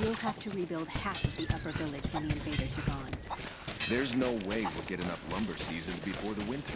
We'll have to rebuild half of the upper village when the invaders are gone. There's no way we'll get enough lumber seasoned before the winter.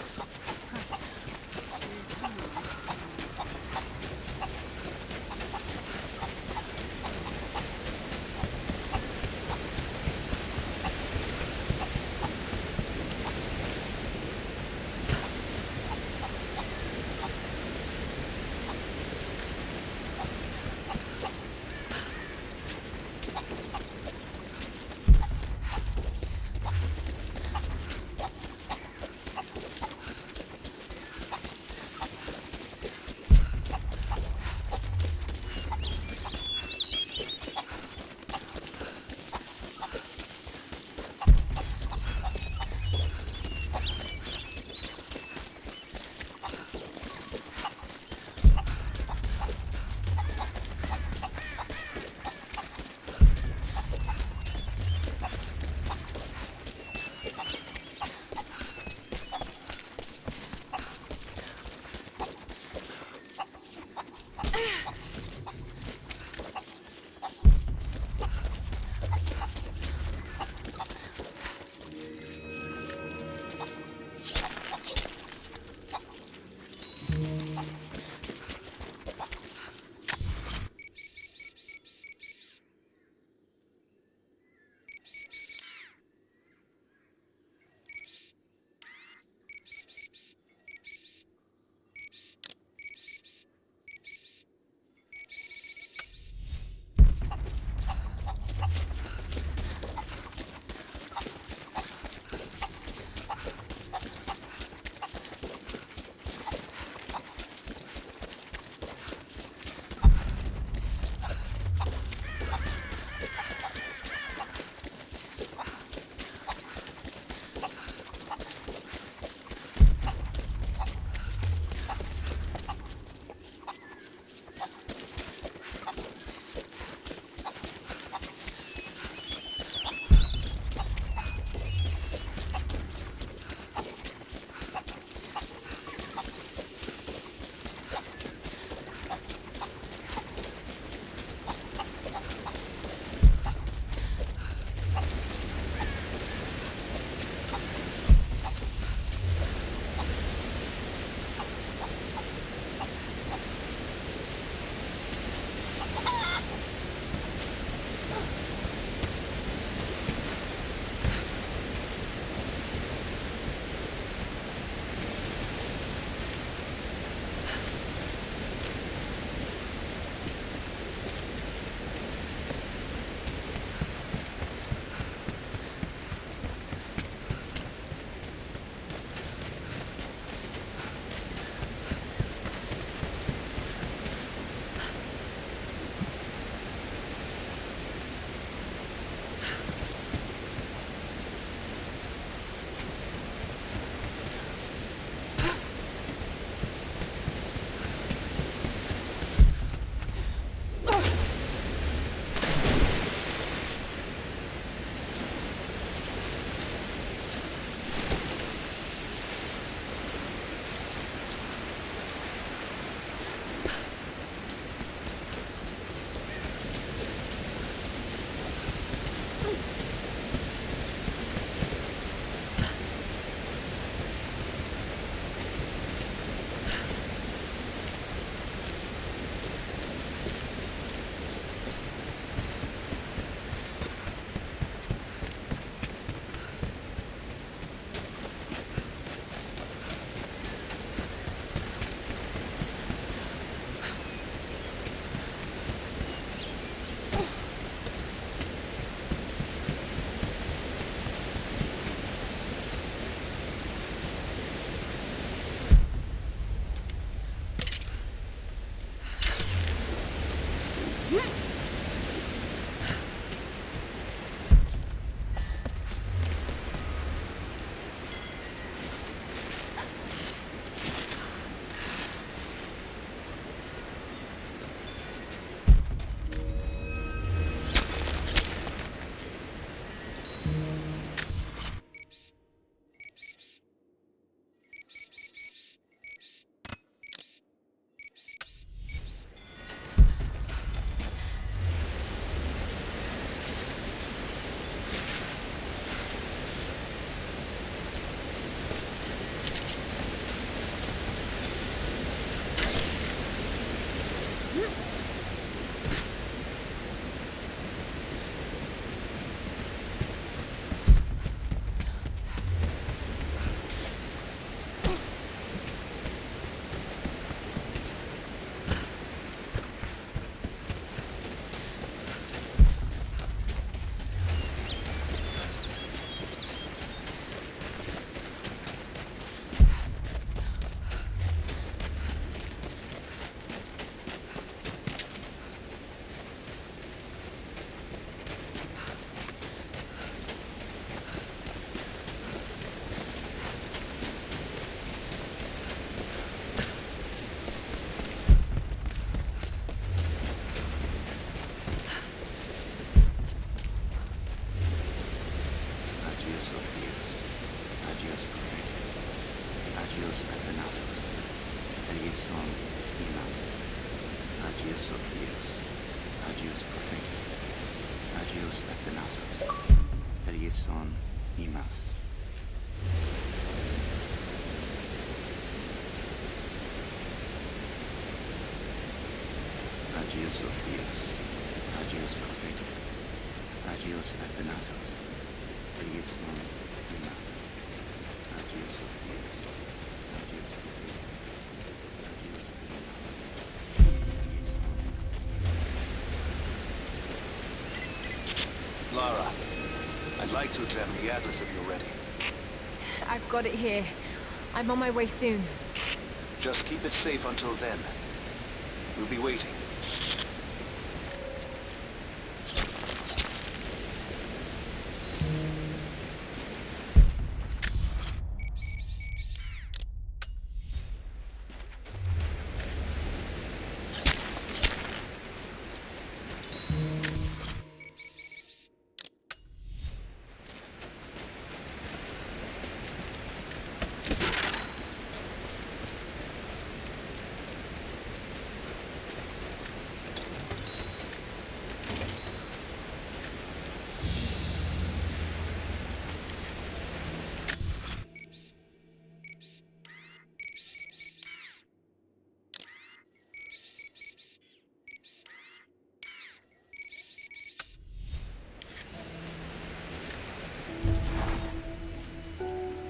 Agios Athenatos, eleison imas, Agios Sophios, Agios Prophetis, Agios Athenatos, eleison imas. Agios Sophios, Agios Prophetis, Agios Athenatos, eleison imas, Agios Sophios, Agios Prophetis, Agios Athenatos, eleison. Lara, I'd like to examine the Atlas if you're ready. I've got it here. I'm on my way soon. Just keep it safe until then. We'll be waiting.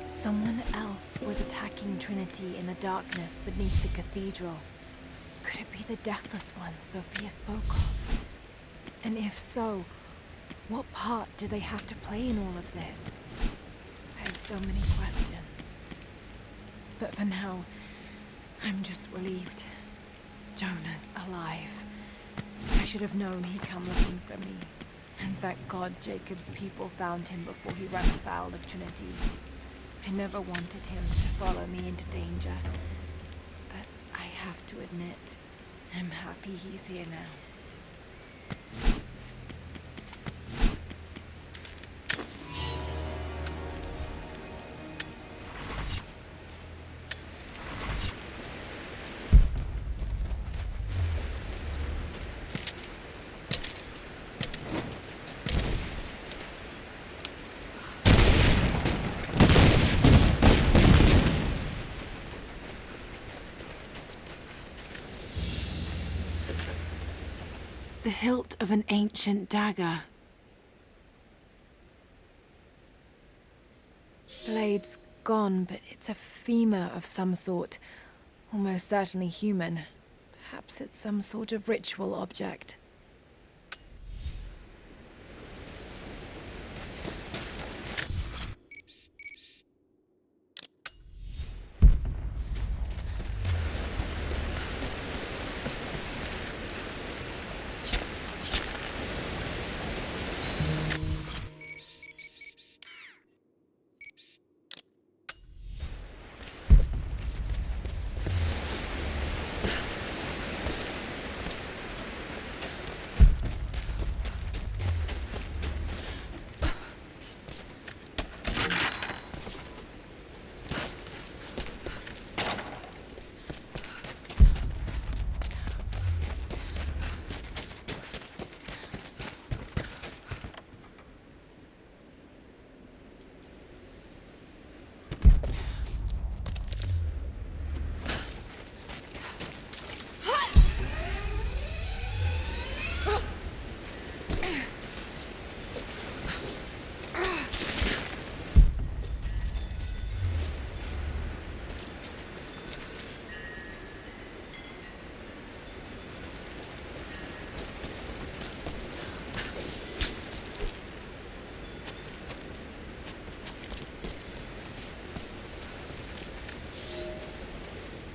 Someone else was attacking Trinity in the darkness beneath the cathedral. Could it be the Deathless One Sophia spoke of? And if so, what part do they have to play in all of this? I have so many questions. But for now, I'm just relieved. Jonah's alive. I should have known he'd come looking for me. And thank God Jacob's people found him before he ran afoul of Trinity. I never wanted him to follow me into danger. But I have to admit, I'm happy he's here now. The hilt of an ancient dagger. Blade's gone, but it's a femur of some sort. Almost certainly human. Perhaps it's some sort of ritual object.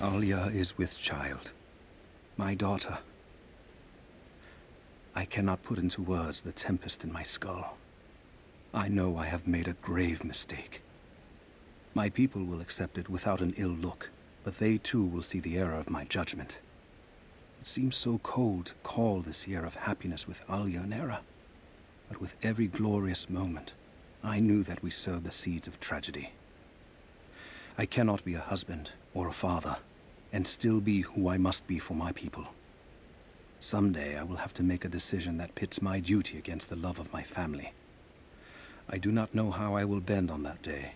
Alia is with child. My daughter. I cannot put into words the tempest in my skull. I know I have made a grave mistake. My people will accept it without an ill look, but they too will see the error of my judgment. It seems so cold to call this year of happiness with Alia an era. But with every glorious moment, I knew that we sowed the seeds of tragedy. I cannot be a husband or a father, and still be who I must be for my people. Someday I will have to make a decision that pits my duty against the love of my family. I do not know how I will bend on that day.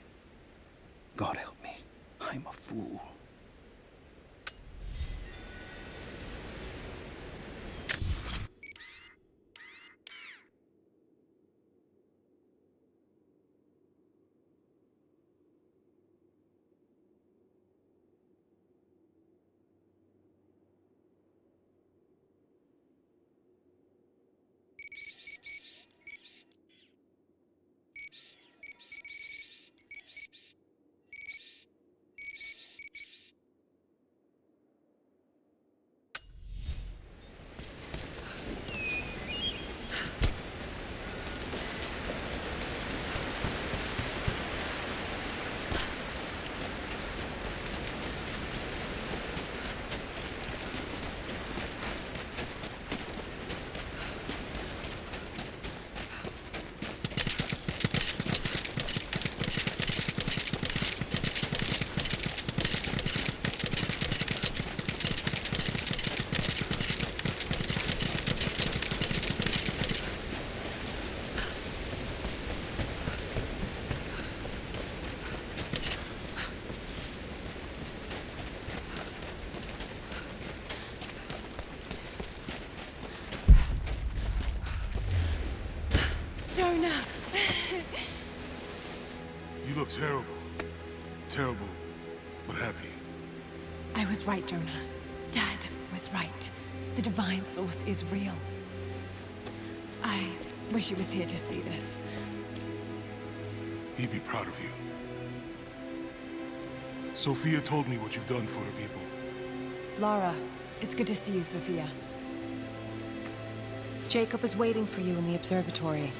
God help me. I'm a fool. Jonah! You look terrible. Terrible, but happy. I was right, Jonah. Dad was right. The Divine Source is real. I wish he was here to see this. He'd be proud of you. Sophia told me what you've done for her people. Lara, it's good to see you, Sophia. Jacob is waiting for you in the observatory.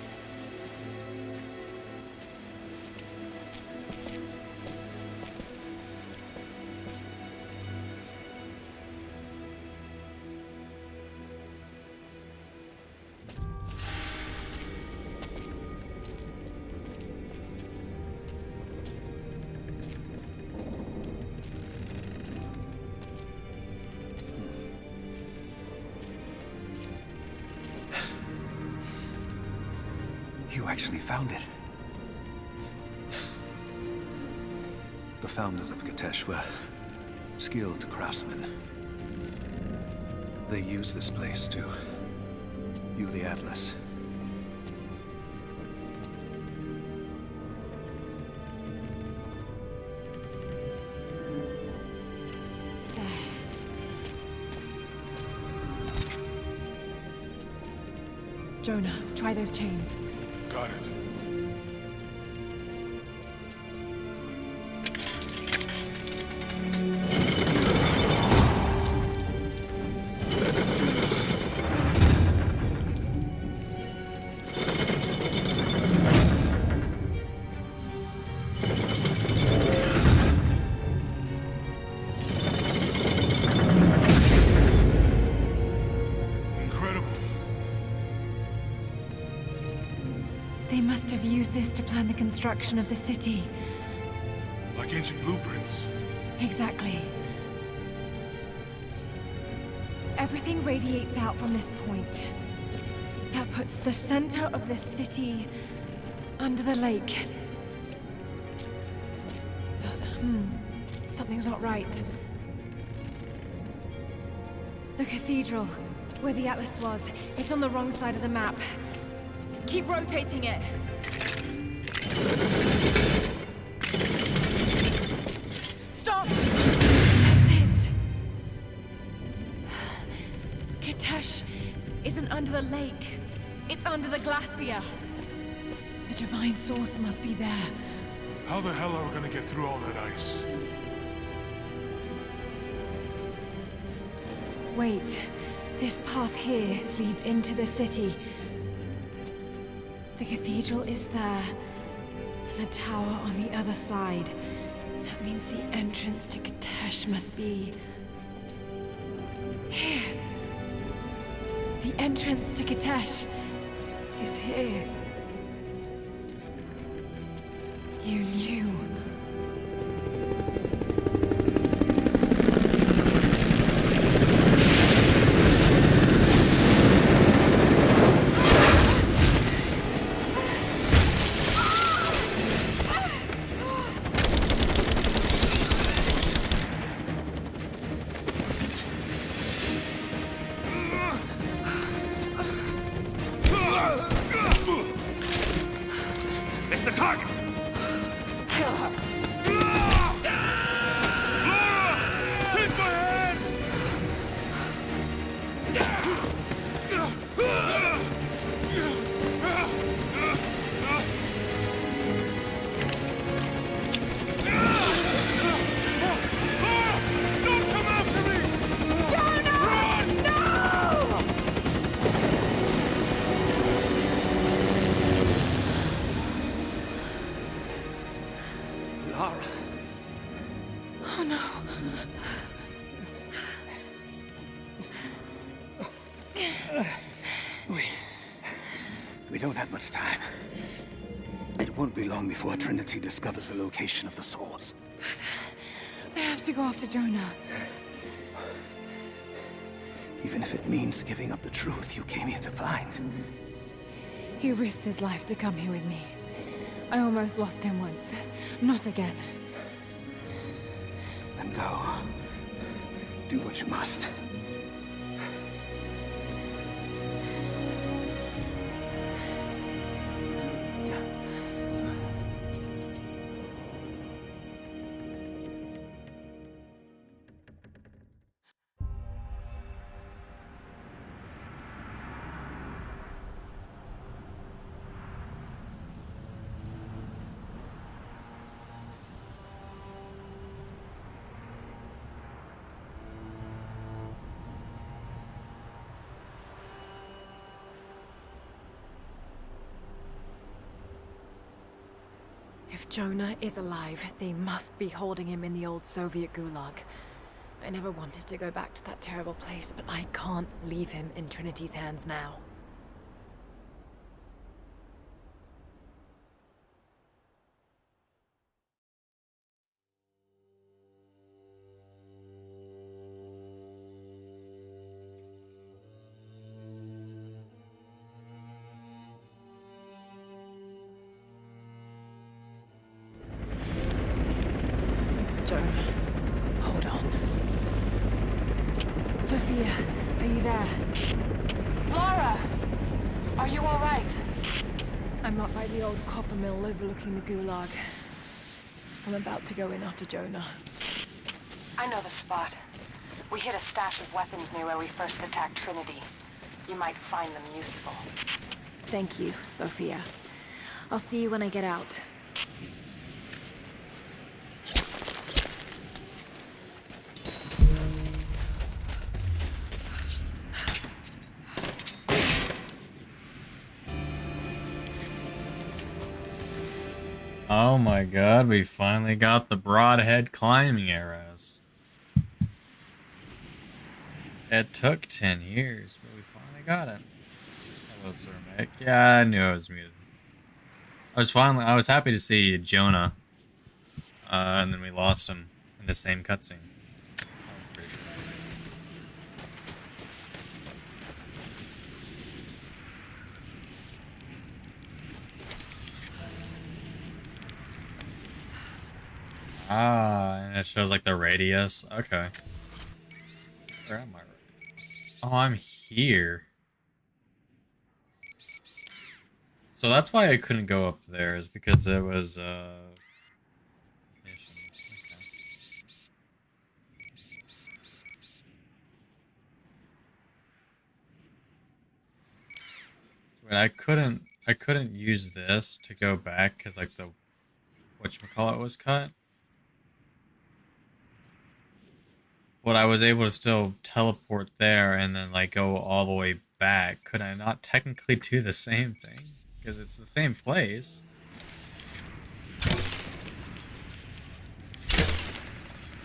You actually found it. The founders of Kitezh were skilled craftsmen. They used this place to view the Atlas. Jonah, try those chains. Got it. They must have used this to plan the construction of the city. Like ancient blueprints. Exactly. Everything radiates out from this point. That puts the center of the city under the lake. But, something's not right. The cathedral, where the Atlas was, it's on the wrong side of the map. Keep rotating it. Stop! That's it. Kitezh isn't under the lake. It's under the glacier. The Divine Source must be there. How the hell are we gonna get through all that ice? Wait. This path here leads into the city. The cathedral is there, and the tower on the other side. That means the entrance to Kitezh must be... here. The entrance to Kitezh is here. You knew. We don't have much time. It won't be long before Trinity discovers the location of the swords. I have to go after Jonah. Even if it means giving up the truth you came here to find. He risked his life to come here with me. I almost lost him once. Not again. Then go. Do what you must. If Jonah is alive, they must be holding him in the old Soviet gulag. I never wanted to go back to that terrible place, but I can't leave him in Trinity's hands now. Jonah, hold on. Sophia, are you there? Lara! Are you alright? I'm up by the old copper mill overlooking the gulag. I'm about to go in after Jonah. I know the spot. We hid a stash of weapons near where we first attacked Trinity. You might find them useful. Thank you, Sophia. I'll see you when I get out. Oh my god, we finally got the broadhead climbing arrows. It took 10 years, but we finally got it. Hello, Sir Mick. Yeah, I knew I was muted. I was happy to see Jonah, and then we lost him in the same cutscene. That was pretty cool. Ah, and it shows like the radius. Okay. Where am I? Oh, I'm here. So that's why I couldn't go up there, is because it was mission. Okay. Wait, I couldn't use this to go back because like the whatchamacallit was cut. But I was able to still teleport there and then like go all the way back. Could I not technically do the same thing? Because it's the same place.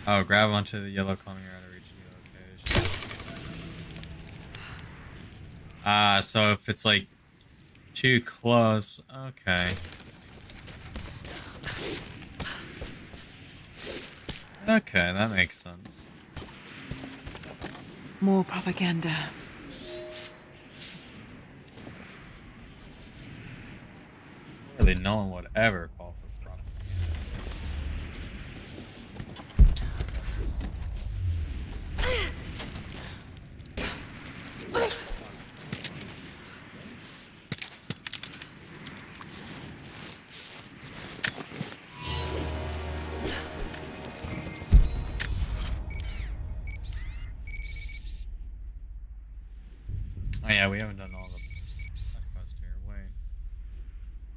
Oh, grab onto the yellow climbing arrow to reach the location. Ah, so if it's like too close, okay. Okay, that makes sense. More propaganda. Really, no one would ever fall for propaganda. Oh yeah, we haven't done all the side quest here. Wait.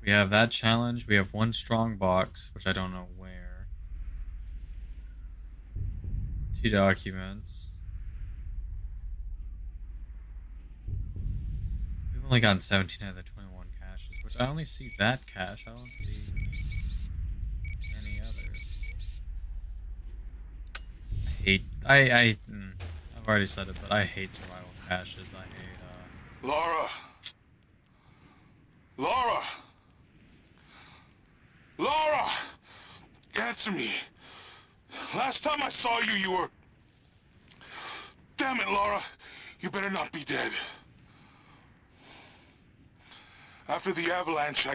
We have that challenge. We have one strong box, which I don't know where. 2 documents. We've only gotten 17 out of the 21 caches, which I only see that cache. I don't see any others. hate. I've already said it, but I hate survival caches. I hate. Lara! Lara! Lara! Answer me. Last time I saw you, you were... Damn it, Lara. You better not be dead. After the avalanche,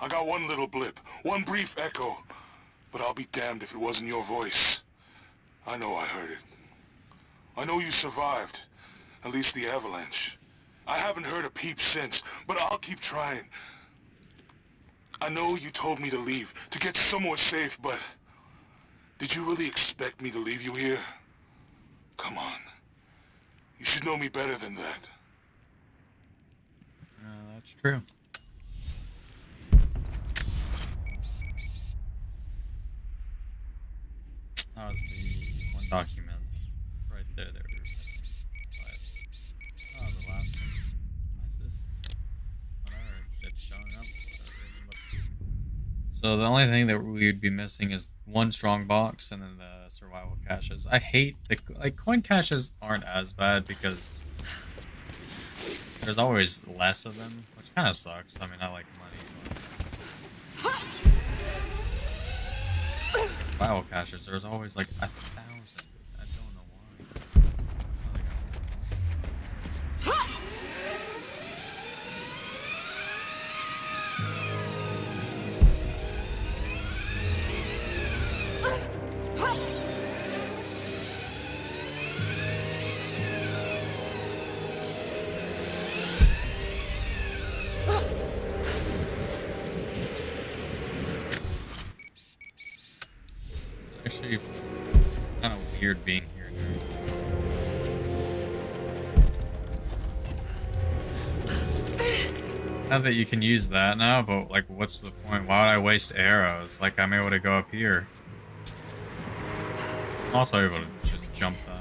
I got one little blip, one brief echo. But I'll be damned if it wasn't your voice. I know I heard it. I know you survived. At least the avalanche. I haven't heard a peep since, but I'll keep trying. I know you told me to leave, to get somewhere safe, but... Did you really expect me to leave you here? Come on. You should know me better than that. That's true. That was the one document right there that we were missing. But, oh, the last one. Why is this? Whatever, it's showing up. Whatever. So the only thing that we'd be missing is one strong box and then the survival caches. I hate the coin caches aren't as bad because there's always less of them, which kind of sucks. I mean, I like money, but survival caches, there's always like 1,000. I don't know why. It's actually kind of weird being here now. Not that you can use that now, but like, what's the point? Why would I waste arrows? Like, I'm able to go up here. I'm also able to just jump that.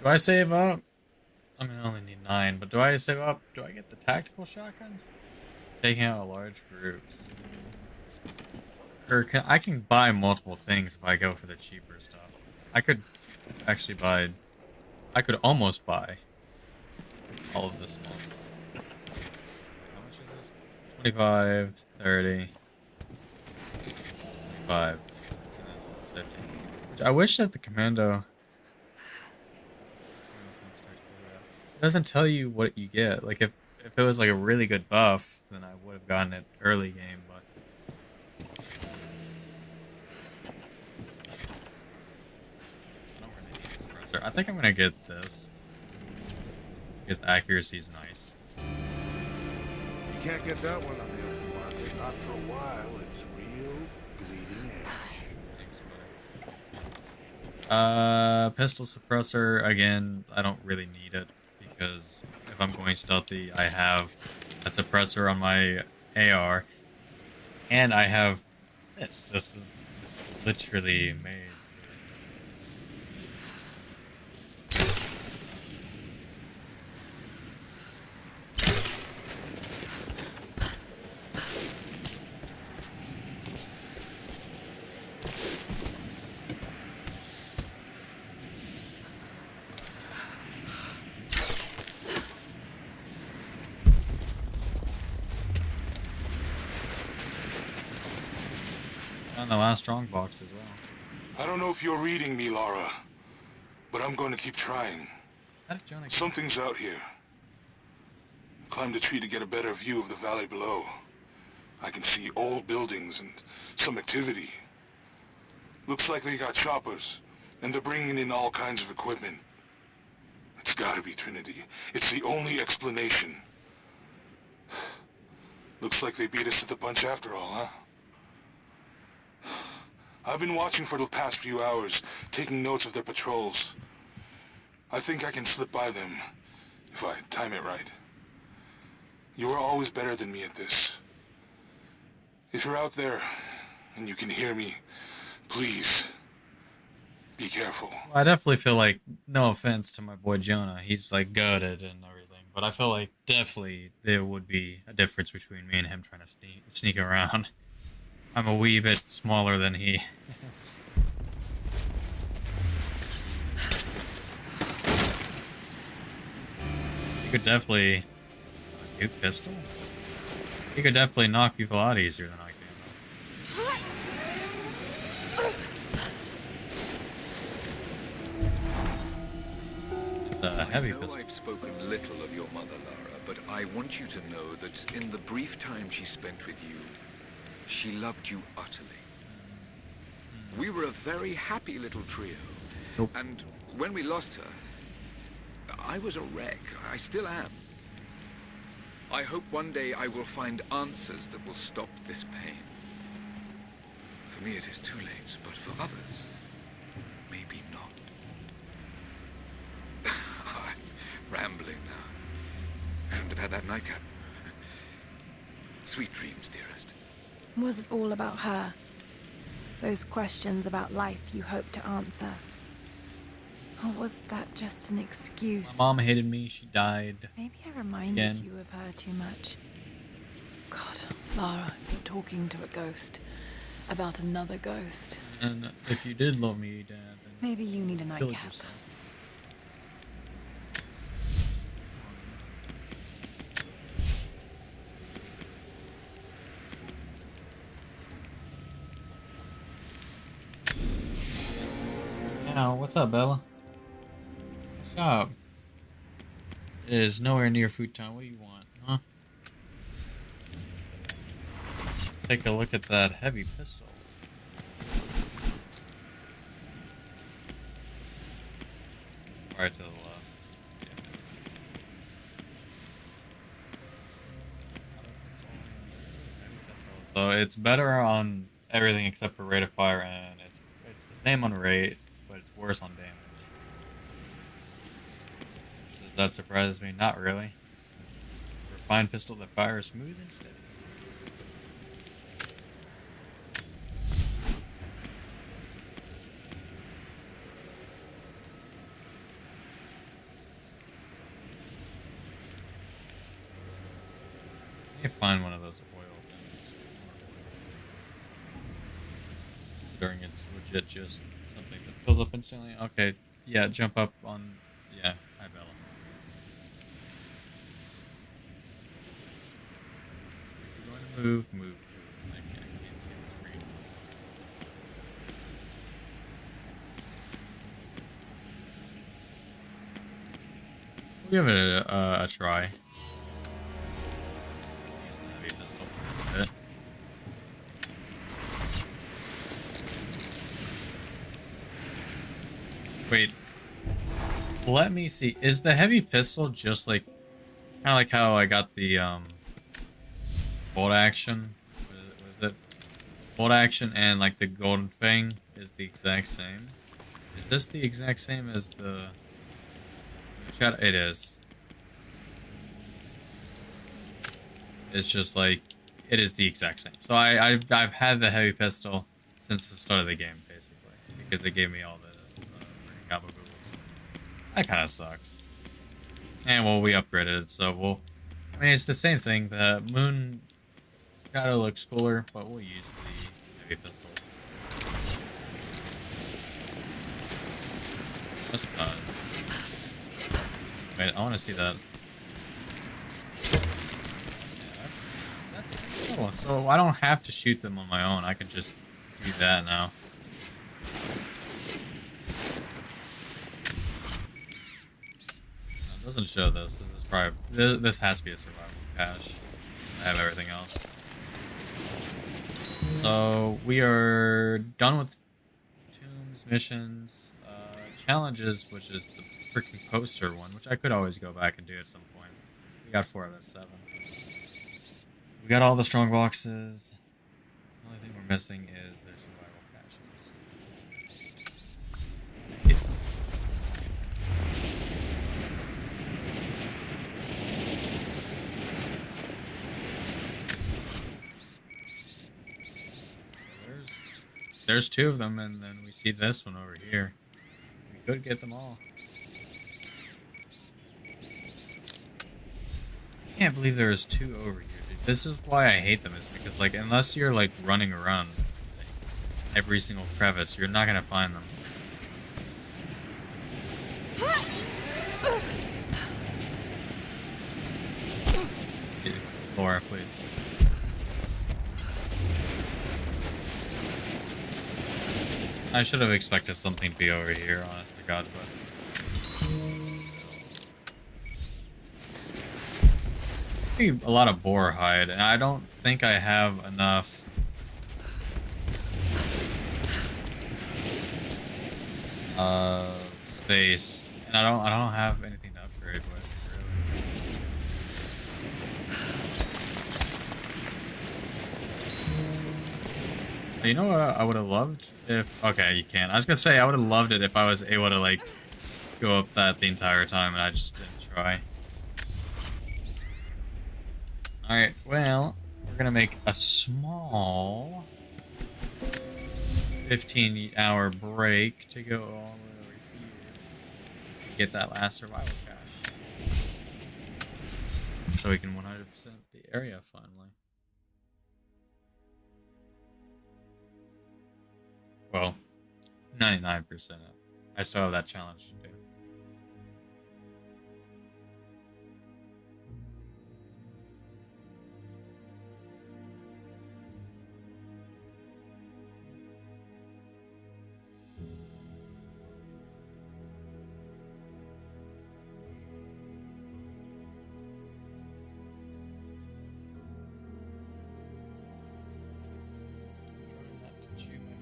Do I save up? I mean, I only need 9, but do I save up? Do I get the tactical shotgun? Taking out large groups. Or I can buy multiple things if I go for the cheaper stuff. I could actually buy... I could almost buy all of this small stuff. How much is this? 25, 30, 25, and this is 50. Which I wish that the commando... It doesn't tell you what you get. Like, if it was like a really good buff, then I would have gotten it early game, but... I don't really need this suppressor. I think I'm gonna get this. Because accuracy is nice. You can't get that one on the open market. Not for a while. It's real bleeding edge. Pistol suppressor, again, I don't really need it. Because if I'm going stealthy, I have a suppressor on my AR, and I have this. This is literally made. And the last strong box as well. I don't know if you're reading me, Lara, but I'm going to keep trying. How did Jonah Something's out here. Climbed a tree to get a better view of the valley below. I can see old buildings and some activity. Looks like they got choppers, and they're bringing in all kinds of equipment. It's gotta be Trinity. It's the only explanation. Looks like they beat us to the punch after all, huh? I've been watching for the past few hours, taking notes of their patrols. I think I can slip by them, if I time it right. You are always better than me at this. If you're out there, and you can hear me, please, be careful. I definitely feel like, no offense to my boy Jonah, he's like goated and everything, but I feel like definitely there would be a difference between me and him trying to sneak around. I'm a wee bit smaller than he is. You could definitely... Duke pistol? You could definitely knock people out easier than I can. It's a heavy pistol. I've spoken little of your mother, Lara, but I want you to know that in the brief time she spent with you, she loved you utterly. We were a very happy little trio. Nope. And when we lost her, I was a wreck. I still am. I hope one day I will find answers that will stop this pain. For me it is too late, but for others, maybe not. I'm rambling now. Shouldn't have had that nightcap. Sweet dreams, dearest. Was it all about her? Those questions about life you hoped to answer? Or was that just an excuse? My mom hated me, she died. Maybe I reminded you of her too much. God, Lara, you're talking to a ghost. About another ghost. And if you did love me, Dad, then maybe you need a kill nightcap. yourself. Now, what's up, Bella? What's up? It is nowhere near food time. What do you want, huh? Let's take a look at that heavy pistol. Right to the left. Yeah, so it's better on everything except for rate of fire, and it's the same on rate, but it's worse on damage. Does that surprise me? Not really. Refined pistol that fires smooth and steady. I need to find one of those oil things. Considering it's legit just something that fills up instantly. Okay, yeah, jump up on... Yeah, hi Bella. If you're going to move, move. It's like, I can't see the screen. We'll give it a try. Wait, let me see. Is the heavy pistol just like, kind of like how I got the bolt action? Was it bolt action and like the golden thing is the exact same? Is this the exact same as the shadow? It is. It's just like it is the exact same. So I've had the heavy pistol since the start of the game, basically, because they gave me all the gabagoos. That kind of sucks. And well, we upgraded it, so we'll... I mean, it's the same thing. The moon shadow looks cooler, but we'll use the heavy pistol. Just cause. Wait, I want to see that. Yeah, that's cool. So I don't have to shoot them on my own. I can just do that now. It doesn't show this. This is probably... This has to be a survival cache. I have everything else. So, we are done with tombs, missions, challenges, which is the freaking poster one, which I could always go back and do at some point. We got 4 out of 7. We got all the strong boxes. The only thing we're missing is their survival caches. There's 2 of them, and then we see this one over here. We could get them all. I can't believe there was 2 over here, dude. This is why I hate them, is because, like, unless you're, like, running around every single crevice, you're not gonna find them. Laura, please. I should have expected something to be over here, honest to God, but... A lot of boar hide, and I don't think I have enough... space, and I don't have anything to upgrade with, really. You know what I would have loved if... Okay, you can't. I was gonna say, I would have loved it if I was able to, like, go up that the entire time, and I just didn't try. Alright, well, we're gonna make a small 15-hour break to go all the way over here to get that last survival cache. So we can 100% the area finally. Well, 99%. I still have that challenge to do.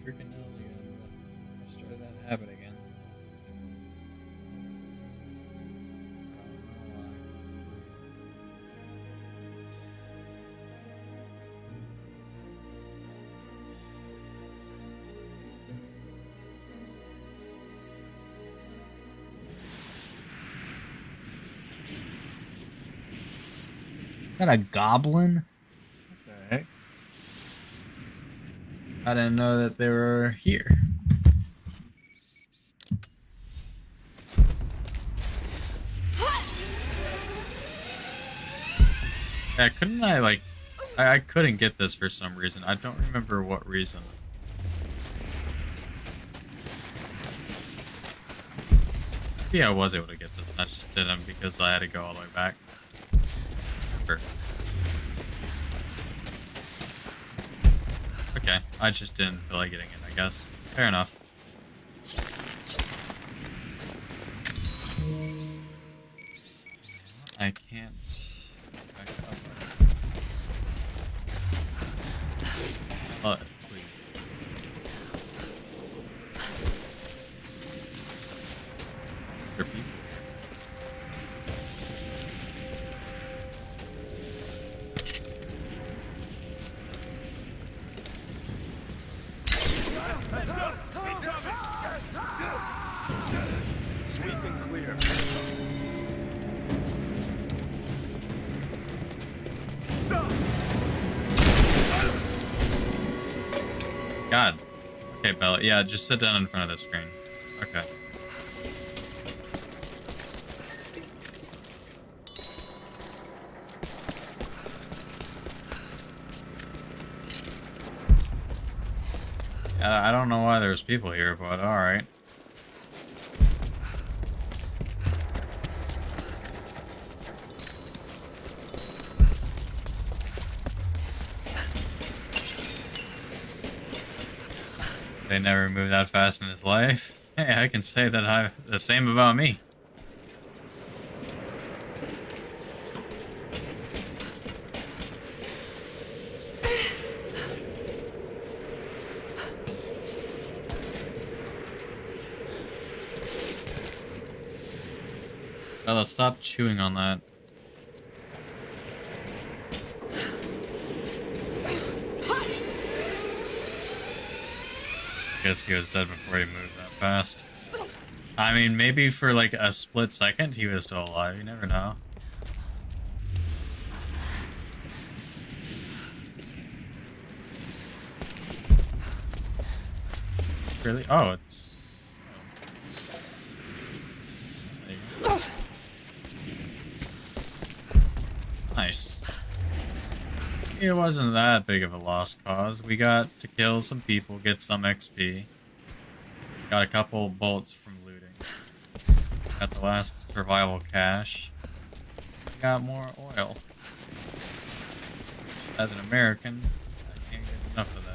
Freaking nails again, but I started that habit again. I don't know why. Is that a goblin? What the heck? I didn't know that they were here. Yeah, couldn't I, like... I couldn't get this for some reason. I don't remember what reason. Yeah, I was able to get this, and I just didn't because I had to go all the way back. Sure. Okay, I just didn't feel like getting it, I guess. Fair enough. I can't back up. Please. Is there people? Sweep and clear. God. Okay, Bella. Yeah, just sit down in front of the screen. Okay. I don't know why there's people here, but alright. They never moved that fast in his life. Hey, I can say that the same about me. Bella, stop chewing on that. Guess he was dead before he moved that fast. I mean, maybe for like a split second he was still alive. You never know. Really? Oh, it's... There you go. Nice. It wasn't that big of a lost cause. We got to kill some people, get some XP. Got a couple bolts from looting. Got the last survival cache. Got more oil. As an American, I can't get enough of that.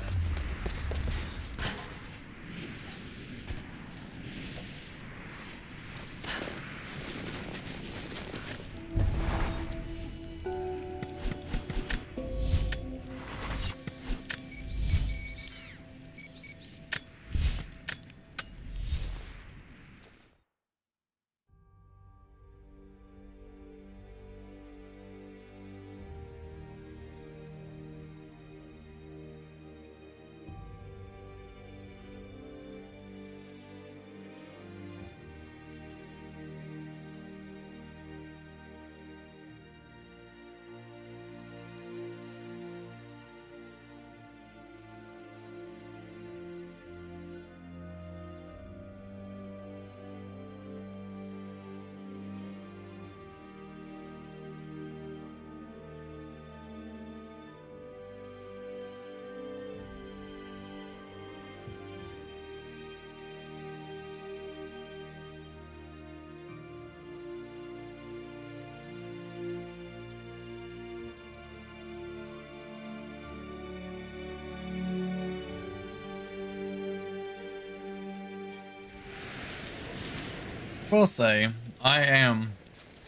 Will say, I am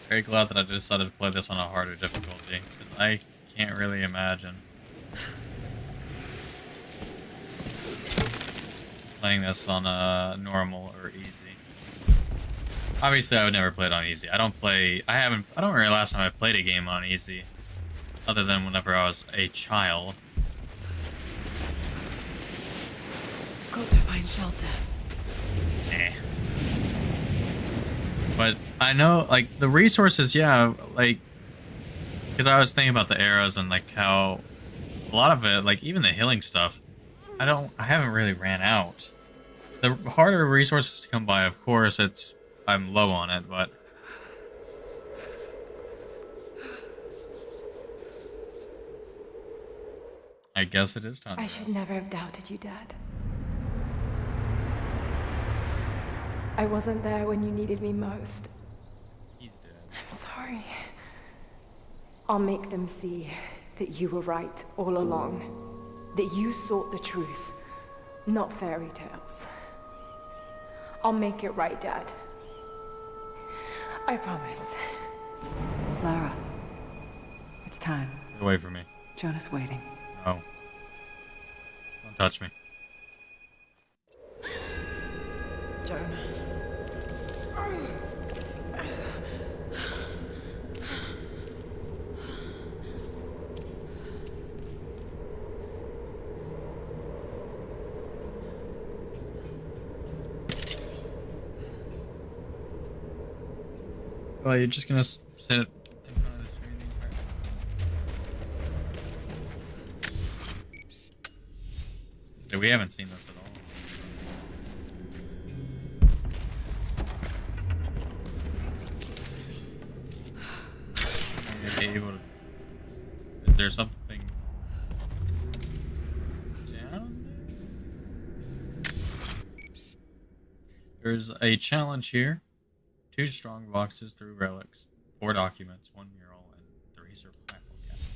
very glad that I decided to play this on a harder difficulty, because I can't really imagine playing this on a normal or easy. Obviously, I would never play it on easy. I don't remember last time I played a game on easy, other than whenever I was a child. Got to find shelter. Eh. But I know, like, the resources, yeah, like, because I was thinking about the arrows and, like, how a lot of it, like, even the healing stuff, I haven't really ran out. The harder resources to come by, of course, I'm low on it, but I guess it is time. I should never have doubted you, Dad. I wasn't there when you needed me most. He's dead. I'm sorry. I'll make them see that you were right all along. That you sought the truth, not fairy tales. I'll make it right, Dad. I promise. Lara, it's time. Get away from me. Jonah's waiting. No. Don't touch me. Jonah. Well, you're just gonna sit in front of the screen right? So we haven't seen this at all. Are you able to... Is there something down there? There's a challenge here. 2 strong boxes, 3 relics, 4 documents, 1 mural, and 3 survival caches.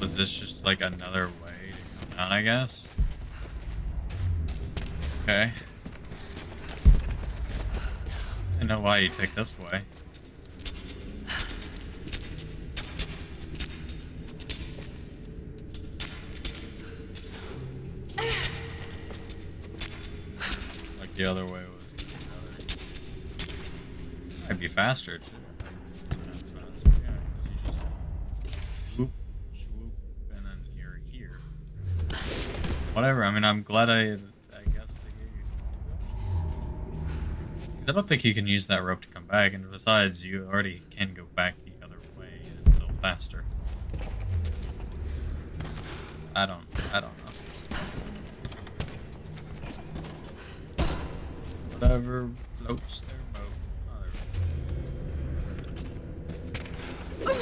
Was this just like another way to come down, I guess? Okay. I know why you take this way. the other way was better. I'd be faster too. Yeah, because you just swoop, swoop, and then you're here. Whatever. I mean, I'm glad I guess they gave you. Because I don't think you can use that rope to come back, and besides, you already can go back the other way. It's still faster. I don't know. Whatever floats their boat. Oh,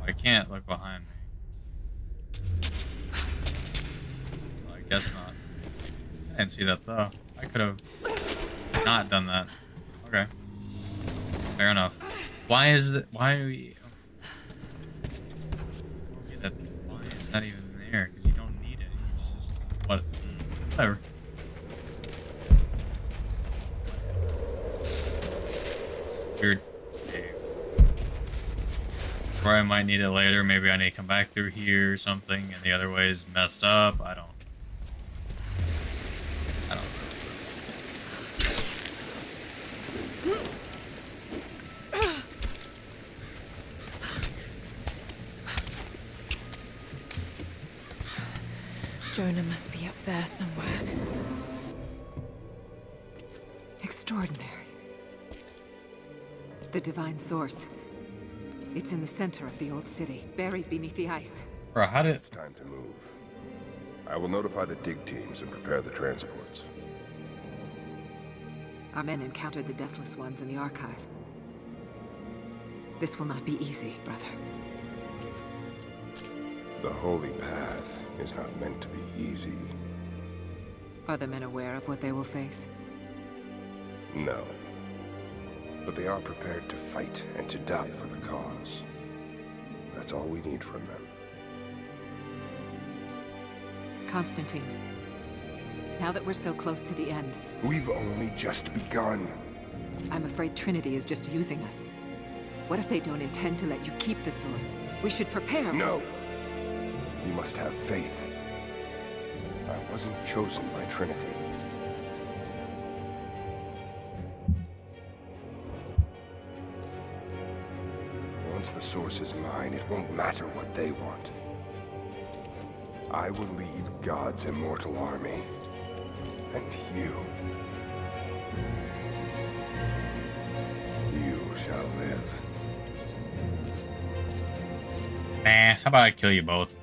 I can't look behind me. Well, I guess not. I didn't see that though. I could have not done that. Okay. Fair enough. Why is it? Why are we? Okay, that why is that even there? Because you don't need it. It's just what? Whatever. Weird. Or I might need it later. Maybe I need to come back through here or something, and the other way is messed up. I don't know. Jonah must be up there somewhere. Extraordinary. The divine source. It's in the center of the old city, buried beneath the ice. Bro, how did... It's time to move. I will notify the dig teams and prepare the transports. Our men encountered the Deathless Ones in the Archive. This will not be easy, brother. The Holy Path is not meant to be easy. Are the men aware of what they will face? No. But they are prepared to fight and to die for the cause. That's all we need from them. Constantine, now that we're so close to the end... We've only just begun. I'm afraid Trinity is just using us. What if they don't intend to let you keep the source? We should prepare for... No! You must have faith. I wasn't chosen by Trinity. Once the source is mine, it won't matter what they want. I will lead God's immortal army. And you shall live. Nah, how about I kill you both?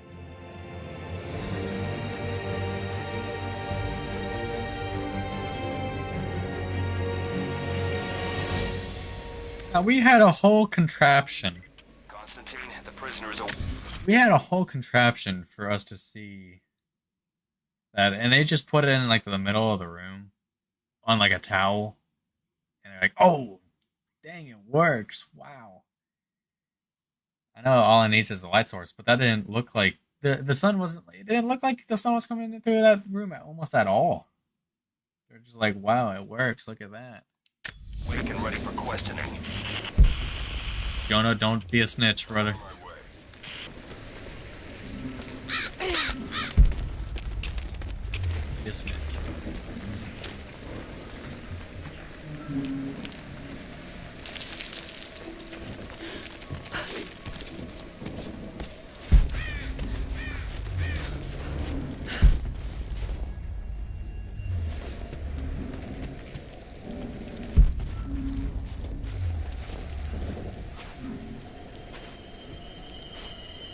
Now, we had a whole contraption. Constantine, the prisoner is We had a whole contraption for us to see that, and they just put it in like the middle of the room on like a towel, and they're like, "Oh, dang, it works! Wow." I know all it needs is a light source, but that didn't look like the sun wasn't. It didn't look like the sun was coming through that room almost at all. They're just like, "Wow, it works! Look at that." awake and ready for questioning. Jonah, don't be a snitch, brother. Be a snitch.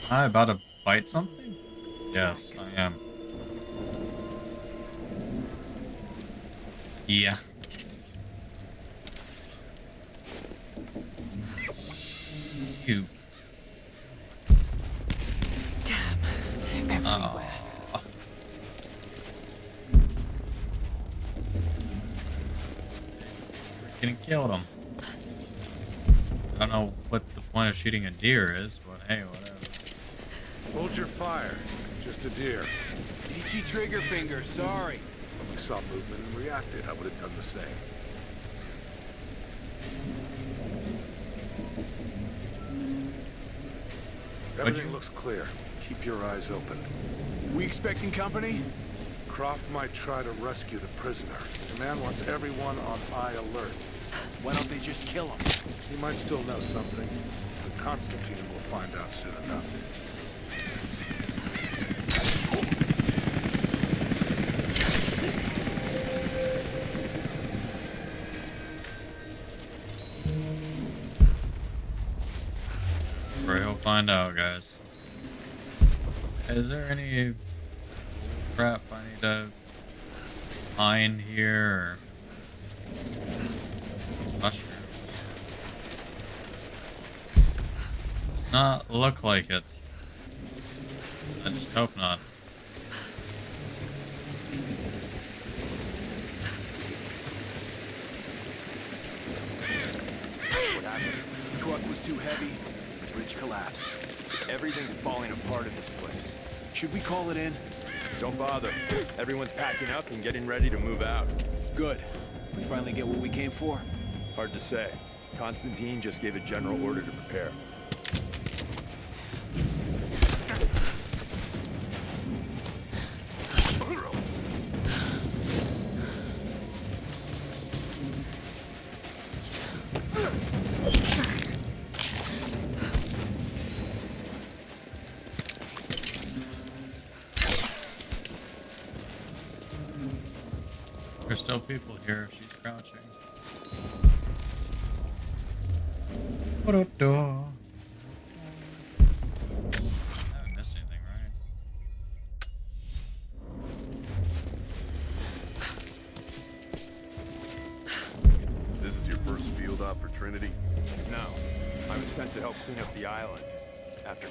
Am I about to bite something? Yes, I am. Yeah. You. Damn, they're everywhere. Freaking killed him. I don't know what the point of shooting a deer is, but hey, whatever. Hold your fire. Just a deer. Itchy trigger finger, sorry. You saw movement and reacted. I would have done the same. Everything looks clear. Keep your eyes open. We expecting company? Croft might try to rescue the prisoner. The man wants everyone on high alert. Why don't they just kill him? He might still know something, but Constantine will find out soon enough. We'll find out, guys. Is there any crap I need to find here? Or mushrooms? Not look like it. I just hope not. What happened? The truck was too heavy. The bridge collapsed. Everything's falling apart in this place. Should we call it in? Don't bother. Everyone's packing up and getting ready to move out. Good. We finally get what we came for? Hard to say. Constantine just gave a general order to prepare. There's still people here if she's crouching. What a door. I haven't missed anything, right? This is your first field op for Trinity? No. I was sent to help clean up the island. After...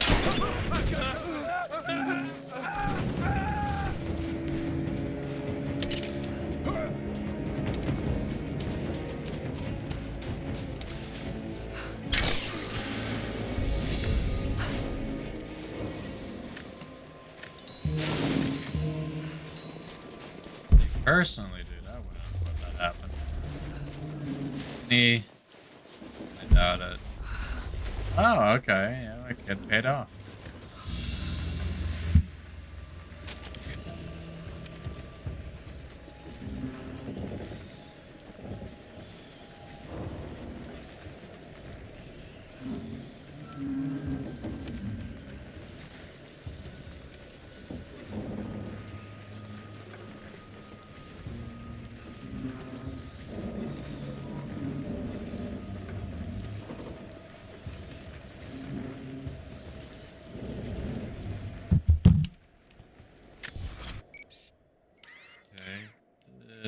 Personally, dude, I wouldn't let that happen. Me, I doubt it. Oh, okay, yeah, my kid paid off.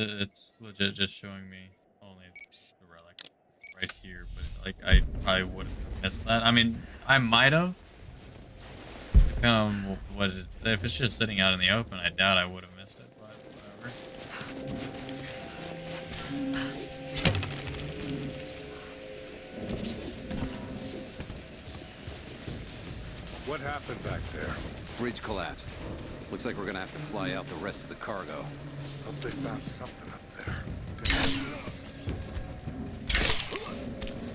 It's legit just showing me only the relic right here, but like I probably would have missed that. I mean, I might have. If it's just sitting out in the open, I doubt I would have missed it, but whatever. What happened back there? Bridge collapsed. Looks like we're gonna have to fly out the rest of the cargo. Hope they found something up there.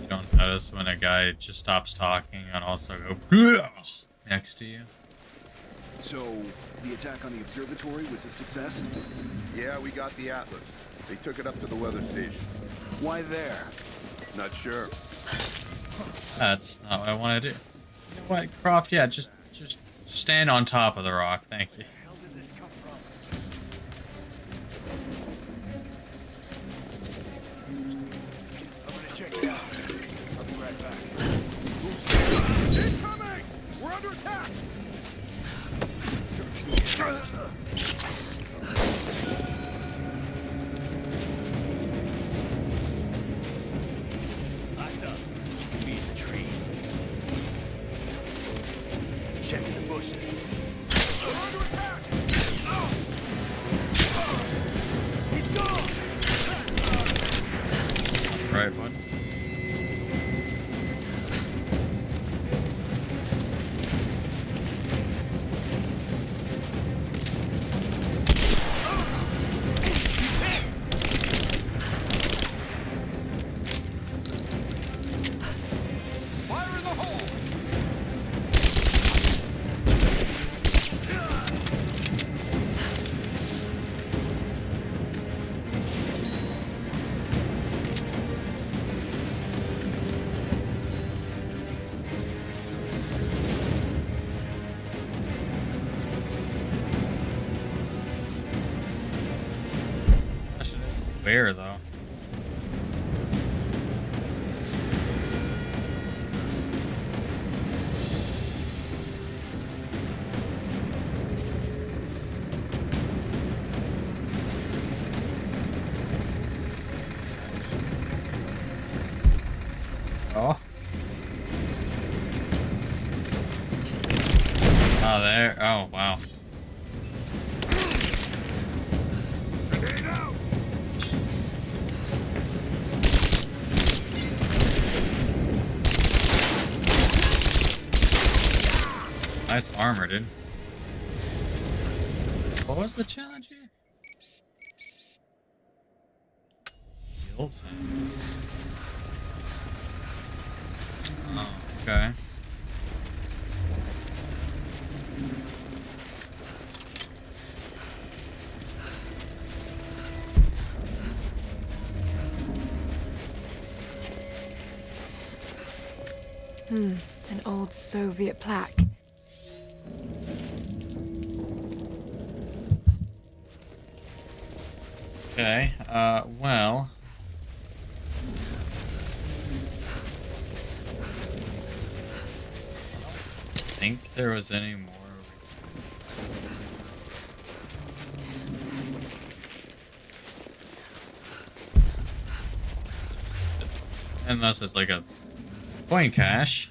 You don't notice when a guy just stops talking and also go next to you. So, the attack on the observatory was a success? Yeah, we got the Atlas. They took it up to the weather station. Why there? Not sure. That's not what I want to do. You know what, Croft? Yeah, just stand on top of the rock. Thank you. Where the hell did this come from? I'm gonna check it out. I'll be right back. Who's there? Incoming! We're under attack! Eyes up. She could be in the trees. Checking the bushes. We're under attack! He's gone! Right, bud. Fire in the hole! Where though? Oh. Oh, there. Oh, wow. Nice armor, dude. What was the challenge here? The old thing. Oh, okay. An old Soviet plaque. Okay, well... I don't think there was any more. Unless it's like a coin cache.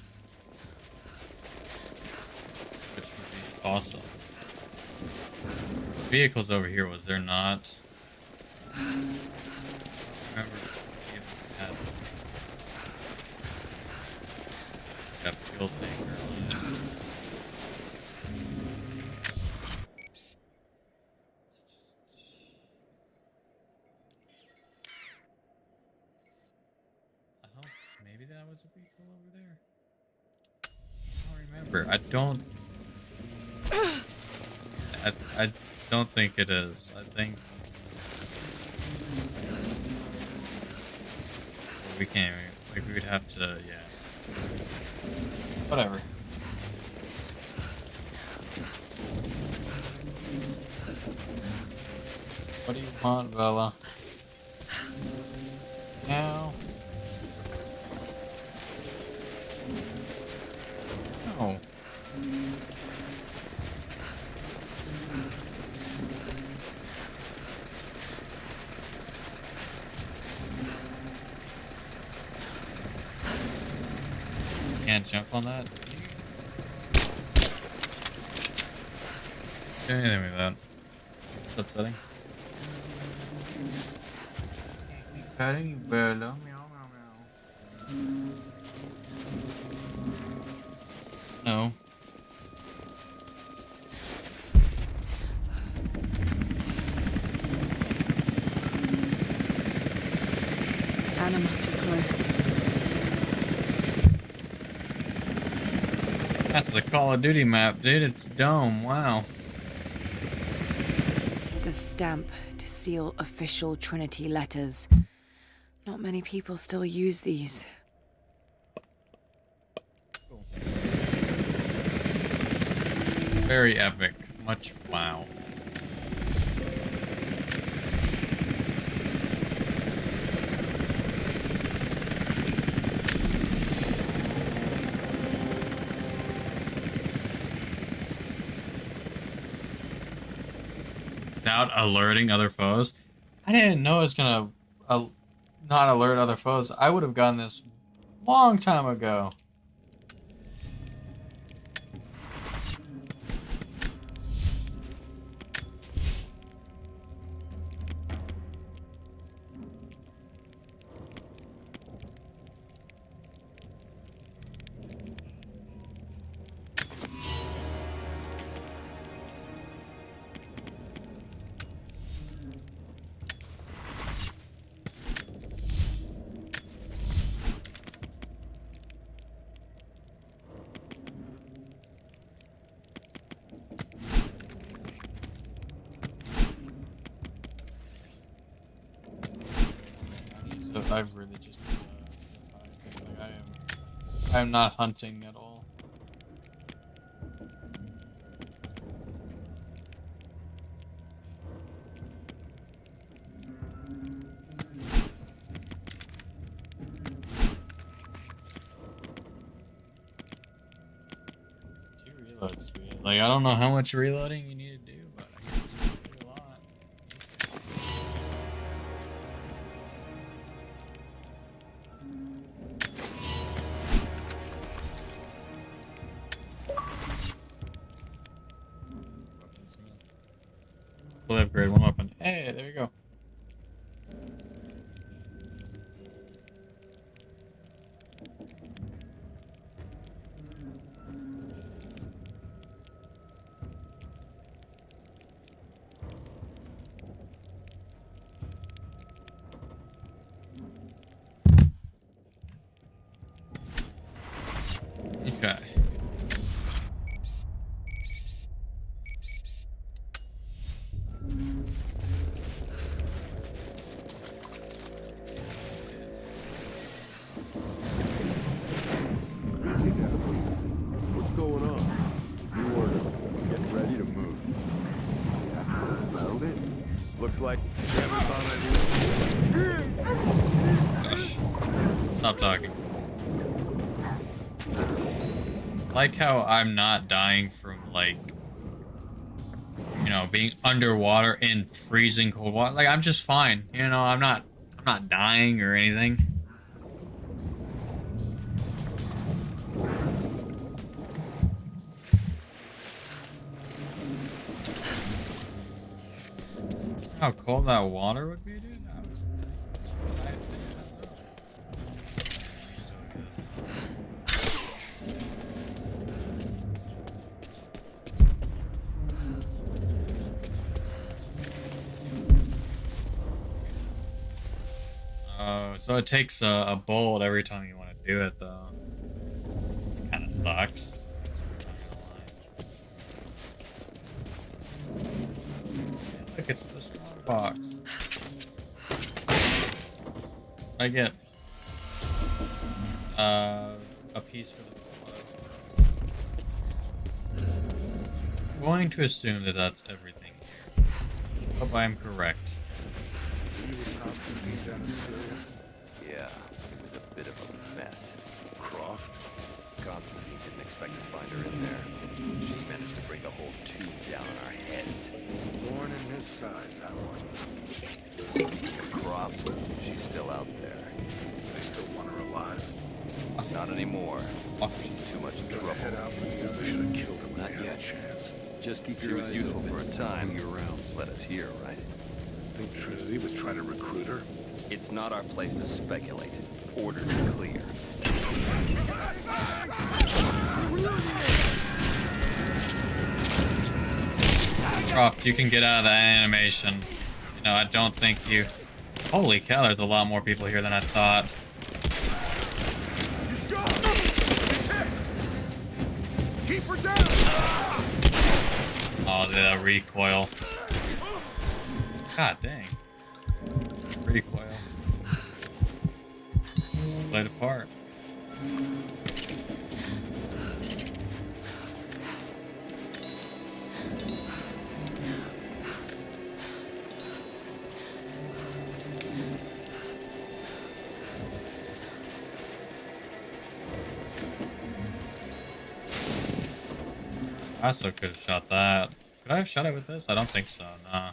Which would be awesome. Vehicles over here, was there not? Remember if we had that fuel tank earlier. Oh, maybe that was a vehicle over there. I don't remember. I don't think it is. I think we can't. Like we would have to. Yeah. Whatever. What do you want, Bella? Now. No. Can't jump on that. Do anything with that. It's upsetting. Petting you, Bella. Meow, meow, meow. No. Anna must be close. That's the Call of Duty map, dude. It's Dome. Wow. It's a stamp to seal official Trinity letters. Not many people still use these. Cool. Very epic. Much wow. Without alerting other foes? I didn't know it was gonna not alert other foes. I would have gotten this long time ago. So I've really just I am not hunting at all. Like, I don't know how much reloading you need to do, but I guess you need to do a lot. We'll upgrade one weapon. Hey, there you go. Okay. What's going on? New order. Get ready to move. Found it? Looks like you haven't found anything. Gosh. Stop talking. Like how I'm not dying from, like, you know, being underwater in freezing cold water. Like, I'm just fine. You know, I'm not dying or anything. How cold that water would be, dude? So it takes a bolt every time you want to do it, though. Kind of sucks. Look, it's the strong box. I get a piece for the blood. I'm going to assume that that's everything here. Hope I am correct. You with Constantine down in Syria? Yeah, it was a bit of a mess. Croft? Constantine didn't expect to find her in there. She managed to bring a whole tube down on our heads. Thorn in his side, that one. Speaking of Croft, she's still out there. They still want her alive. Not anymore. She's too much trouble. Head out with the others. Should have killed her when Not they had yet. a chance. Just keep your eyes useful for a time. Do your rounds. Let us hear, right? Think Trinity was trying to recruit her? It's not our place to speculate. Orders clear. Croft, you can get out of that animation. You know, I don't think you... Holy cow, there's a lot more people here than I thought. Keep her down! Oh, the recoil. God dang. Recoil. Played a part. I also could have shot that. Could I have shot it with this? I don't think so, nah.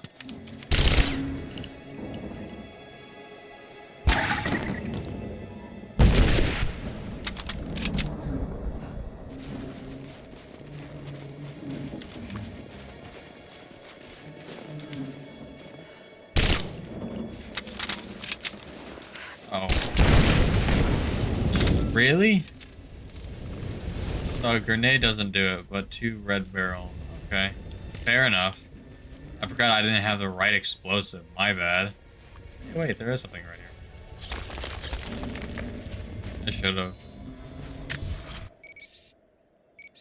Oh. Really? So a grenade doesn't do it, but 2 red barrel. Okay. Fair enough. I forgot I didn't have the right explosive. My bad. Hey, wait, there is something right here. I should have.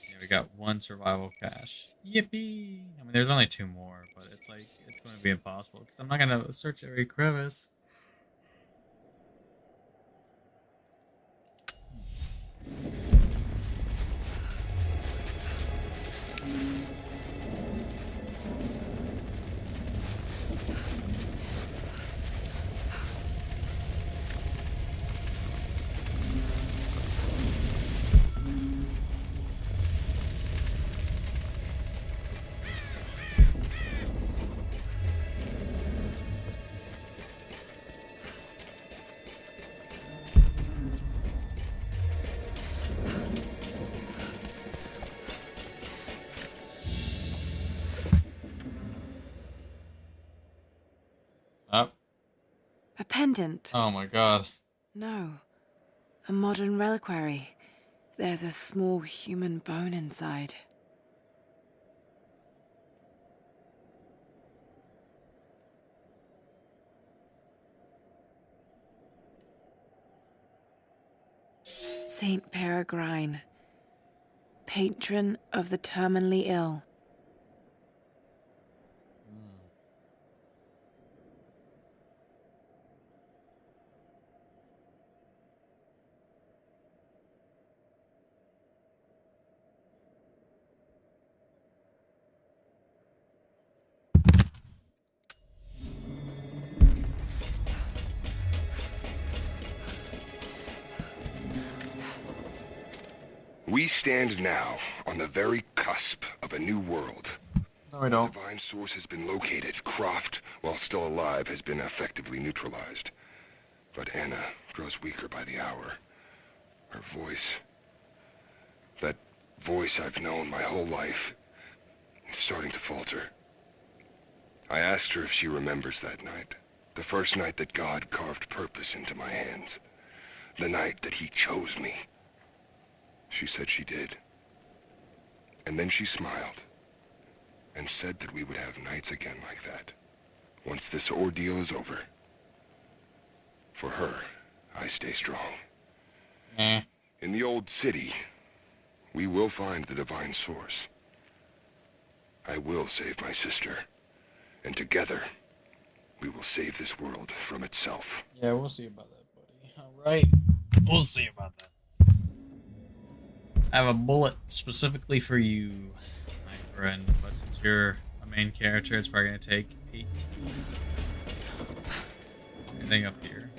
Yeah, we got 1 survival cache. Yippee! I mean, there's only 2 more, but it's like, it's going to be impossible, because I'm not going to search every crevice. pendant. Oh my god. No. A modern reliquary. There's a small human bone inside. Saint Peregrine, patron of the terminally ill. We stand now on the very cusp of a new world. No, we don't. The divine source has been located. Croft, while still alive, has been effectively neutralized. But Anna grows weaker by the hour. Her voice, that voice I've known my whole life, is starting to falter. I asked her if she remembers that night. The first night that God carved purpose into my hands. The night that he chose me. She said she did. And then she smiled and said that we would have nights again like that, once this ordeal is over. For her, I stay strong. In the old city, we will find the divine source. I will save my sister, and together, we will save this world from itself. Yeah, we'll see about that, buddy. Alright, we'll see about that. I have a bullet specifically for you, my friend, but since you're a main character, it's probably going to take 18. Anything up here?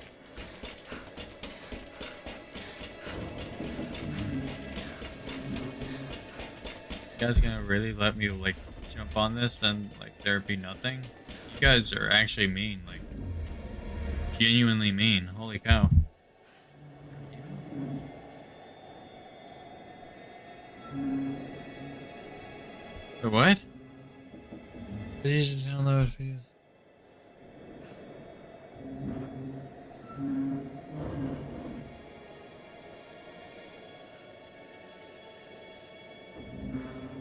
You guys gonna really let me, like, jump on this and, like, there be nothing? You guys are actually mean, like, genuinely mean. Holy cow. Wait, what? Did you just download videos?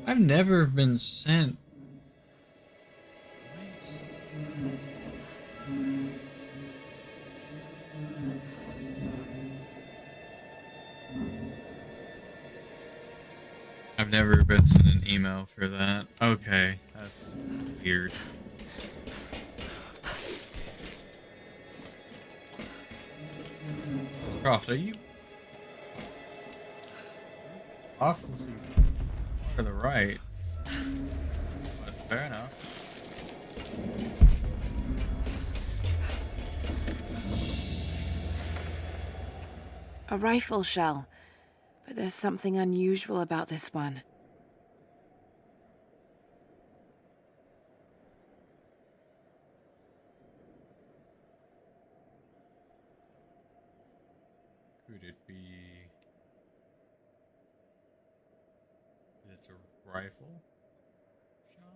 I've never been sent. I've never been sent an email for that. Okay, that's weird. Croft, are you awfully far to the right? But fair enough. A rifle shell. But there's something unusual about this one. Could it be... It's a rifle shot?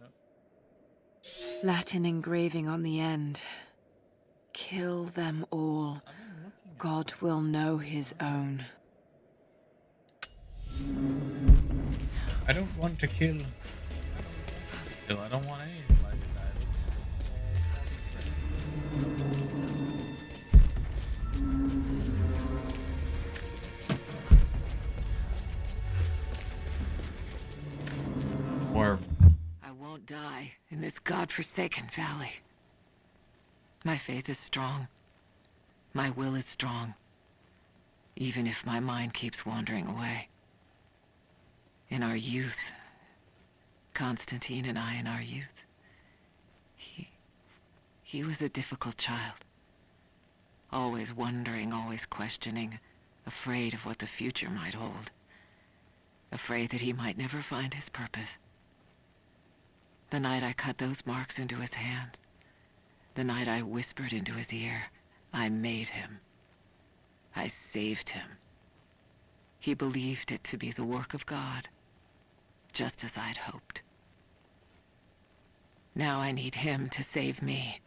What? Latin engraving on the end. Kill them all. God will know his own. I don't want to kill. I don't want any of my More. I won't die in this godforsaken valley. My faith is strong. My will is strong, even if my mind keeps wandering away. In our youth, Constantine and I in our youth, he was a difficult child. Always wondering, always questioning, afraid of what the future might hold. Afraid that he might never find his purpose. The night I cut those marks into his hands, the night I whispered into his ear, I made him. I saved him. He believed it to be the work of God, just as I'd hoped. Now I need him to save me.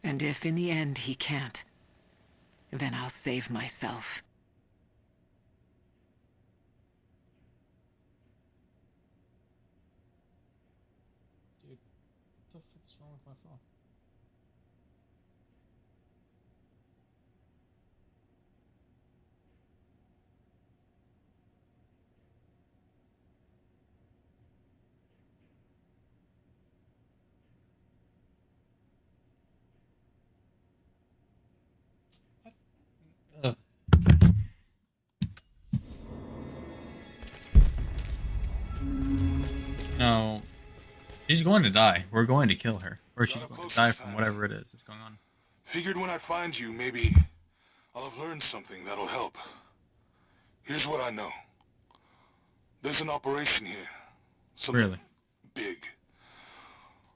And if in the end he can't, then I'll save myself. Dude, what the fuck is wrong with my phone? Ugh. No. She's going to die. We're going to kill her. Or she's going to die from whatever it is that's going on. Figured when I'd find you, maybe I'll have learned something that'll help. Here's what I know. There's an operation here. Something Really? big.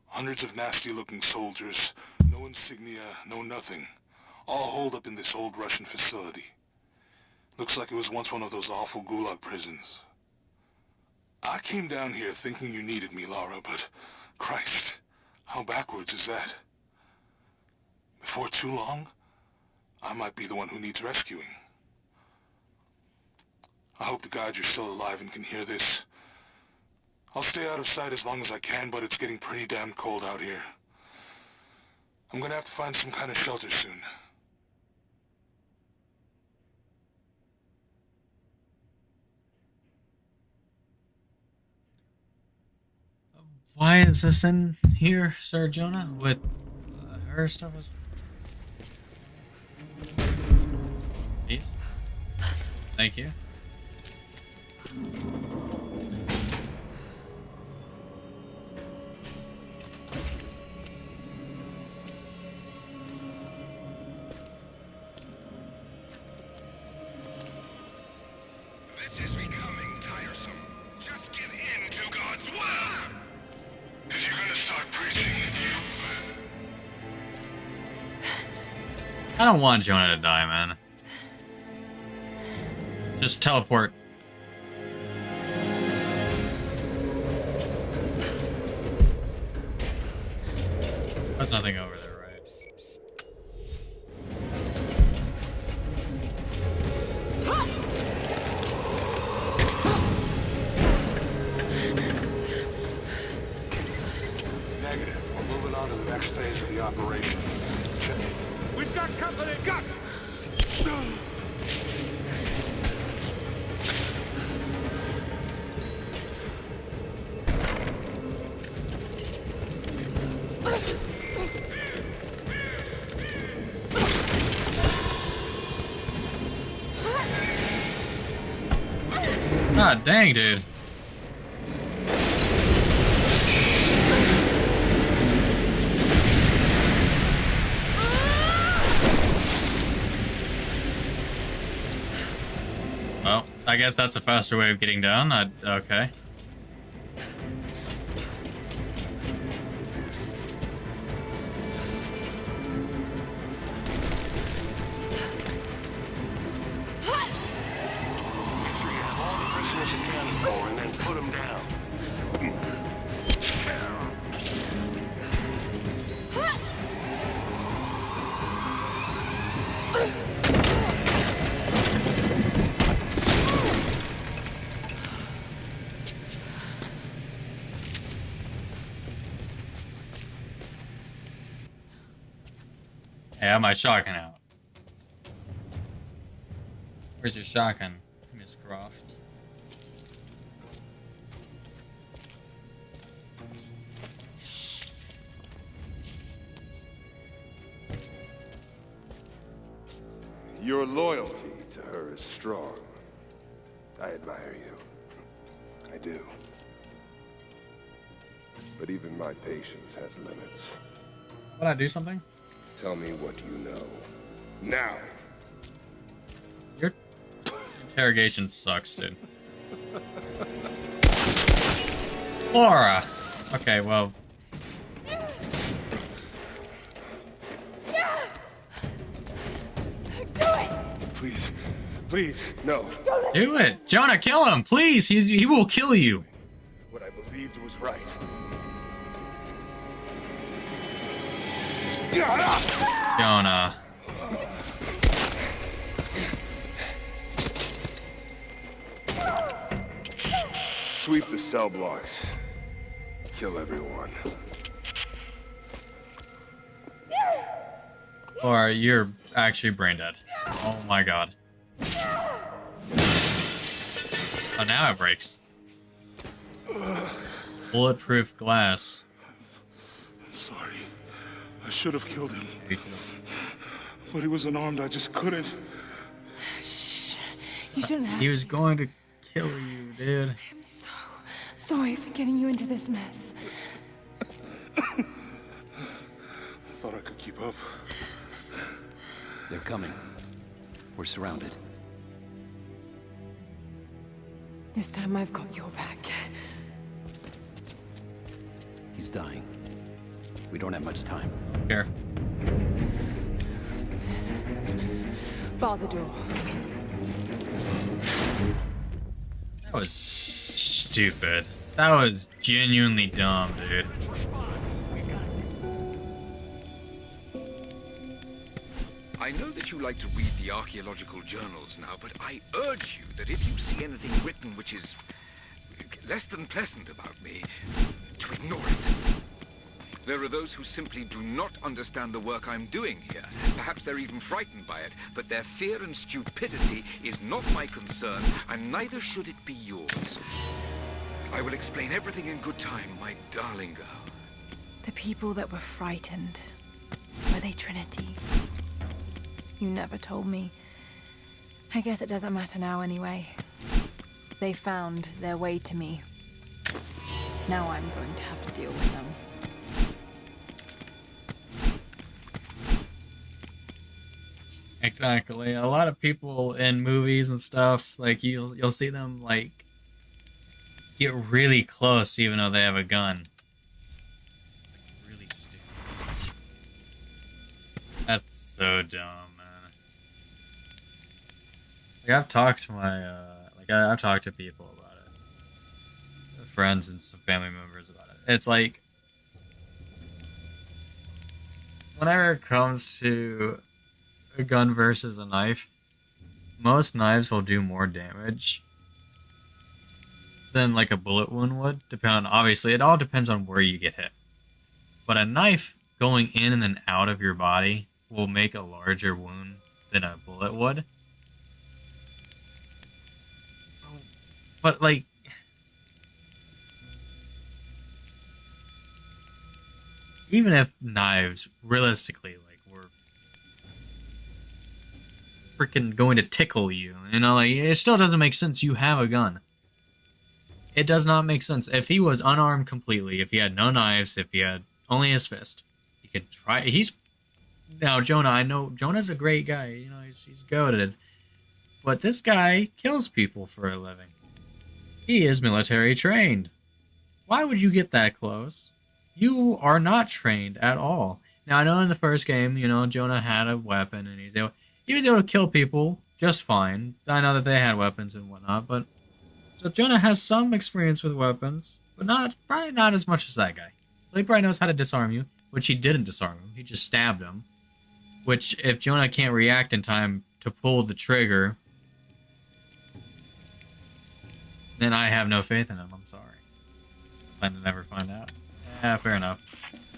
Hundreds of nasty-looking soldiers. No insignia, no nothing. All holed up in this old Russian facility. Looks like it was once one of those awful gulag prisons. I came down here thinking you needed me, Lara, but Christ, how backwards is that? Before too long, I might be the one who needs rescuing. I hope to God you're still alive and can hear this. I'll stay out of sight as long as I can, but it's getting pretty damn cold out here. I'm gonna have to find some kind of shelter soon. Why is this in here, Sir Jonah? With her stuff as Please? Thank you. This is becoming tiresome. Just give in to God's will! If you're gonna start preaching, I don't want Jonah to die, man. Just teleport. There's nothing over there, right? Negative. We're moving on to the next phase of the operation. We've got company! Gus! God dang, dude. Well, I guess that's a faster way of getting down. Okay. Hey, I have my shotgun out. Where's your shotgun, Miss Croft? Your loyalty to her is strong. I admire you. I do. But even my patience has limits. Would I do something? Tell me what you know. Now! Your interrogation sucks, dude. Laura! Okay, well... Please, please, no. Do it! Jonah, kill him! Please! He will kill you! What I believed was right. Jonah. Sweep the cell blocks. Kill everyone. Or you're actually brain dead. Oh my god. Oh, now it breaks. Bulletproof glass. Sorry. I should have killed him. But he was unarmed, I just couldn't. Shh. You shouldn't have. He was going to kill you, dude. I'm so sorry for getting you into this mess. I thought I could keep up. They're coming. We're surrounded. This time I've got your back. He's dying. We don't have much time. Here. Bar the door. That was stupid. That was genuinely dumb, dude. I know that you like to read the archaeological journals now, but I urge you that if you see anything written which is less than pleasant about me, to ignore it. There are those who simply do not understand the work I'm doing here. Perhaps they're even frightened by it, but their fear and stupidity is not my concern, and neither should it be yours. I will explain everything in good time, my darling girl. The people that were frightened, were they Trinity? You never told me. I guess it doesn't matter now anyway. They found their way to me. Now I'm going to have to deal with them. Exactly. A lot of people in movies and stuff, like you'll see them like get really close even though they have a gun. Like, really stupid. That's so dumb, man. Like I've talked to my I've talked to people about it. Friends and some family members about it. It's like whenever it comes to a gun versus a knife, most knives will do more damage than like a bullet wound would. Obviously, it all depends on where you get hit. But a knife going in and then out of your body will make a larger wound than a bullet would. So, but like, even if knives realistically were freaking going to tickle you, like it still doesn't make sense. You have a gun. It does not make sense. If he was unarmed completely, if he had no knives, if he had only his fist, he could try. Now Jonah, I know Jonah's a great guy. He's goated, but this guy kills people for a living. He is military trained. Why would you get that close? You are not trained at all. Now I know in the first game, Jonah had a weapon and he was able to kill people just fine. I know that they had weapons and whatnot, but so Jonah has some experience with weapons, but probably not as much as that guy. So he probably knows how to disarm you, which he didn't disarm him. He just stabbed him. Which, if Jonah can't react in time to pull the trigger, then I have no faith in him. I'm sorry. Plan to never find out. Yeah, fair enough.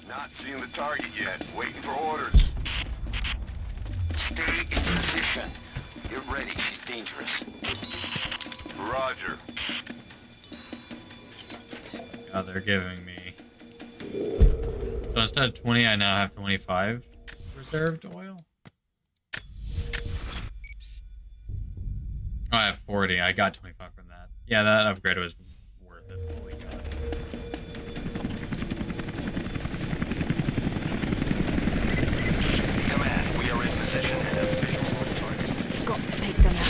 Not seeing the target yet. Waiting for orders. Stay in position. Get ready. She's dangerous. Roger. God, they're giving me... So instead of 20, I now have 25 reserved oil? Oh, I have 40. I got 25 from that. Yeah, that upgrade was worth it. Holy God. Command, we are in position and have visual on target. Got to take them out.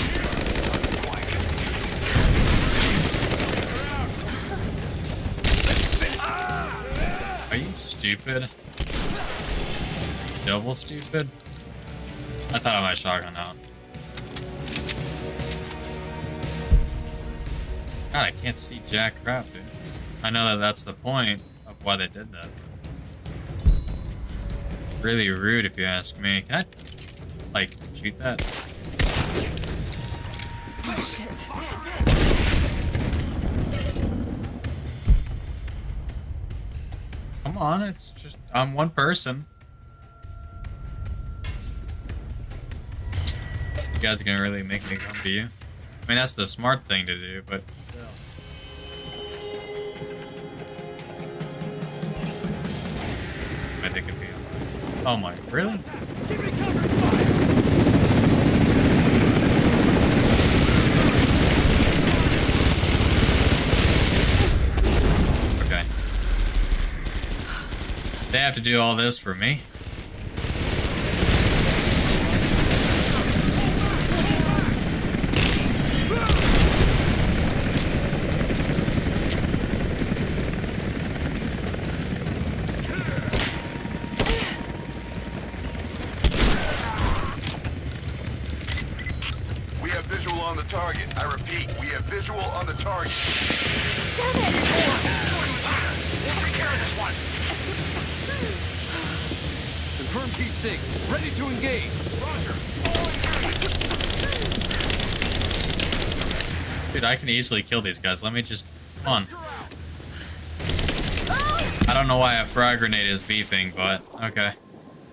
Are you stupid? Double stupid? I thought I might shotgun out. God, I can't see jack crap, dude. I know that that's the point of why they did that. really rude if you ask me. Can I, like, shoot that? Oh, shit. Come on, it's just, I'm one person. You guys are gonna really make me come to you. I mean, that's the smart thing to do, but still. I think it'd be. Oh my, really? Okay. They have to do all this for me. We have visual on the target. I repeat, we have visual on the target. We'll take care of this one. Confirm Keep 6. Ready to engage. Roger. Dude, I can easily kill these guys. Let me just... Come on. I don't know why a frag grenade is beeping, but okay.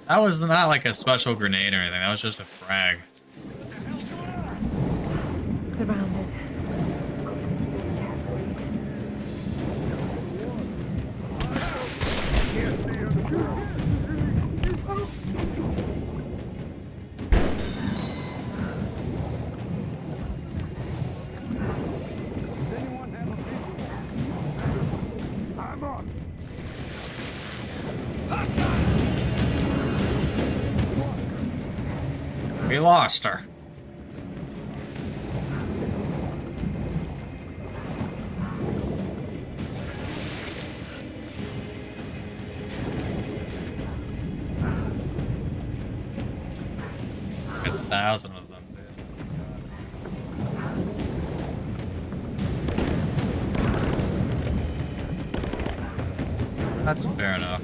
That was not like a special grenade or anything. That was just a frag. Surrounded. We lost her. Got 1,000 of them, dude. That's fair enough.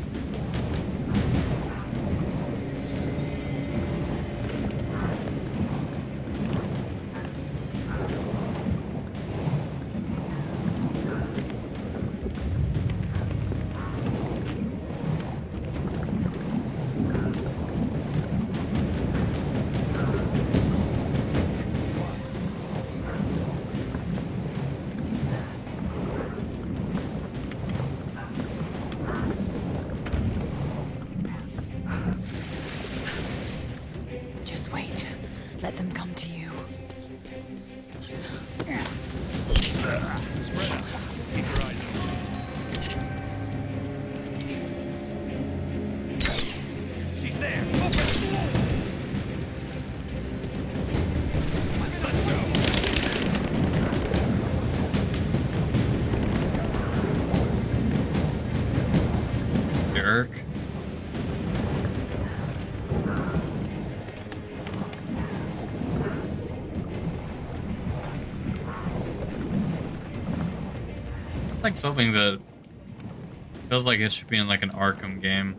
Just wait. Let them come to you. She's there. Jerk. It's like something that feels like it should be in like an Arkham game.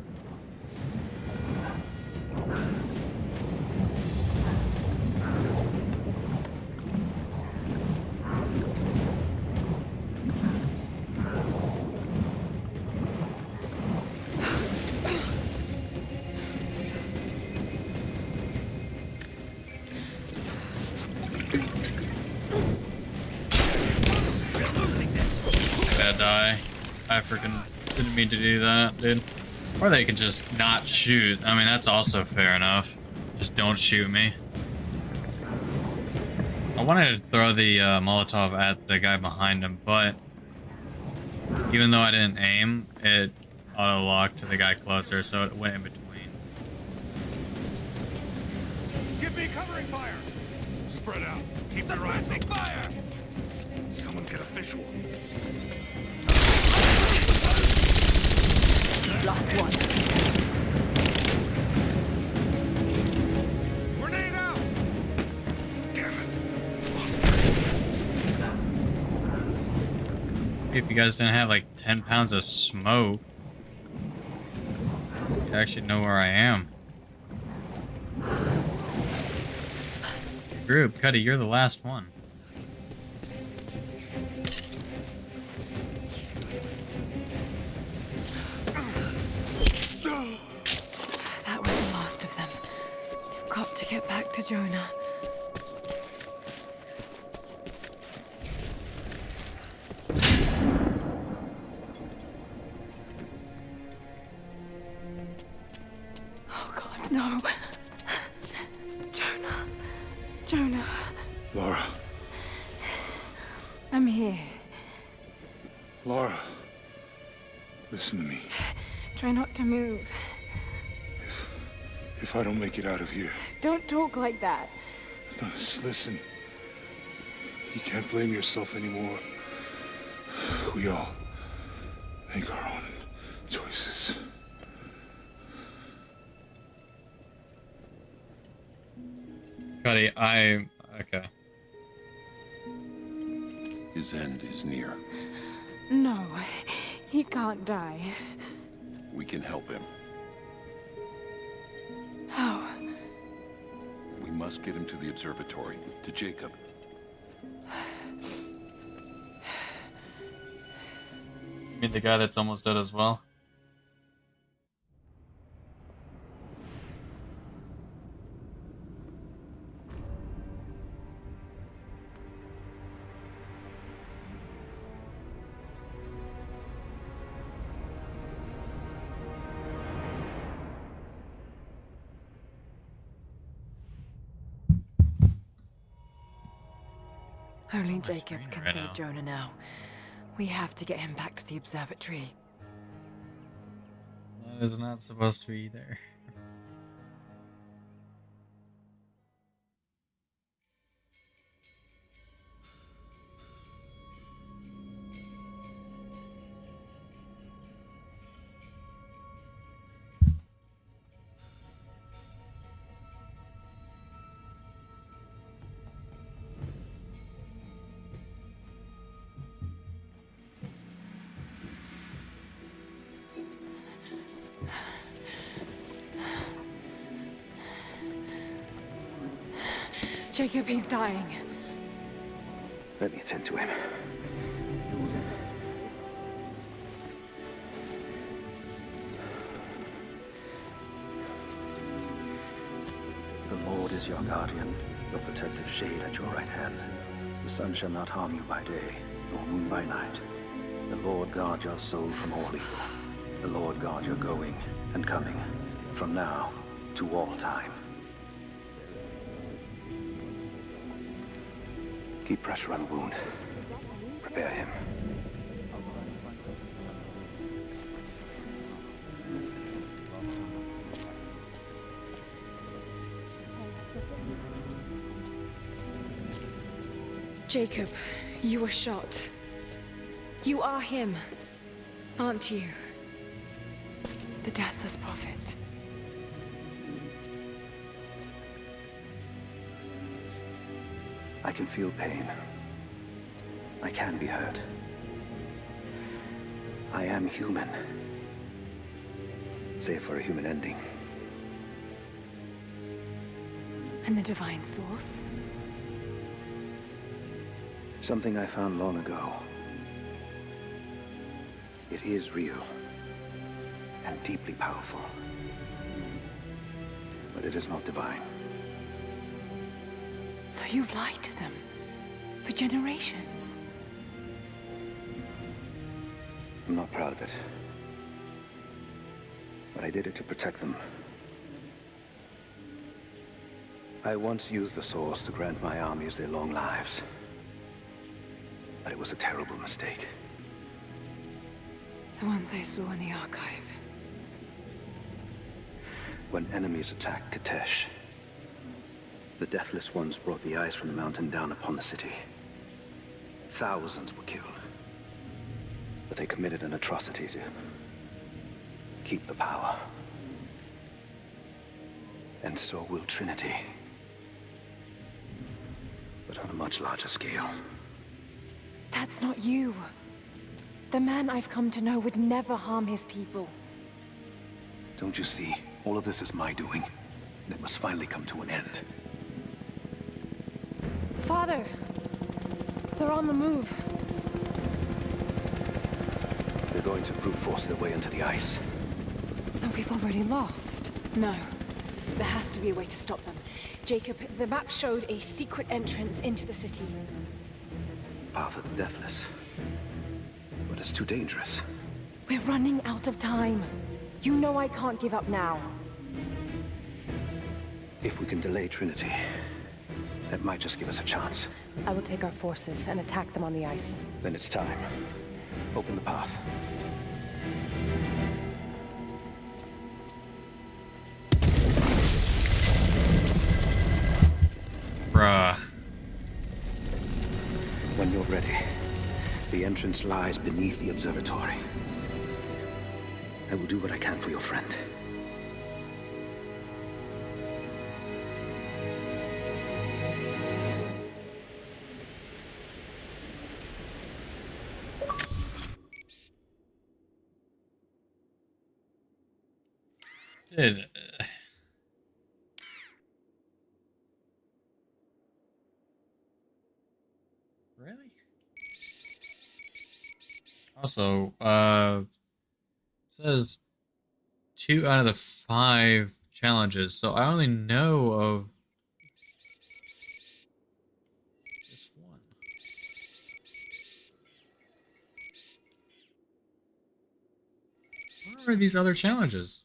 Bad die. I freaking didn't mean to do that, dude. Or they could just not shoot. I mean, that's also fair enough. Just don't shoot me. I wanted to throw the Molotov at the guy behind him, but even though I didn't aim, it auto-locked to the guy closer, so it went in between. Give me covering fire. Spread out. Keep your eyes on fire. Someone get a visual. Lost one. Grenade out. Damn it. Lost If you guys didn't have like 10 pounds of smoke. to actually know where I am. Group, Cuddy, you're the last one. That was the last of them. Got to get back to Jonah. Oh God, no. Jonah. Jonah. Laura. I'm here. Laura. Listen to me. Try not to move. If I don't make it out of here, Don't talk like that. no, just listen. You can't blame yourself anymore. We all make our own choices. Cuddy, okay. His end is near. No, he can't die. We can help him. How? We must get him to the observatory, to Jacob. You mean the guy that's almost dead as well? Only Jacob screen can right save now. Jonah now. We have to get him back to the observatory. That is not supposed to be there. Jacob, he's dying. Let me attend to him. The Lord is your guardian, your protective shade at your right hand. The sun shall not harm you by day, nor moon by night. The Lord guard your soul from all evil. The Lord guard your going and coming, from now to all time. Keep pressure on the wound. Prepare him. Jacob, you were shot. You are him, aren't you? The Deathless Prophet. I can feel pain. I can be hurt. I am human. Save for a human ending. And the Divine Source? Something I found long ago. It is real. And deeply powerful. But it is not divine. So you've lied to them. For generations. I'm not proud of it. But I did it to protect them. I once used the Source to grant my armies their long lives. But it was a terrible mistake. The ones I saw in the archive. When enemies attacked Katesh, the Deathless Ones brought the ice from the mountain down upon the city. Thousands were killed. But they committed an atrocity to keep the power. And so will Trinity. But on a much larger scale. That's not you. The man I've come to know would never harm his people. Don't you see? All of this is my doing, and it must finally come to an end. Father! They're on the move. They're going to brute force their way into the ice. Then we've already lost. No. There has to be a way to stop them. Jacob, the map showed a secret entrance into the city. Path of the Deathless. But it's too dangerous. We're running out of time. You know I can't give up now. If we can delay Trinity, that might just give us a chance. I will take our forces and attack them on the ice. Then it's time. Open the path. Bruh. When you're ready, the entrance lies beneath the observatory. I will do what I can for your friend. Dude. Really? Also, says 2 out of the 5 challenges, so I only know of just one. Where are these other challenges?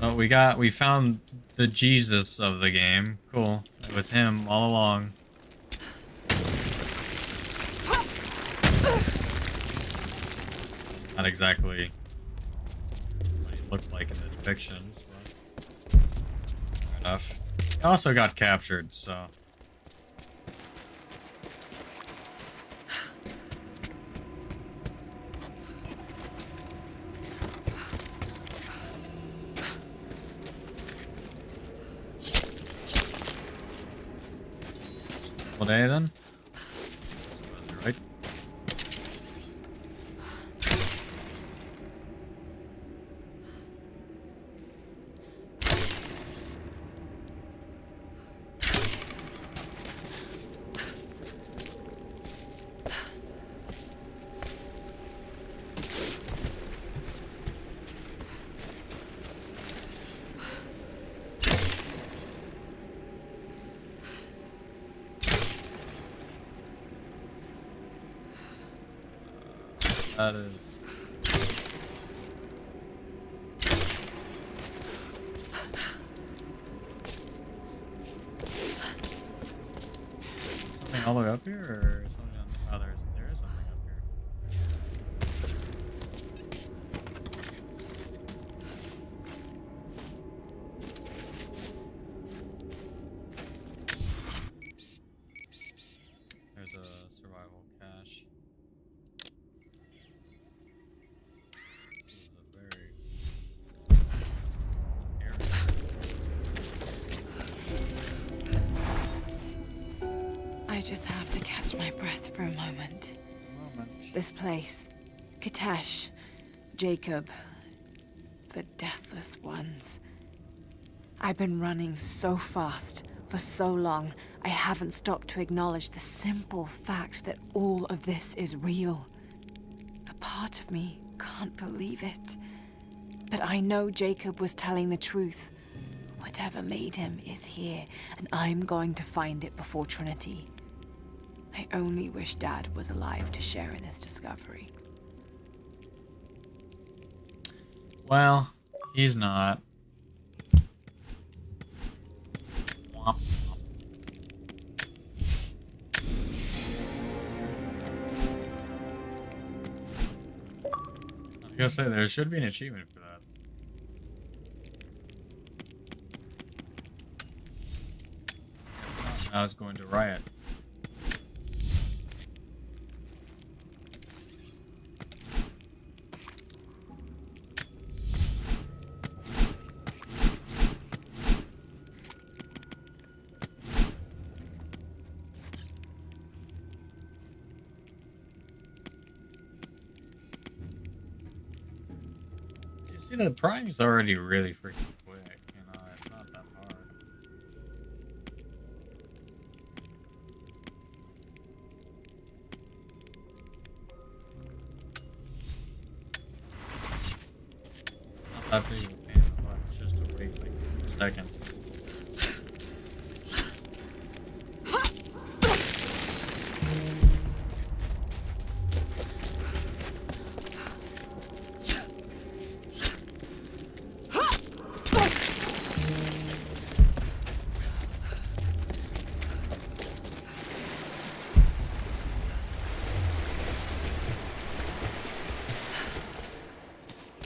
Oh, we found the Jesus of the game. Cool. It was him all along. Not exactly what he looked like in the depictions, but fair enough. He also got captured, so. All day then? Right. That is... something all the way up here, or something on the... Oh, there is something up here. There's a survival cache. I just have to catch my breath for a moment. This place, Kitesh, Jacob, the Deathless Ones. I've been running so fast for so long, I haven't stopped to acknowledge the simple fact that all of this is real. A part of me can't believe it. But I know Jacob was telling the truth. Whatever made him is here, and I'm going to find it before Trinity. I only wish Dad was alive to share in this discovery. Well, he's not. Womp. I was gonna say, there should be an achievement for that. I was going to riot. See, the prying's already really freaking quick, you know, it's not that hard. Not that big of a pain in the butt, it's just to wait like 2 seconds.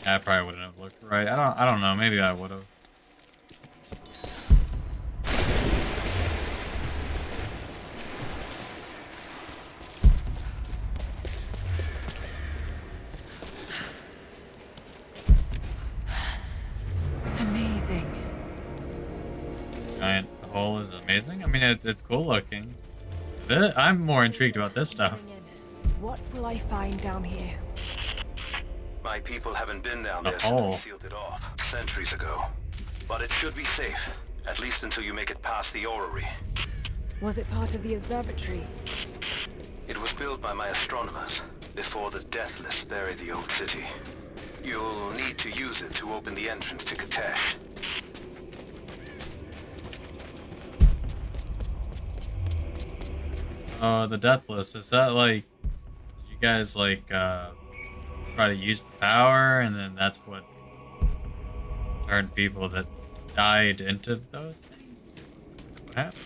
I probably wouldn't have looked right. I don't know. Maybe I would have. Amazing. Giant hole is amazing. I mean, it's cool looking. I'm more intrigued about this stuff. What will I find down here? My people haven't been down The there hole. since we sealed it off centuries ago. But it should be safe, at least until you make it past the orrery. Was it part of the observatory? It was built by my astronomers before the Deathless buried the old city. You'll need to use it to open the entrance to Katesh. Oh, the Deathless. Is that like... Did you guys like, try to use the power, and then that's what turned people that died into those things? What happened?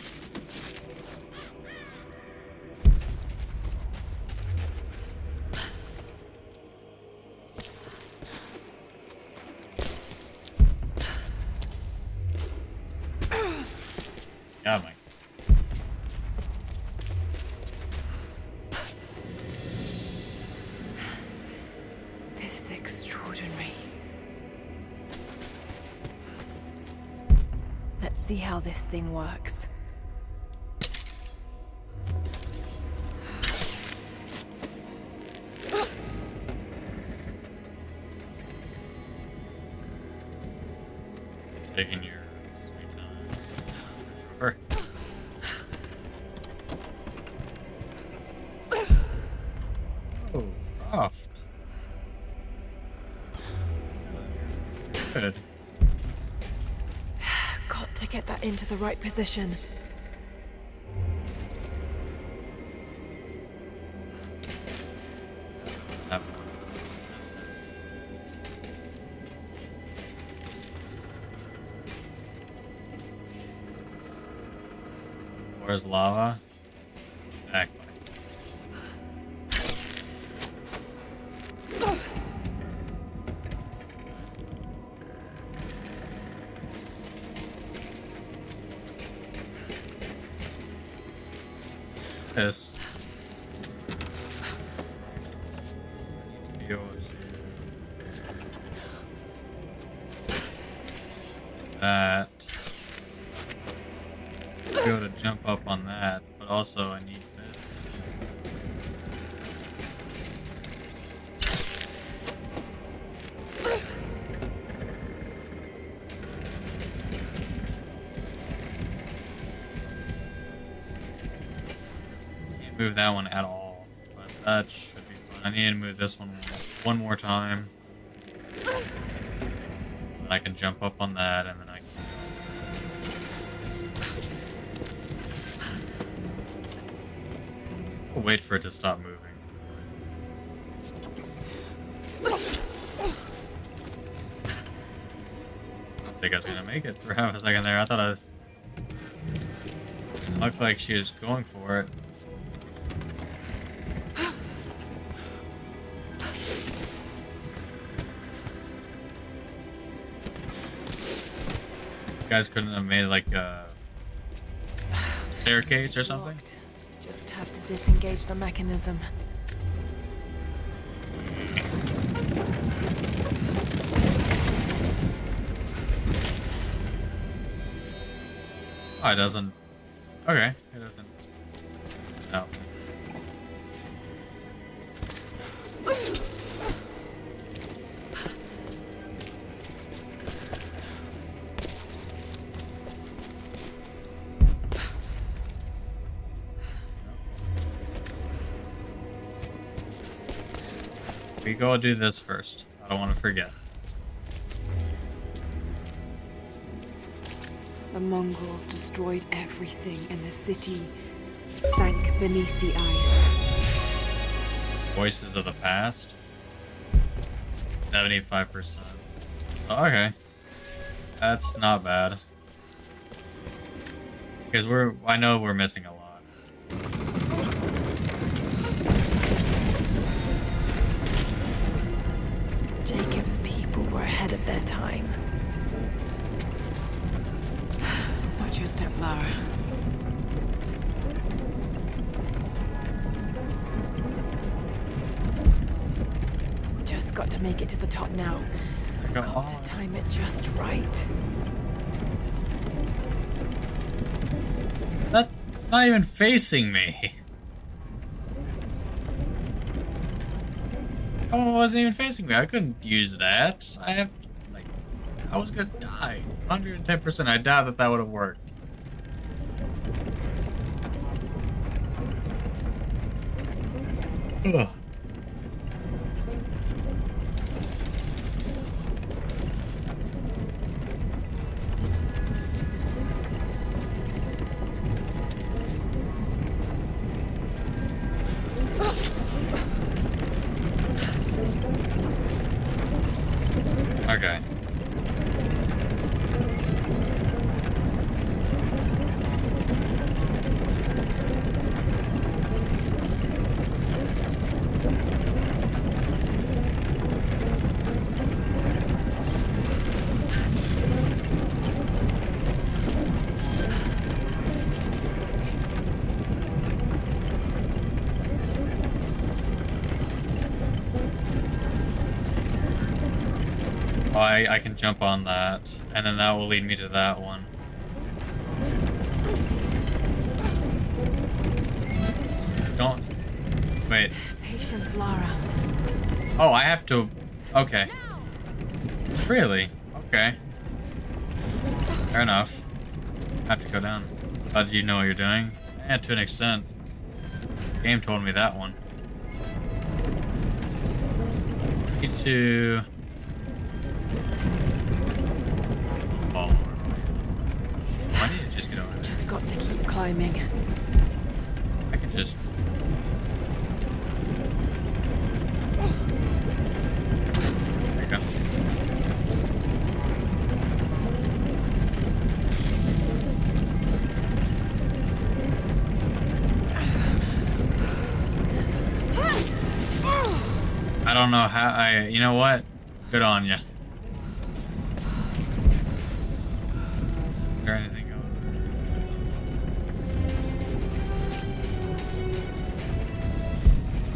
God, my... This is extraordinary. Let's see how this thing works. Taking your sweet time. For sure. Oh, Croft. Good. Got to get that into the right position. That Where's lava? Exactly. This. I need to be able to... That. Be able to jump up on that, but also I need this. Can't move that one at all, but that should be fine. I need to move this one more time. So that I can jump up on that, and then I can... I'll wait for it to stop moving. I think I was gonna make it for half a second there. I thought I was... It looked like she was going for it. You guys couldn't have made like a staircase or something? Locked. Just have to disengage the mechanism. Oh, it doesn't. Okay, it doesn't. No. We go do this first. I don't want to forget. The Mongols destroyed everything, and the city sank beneath the ice. Voices of the past. 75%. Okay. That's not bad. Because I know we're missing a lot. Jacob's people were ahead of their time. Watch your step, Lara. Just got to make it to the top now. Got to time it just right. That's not even facing me. Oh, it wasn't even facing me. I couldn't use that. I was gonna die. 110%. I doubt that would have worked. Ugh. Okay. Oh, I can jump on that, and then that will lead me to that one. Don't... Wait. Patience, Lara. Oh, I have to... Okay. Really? Okay. Fair enough. I have to go down. How did you know what you're doing? Yeah, to an extent. The game told me that one. Need to... I need to just get over there. Just got to keep climbing. I can just... There you go. I don't know how you know what? Good on ya. Is there anything over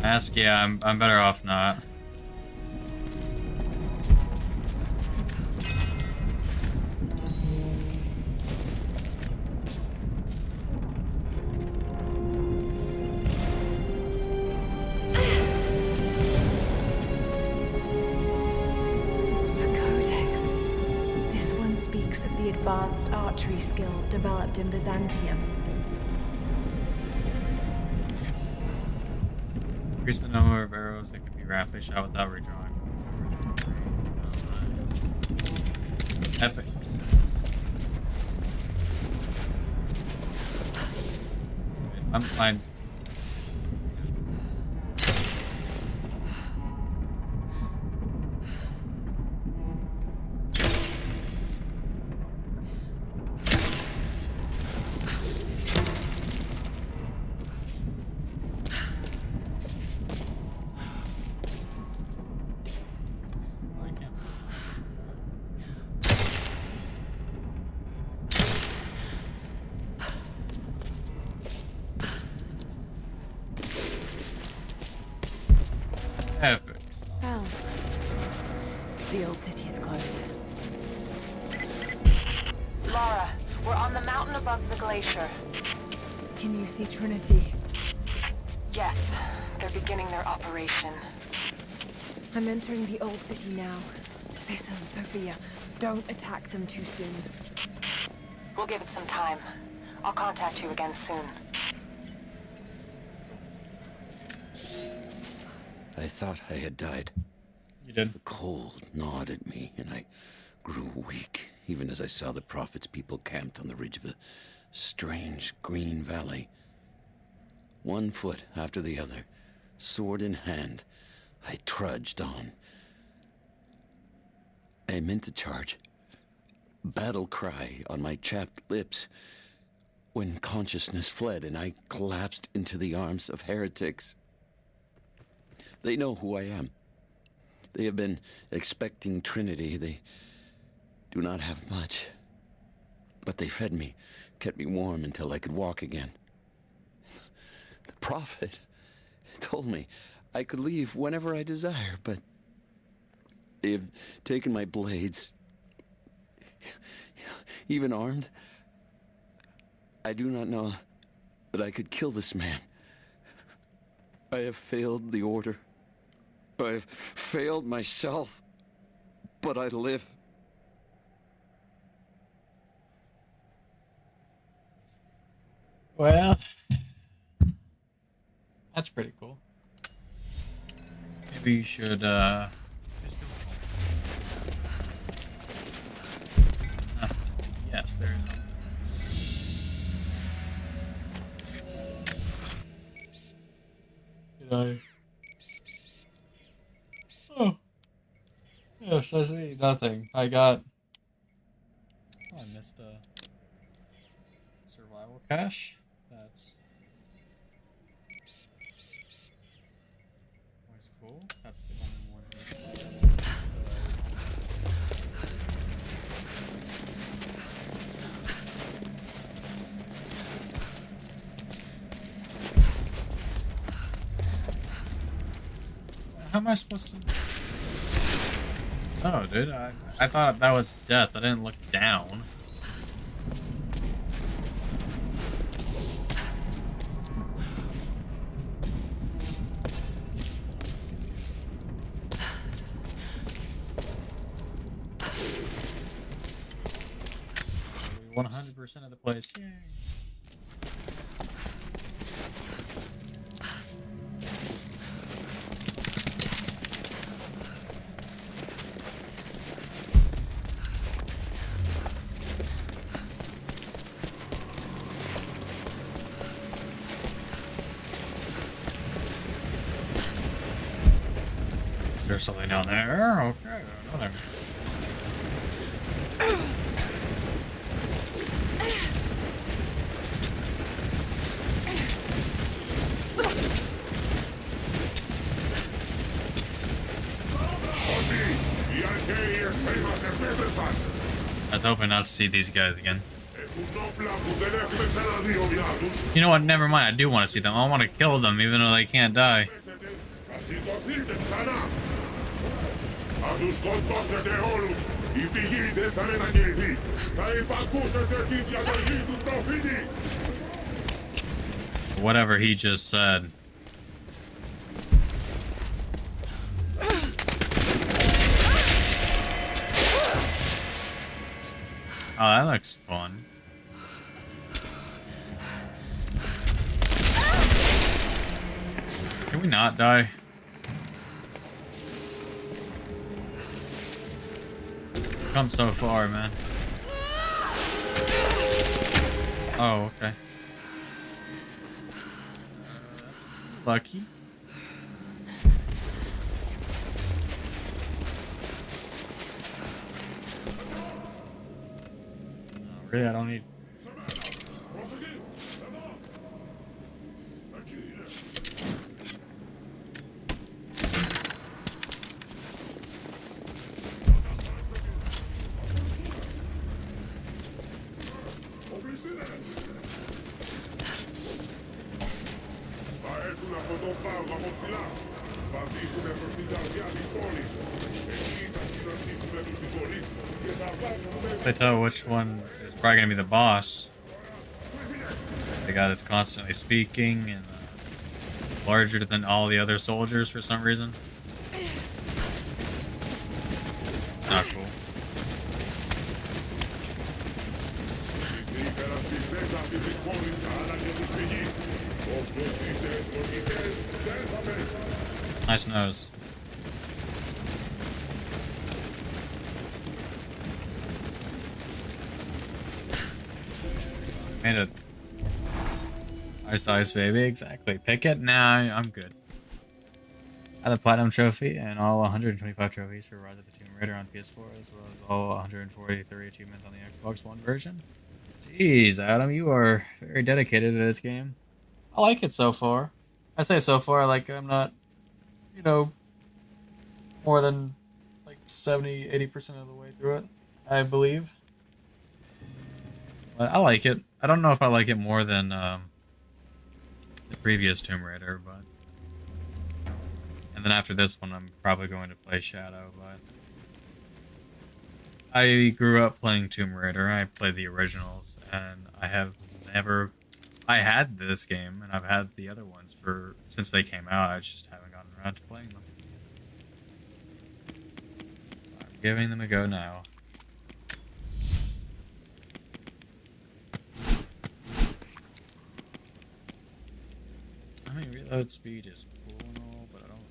there? Ask, yeah, I'm better off not. Advanced archery skills developed in Byzantium. Increase the number of arrows that can be rapidly shot without redrawing. Epic. I'm fine. Epics. Well, the old city is close. Lara, we're on the mountain above the glacier. Can you see Trinity? Yes, they're beginning their operation. I'm entering the old city now. Listen, Sophia, don't attack them too soon. We'll give it some time. I'll contact you again soon. I thought I had died. You did. The cold gnawed at me, and I grew weak, even as I saw the Prophet's people camped on the ridge of a strange green valley. One foot after the other, sword in hand, I trudged on. I meant to charge, battle cry on my chapped lips, when consciousness fled and I collapsed into the arms of heretics. They know who I am. They have been expecting Trinity. They do not have much, but they fed me, kept me warm until I could walk again. The Prophet told me I could leave whenever I desire, but they have taken my blades, even armed. I do not know that I could kill this man. I have failed the Order. I have failed myself, but I live. Well, that's pretty cool. Maybe you should, just go home. Yes, there is something. Did I? Oh. Yes, I see nothing. I got... Oh, I missed a survival cache. That's always cool. That's the only one. How am I supposed to... Oh, dude, I thought that was death. I didn't look down. We're 100% of the place. Yay. There's something down there. Okay, whatever. I was hoping not to see these guys again. You know what? Never mind. I do want to see them. I want to kill them, even though they can't die. Whatever he just said. Oh, that looks fun. Can we not die? Come so far, man. Oh, okay. Lucky. Oh, really, I don't need... They tell which one is probably gonna be the boss. The guy that's constantly speaking and larger than all the other soldiers for some reason. Not cool. Nice nose. Made it. Ice, baby. Exactly. Pick it? Nah, I'm good. I had a platinum trophy and all 125 trophies for Rise of the Tomb Raider on PS4, as well as all 143 achievements on the Xbox One version. Jeez, Adam, you are very dedicated to this game. I like it so far. I say so far, like I'm not, you know, more than like 70-80% of the way through it, I believe. But I like it. I don't know if I like it more than the previous Tomb Raider, but... And then after this one, I'm probably going to play Shadow, but... I grew up playing Tomb Raider, I played the originals, and I have never... I had this game, and I've had the other ones for since they came out, I just haven't gotten around to playing them. So I'm giving them a go now. I mean, reload speed is cool and all, but I don't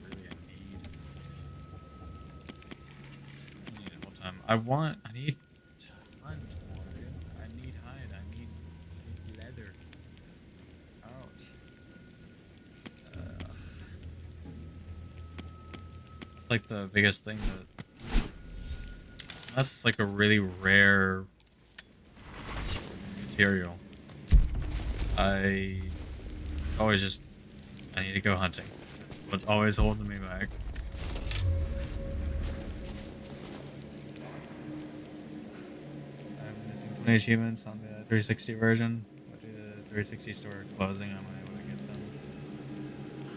really need it all the time. I need tons more. I need hide. I need leather. Ouch. That's like the biggest thing that, unless it's like a really rare material, I always just, I need to go hunting. That's what's always holding me back. I'm missing 20 achievements on the 360 version. But due to the 360 store closing, I'm unable to get them.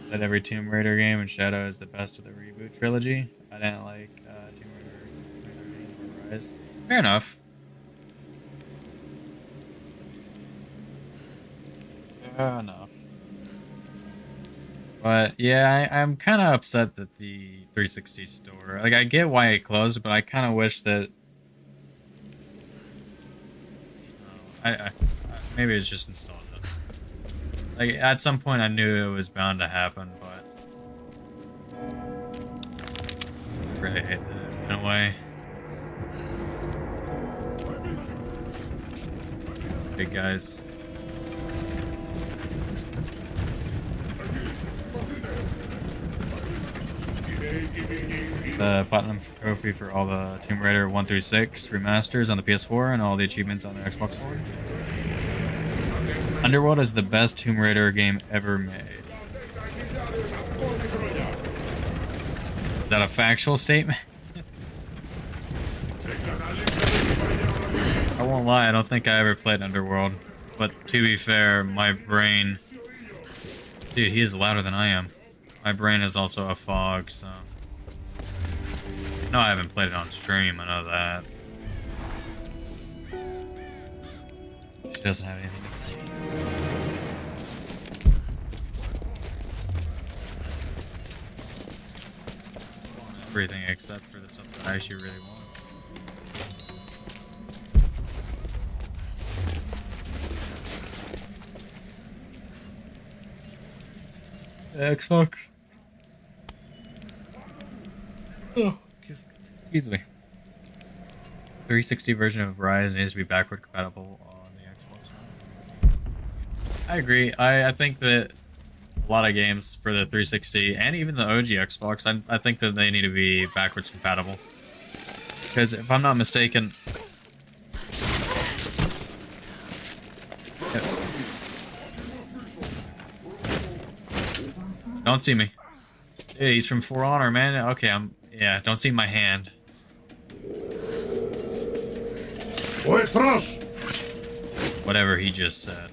That every Tomb Raider game and Shadow is the best of the reboot trilogy. I didn't like Tomb Raider or Rise. Fair enough. Fair enough. But yeah, I'm kind of upset that the 360 store, like, I get why it closed, but I kind of wish that I maybe it's just installed it. Like, at some point I knew it was bound to happen, but I really hate that it went away. Big guys. The Platinum Trophy for all the Tomb Raider 1 through 6 remasters on the PS4 and all the achievements on the Xbox One. Underworld is the best Tomb Raider game ever made. Is that a factual statement? I won't lie, I don't think I ever played Underworld. But to be fair, my brain... Dude, he is louder than I am. My brain is also a fog, so... No, I haven't played it on stream, I know that. She doesn't have anything to say. Everything except for the stuff that I actually really want. Xbox. Oh, excuse me. 360 version of Rise needs to be backward compatible on the Xbox One. I agree. I think that a lot of games for the 360 and even the OG Xbox, I think that they need to be backwards compatible. Because if I'm not mistaken... Don't see me. Hey, he's from For Honor, man. Okay, yeah, don't see my hand. Wait for us! Whatever he just said.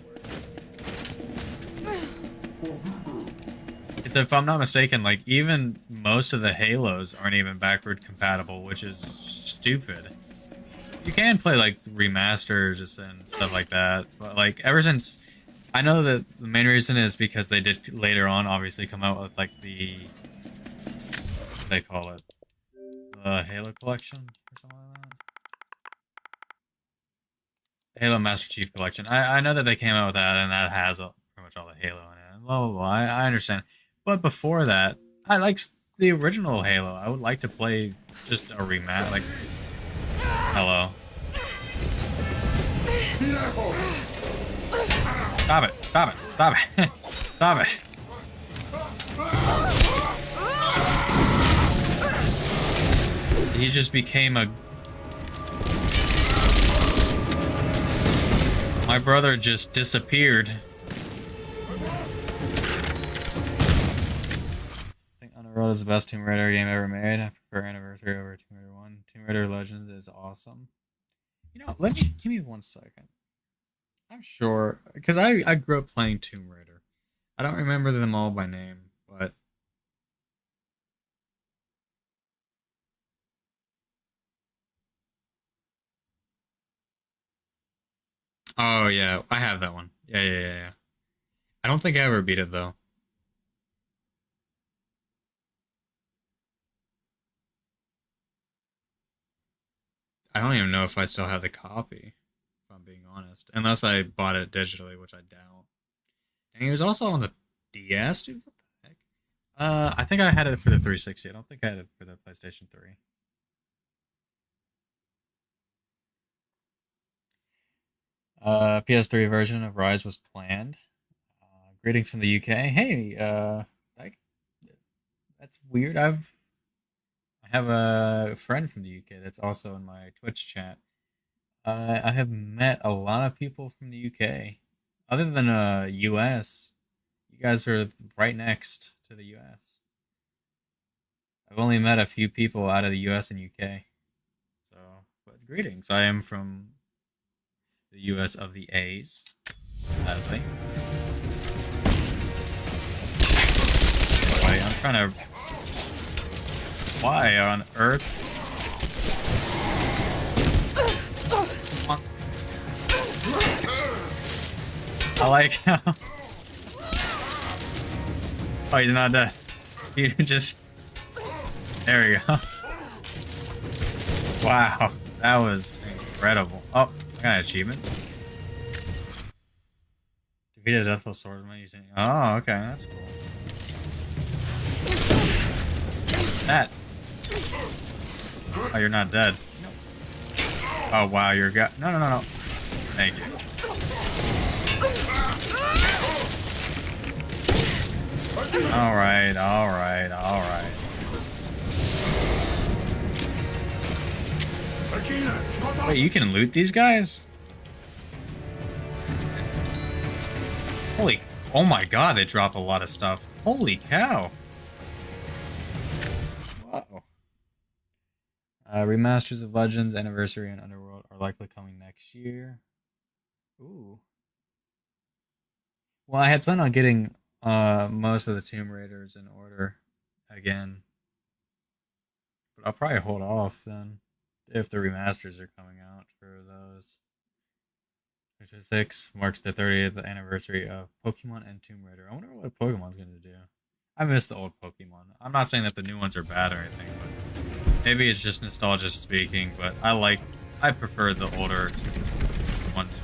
It's, if I'm not mistaken, like, even most of the Halos aren't even backward compatible, which is stupid. You can play, like, remasters and stuff like that, but, like, ever since... I know that the main reason is because they did later on obviously come out with, like, the... What do they call it? The Halo Collection or something like that? Halo Master Chief Collection. I know that they came out with that, and that has pretty much all the Halo in it. Blah, blah, blah. I understand. But before that, I liked the original Halo. I would like to play just a rematch. Like, hello. Stop it. Stop it. Stop it. Stop it. He just became a... My brother just disappeared. I think Underworld is the best Tomb Raider game ever made. I prefer Anniversary over Tomb Raider 1. Tomb Raider Legends is awesome. You know, give me 1 second. I'm sure, because I grew up playing Tomb Raider. I don't remember them all by name, but... Oh, yeah, I have that one. Yeah. I don't think I ever beat it, though. I don't even know if I still have the copy, if I'm being honest. Unless I bought it digitally, which I doubt. And it was also on the DS, dude? What the heck? I think I had it for the 360. I don't think I had it for the PlayStation 3. PS3 version of Rise was planned. Greetings from the UK. Hey, that's weird. I have a friend from the UK that's also in my Twitch chat. I have met a lot of people from the UK. Other than US, you guys are right next to the US. I've only met a few people out of the US and UK. So, but greetings. I am from the US of the A's, sadly. Wait, I'm trying to... Why on earth? I like how... Oh, he's not dead. You just... There we go. Wow, that was incredible. Oh, I got an achievement. Defeated a Deathless Swordsman using... Oh, okay, that's cool. That. Oh, you're not dead. Oh, wow, you're got... No. Thank you. Alright. Wait, you can loot these guys? Holy... Oh my god, they drop a lot of stuff. Holy cow. Wow. Remasters of Legends, Anniversary, and Underworld are likely coming next year. Ooh. Well, I had planned on getting most of the Tomb Raiders in order again. But I'll probably hold off then, if the remasters are coming out for those. 6 marks the 30th anniversary of Pokemon and Tomb Raider. I wonder what Pokemon's going to do. I miss the old Pokemon. I'm not saying that the new ones are bad or anything, but maybe it's just nostalgia speaking, but I prefer the older ones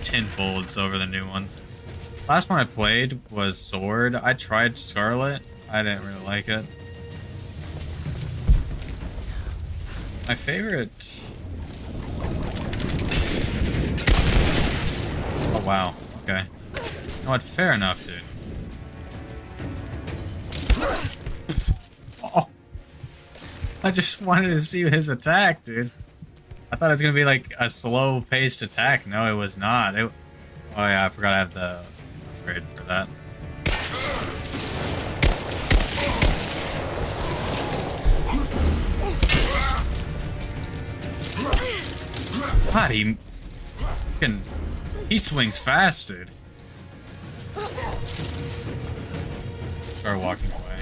tenfolds over the new ones. Last one I played was Sword. I tried Scarlet. I didn't really like it. My favorite... Oh, wow. Okay. You know what? Fair enough, dude. Oh. I just wanted to see his attack, dude. I thought it was going to be like a slow-paced attack. No, it was not. Oh, yeah, I forgot I have the upgrade for that. God, he swings fast, dude. Start walking away.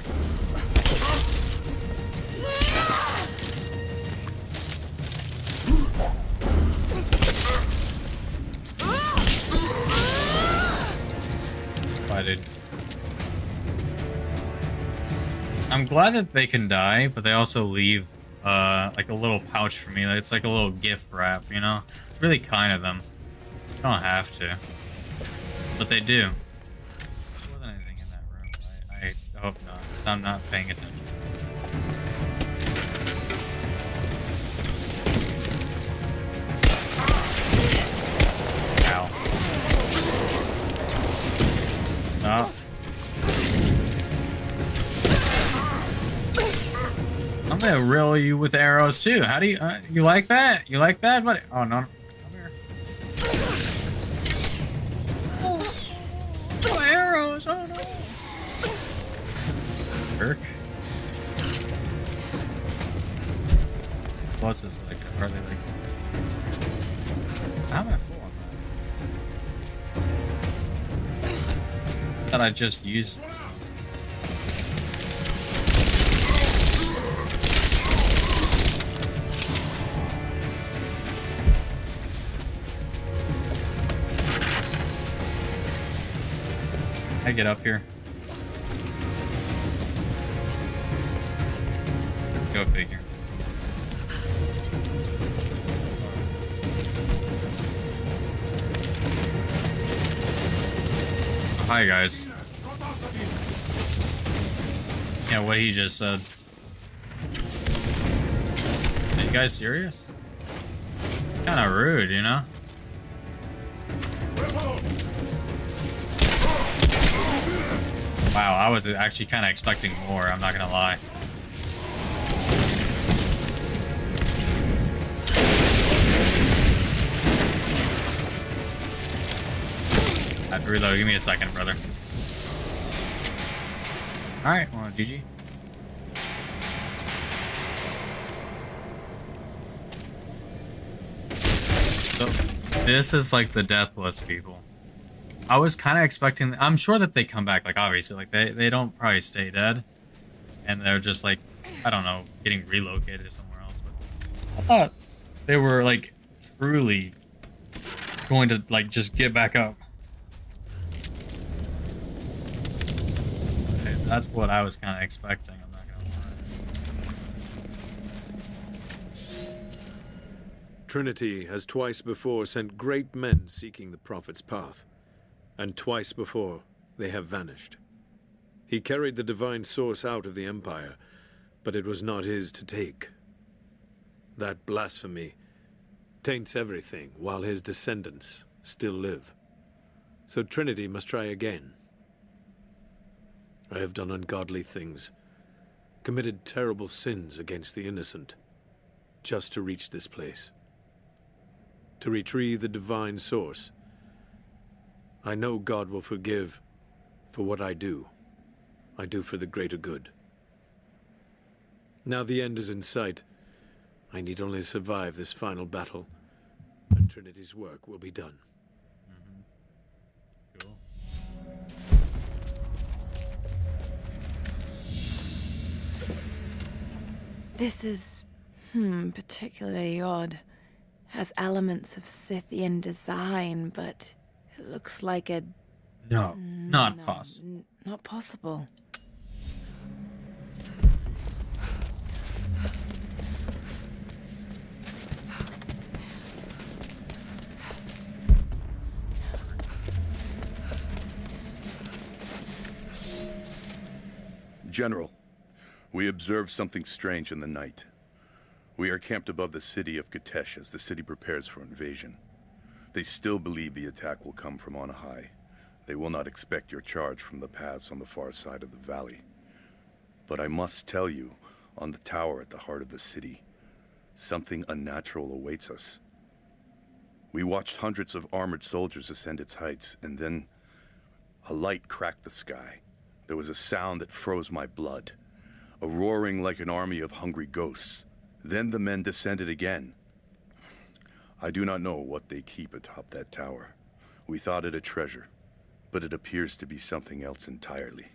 Bye, dude. I'm glad that they can die, but they also leave like a little pouch for me. It's like a little gift wrap, you know? It's really kind of them. They don't have to. But they do. I hope not. I'm not paying attention. Ow. No. I'm gonna rill you with arrows too. How do you you like that? You like that, buddy? Oh no. Come here. Oh, arrows! Oh no. Jerk. Explosives like hardly like. How am I full on that? Thought I just used this. I get up here. Go figure. Oh, hi guys. Yeah, what he just said. Are you guys serious? Kinda rude, you know? Wow, I was actually kind of expecting more, I'm not gonna lie. I have to reload, give me a second, brother. Alright, well, GG. So, this is like the deathless people. I was kind of expecting, I'm sure that they come back, like obviously, like they don't probably stay dead. And they're just like, I don't know, getting relocated to somewhere else. But I thought they were like truly going to like just get back up. Okay, that's what I was kind of expecting, I'm not gonna lie. Trinity has twice before sent great men seeking the Prophet's path. And twice before, they have vanished. He carried the divine source out of the Empire, but it was not his to take. That blasphemy taints everything while his descendants still live. So Trinity must try again. I have done ungodly things, committed terrible sins against the innocent, just to reach this place. To retrieve the divine source. I know God will forgive for what I do. I do for the greater good. Now the end is in sight. I need only survive this final battle, and Trinity's work will be done. Cool. This is, particularly odd. Has elements of Scythian design, but it looks like a... No, not possible. Not possible. General, we observed something strange in the night. We are camped above the city of Kitezh as the city prepares for invasion. They still believe the attack will come from on high. They will not expect your charge from the paths on the far side of the valley. But I must tell you, on the tower at the heart of the city, something unnatural awaits us. We watched hundreds of armored soldiers ascend its heights, and then a light cracked the sky. There was a sound that froze my blood, a roaring like an army of hungry ghosts. Then the men descended again. I do not know what they keep atop that tower. We thought it a treasure, but it appears to be something else entirely.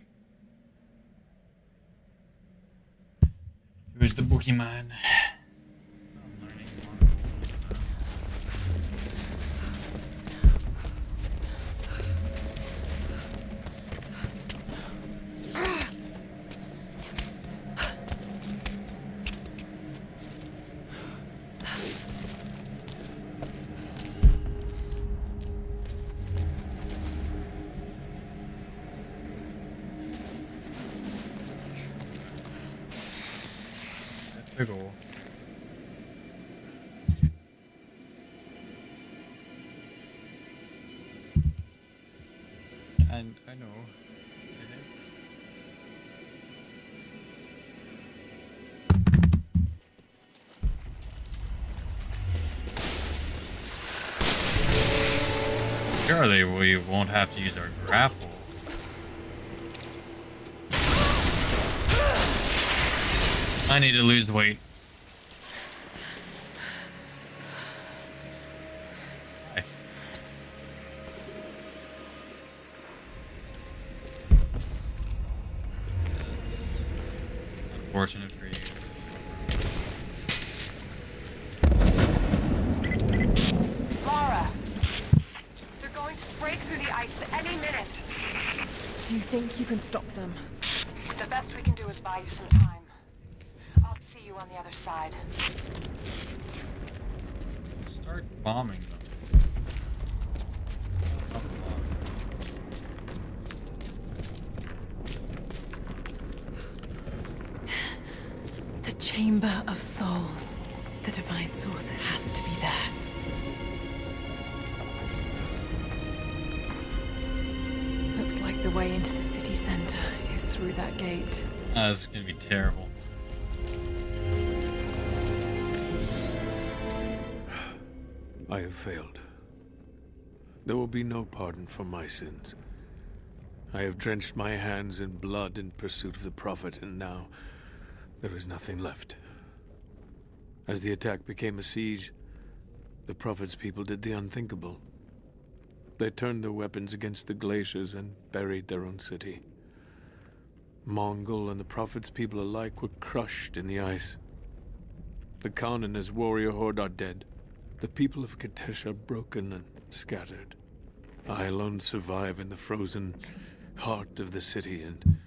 Who's the boogeyman? Big ol'. And I know. Surely we won't have to use our grapple. I need to lose weight. Hi. That's unfortunate for you. Lara! They're going to break through the ice any minute. Do you think you can stop them? The best we can do is buy you some time. I'll see you on the other side. Start bombing them. The Chamber of Souls. The Divine Source has to be there. Looks like the way into the city center is through that gate. This is gonna be terrible. I have failed. There will be no pardon for my sins. I have drenched my hands in blood in pursuit of the Prophet, and now there is nothing left. As the attack became a siege, the Prophet's people did the unthinkable. They turned their weapons against the glaciers and buried their own city. Mongol and the Prophet's people alike were crushed in the ice. The Khan and his warrior horde are dead. The people of Kitezh are broken and scattered. I alone survive in the frozen heart of the city, and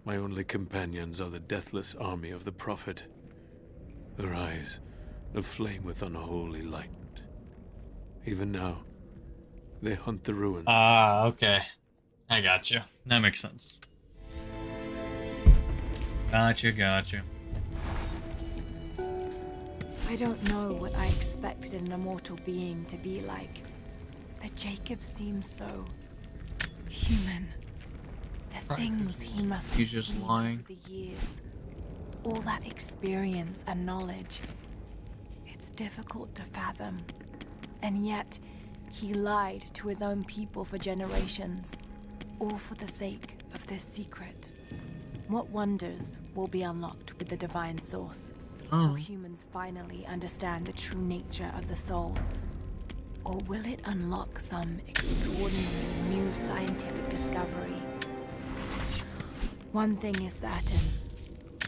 my only companions are the deathless army of the Prophet, their eyes aflame with unholy light. Even now, they hunt the ruins. Ah, okay. I gotcha. That makes sense. Gotcha. I don't know what I expected an immortal being to be like, but Jacob seems so human. The things he must have He's just seen lying. over the years, all that experience and knowledge. It's difficult to fathom, and yet he lied to his own people for generations, all for the sake of this secret. What wonders will be unlocked with the Divine Source? Will humans finally understand the true nature of the soul? Or will it unlock some extraordinary new scientific discovery? One thing is certain.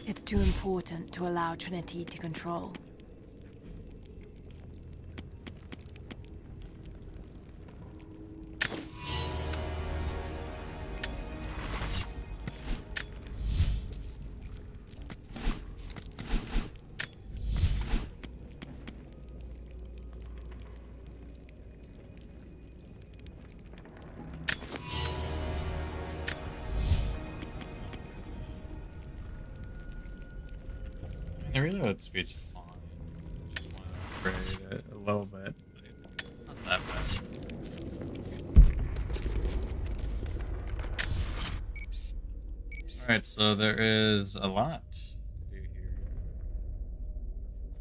It's too important to allow Trinity to control. The reload speed's fine. Just want to upgrade it a little bit, but it's not that bad. Alright, so there is a lot to do here.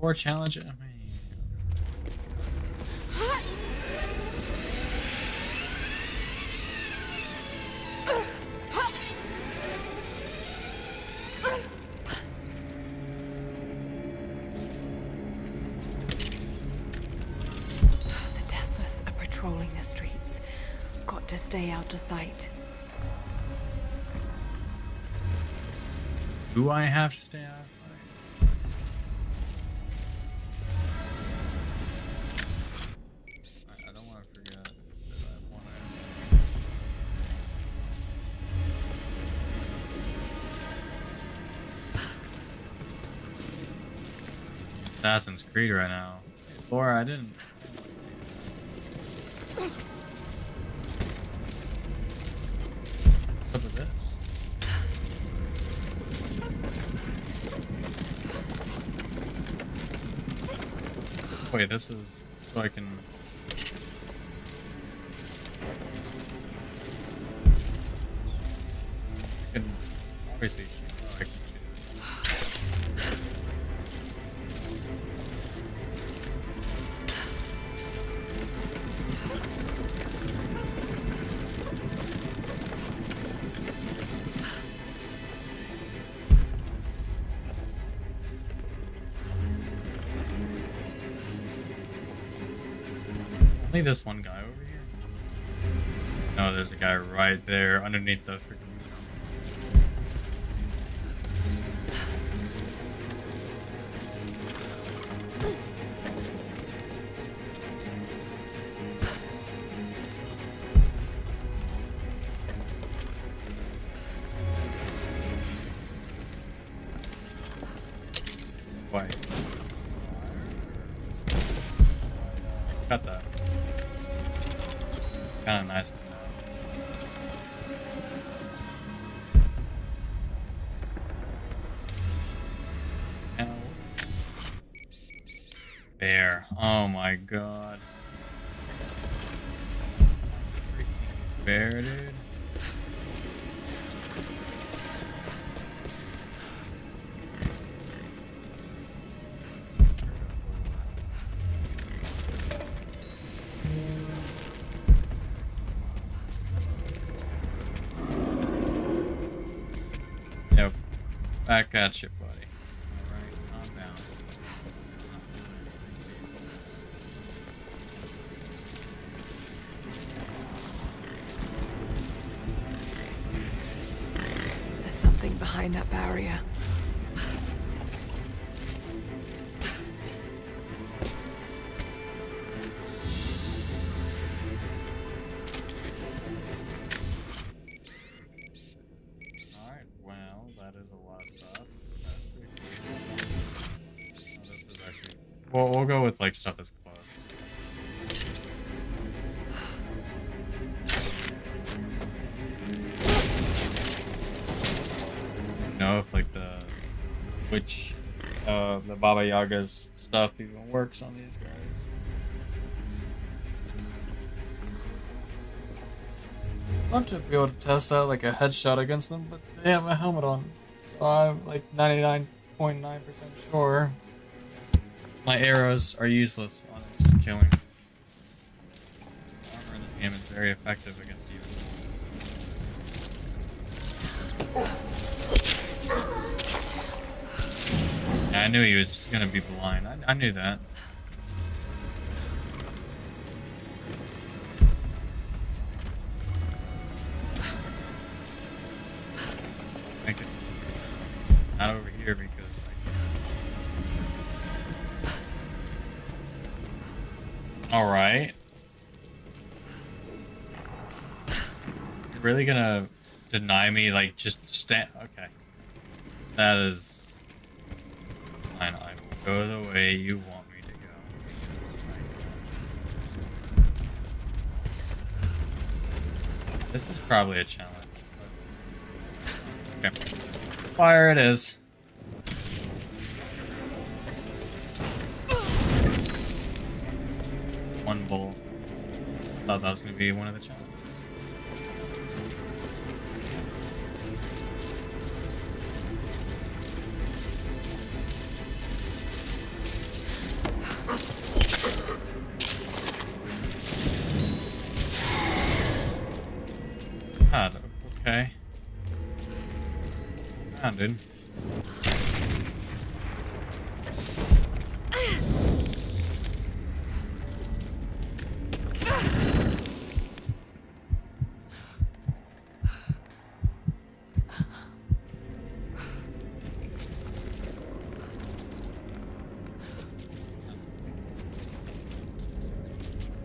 4 challenges. I mean, Patrolling the streets. Got to stay out of sight. do I have to stay out of sight? I don't want to forget that I want to. Assassin's Creed right now. Laura, I didn't. What's up with this? Wait, this is so I can. Obviously, I can shoot. Only this one guy over here? No, there's a guy right there underneath the freaking. Wait. Cut that. Kind of nice to know. Bear. Oh my god. Freaking bear, dude. Yep. Back at you, buddy. Alright, calm down. There's something behind that barrier. Well, we'll go with like stuff that's close. Know if like the Baba Yaga's stuff even works on these guys. I'd love to be able to test out like a headshot against them, but they have a helmet on, so I'm like 99.9% sure. My arrows are useless on instant killing. Armor in this game is very effective against evil. Yeah, I knew he was gonna be blind. I knew that. Make it not over here because. Alright. You're really gonna deny me, like, just stand. Okay. That is fine. I will go the way you want me to go. This is probably a challenge. But... okay. Fire it is. One bolt. Thought that was going to be one of the challenges. God, okay. Ah, dude.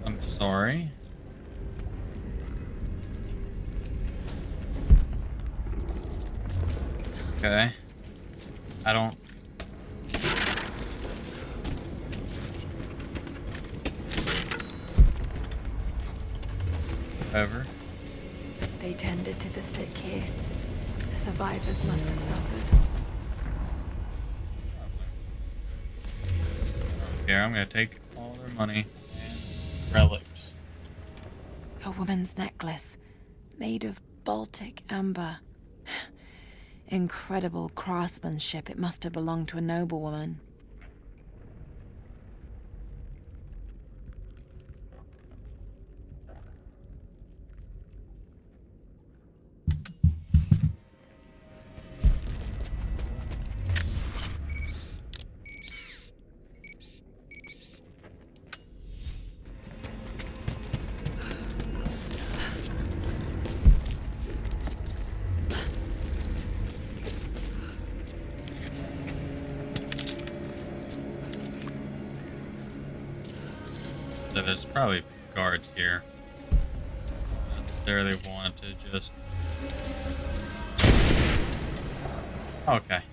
I'm sorry. Okay. I don't... Ever. They tended to the sick here. The survivors must have suffered. Here, I'm gonna take More money. And relics. A woman's necklace, made of Baltic amber. Incredible craftsmanship. It must have belonged to a noblewoman. So there's probably guards here. Don't necessarily want to just... Okay.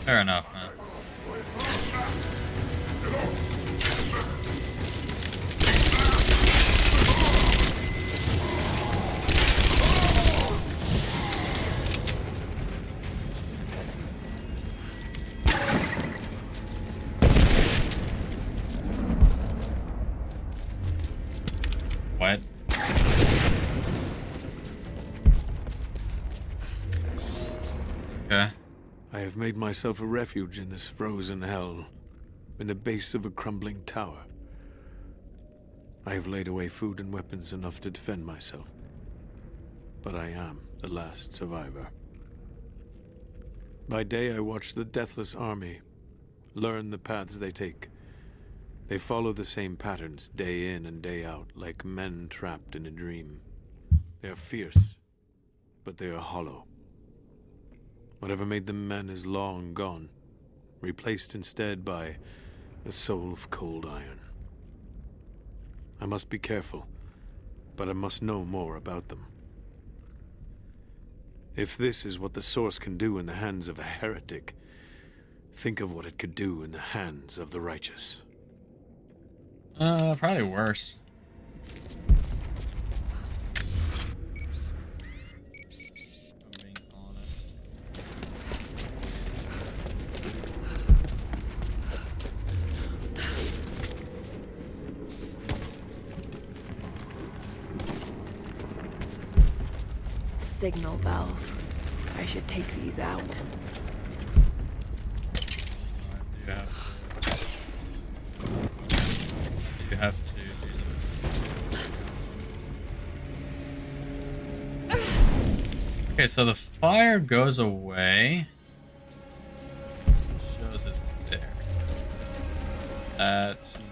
Fair enough, man. What? Okay. I have made myself a refuge in this frozen hell, in the base of a crumbling tower. I have laid away food and weapons enough to defend myself, but I am the last survivor. By day I watch the Deathless Army, learn the paths they take. They follow the same patterns day in and day out, like men trapped in a dream. They are fierce, but they are hollow. Whatever made them men is long gone, replaced instead by a soul of cold iron. I must be careful, but I must know more about them. If this is what the Source can do in the hands of a heretic, think of what it could do in the hands of the righteous. Probably worse. Signal bells. I should take these out. You have to do something. Okay, so the fire goes away. It shows it's there. That's unique.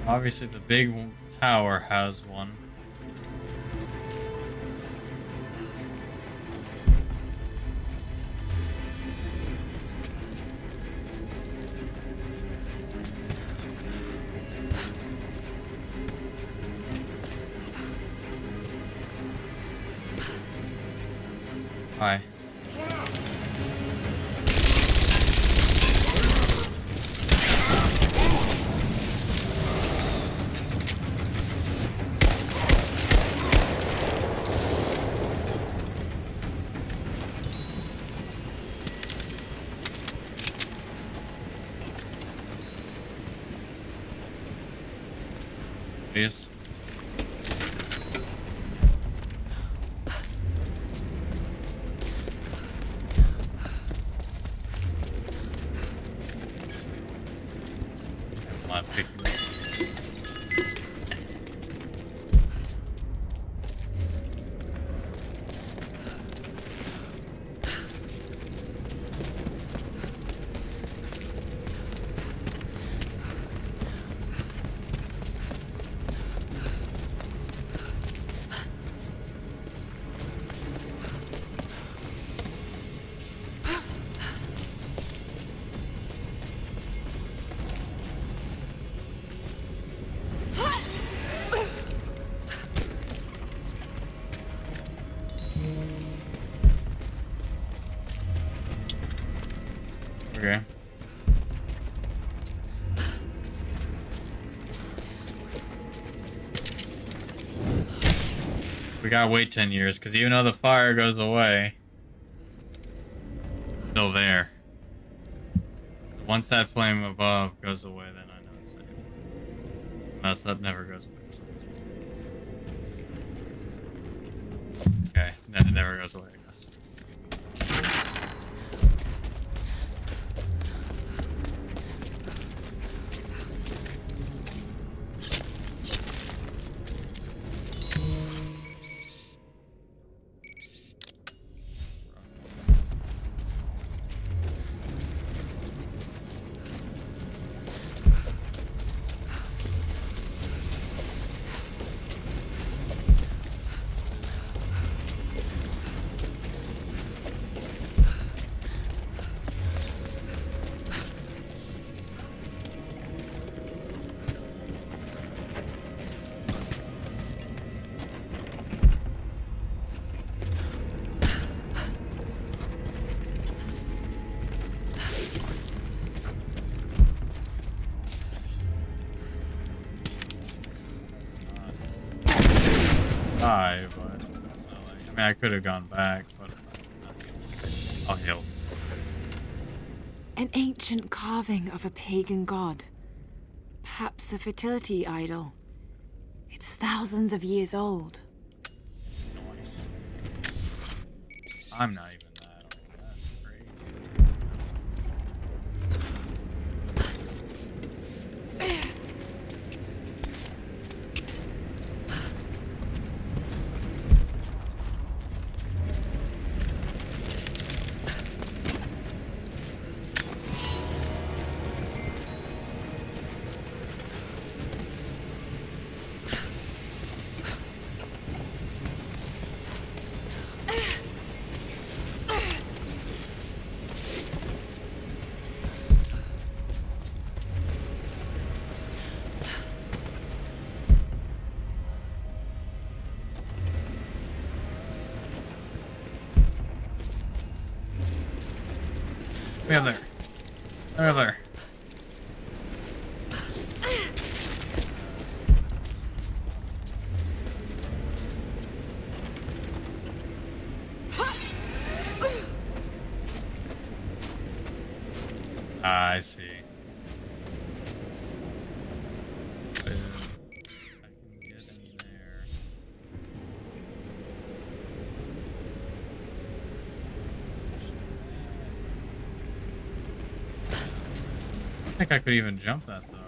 Obviously, the big tower has one. Hi. Please. My pick. Okay. We gotta wait 10 years, because even though the fire goes away, it's still there. Once that flame above goes away, then I know it's safe. Unless that never goes away for some reason. Okay, then it never goes away, I guess. But it's not like, I mean, I could have gone back, but I'll heal. An ancient carving of a pagan god. Perhaps a fertility idol. It's thousands of years old. Nice. I'm not even that old. That's great. Way up there. Way up there. Ah, I see. So, I can get in there. I don't think I could even jump that though. Is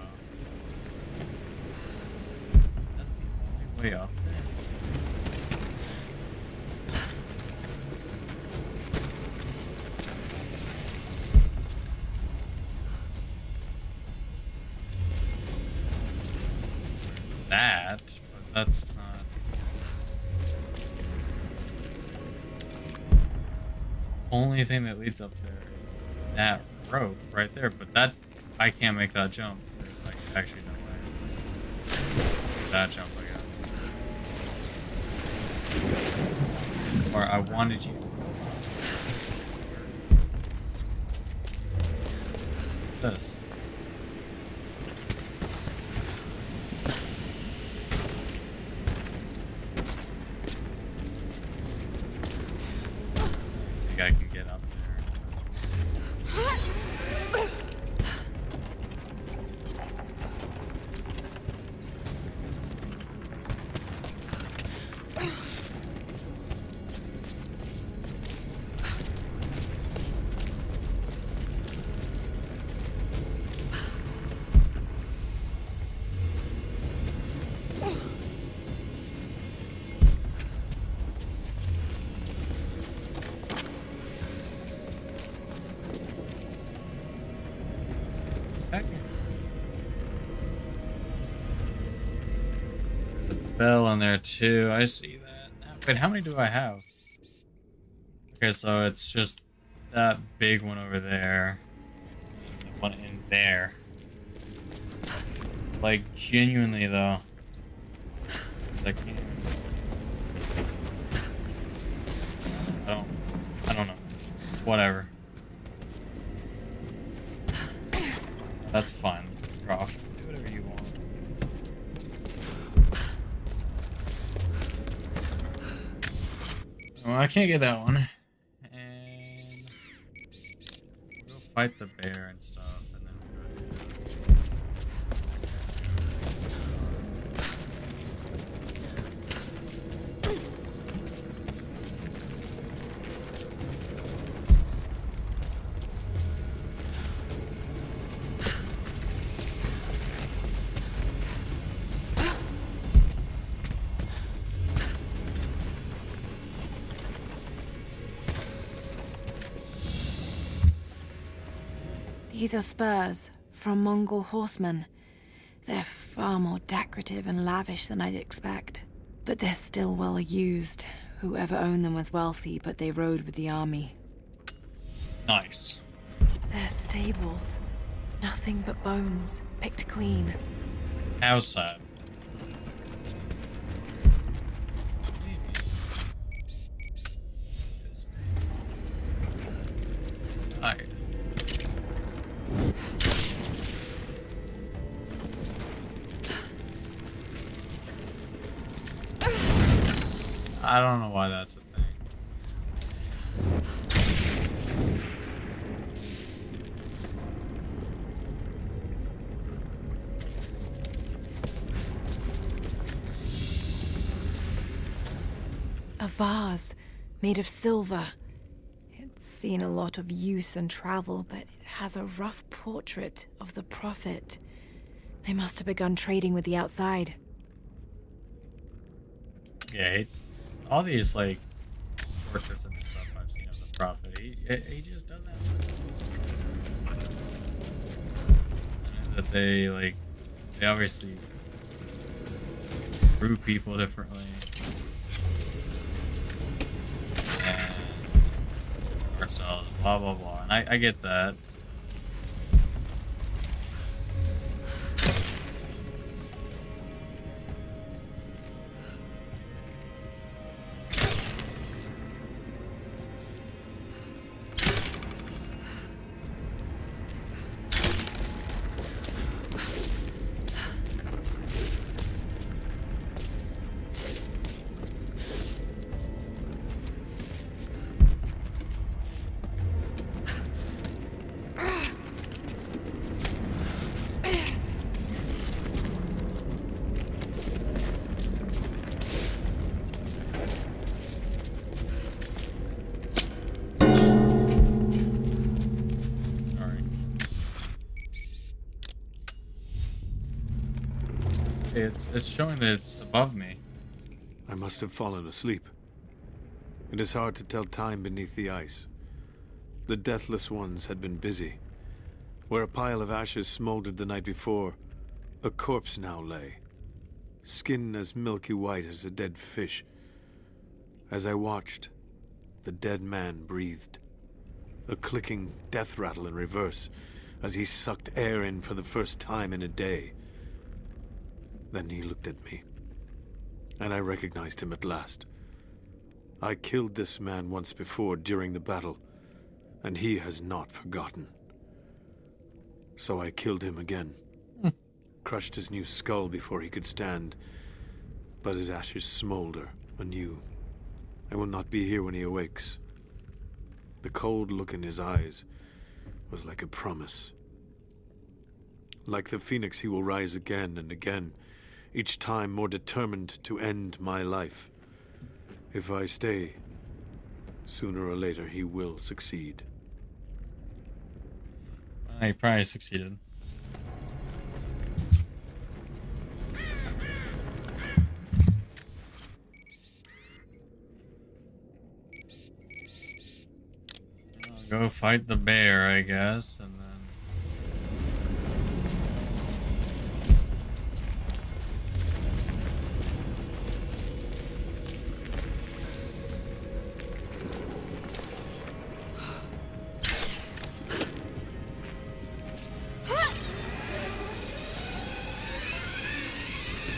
that the only way up there? That, but that's not. The only thing that leads up there is that rope right there, but that I can't make that jump. There's like actually no way. That jump, I guess. Or I wanted you. This. I think I can get up there. Okay. There's a bell on there too. I see that. Wait, how many do I have? Okay, so it's just that big one over there. And the one in there. Like, genuinely though. I can't. I don't know. Whatever. That's fine, Croft. Do whatever you want. Well, I can't get that one. And we'll go fight the bear and stuff, and then we'll go do These are spurs from Mongol horsemen. They're far more decorative and lavish than I'd expect. But they're still well used. Whoever owned them was wealthy, but they rode with the army. Nice. They're stables. Nothing but bones, picked clean. How sad. Hide. I don't know why that's a thing. A vase made of silver. It's seen a lot of use and travel, but it has a rough portrait of the Prophet. They must have begun trading with the outside. Yeah, all these, like, portraits and stuff I've seen of the Prophet, he just doesn't have that they, like, they obviously grew people differently. And ourselves, blah, blah, blah. And I get that. It's showing that it's above me. I must have fallen asleep. It is hard to tell time beneath the ice. The Deathless Ones had been busy. Where a pile of ashes smoldered the night before, a corpse now lay, skin as milky white as a dead fish. As I watched, the dead man breathed, a clicking death rattle in reverse as he sucked air in for the first time in a day. Then he looked at me, and I recognized him at last. I killed this man once before during the battle, and he has not forgotten. So I killed him again, crushed his new skull before he could stand, but his ashes smolder anew. I will not be here when he awakes. The cold look in his eyes was like a promise. Like the phoenix, he will rise again and again, each time more determined to end my life. If I stay, sooner or later he will succeed. He probably succeeded. I'll go fight the bear, I guess, and then...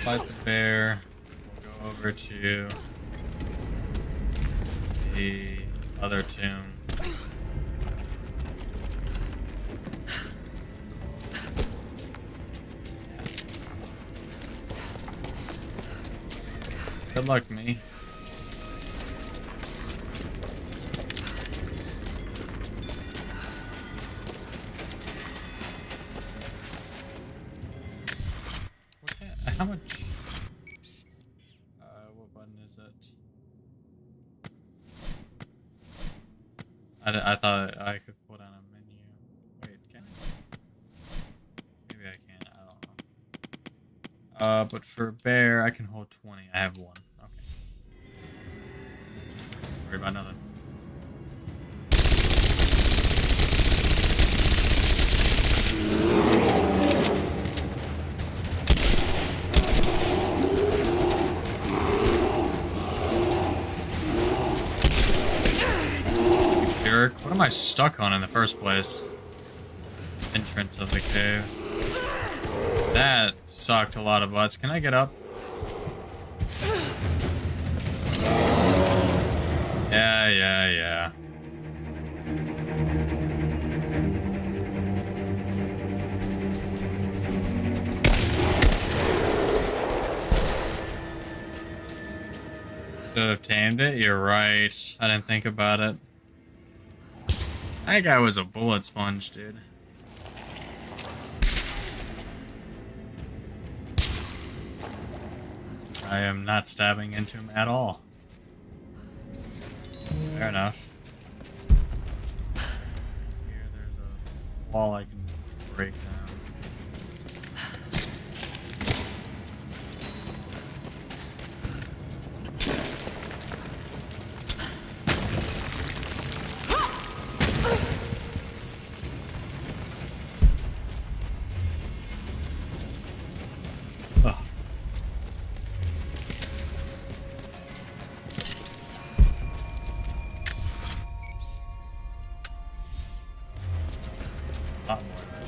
fight the bear. We'll go over to the other tomb. Good luck, me. How much? What button is it? I thought I could put on a menu. Wait, can I? Maybe I can. I don't know. But for bear, I can hold 20. I have one. Okay. Don't worry about nothing. What am I stuck on in the first place? Entrance of the cave. That sucked a lot of butts. Can I get up? Yeah. Should have tamed it. You're right. I didn't think about it. That guy was a bullet sponge, dude. I am not stabbing into him at all. Fair enough. Here, there's a wall I can break down.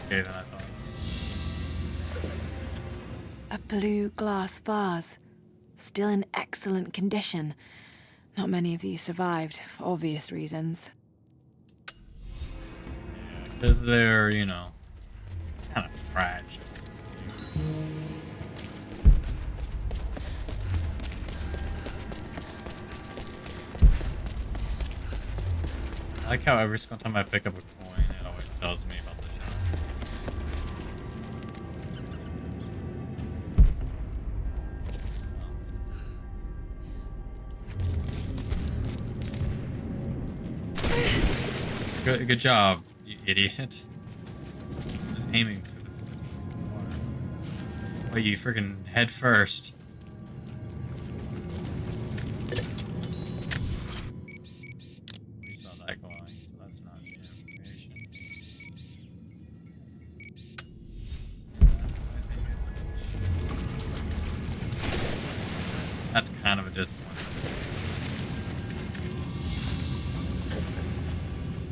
Than I thought. A blue glass vase, still in excellent condition. Not many of these survived, for obvious reasons. Because they're, you know, kind of fragile. I like how every single time I pick up a coin, it always tells me about the shop. Good job, you idiot. I'm aiming for the water. Oh, you freaking head first. We saw that glowing, so that's not the information. That's kind of a distance.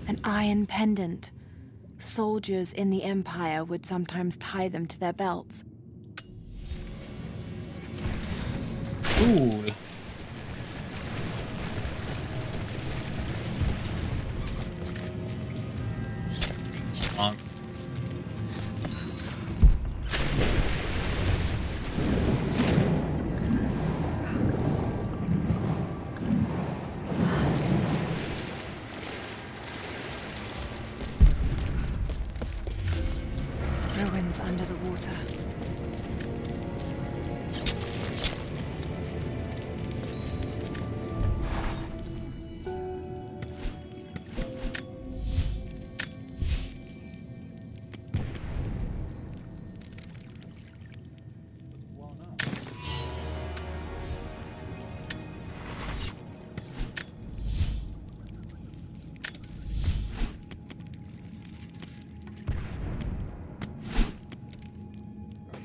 An iron pendant. Soldiers in the Empire would sometimes tie them to their belts. Ooh. Bonk. Ruins under the water.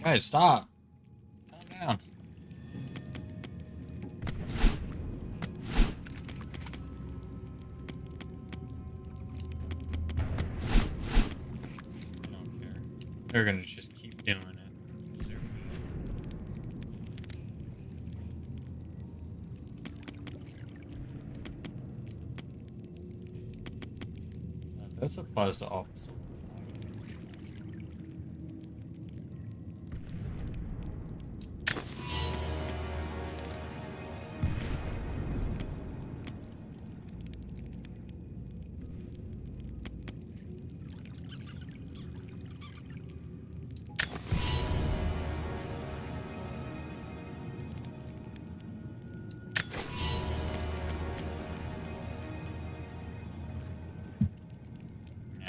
Guys, stop. Calm down. I don't care. They're gonna just keep doing it. That's a fuzz to office.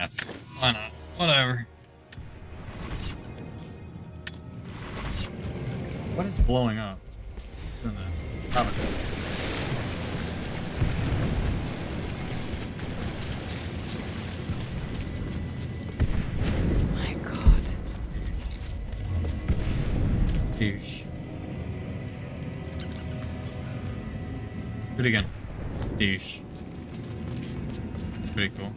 That's why not? Whatever. What is blowing up? What's in that? Probably. My God. Douche. Do it again. Douche. Pretty cool.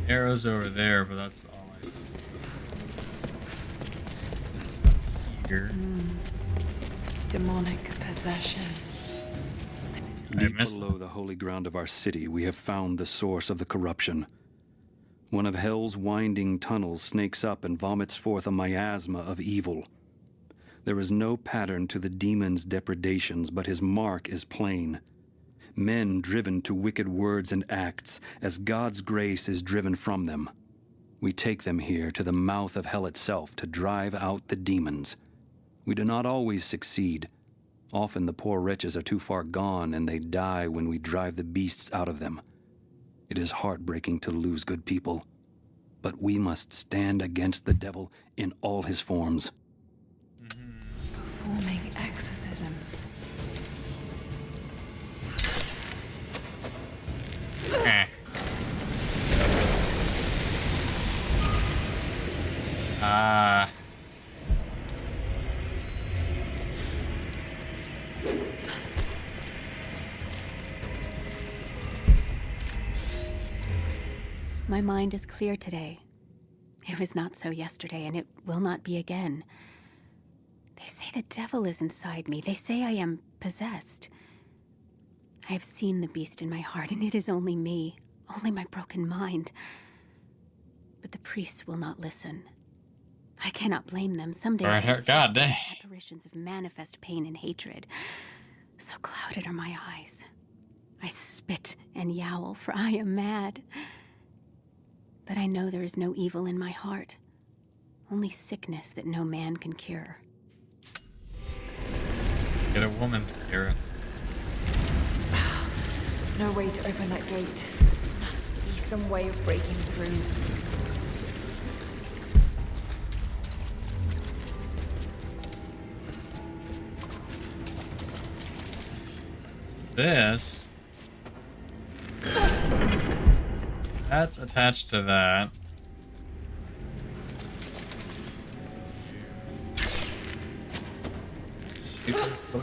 Arrows over there, but that's all I see. Here. Demonic possession. Deep below the holy ground of our city, we have found the source of the corruption. One of hell's winding tunnels snakes up and vomits forth a miasma of evil. There is no pattern to the demon's depredations, but his mark is plain. Men driven to wicked words and acts, as God's grace is driven from them. We take them here to the mouth of hell itself to drive out the demons. We do not always succeed. Often the poor wretches are too far gone and they die when we drive the beasts out of them. It is heartbreaking to lose good people, but we must stand against the devil in all his forms. Performing exorcisms. My mind is clear today. It was not so yesterday, and it will not be again. They say the devil is inside me. They say I am possessed. I have seen the beast in my heart, and it is only me, only my broken mind. But the priests will not listen. I cannot blame them. Some days God dang. apparitions of manifest pain and hatred. So clouded are my eyes. I spit and yowl, for I am mad. But I know there is no evil in my heart, only sickness that no man can cure. Get a woman, Kira. No way to open that gate. Must be some way of breaking through. This. That's attached to that. Shoot this door.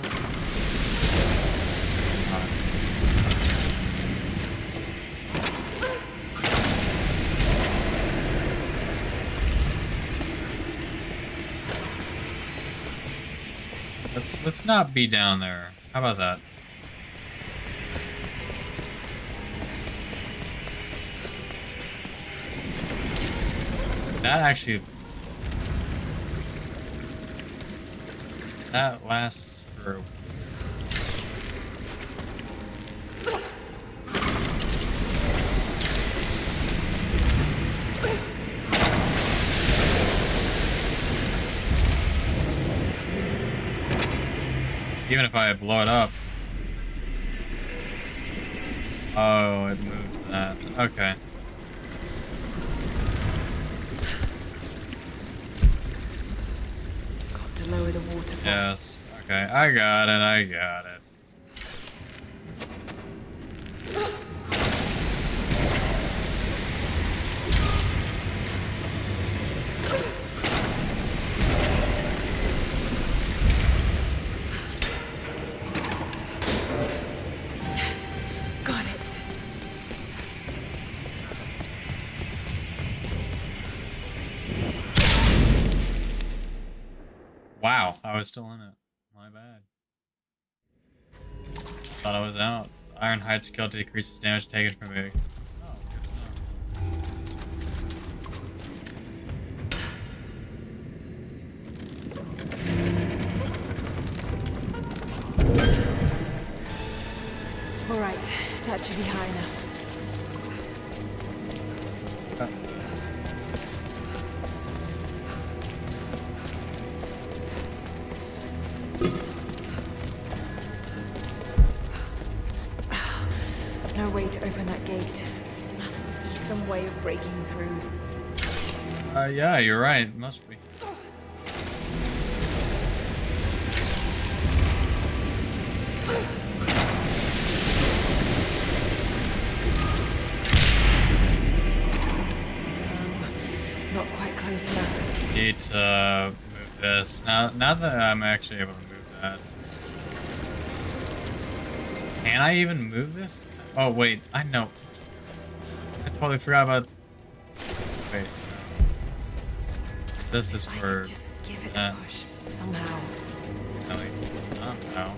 Let's not be down there. How about that? That actually... that lasts for... even if I blow it up. Oh, it moves that. Okay. Got to lower the water. Yes. Okay, I got it. I got it. Wow, I was still in it. My bad. Thought I was out. Ironhide skill decreases damage taken from it. Oh, good to know. That should be high enough. No way to open that gate. Must be some way of breaking through. Yeah, you're right. Must be. Not quite close enough. Need to move this. Now that I'm actually able to move that. Can I even move this? Oh, wait. I know. I totally forgot about... Wait. This is where... Just give it a push, somehow. Somehow.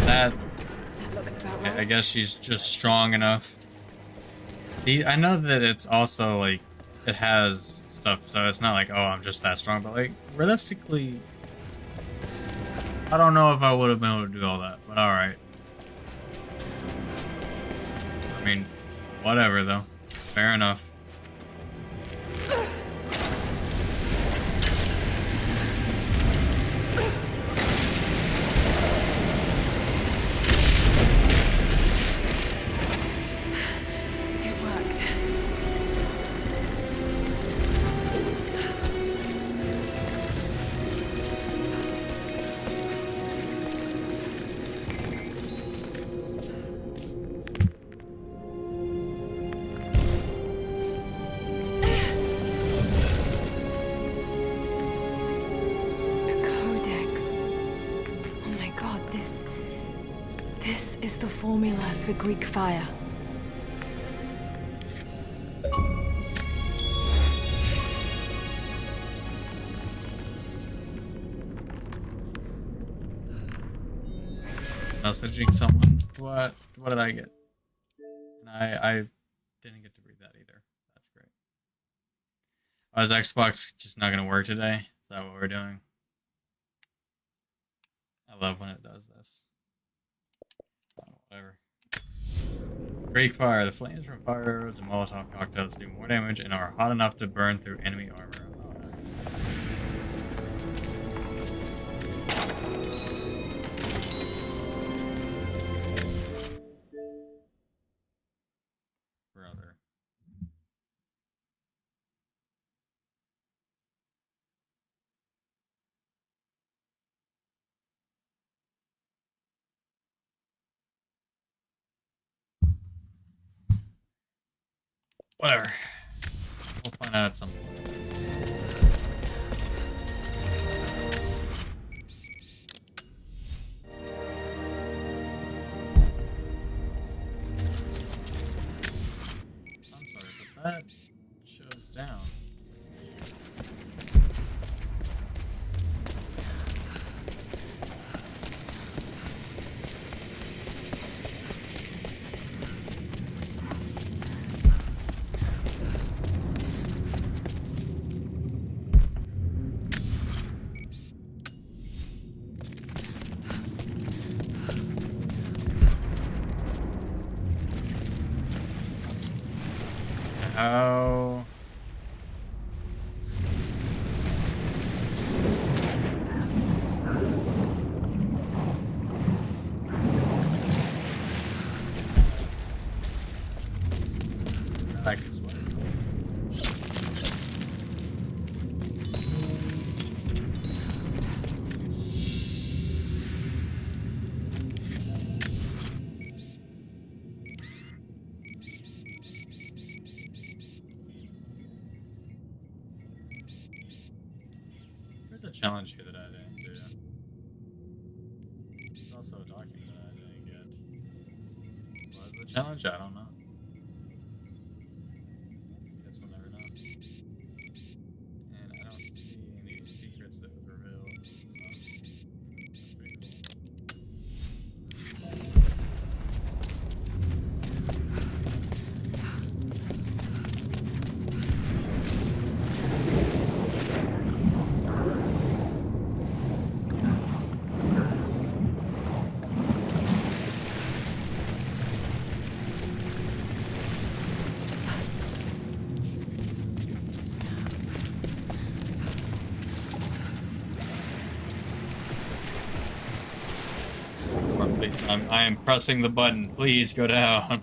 That looks about right. I guess she's just strong enough. I know that it's also like it has stuff, so it's not like, oh, I'm just that strong, but like realistically, I don't know if I would have been able to do all that, but alright. I mean, whatever though. Fair enough. Formula for Greek fire. Messaging someone. What did I get? And I didn't get to read that either. That's great. Oh, is Xbox just not gonna work today? Is that what we're doing? I love when it does this. Whatever. Greek fire. The flames from fire arrows and Molotov cocktails do more damage and are hot enough to burn through enemy armor. Oh, nice. Brother. Whatever. We'll find out at some point. I'm sorry, but that shows down. How? I can swear. There's a challenge here that I didn't do. There's also a document that I didn't get. What was the challenge? I don't know. Guess we'll never know. And I don't see any secrets that was revealed. So that's pretty cool. Please, I am pressing the button. Please go down.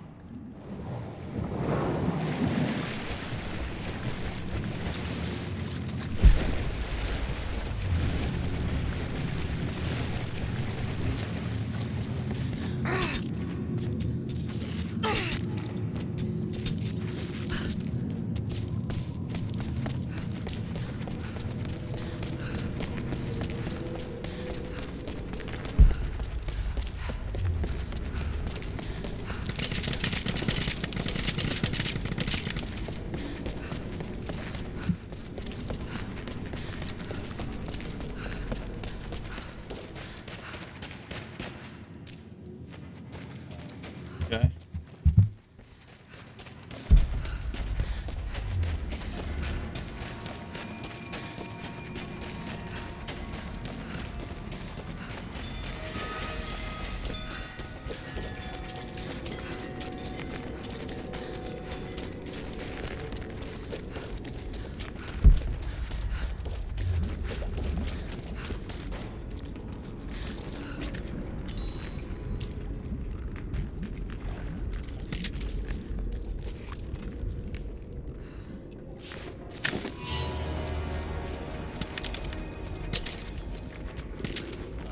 Okay.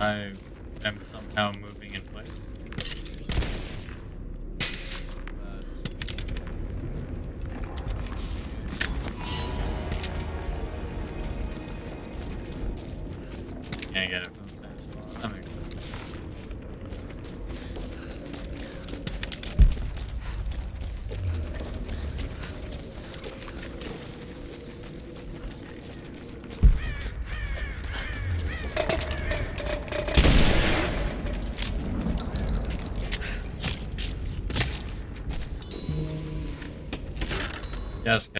I am somehow moving in place. Can't get it from the same spot. That makes sense. Yes.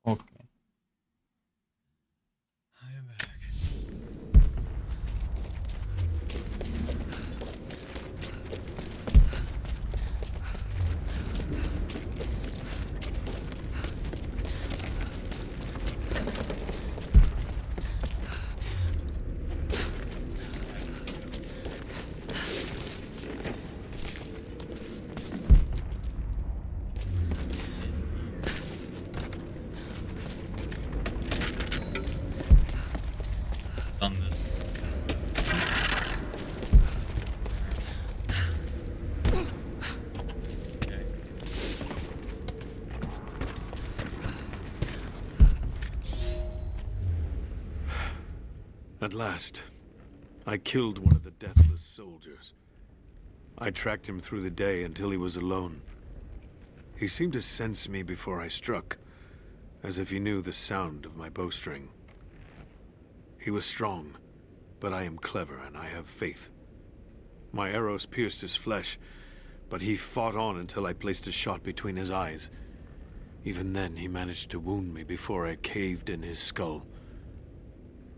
Okay. I am back. On this. Okay. At last, I killed one of the deathless soldiers. I tracked him through the day until he was alone. He seemed to sense me before I struck, as if he knew the sound of my bowstring. He was strong, but I am clever and I have faith. My arrows pierced his flesh, but he fought on until I placed a shot between his eyes. Even then, he managed to wound me before I caved in his skull.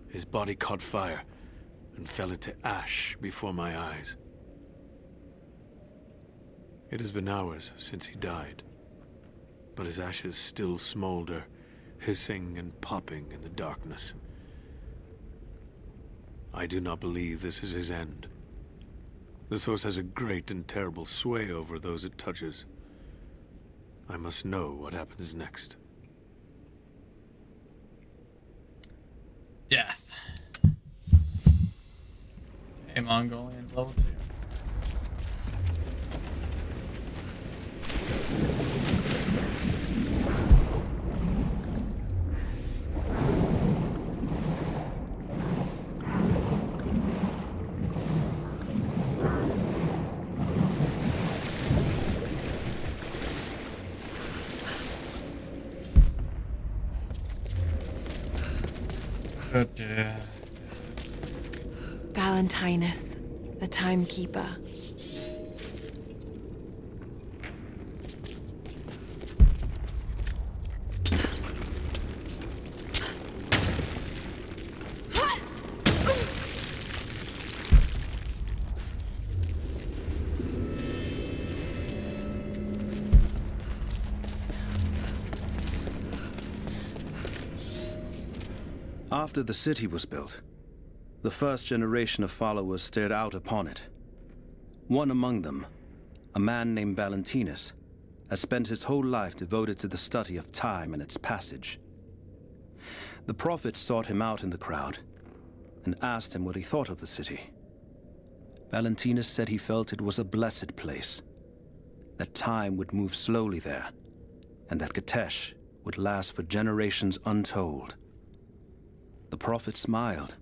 His body caught fire and fell into ash before my eyes. It has been hours since he died, but his ashes still smolder, hissing and popping in the darkness. I do not believe this is his end. The source has a great and terrible sway over those it touches. I must know what happens next. Death. Hey, Mongolians level 2. Valentinus, the timekeeper. After the city was built, the first generation of followers stared out upon it. One among them, a man named Valentinus, has spent his whole life devoted to the study of time and its passage. The prophet sought him out in the crowd and asked him what he thought of the city. Valentinus said he felt it was a blessed place, that time would move slowly there, and that Kitezh would last for generations untold. The prophet smiled,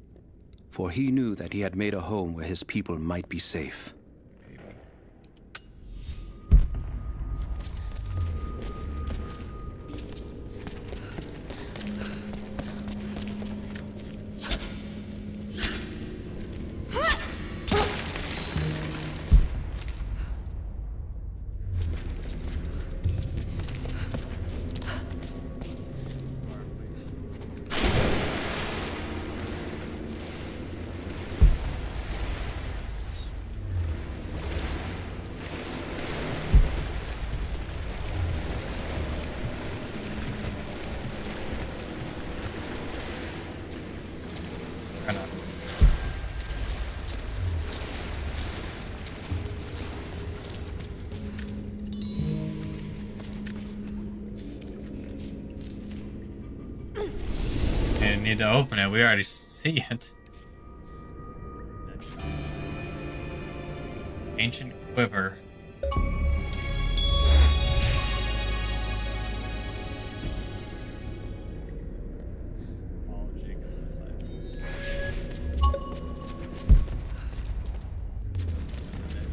for he knew that he had made a home where his people might be safe. Need to open it. We already see it. Ancient quiver.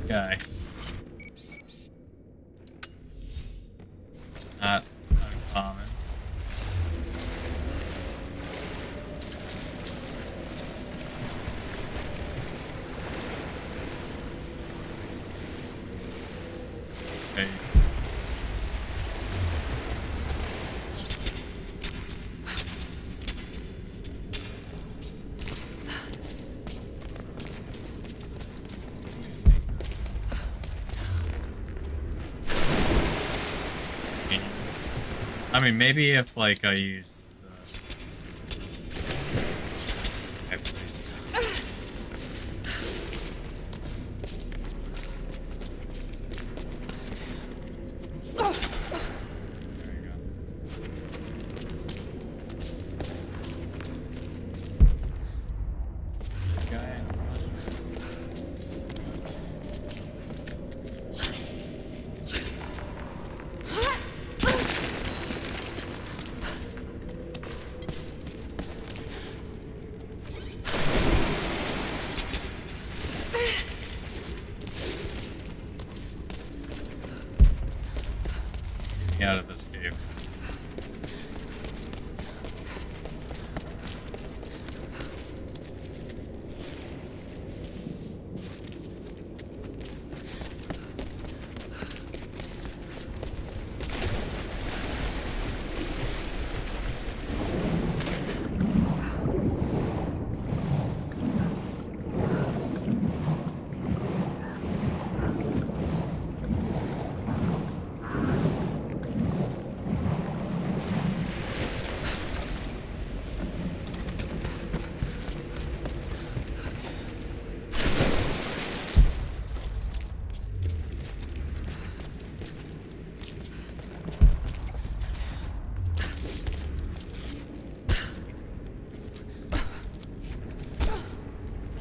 Guy. Not uncommon. Okay. I mean, maybe if, like, I use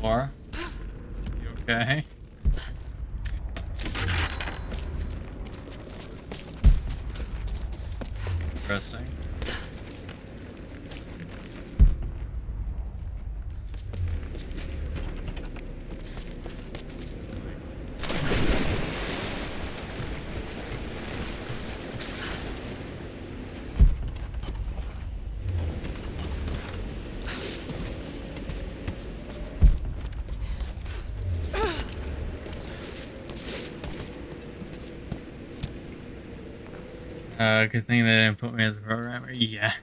Laura, you okay? Interesting. Good thing they didn't put me as a programmer. Yeah.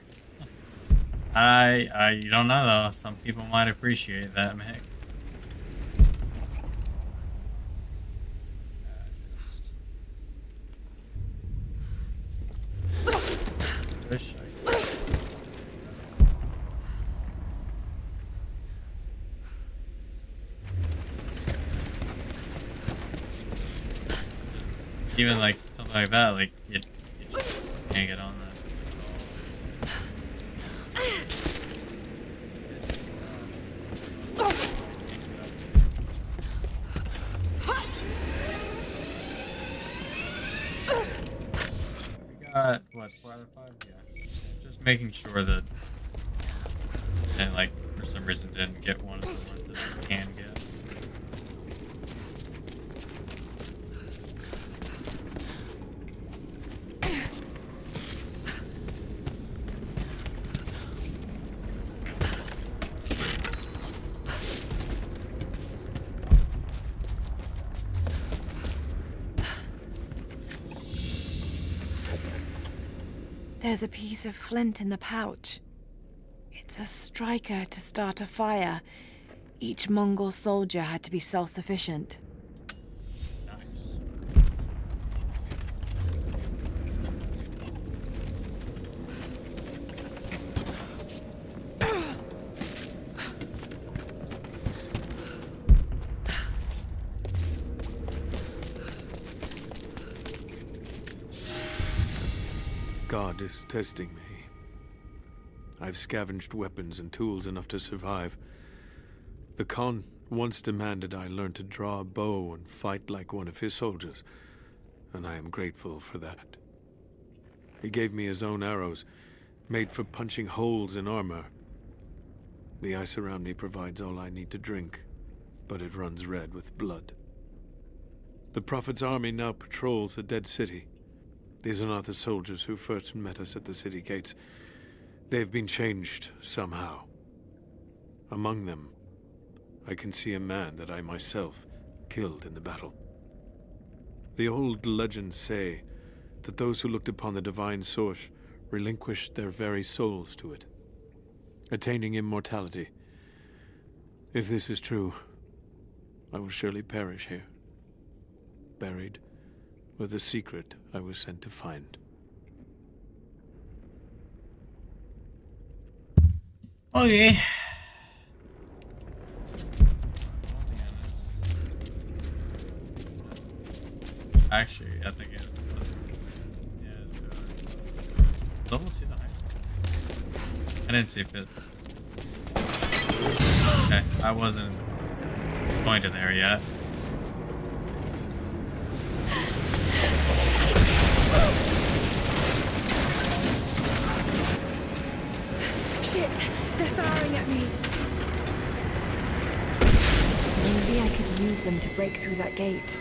You don't know though. Some people might appreciate that, Mick. Wish I could. Even like something like that, like you just can't get on that. We got what, 4 out of 5? Yeah. Just making sure that, and like for some reason didn't get one of the ones that you can get. There's a piece of flint in the pouch. It's a striker to start a fire. Each Mongol soldier had to be self-sufficient. Nice. God is testing me. I've scavenged weapons and tools enough to survive. The Khan once demanded I learn to draw a bow and fight like one of his soldiers, and I am grateful for that. He gave me his own arrows, made for punching holes in armor. The ice around me provides all I need to drink, but it runs red with blood. The Prophet's army now patrols a dead city. These are not the soldiers who first met us at the city gates. They've been changed somehow. Among them, I can see a man that I myself killed in the battle. The old legends say that those who looked upon the divine source relinquished their very souls to it, attaining immortality. If this is true, I will surely perish here, buried with the secret I was sent to find. Okay. Actually, I think it was. Yeah, level 2 the highest. I didn't see if it. Okay, I wasn't going to there yet. Shit! They're firing at me! Maybe I could use them to break through that gate.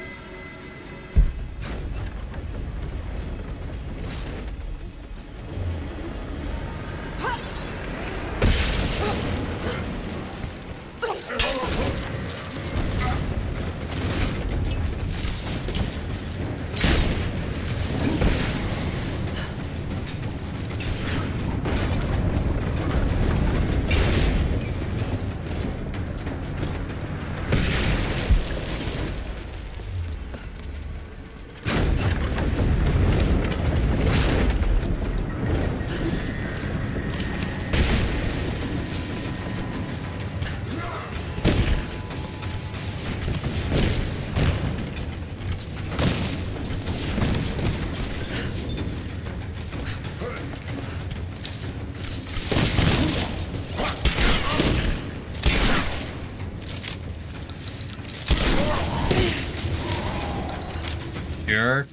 Jerk.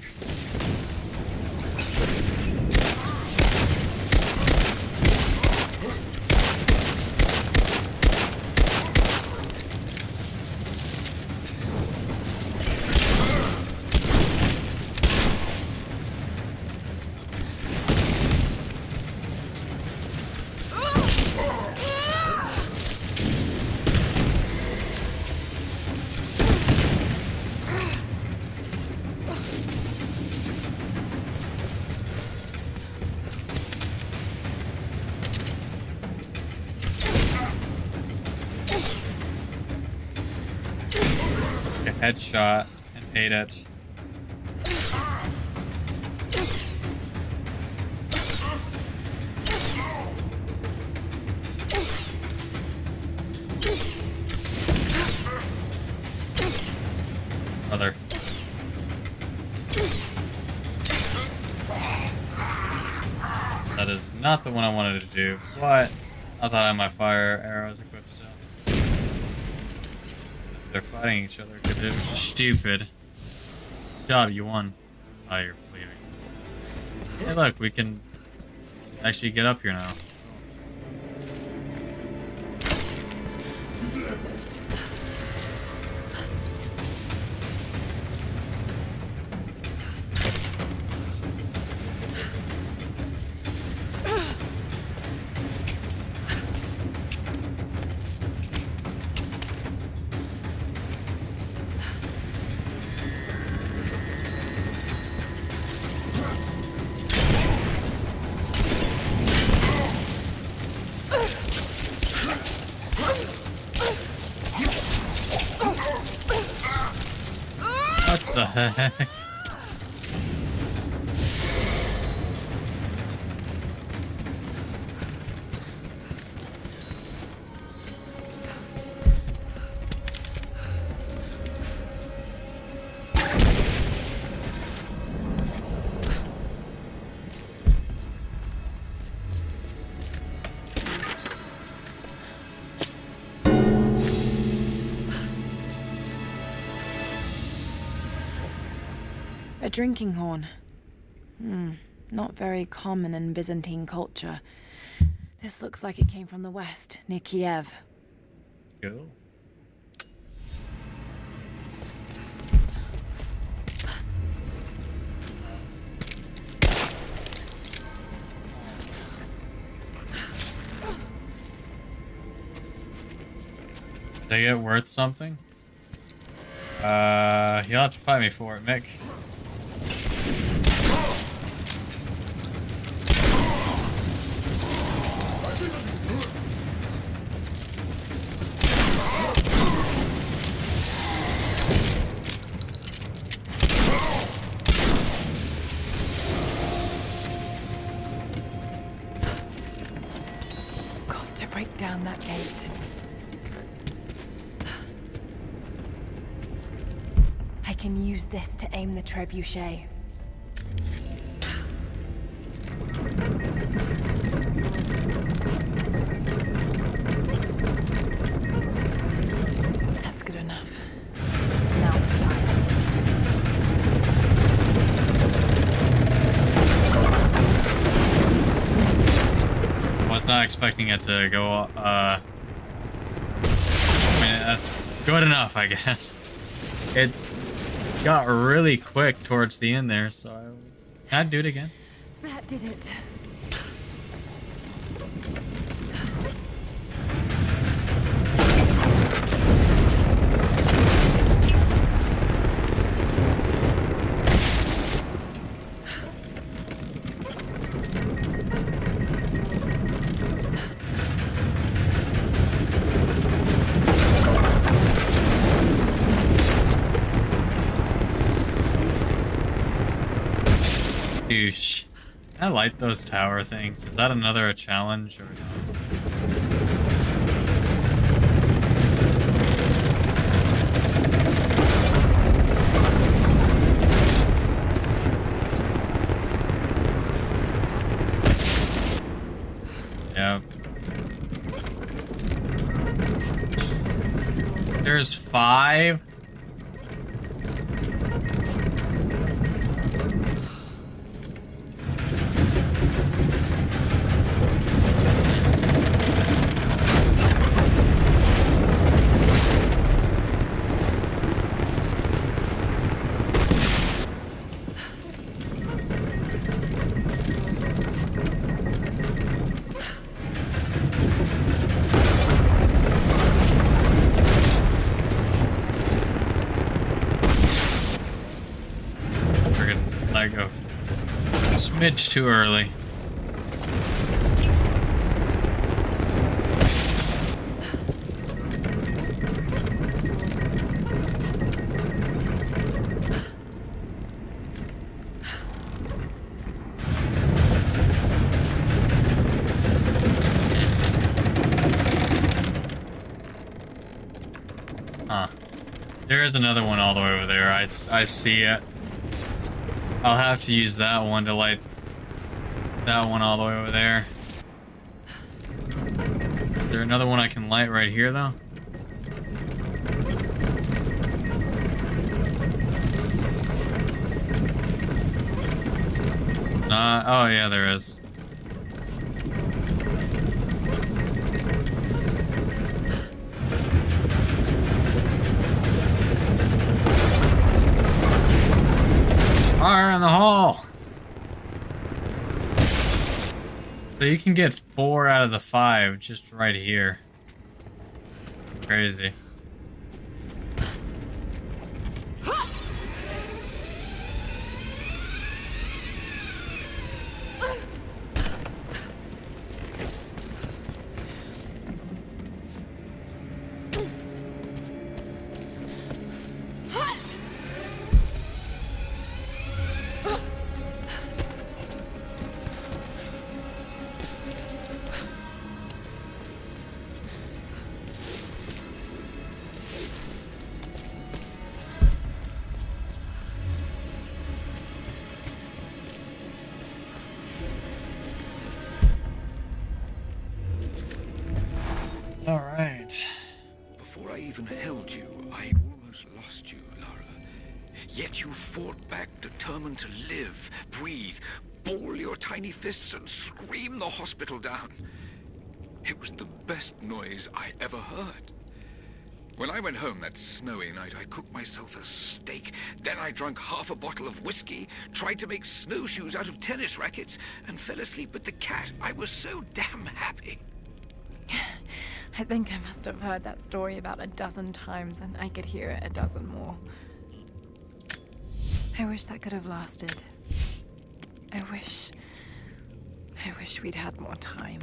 Headshot and ate it. Brother. That is not the one I wanted to do, but I thought I had my fire arrows equipped still. They're fighting each other because it was stupid. Good job, you won. Oh, you're leaving. Hey, look, we can actually get up here now. What the heck? A drinking horn. Not very common in Byzantine culture. This looks like it came from the west, near Kiev. Cool. Did they get worth something? You'll have to fight me for it, Mick. Got to break down that gate. I can use this to aim the trebuchet. That's good enough. Now to fire. Was not expecting it to go, I mean, that's good enough, I guess. It got really quick towards the end there, so I'd do it again. That did it. Douche. I like those tower things. Is that another challenge or no? Yep. There's 5? smidge too early. Huh. There is another one all the way over there. I see it. I'll have to use that one to light that one all the way over there. Is there another one I can light right here, though? Oh yeah, there is. Fire in the hole! So you can get 4 out of the 5 just right here. Crazy. All right. Before I even held you, I almost lost you, Lara. Yet you fought back, determined to live, breathe, ball your tiny fists and scream the hospital down. It was the best noise I ever heard. When I went home that snowy night, I cooked myself a steak. Then I drank half a bottle of whiskey, tried to make snowshoes out of tennis rackets, and fell asleep with the cat. I was so damn happy. I think I must have heard that story about a dozen times, and I could hear it a dozen more. I wish that could have lasted. I wish we'd had more time.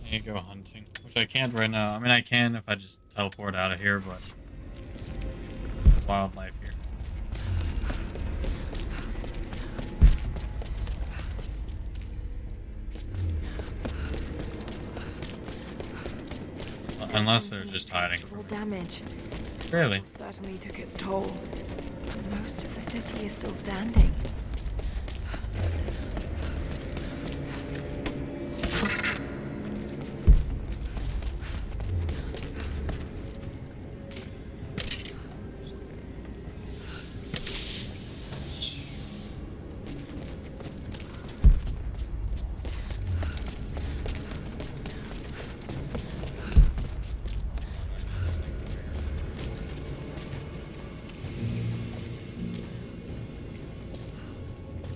I need to go hunting, which I can't right now. I mean, I can if I just teleport out of here, but wildlife here. Unless they're just hiding. Damage. Really? It certainly took its toll. Most of the city is still standing.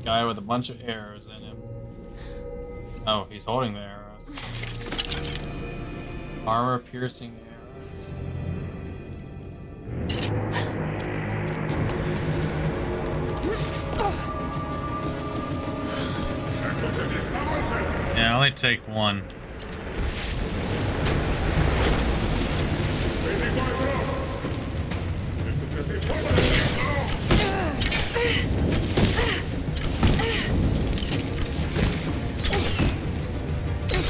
Guy with a bunch of arrows in him. Oh, he's holding the arrows. Armor piercing arrows. only take one.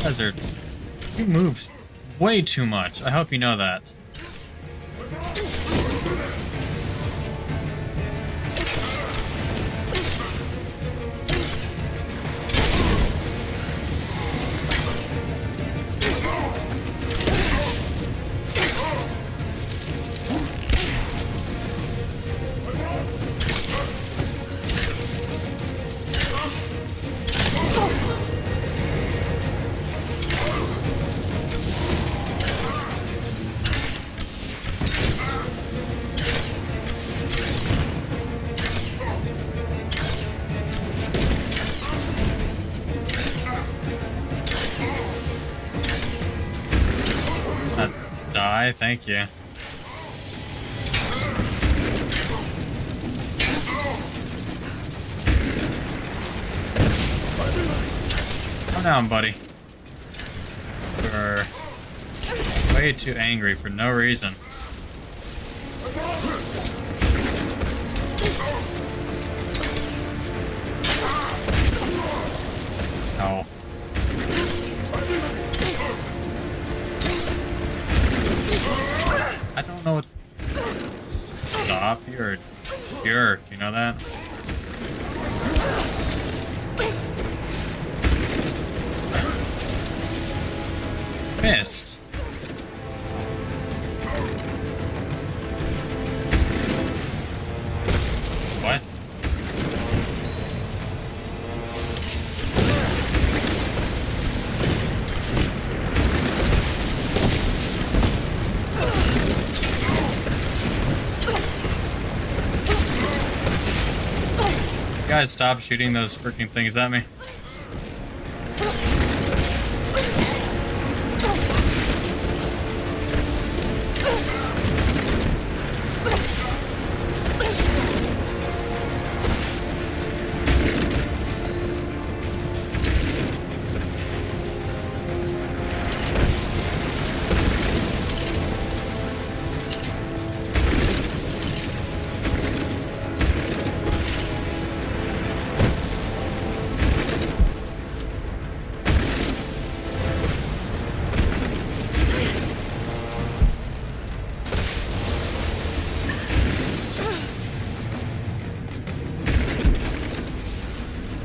Deserts. He moves way too much. I hope you know that. Die, thank you. Calm down, buddy. You're way too angry for no reason. No. I don't know what. Stop, you're a jerk, you know that? Missed. What? Guys, stop shooting those freaking things at me.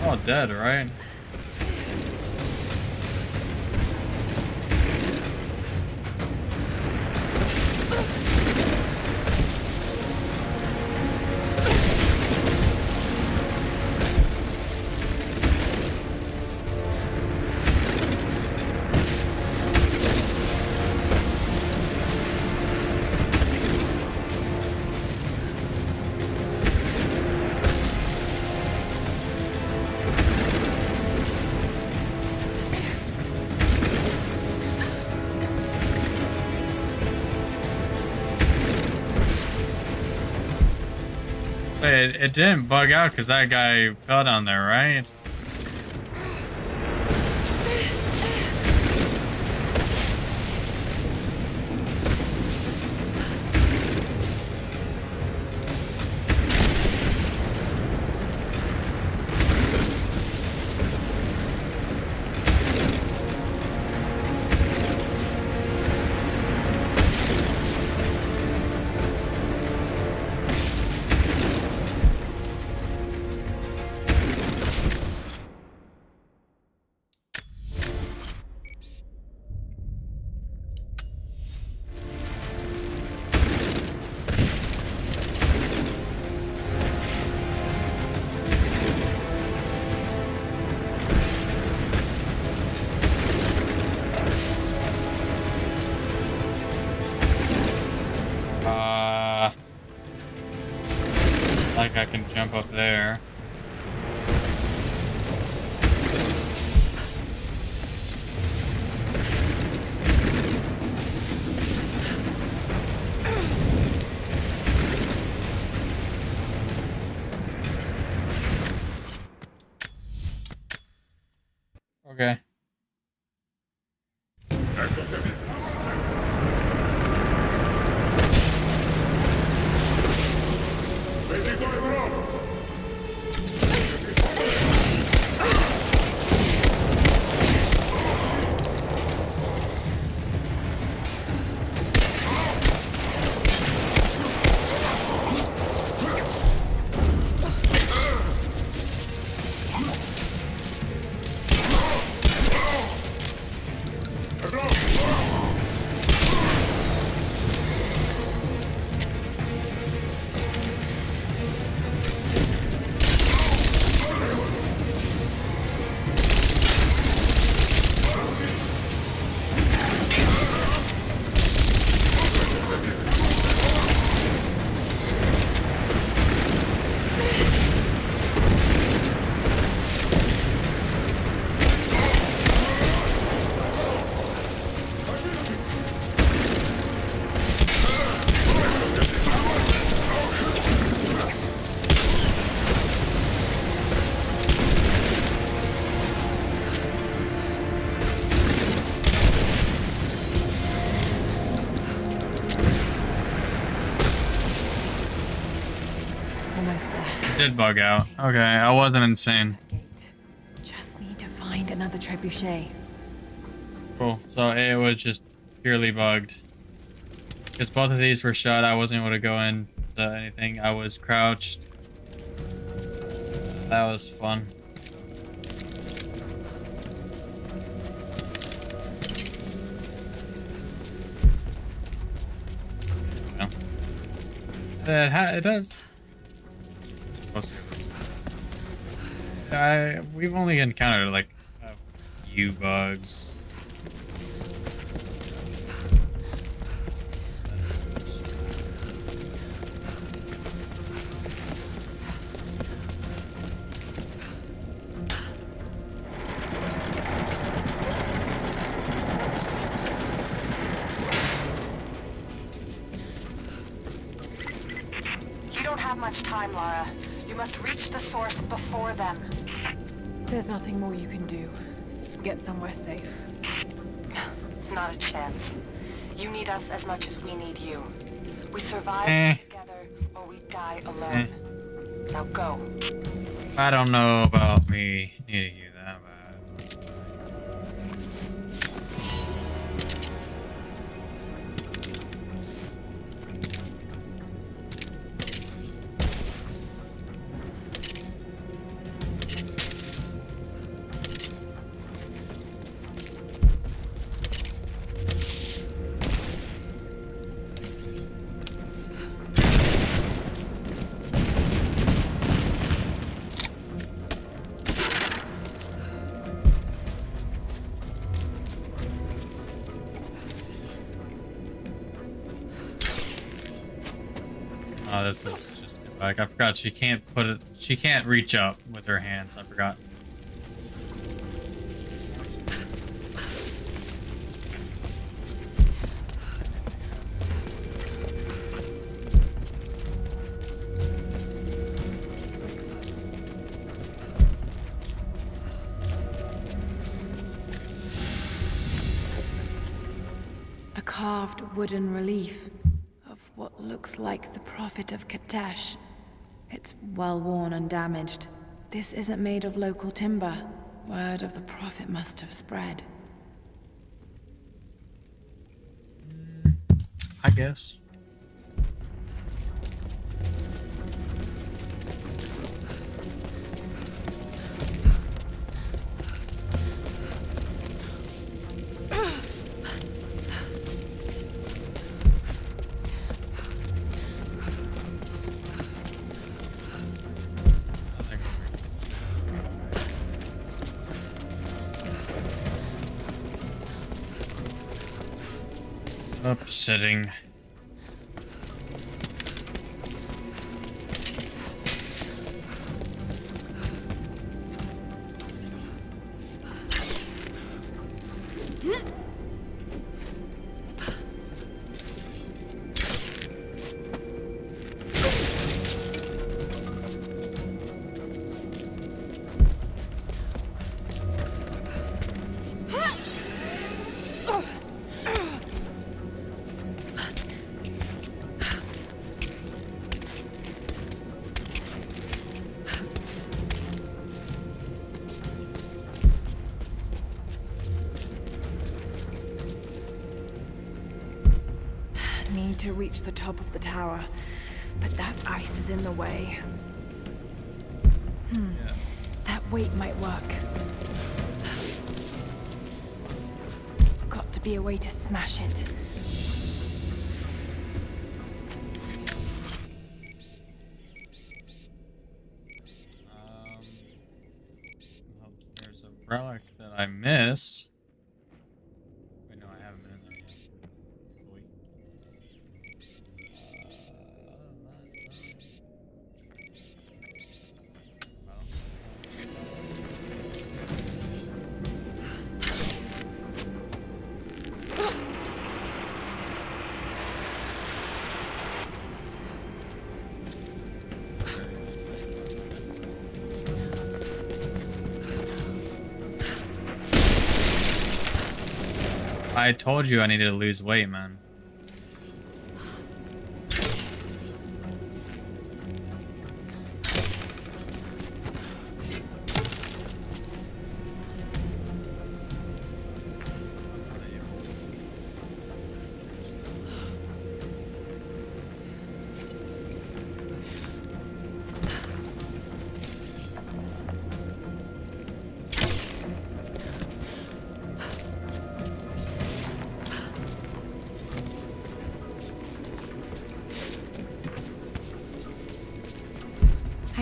All dead, right? Wait, it didn't bug out because that guy fell down there, right? Like I can jump up there. Okay. did bug out. Okay, I wasn't insane. Just need to find another trebuchet. Cool. So it was just purely bugged. Because both of these were shut, I wasn't able to go into anything. I was crouched. That was fun. It does. We've only encountered like a few bugs. Much time, Lara. You must reach the source before them. There's nothing more you can do. Get somewhere safe. Not a chance. You need us as much as we need you. We survive together, or we die alone. Now go. I don't know about me needing you that bad. Oh, this is just like I forgot she can't put it. She can't reach up with her hands. I forgot. A carved wooden relief of what looks like the Prophet of Katesh. It's well worn and damaged. This isn't made of local timber. Word of the Prophet must have spread. I guess. Upsetting. Need to reach the top of the tower, but that ice is in the way. Yeah. That weight might work. Got to be a way to smash it. Well, there's a relic that I missed. Wait, no, I haven't been in there yet. Wait. I told you I needed to lose weight, man.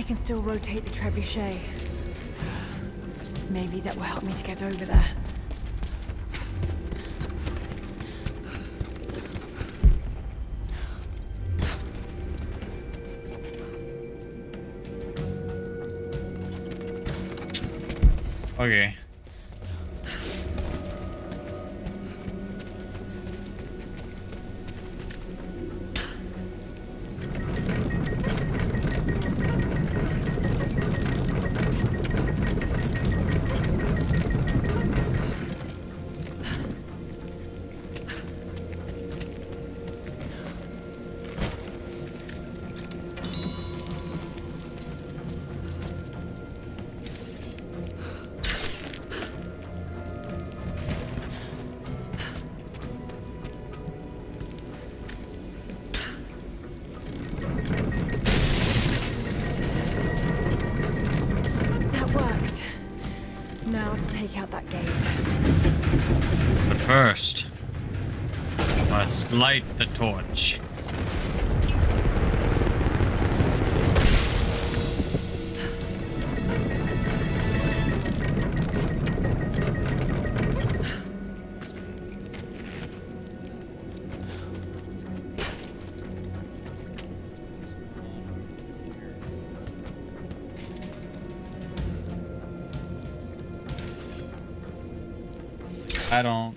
can still rotate the trebuchet. Maybe that will help me to get over there. Okay. But first, must light the torch. I don't.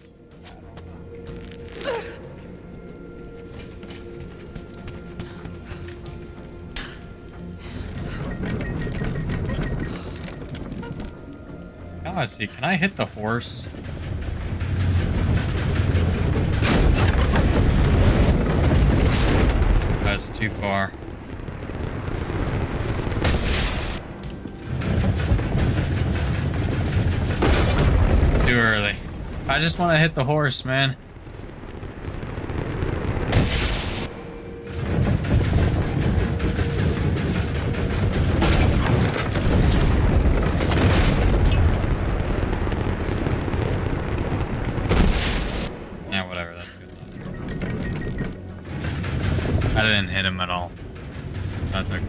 I want to see. Can I hit the horse? That's too far. Too early. I just want to hit the horse, man. Yeah, whatever, that's good. I didn't hit him at all. That's okay.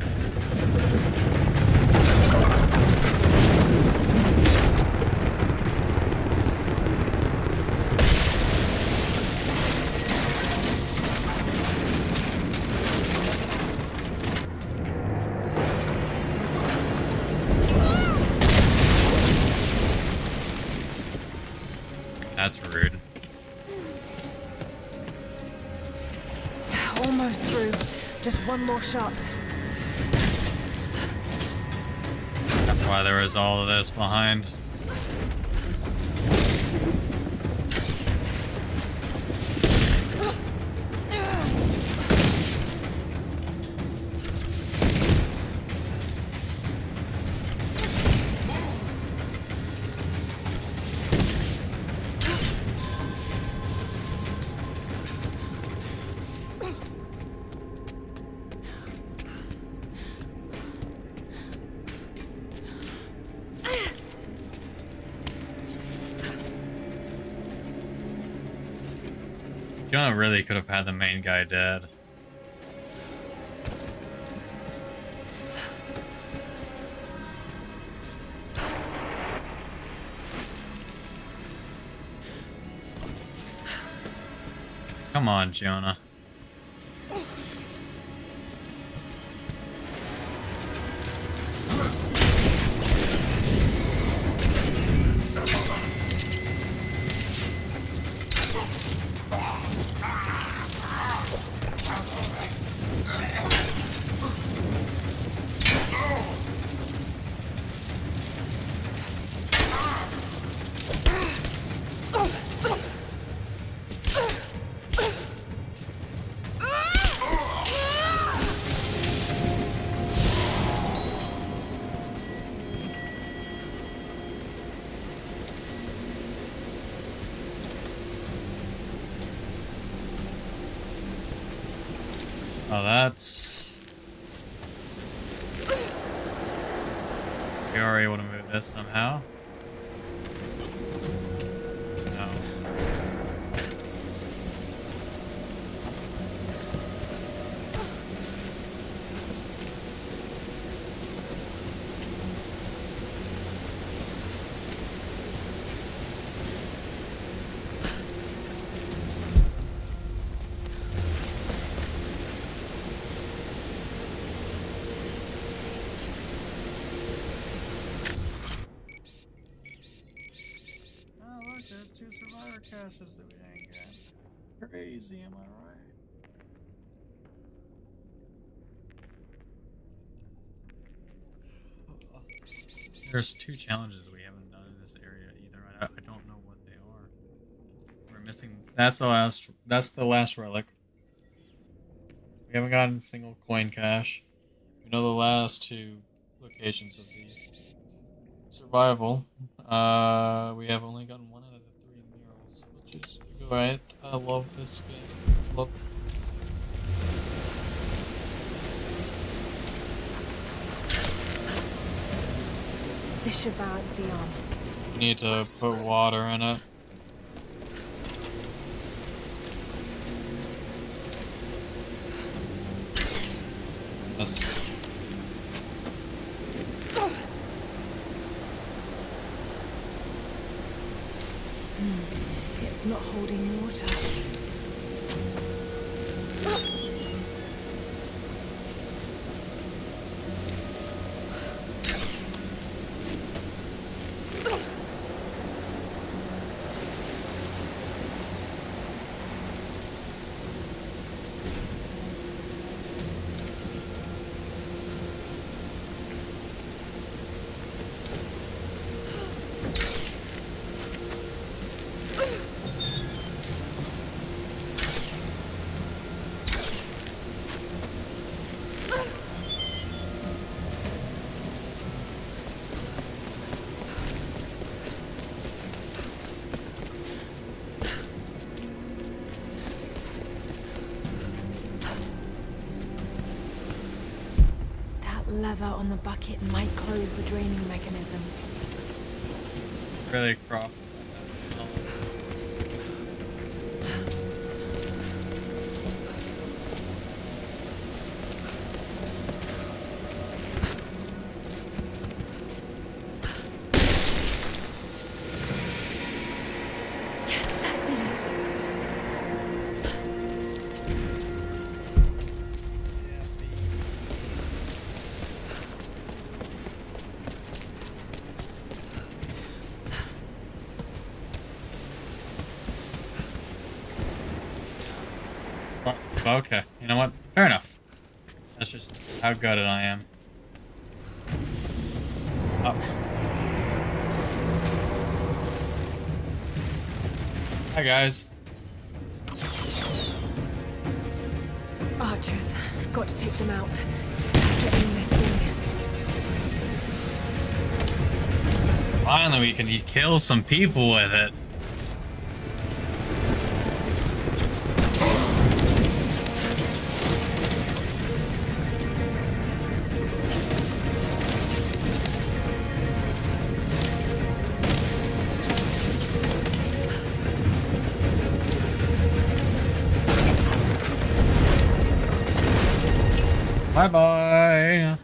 That's rude. Almost through. Just one more shot. That's why there was all of this behind. Jonah really could have had the main guy dead. Come on, Jonah. Oh, that's... We are able to move this somehow. No. 2 survivor caches that we didn't get. Crazy, am I right? There's 2 challenges we haven't done in this area either. I don't know what they are. We're missing. That's the last. That's the last relic. We haven't gotten a single coin cache. We know the last 2 locations of the survival. We have only gotten 1 out of the 3 murals, which is great. I love this game. Love this. This should balance the arm. We need to put water in it. Yes. It's not holding water. Lever on the bucket might close the draining mechanism. Really, Croft. Okay, you know what? Fair enough. That's just how good I am. Oh. Hi guys. Archers. Got to take them out. Get in this thing. Finally, we can kill some people with it. Bye-bye.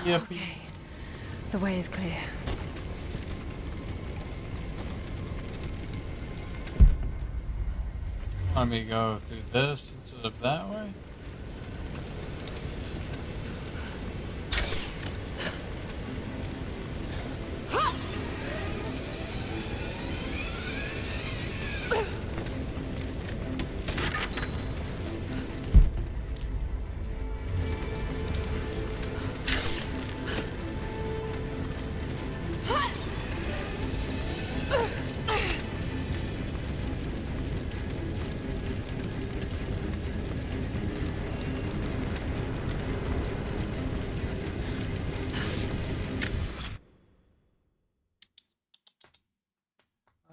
Okay. The way is clear. Want me to go through this instead of that way?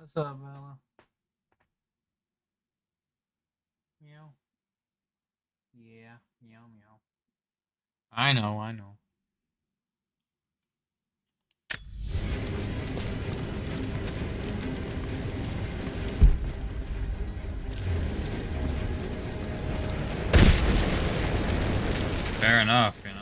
What's up, Bella? Meow. Yeah, meow meow. I know, I know. Fair enough, you know.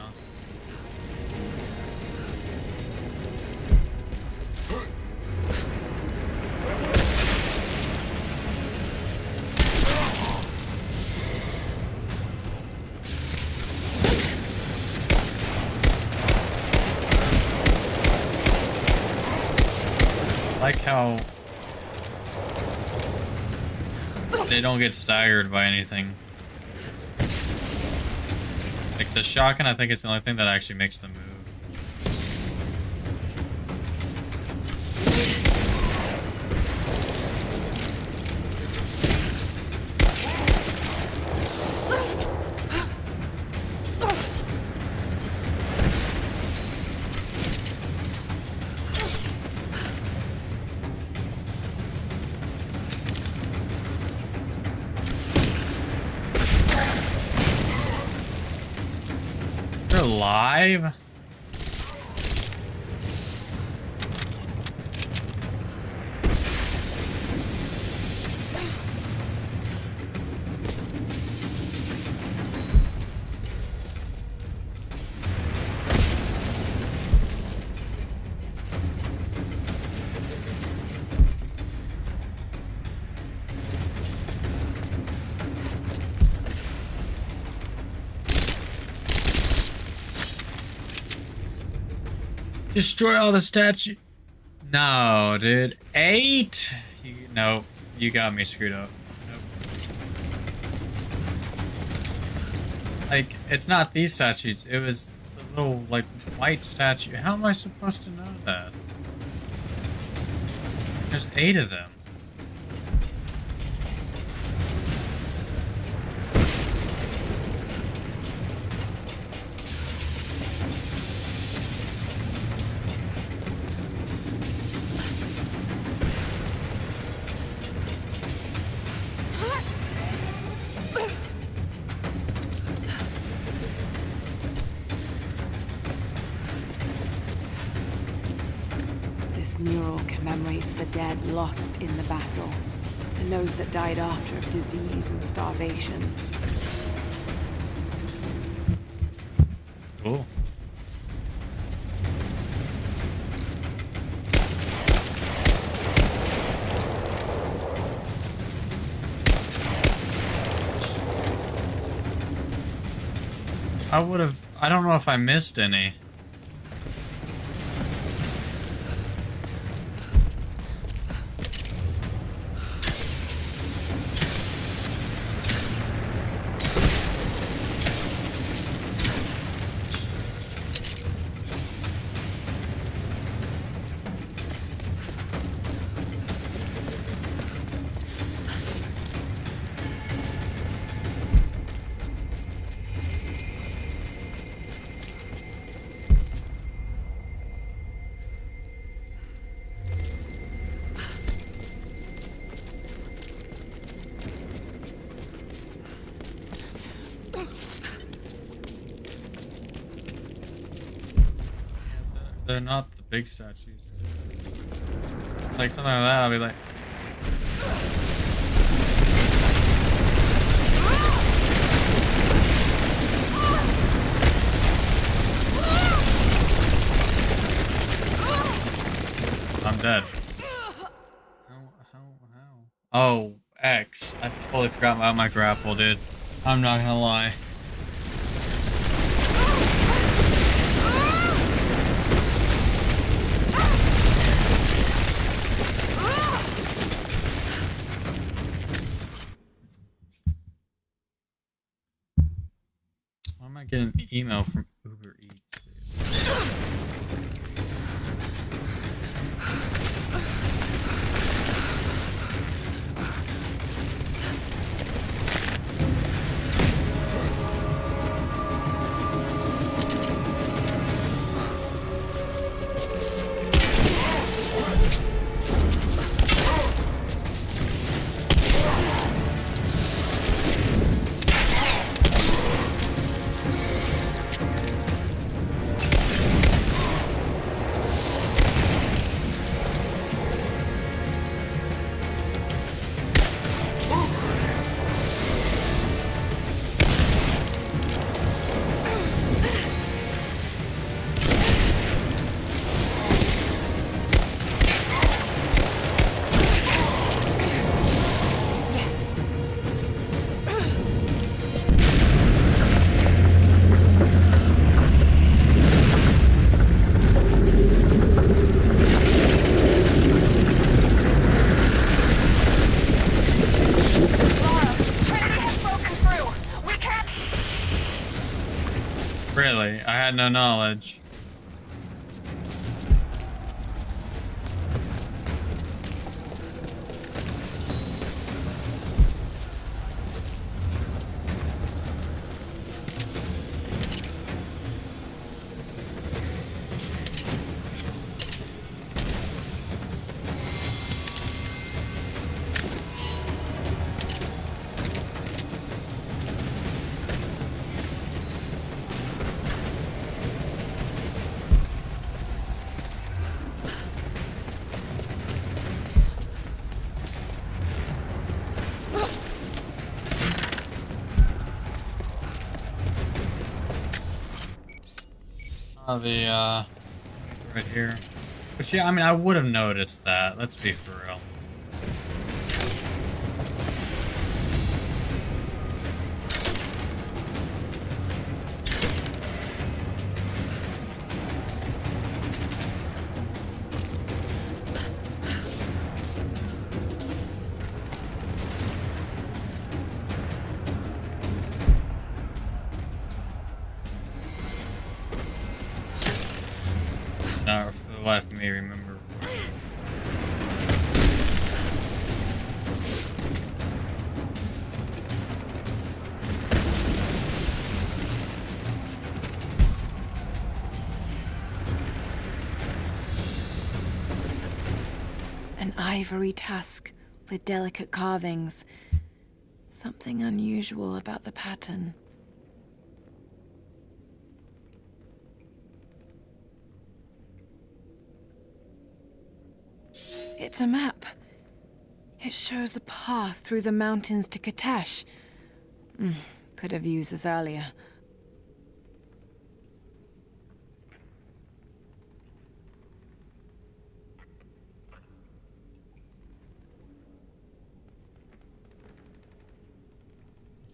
I like how they don't get staggered by anything. Like the shotgun, I think it's the only thing that actually makes them move. They're alive? Destroy all the statues. No, dude. 8? Nope. You got me screwed up. Nope. Like, it's not these statues. It was the little, like, white statue. How am I supposed to know that? There's 8 of them. This mural commemorates the dead lost in the battle, and those that died after of disease and starvation. Cool. I don't know if I missed any. They're not the big statues. Like something like that, I'll be like, I'm dead. How? Oh, X. I totally forgot about my grapple, dude. I'm not gonna lie. Why am I getting an email from Uber Eats, dude? had no knowledge. Right here. But yeah, I mean, I would have noticed that. Let's be for real. Not for the life of me remember. An ivory tusk with delicate carvings. Something unusual about the pattern. It's a map. It shows a path through the mountains to Kitezh. Could have used this earlier.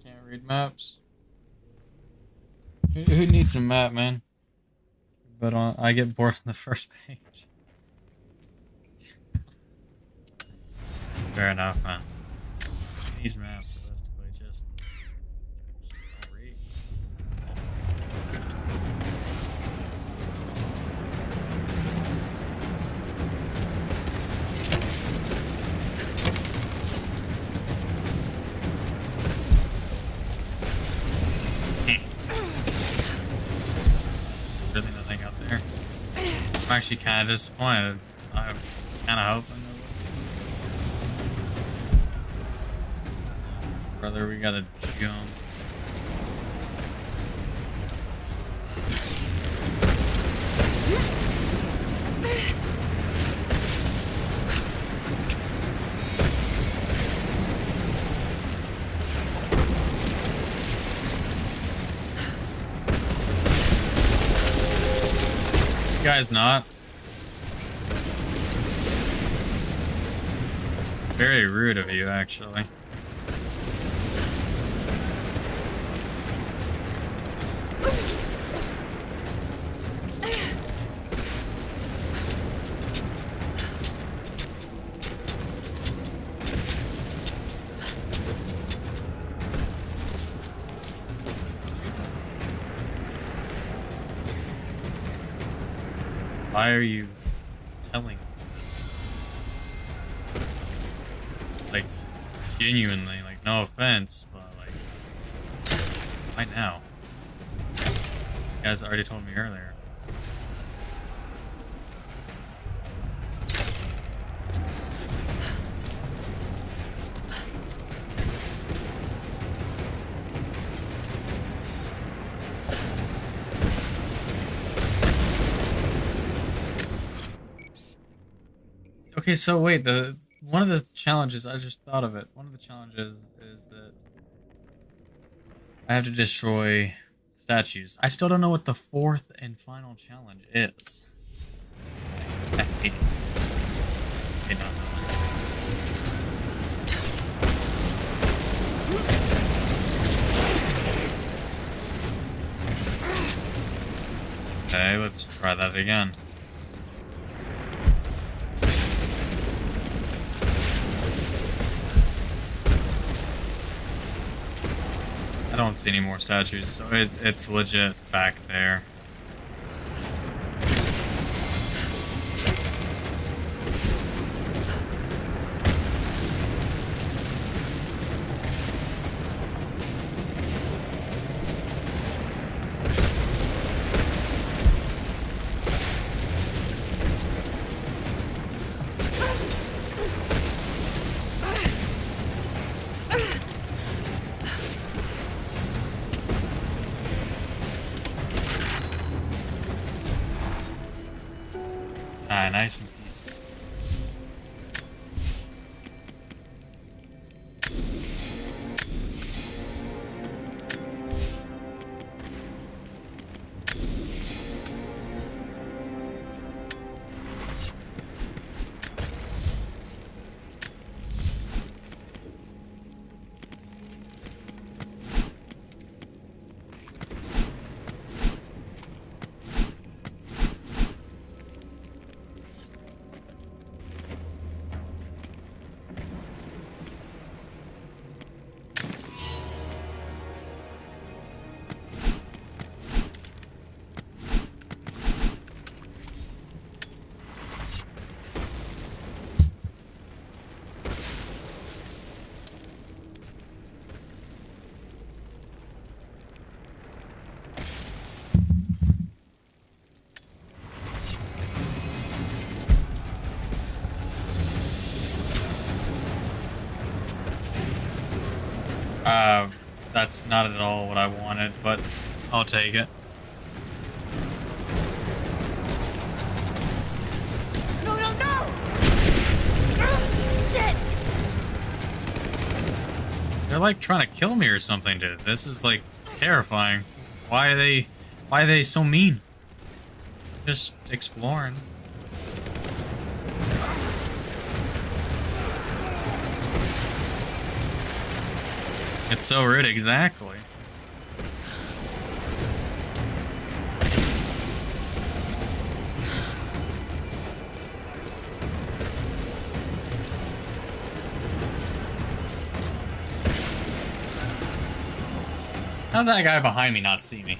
Can't read maps. Who needs a map, man? But I get bored on the first page. Fair enough, man. These maps are best to play just don't read. Really nothing up there. I'm actually kind of disappointed. I'm kind of hoping. Brother, we gotta jump. You guys not? Very rude of you, actually. Why are you telling me this? Like, genuinely, like, no offense, but like, why now? You guys already told me earlier. Okay, so wait, one of the challenges, I just thought of it. One of the challenges is that I have to destroy statues. I still don't know what the fourth and final challenge is. I hate it. I don't know. Okay, let's try that again. I don't see any more statues, so it's legit back there. Ah, nice and peaceful. That's not at all what I wanted, but I'll take it. No, no, no! Shit! They're like trying to kill me or something, dude. This is like terrifying. Why are they so mean? Just exploring. It's so rude, exactly. How'd that guy behind me not see me?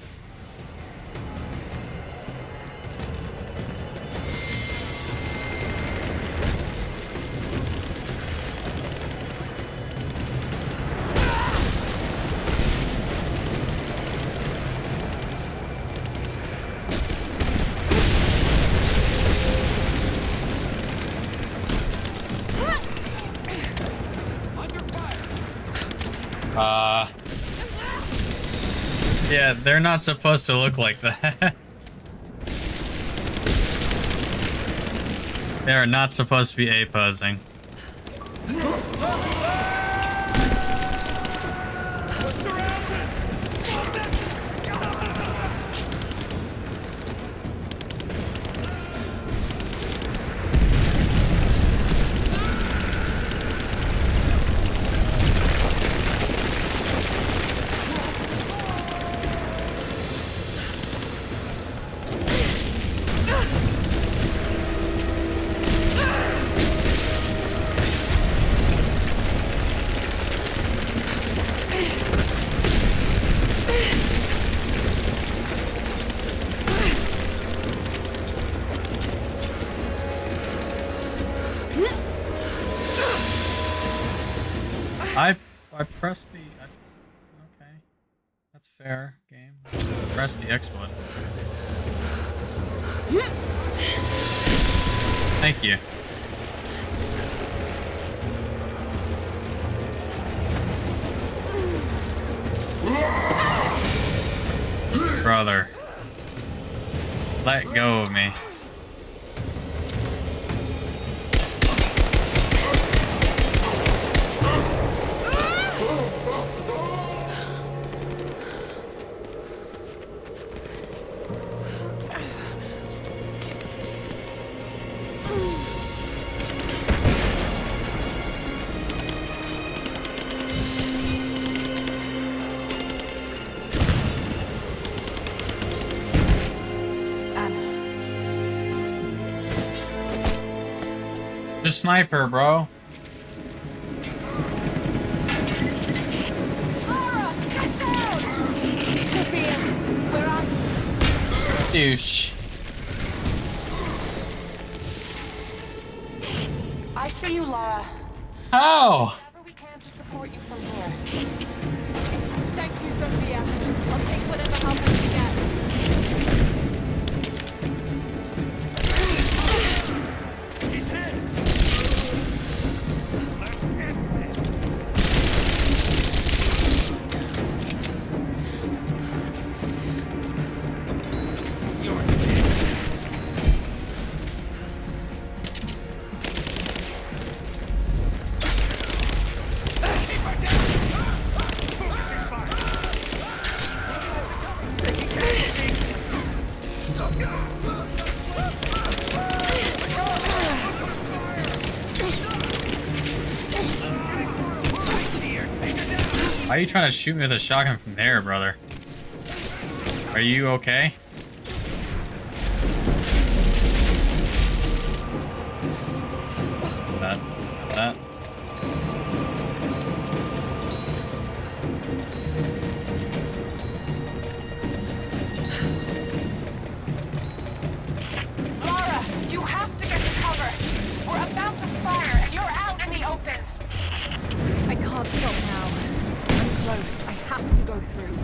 Yeah, they're not supposed to look like that. They are not supposed to be A-posing. I pressed the... okay. That's fair, game. Press the X button. Thank you. Brother. Let go of me. Just snipe her, bro. Lara, get down! Sophia, where are you? Douche. I see you, Lara. How? Whatever we can to support you from here. Thank you, Sophia. I'll take whatever help I can get. Why are you trying to shoot me with a shotgun from there, brother? Are you okay? That. Lara, you have to get to cover. We're about to fire, and you're out in the open. I can't stop now. I'm close. I have to go through.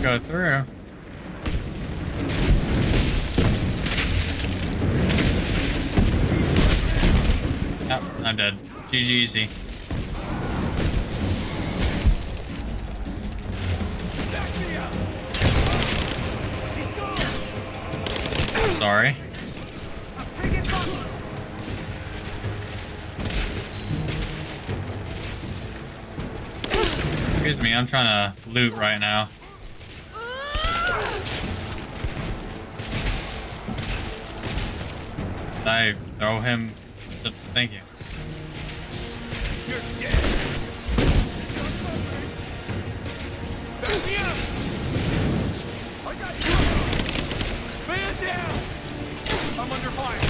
Go through. Yep, I'm dead. GG easy. Sorry. Excuse me, I'm trying to loot right now. Did I throw him? Thank you. You're dead. Back me up. I got you. Man down. I'm under fire.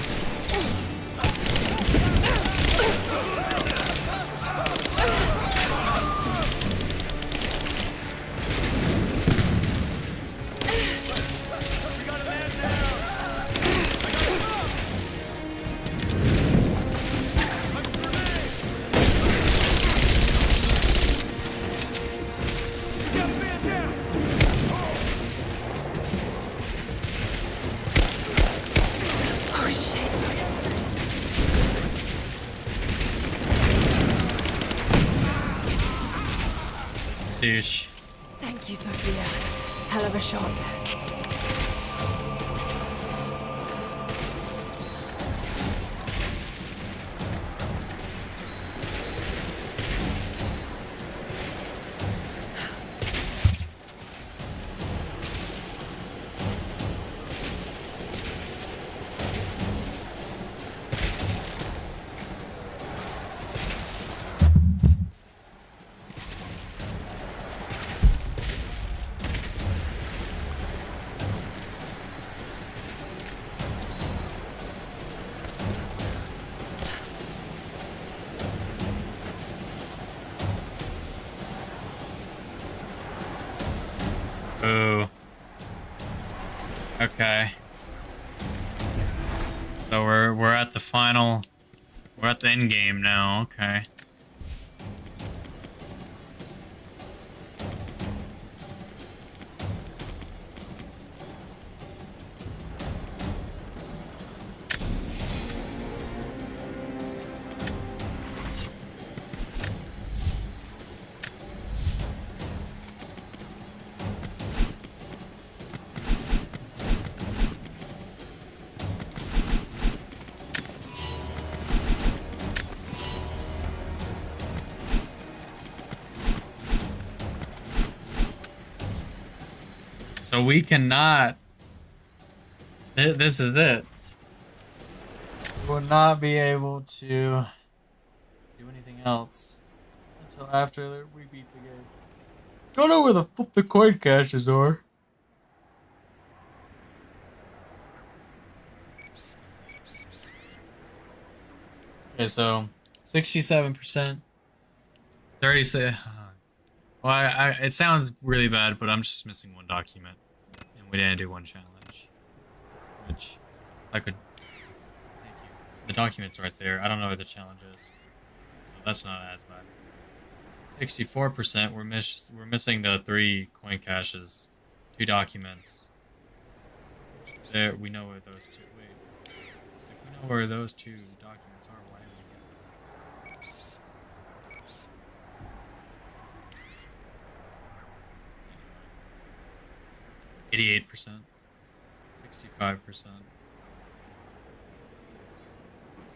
We got a man down. I got him up. Douche. Thank you, Sophia. Hell of a shot. Ooh. Okay. So we're at the final. We're at the end game now. Okay. So we cannot. This is it. We will not be able to do anything else until after we beat the game. Don't know where the flip the coin caches are. Okay, so 67%, 36. Well, it sounds really bad, but I'm just missing one document, and we didn't do one challenge, which I could. Thank you. The document's right there. I don't know where the challenge is, so that's not as bad. 64%. We're missing the 3 coin caches, 2 documents. There, we know where those 2. Wait, if we know where those 2 documents are, why didn't we get them? 88%, 65%,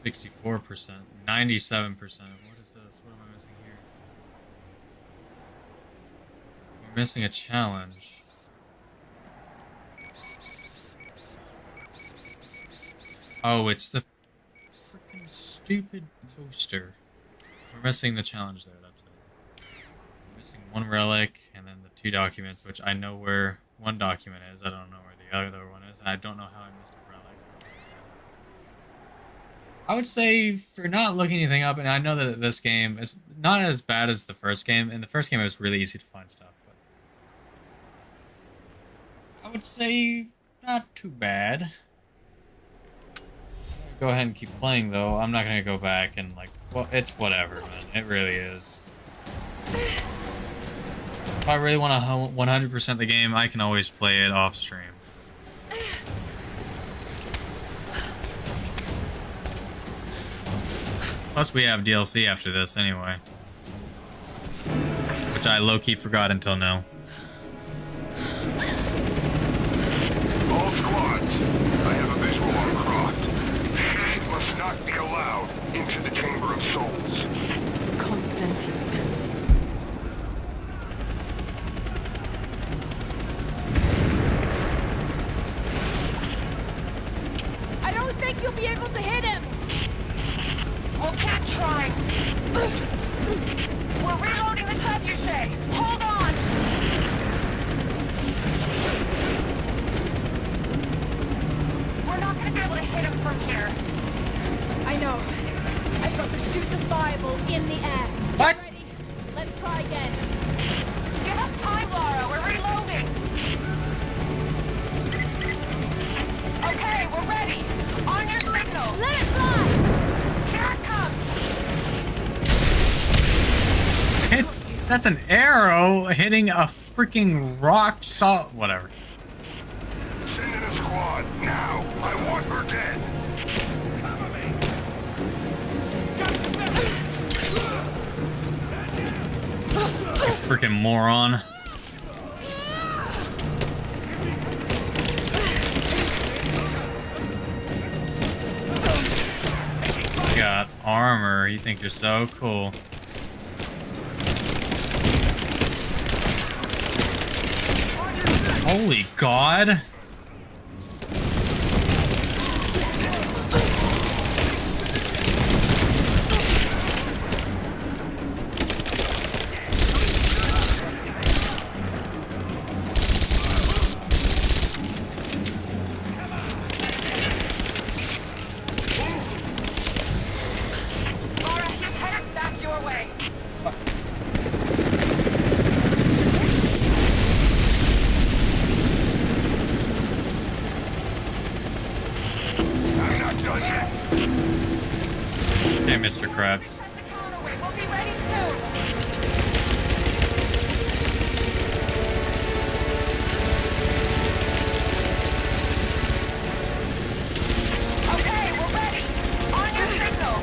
64%, 97%. What is this? What am I missing here? We're missing a challenge. Oh, it's the freaking stupid poster. We're missing the challenge there, that's it. We're missing one relic and then the 2 documents, which I know where one document is. I don't know where the other one is, and I don't know how I missed a relic. I would say for not looking anything up, and I know that this game is not as bad as the first game. In the first game, it was really easy to find stuff, but I would say not too bad. Go ahead and keep playing, though. I'm not gonna go back and like, well, it's whatever, man. It really is. If I really want to 100% the game, I can always play it off stream. Plus, we have DLC after this anyway, which I low-key forgot until now. All squads, I have a visual on Croft. She must not be allowed into the Chamber of Souls. Constantine. I don't think you'll be able to hit him! We'll keep trying. We're reloading the trebuchet. Hold on. We're not going to be able to hit him from here. I know. I've got to shoot the fireball in the air. What? Ready? Let's try again. Give us time, Laura. We're reloading. Okay, we're ready. On your signal. Let it fly! That's an arrow hitting a freaking rock salt. Whatever. Send in a squad, now! I want her dead! Freaking moron. You got armor. You think you're so cool. Holy God. Laura, he's headed back your way. Hey, Mr. Krabs. We'll be ready soon. Okay, we're ready. On your signal.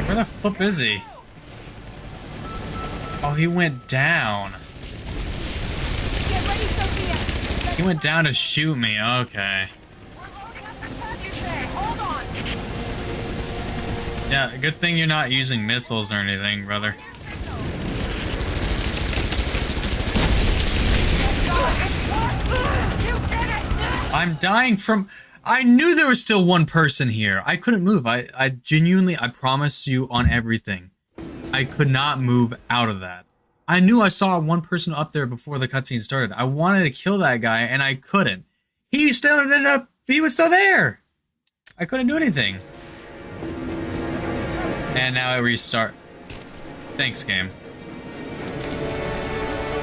Where the flip is he? Oh, he went down. Get ready, Sophia! He went down to shoot me. Okay. Hold on. Yeah, good thing you're not using missiles or anything, brother. I'm dying from... I knew there was still one person here. I couldn't move. I genuinely, I promise you on everything, I could not move out of that. I knew I saw one person up there before the cutscene started. I wanted to kill that guy, and I couldn't. He still ended up... He was still there! I couldn't do anything. And now I restart. Thanks, game.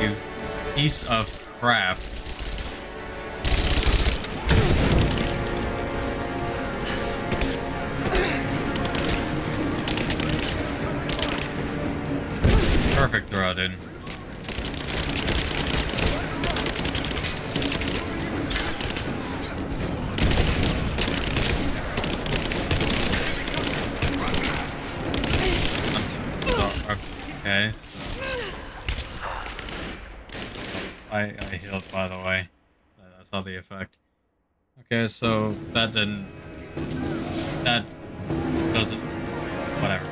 You piece of crap. Perfect throw, dude. Okay, so I healed, by the way. I saw the effect. Okay, so that didn't... That doesn't... Whatever.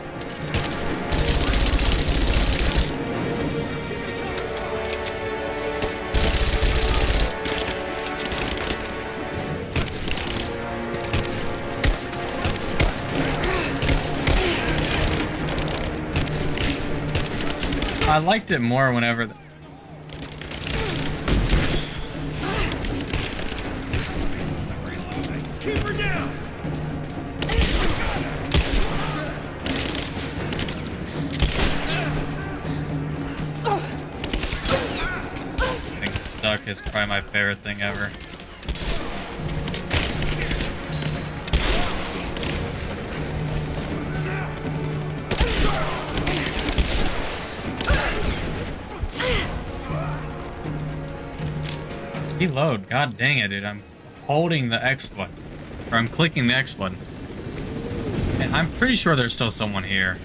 I liked it more whenever. Keep her down! Getting stuck is probably my favorite thing ever. Reload, god dang it, dude. I'm holding the X button. Or I'm clicking the X button. And I'm pretty sure there's still someone here.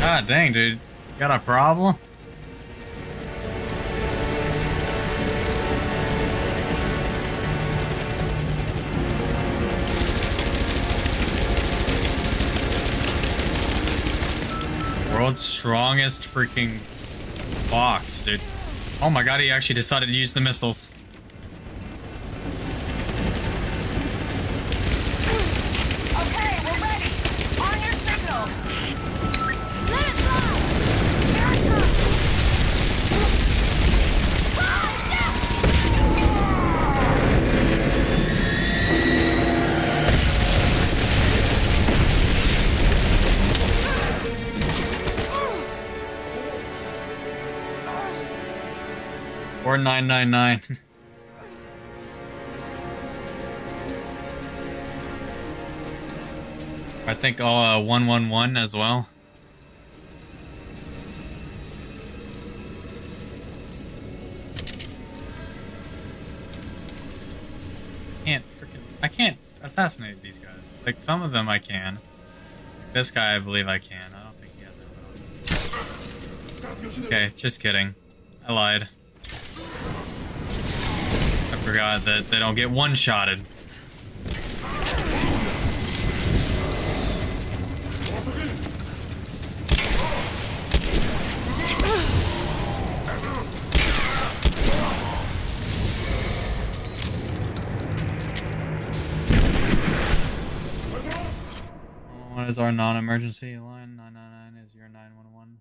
God dang, dude. You got a problem? World's strongest freaking box, dude. Oh my god, he actually decided to use the missiles. Okay, we're ready. On your signal. Let it fly. Here it comes. Or 999. I think 111 as well. I can't assassinate these guys. Like some of them I can. This guy I believe I can. I don't think he has that. Okay, just kidding. I lied. I forgot that they don't get one-shotted. What is our non-emergency line? 999 is your 911.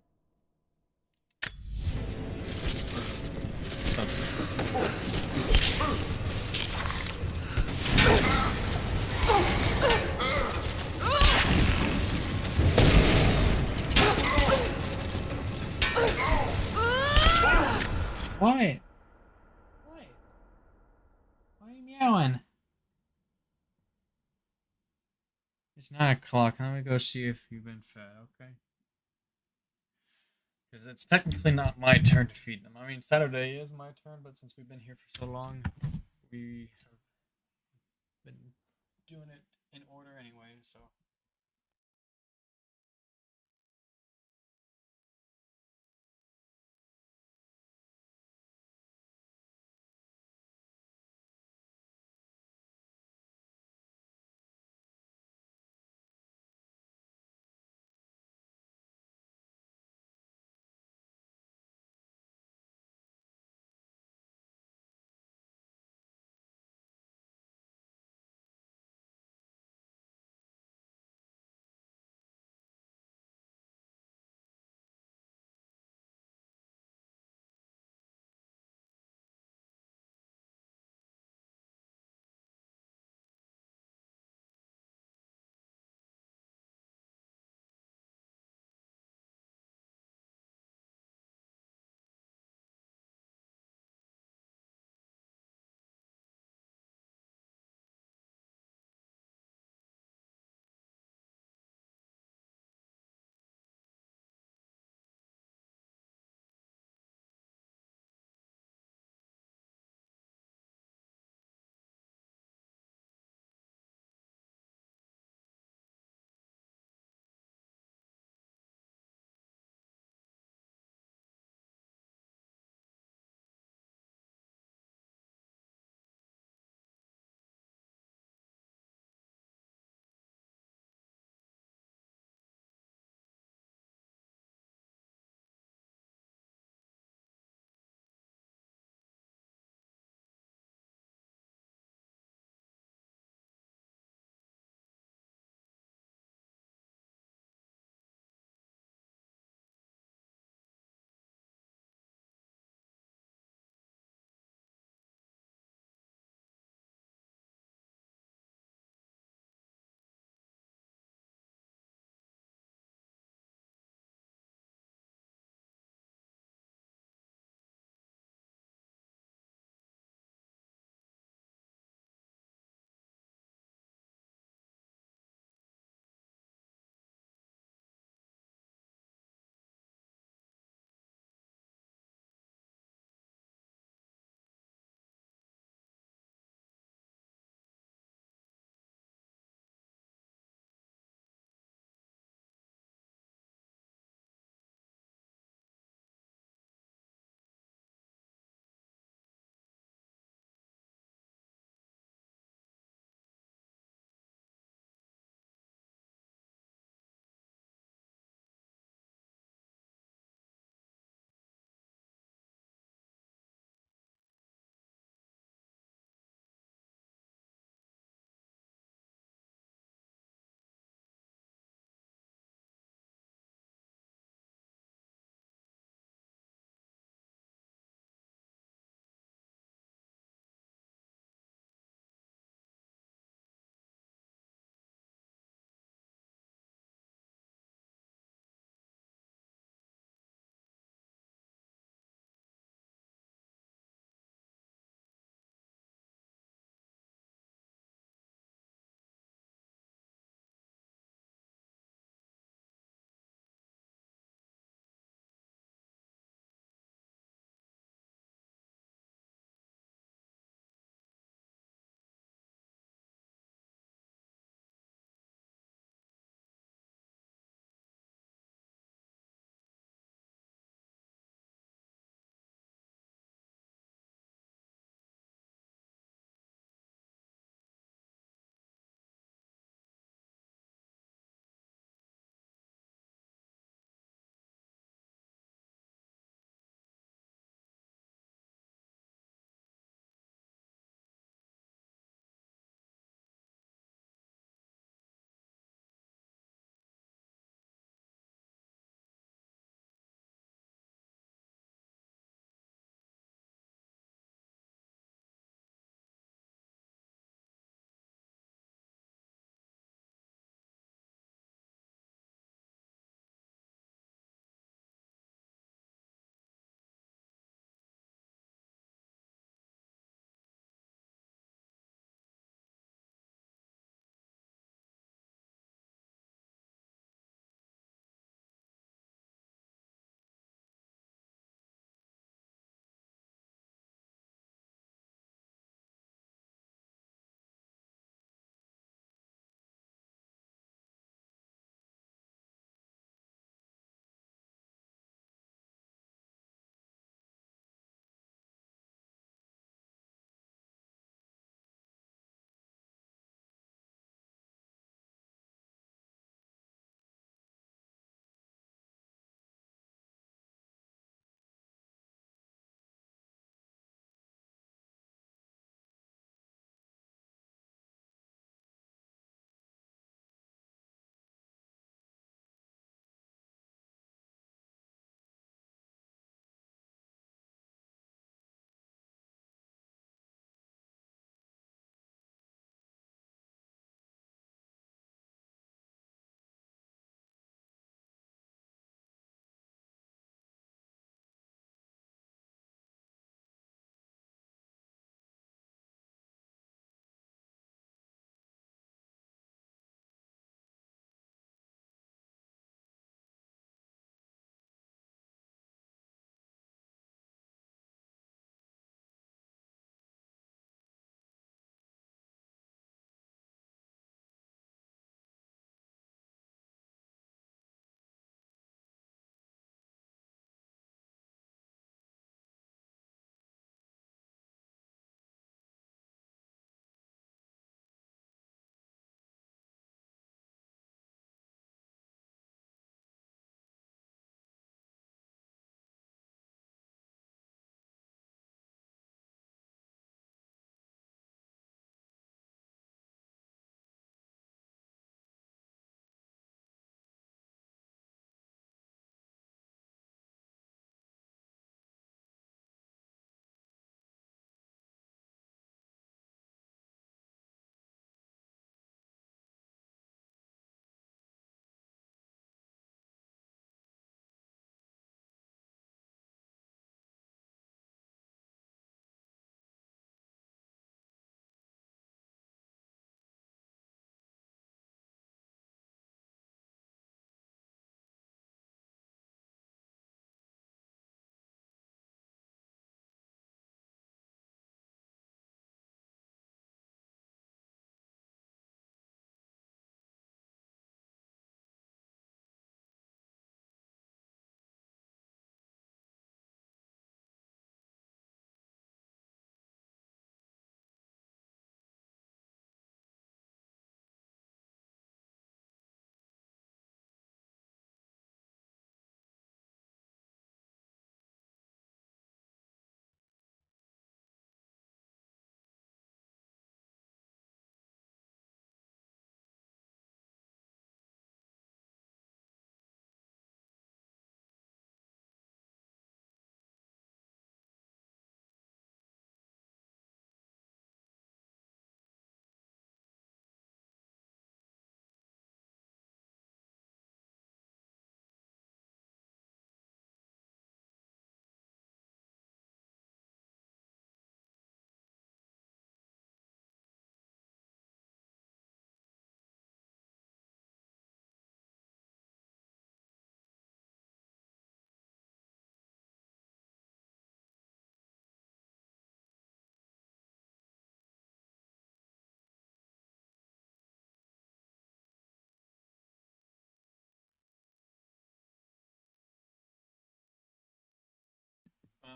What? What? Why are you meowing? It's 9 o'clock. I'm gonna go see if you've been fed, okay? Because it's technically not my turn to feed them. I mean, Saturday is my turn, but since we've been here for so long, we have been doing it in order anyway, so.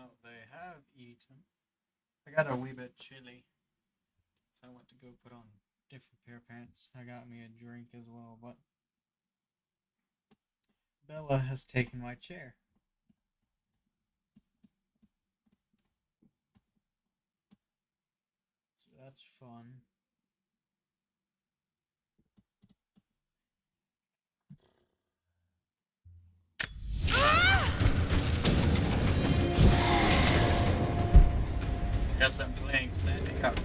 Now they have eaten. I got a wee bit chilly, so I went to go put on a different pair of pants. I got me a drink as well, but Bella has taken my chair. So that's fun. Guess I'm playing standing up.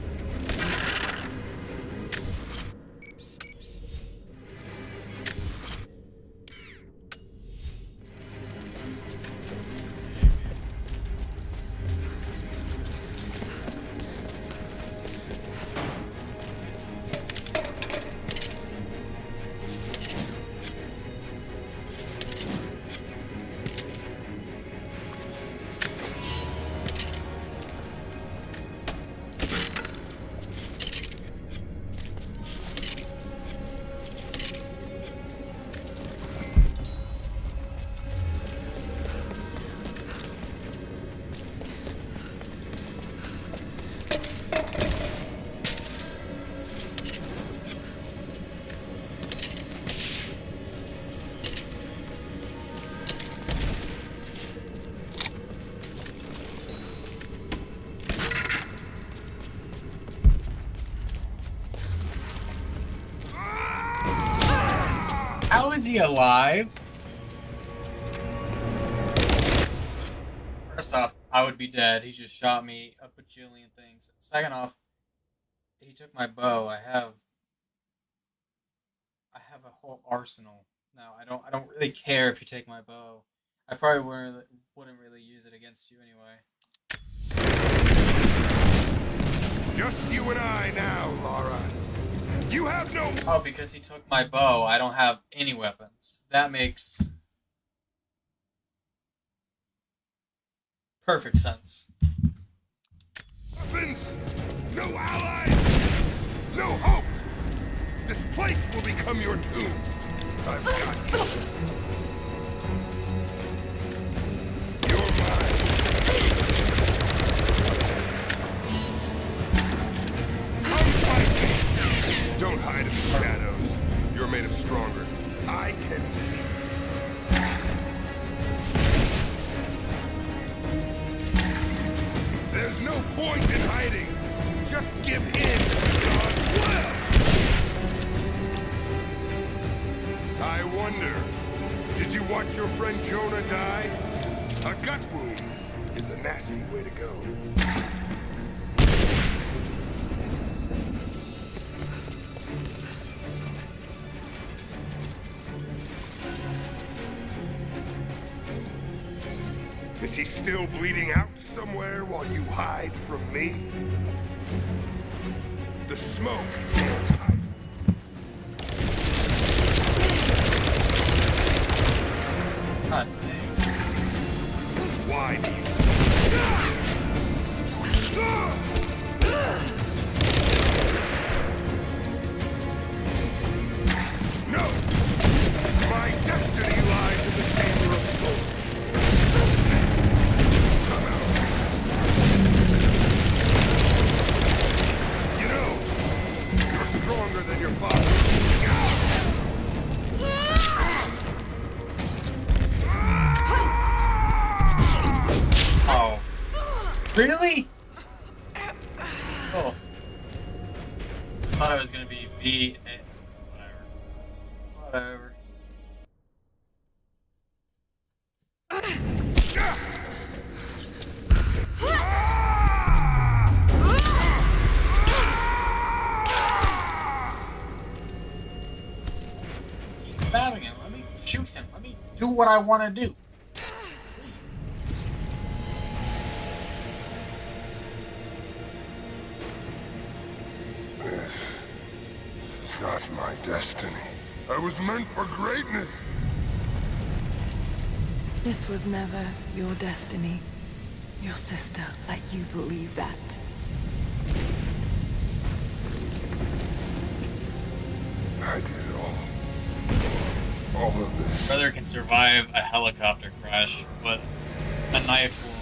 How is he alive? First off, I would be dead. He just shot me a bajillion things. Second off, he took my bow. I have a whole arsenal now. I don't really care if you take my bow. I probably wouldn't really use it against you anyway. Just you and I now, Lara. You have no... Oh, because he took my bow, I don't have any weapons. That makes perfect sense. Weapons! No allies! No hope! This place will become your tomb. I've got you. You're mine. Come fight me! Don't hide in the shadows. You're made of stronger. I can see. There's no point in hiding. Just give in to God's will. I wonder, did you watch your friend Jonah die? A gut wound is a nasty way to go. Is he still bleeding out somewhere while you hide from me? The smoke can't hide. God dang. Why do you... No! My destiny lies in the Chamber of Souls. Come out. You know, you're stronger than your father. Oh. Really? Oh. I thought I was gonna be B. Whatever. Keep stabbing him. Let me shoot him. Let me do what I want to do. It's not my destiny. I was meant for greatness. This was never your destiny. Your sister let you believe that. I did it all. All of this. Brother can survive a helicopter crash, but a knife will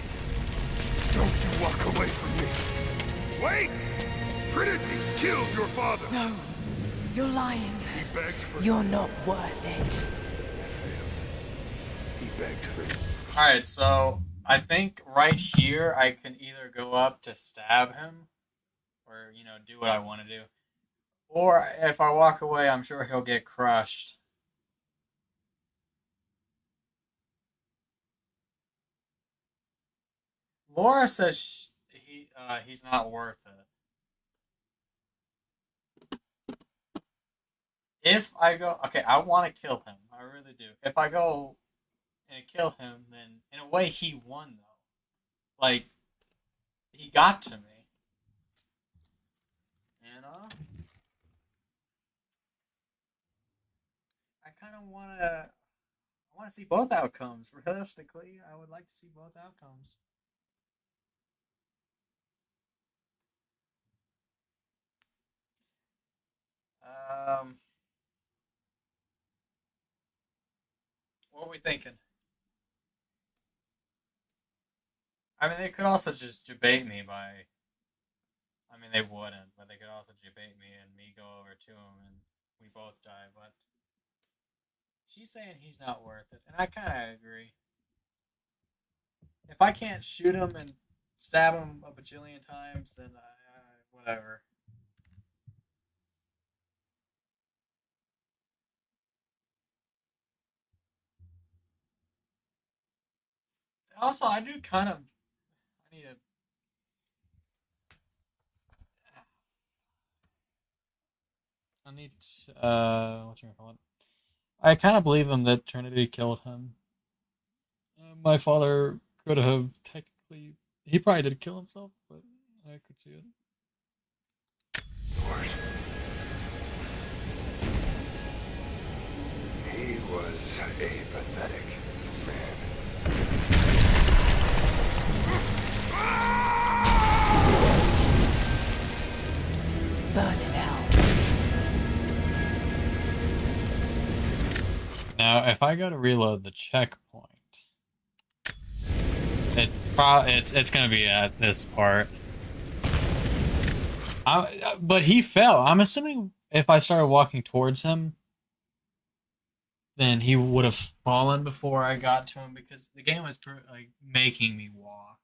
Don't you walk away from me. Wait! Trinity killed your father. No, you're lying. He begged for You're not worth it. He begged for it. Alright, so I think right here I can either go up to stab him or, you know, do what I want to do. Or if I walk away, I'm sure he'll get crushed. Laura says he's not worth it. If I go... Okay, I want to kill him. I really do. If I go and kill him, then in a way he won, though. Like, he got to me. You know? I kind of want to... I want to see both outcomes. Realistically, I would like to see both outcomes. What are we thinking? I mean, they could also just debate me by... I mean, they wouldn't, but they could also debate me and me go over to him and we both die, but... She's saying he's not worth it, and I kind of agree. If I can't shoot him and stab him a bajillion times, then whatever. Also, I do kind of... I need to... what you call it? I kind of believe him that Trinity killed him. My father could have technically... He probably did kill himself, but I could see it. Lord. He was a pathetic man. Burn in hell. Now, if I go to reload the checkpoint, it's gonna be at this part. But he fell. I'm assuming if I started walking towards him, then he would have fallen before I got to him because the game was like making me walk.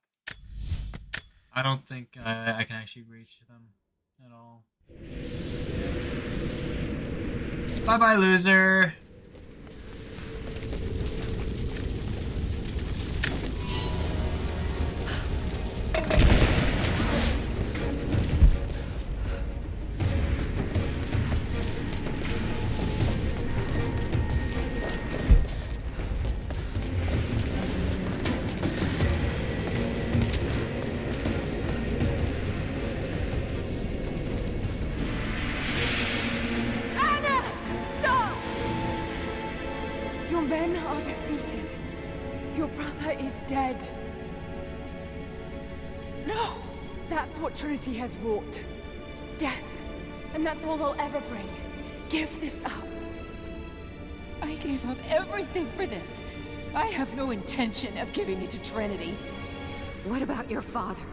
I don't think I can actually reach them at all. Bye bye, loser. Trinity has wrought. Death. And that's all they'll ever bring. Give this up. I gave up everything for this. I have no intention of giving it to Trinity. What about your father?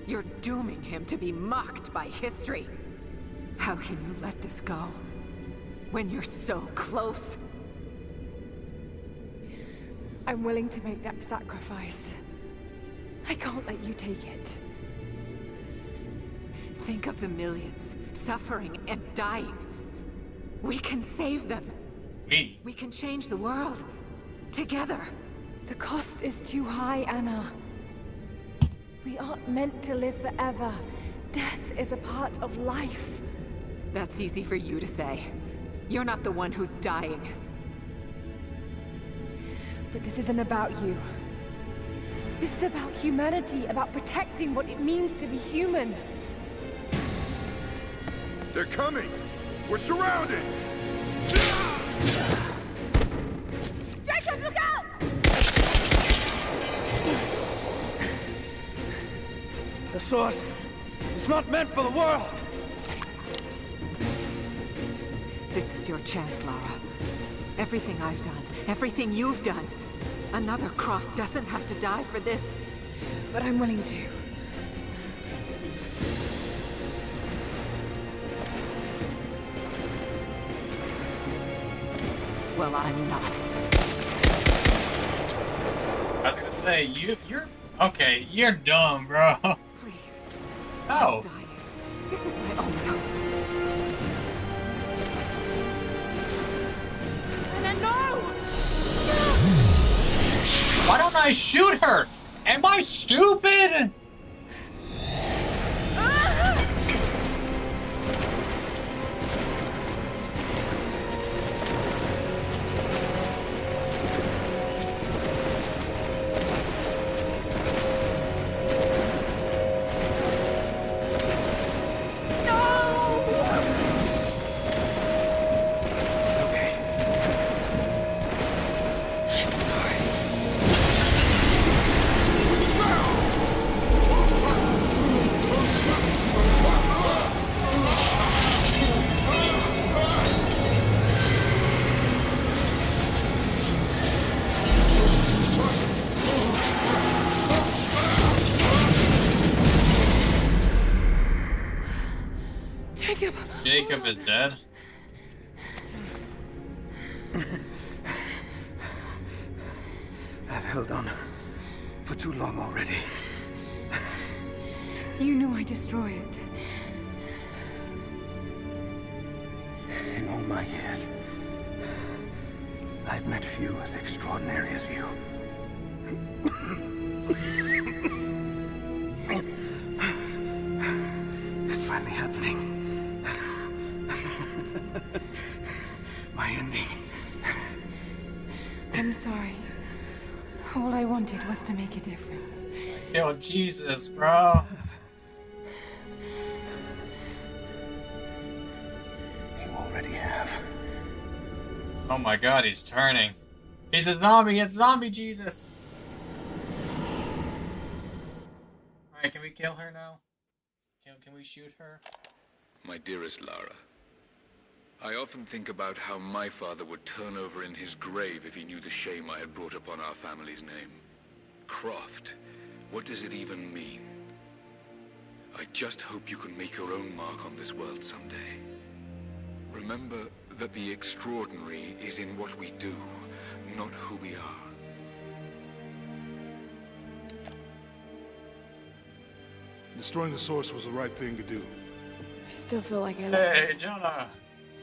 You're dooming him to be mocked by history. How can you let this go? When you're so close? I'm willing to make that sacrifice. I can't let you take it. Think of the millions suffering and dying. We can save them. We can change the world. Together. The cost is too high, Anna. We aren't meant to live forever. Death is a part of life. That's easy for you to say. You're not the one who's dying. But this isn't about you. This is about humanity, about protecting what it means to be human. They're coming! We're surrounded! Jacob, look out! The sword is not meant for the world! This is your chance, Lara. Everything I've done, everything you've done. Another Croft doesn't have to die for this. but I'm willing to. Well, I'm not. I was gonna say, you're okay, you're dumb, bro. Please. No. I'm dying. This is my only hope. Anna, no! Why don't I shoot her? Am I stupid? Jacob is dead. I've held on for too long already. You knew I'd destroy it. In all my years, I've met few as extraordinary as you. It's finally happening. My ending. I'm sorry. All I wanted was to make a difference. Kill Jesus, bro. You already have. Oh my god, he's turning. He's a zombie. It's zombie Jesus. Alright, can we kill her now? Can we shoot her? My dearest Lara, I often think about how my father would turn over in his grave if he knew the shame I had brought upon our family's name. Croft, what does it even mean? I just hope you can make your own mark on this world someday. Remember that the extraordinary is in what we do, not who we are. Destroying the source was the right thing to do. I still feel like I Hey, Jonah.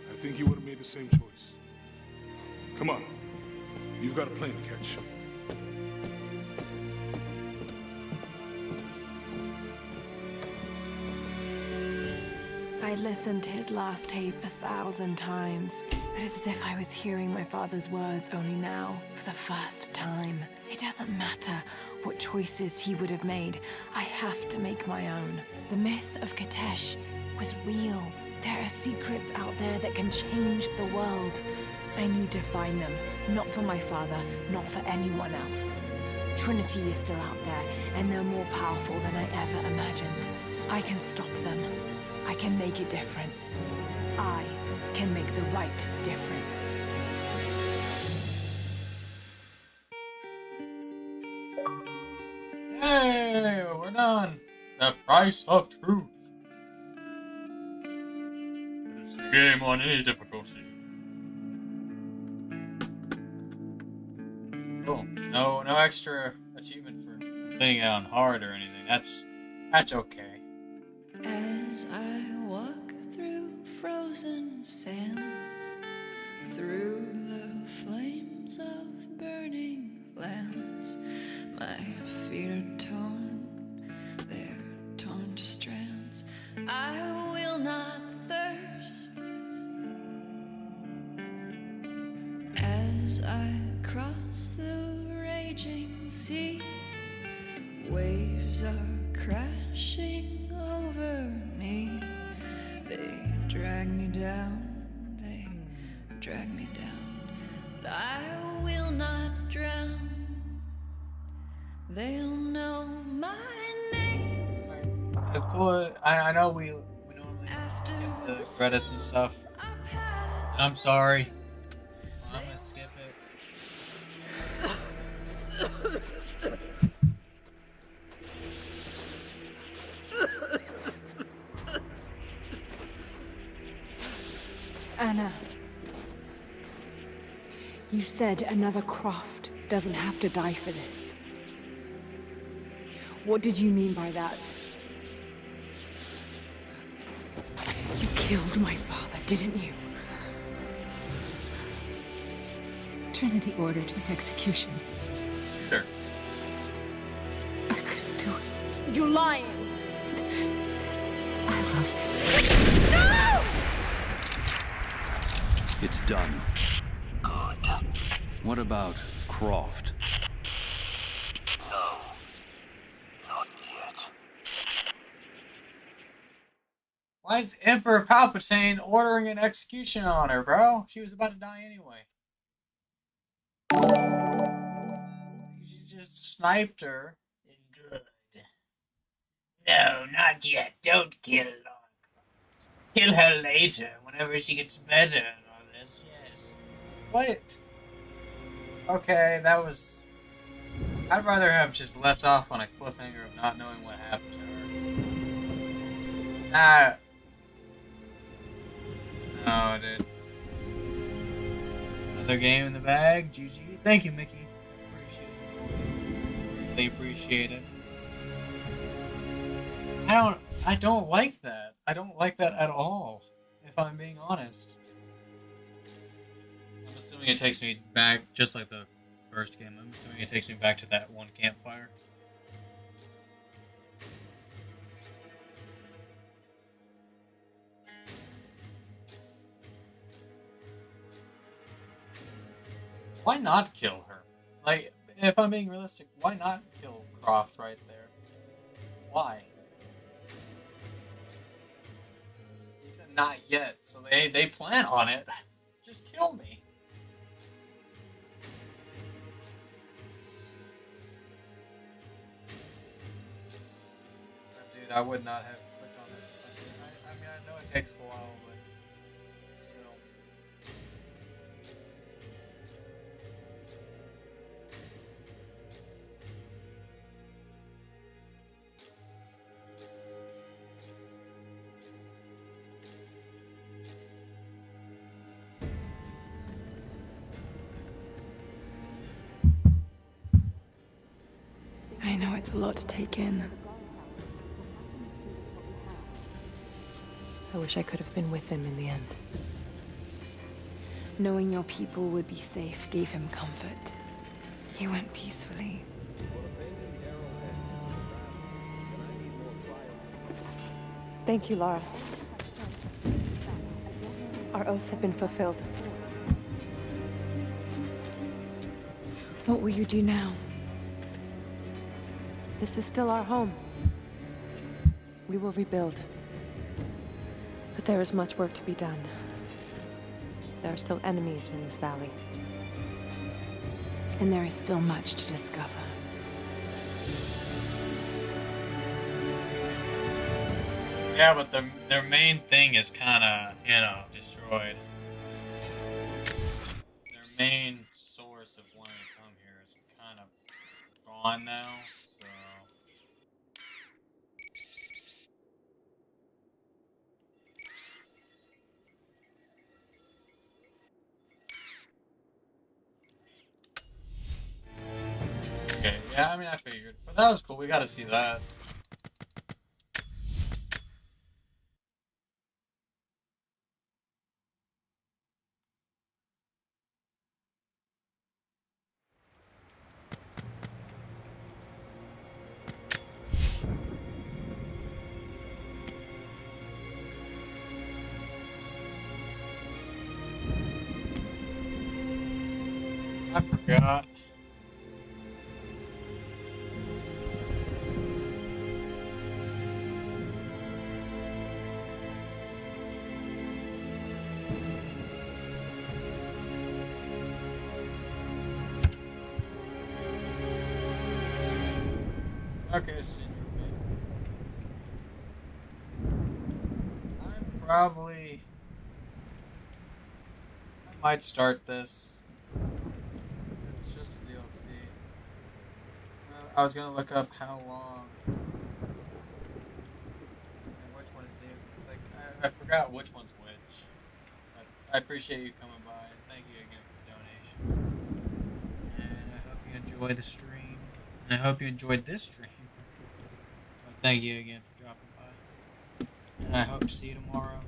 I think you would have made the same choice. Come on. You've got a plane to catch. I listened to his last tape 1,000 times, but it's as if I was hearing my father's words only now, for the first time. It doesn't matter what choices he would have made. I have to make my own. The myth of Kitezh was real. There are secrets out there that can change the world. I need to find them, not for my father, not for anyone else. Trinity is still out there, and they're more powerful than I ever imagined. I can stop them. I can make a difference. I can make the right difference. Hey, we're done. The price of truth. It's a game on any difficulty. Cool. No extra achievement for completing it on hard or anything. That's okay. As I walk through frozen sands, through the flames of burning lands, my feet are torn, they're torn to strands. I will not thirst. As I cross the raging sea, waves are crashing over me. They drag me down, they drag me down, but I will not drown. They'll know my name. It's cool. I know we normally get the credits and stuff. I'm sorry. I'm gonna skip it. Anna, you said another Croft doesn't have to die for this. What did you mean by that? You killed my father, didn't you? Trinity ordered his execution. Sure. I couldn't do it. You're lying! I loved him. No! It's done. Good. What about Croft? No. Not yet. Why is Emperor Palpatine ordering an execution on her, bro? She was about to die anyway. You just sniped her. Good. No, not yet. Don't kill her. Kill her later, whenever she gets better and all this, yes. What? Okay, that was... I'd rather have just left off on a cliffhanger of not knowing what happened to her. No, dude. Another game in the bag. GG. Thank you, Mickey. Really appreciate it. I don't like that. I don't like that at all, if I'm being honest. I'm assuming it takes me back, just like the first game, I'm assuming it takes me back to that one campfire. Why not kill her? Like, if I'm being realistic, why not kill Croft right there? Why? He said not yet, so they plan on it. Just kill me. Dude, I would not have clicked on this. I mean, I know it takes a while, but still. I know it's a lot to take in. I wish I could have been with him in the end. Knowing your people would be safe gave him comfort. He went peacefully. Thank you, Lara. Our oaths have been fulfilled. What will you do now? This is still our home. We will rebuild. But there is much work to be done. There are still enemies in this valley. And there is still much to discover. Yeah, but their main thing is kind of, destroyed. Their main source of wanting to come here is kind of gone now, so... Okay, yeah, I mean, I figured. But that was cool, we gotta see that. I forgot. Okay, senior mate. I might start this. It's just a DLC. I was gonna look up how long and which one it is. It's like I forgot which one's which. I appreciate you coming by. Thank you again for the donation. And I hope you enjoy the stream. And I hope you enjoyed this stream. But thank you again for dropping by. And I hope to see you tomorrow.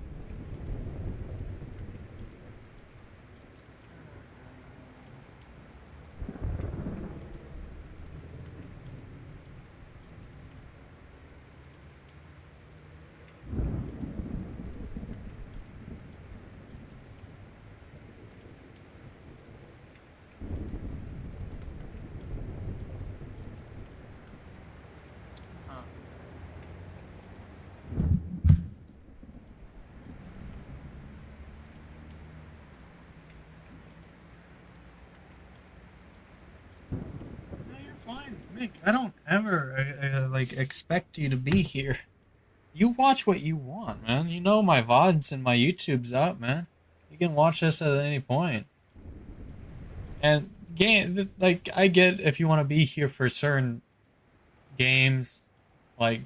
Fine, Mick. I don't ever like expect you to be here. You watch what you want, man. You know my VODs and my YouTube's up, man. You can watch this at any point. And like I get if you want to be here for certain games, like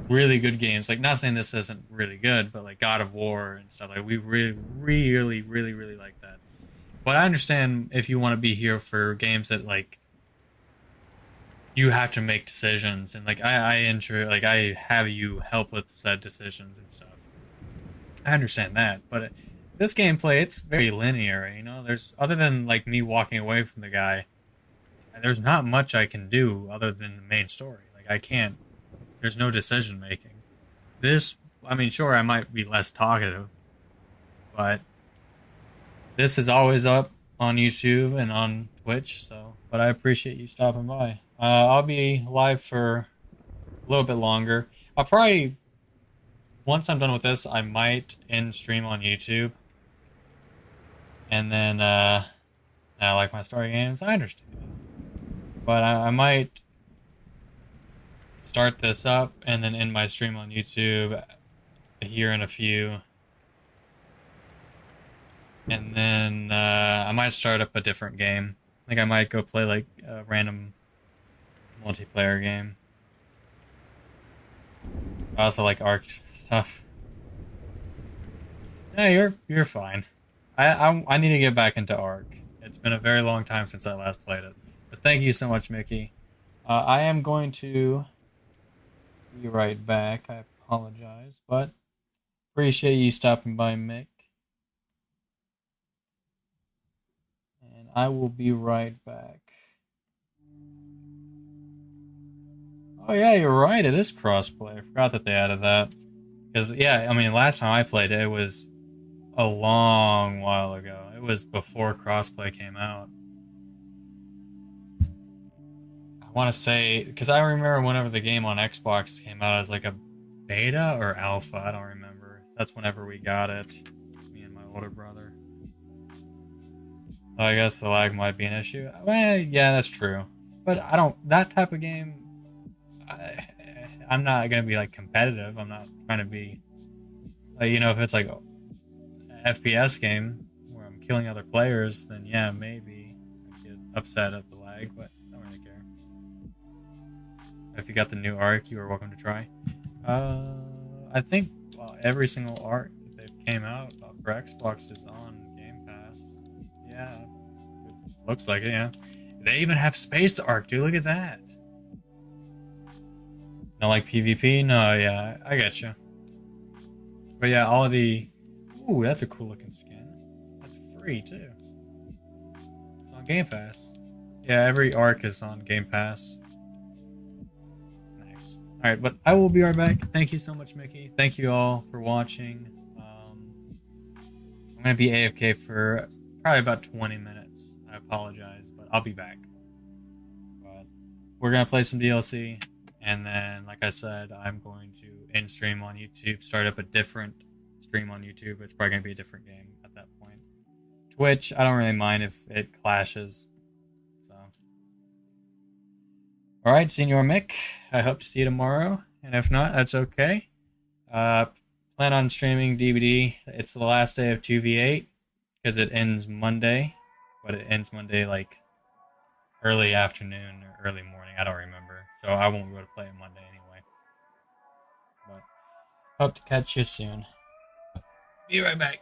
really good games. Like not saying this isn't really good, but like God of War and stuff. Like we really like that. But I understand if you want to be here for games that like you have to make decisions, and like I have you help with said decisions and stuff. I understand that, but this gameplay, it's very linear, you know. There's other than like me walking away from the guy, there's not much I can do other than the main story. Like I can't. There's no decision making. This, I mean, sure, I might be less talkative, but this is always up on YouTube and on Twitch. So, but I appreciate you stopping by. I'll be live for a little bit longer. I'll probably, once I'm done with this, I might end stream on YouTube. And then, I like my story games, I understand. But I might start this up and then end my stream on YouTube here in a few. And then, I might start up a different game. I think I might go play like a random multiplayer game. I also like Ark stuff. Yeah, you're fine. I need to get back into Ark. It's been a very long time since I last played it. But thank you so much, Mickey. I am going to be right back. I apologize, but appreciate you stopping by, Mick. And I will be right back. Oh yeah, you're right, it is crossplay. I forgot that they added that. Because, yeah, I mean, last time I played it, it was a long while ago. It was before crossplay came out. I want to say, because I remember whenever the game on Xbox came out as like a beta or alpha, I don't remember. That's whenever we got it, me and my older brother. So I guess the lag might be an issue. Well, yeah, that's true. But I don't, that type of game, I'm not going to be like competitive. I'm not trying to be, like, you know, if it's like an FPS game where I'm killing other players, then yeah, maybe I get upset at the lag, but I don't really care. If you got the new Ark, you are welcome to try. I think every single Ark that came out for Xbox is on Game Pass. Yeah, it looks like it, yeah. They even have Space Ark, dude, look at that. Not like PvP? No, yeah, I get you. But yeah, all the... Ooh, that's a cool looking skin. That's free, too. It's on Game Pass. Yeah, every Ark is on Game Pass. Nice. Alright, but I will be right back. Thank you so much, Mickey. Thank you all for watching. I'm going to be AFK for probably about 20 minutes. I apologize, but I'll be back. But we're going to play some DLC. And then, like I said, I'm going to end stream on YouTube, start up a different stream on YouTube. It's probably going to be a different game at that point. Twitch, I don't really mind if it clashes. So, alright, Senor Mick, I hope to see you tomorrow. And if not, that's okay. Plan on streaming DVD. It's the last day of 2v8, because it ends Monday. But it ends Monday, like, early afternoon or early morning. I don't remember. So I won't be able to play it Monday anyway. But hope to catch you soon. Be right back.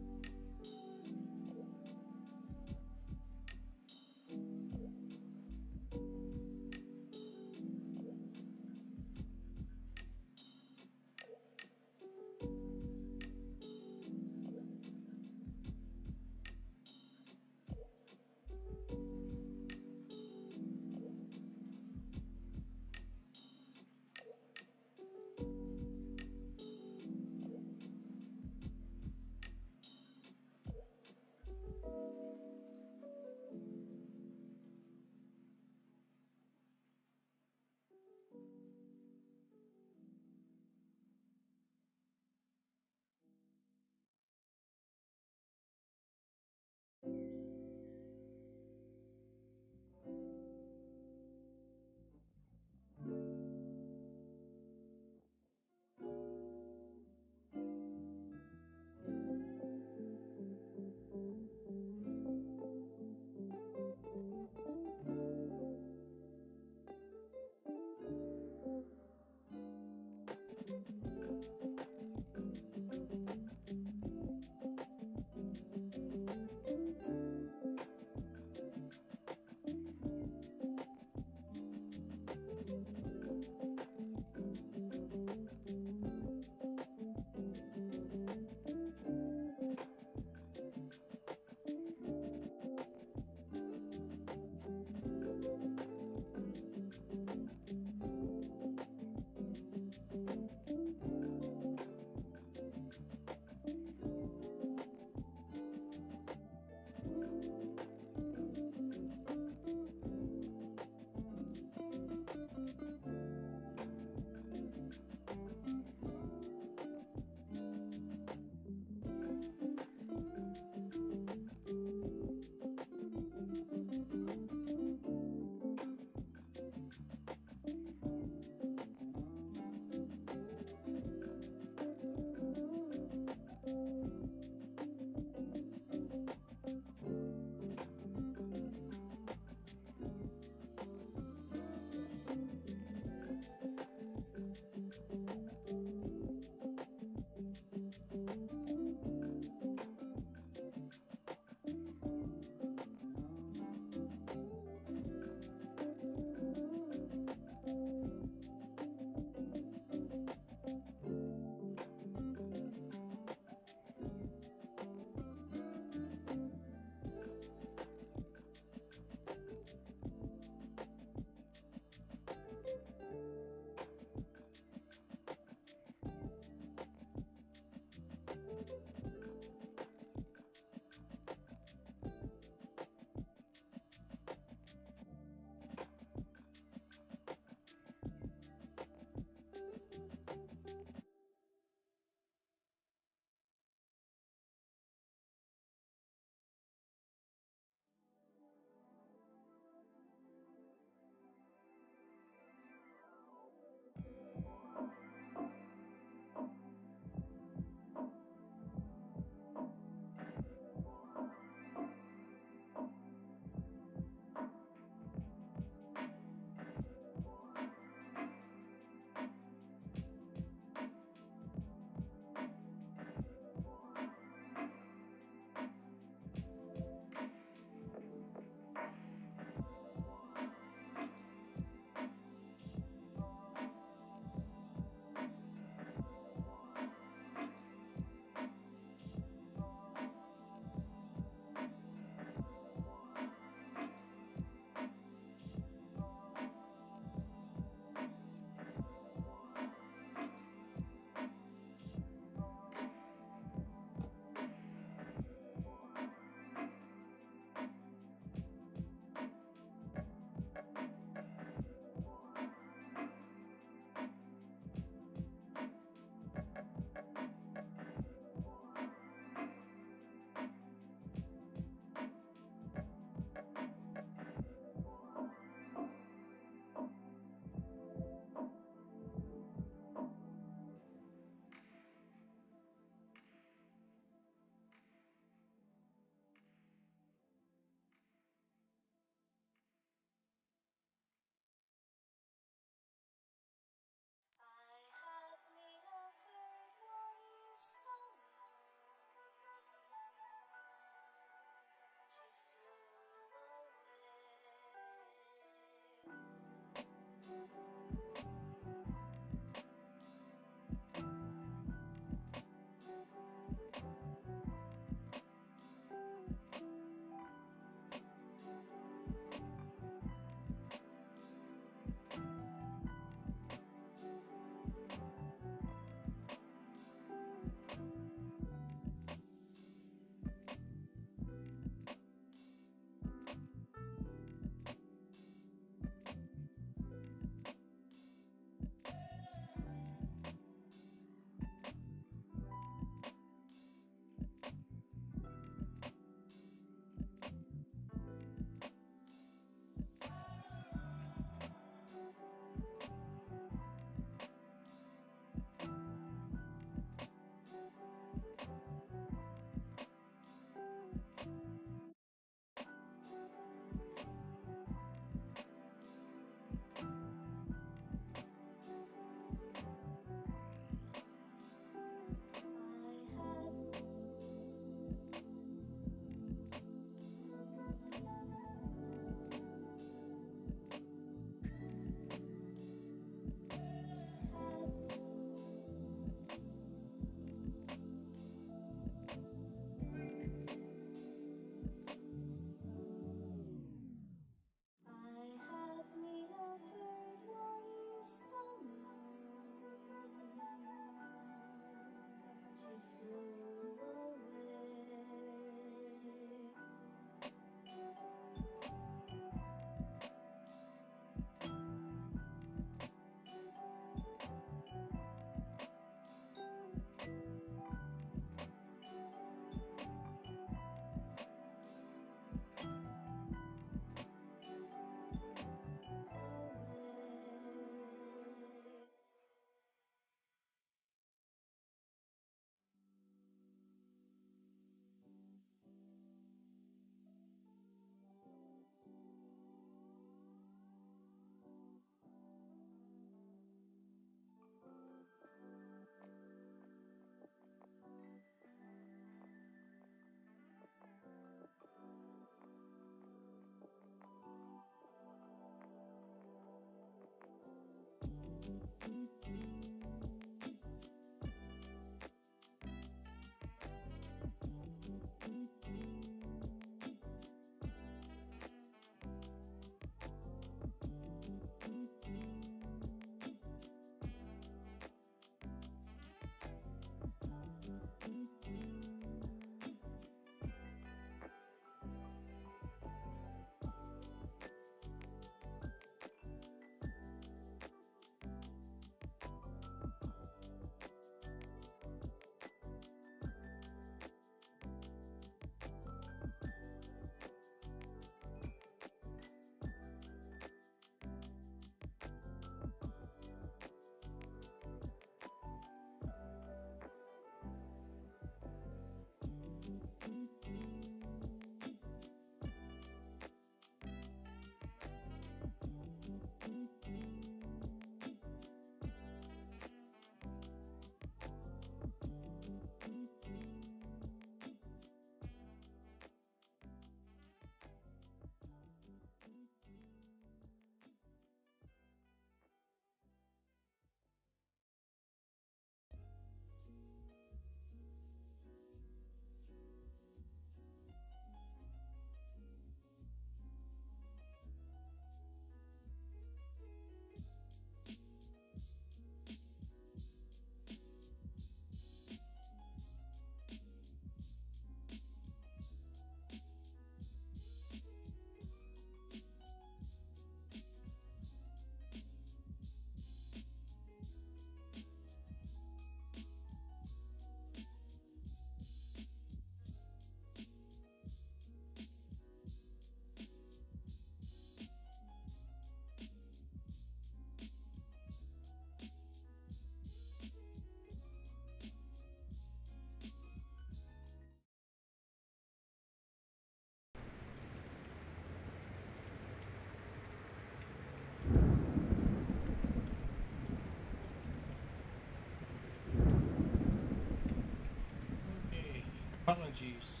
Apologies.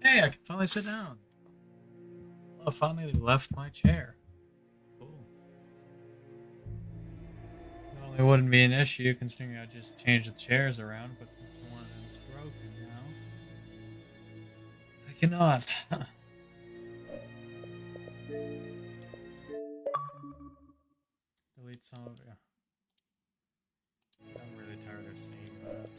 Hey, I can finally sit down. Well, I finally left my chair. Cool. Well, it wouldn't be an issue considering I just changed the chairs around, but since one of them is broken now, I cannot. Delete some of it. I'm really tired of seeing that.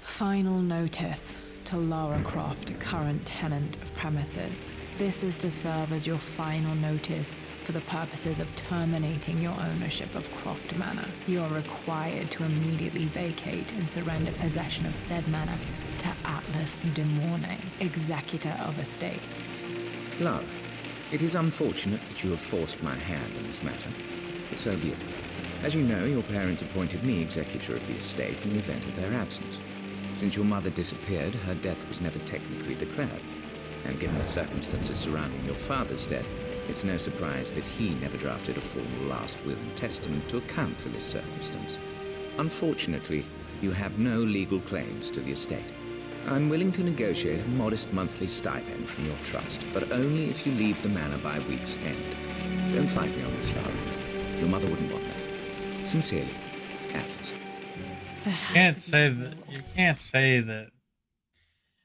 Final notice to Lara Croft, current tenant of premises. This is to serve as your final notice for the purposes of terminating your ownership of Croft Manor. You are required to immediately vacate and surrender possession of said manor to Atlas de Mornay, executor of estates. Lara, it is unfortunate that you have forced my hand in this matter, but so be it. As you know, your parents appointed me executor of the estate in the event of their absence. Since your mother disappeared, her death was never technically declared. And given the circumstances surrounding your father's death, it's no surprise that he never drafted a formal last will and testament to account for this circumstance. Unfortunately, you have no legal claims to the estate. I'm willing to negotiate a modest monthly stipend from your trust, but only if you leave the manor by week's end. Don't fight me on this, Lara. Your mother wouldn't want that. Sincerely, Atlas. You can't say that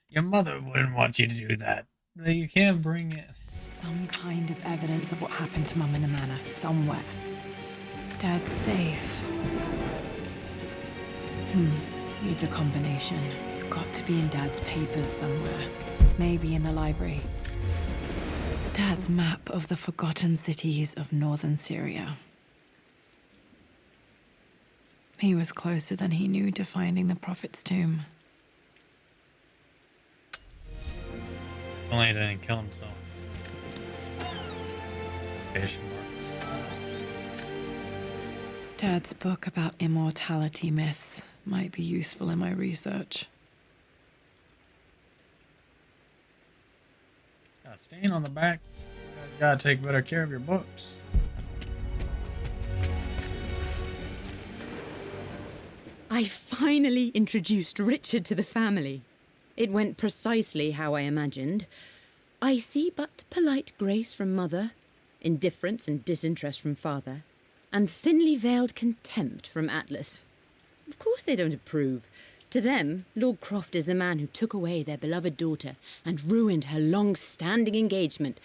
your mother wouldn't want you to do that. You can't bring it. Some kind of evidence of what happened to Mum in the manor, somewhere. Dad's safe. Needs a combination. It's got to be in Dad's papers somewhere. Maybe in the library. Dad's map of the forgotten cities of northern Syria. He was closer than he knew to finding the Prophet's tomb. Only he didn't kill himself. Quotation marks. Dad's book about immortality myths might be useful in my research. It's got a stain on the back. You gotta take better care of your books. I finally introduced Richard to the family. It went precisely how I imagined. I see but polite grace from mother, indifference and disinterest from father, and thinly veiled contempt from Atlas. Of course they don't approve. To them, Lord Croft is the man who took away their beloved daughter and ruined her long-standing engagement,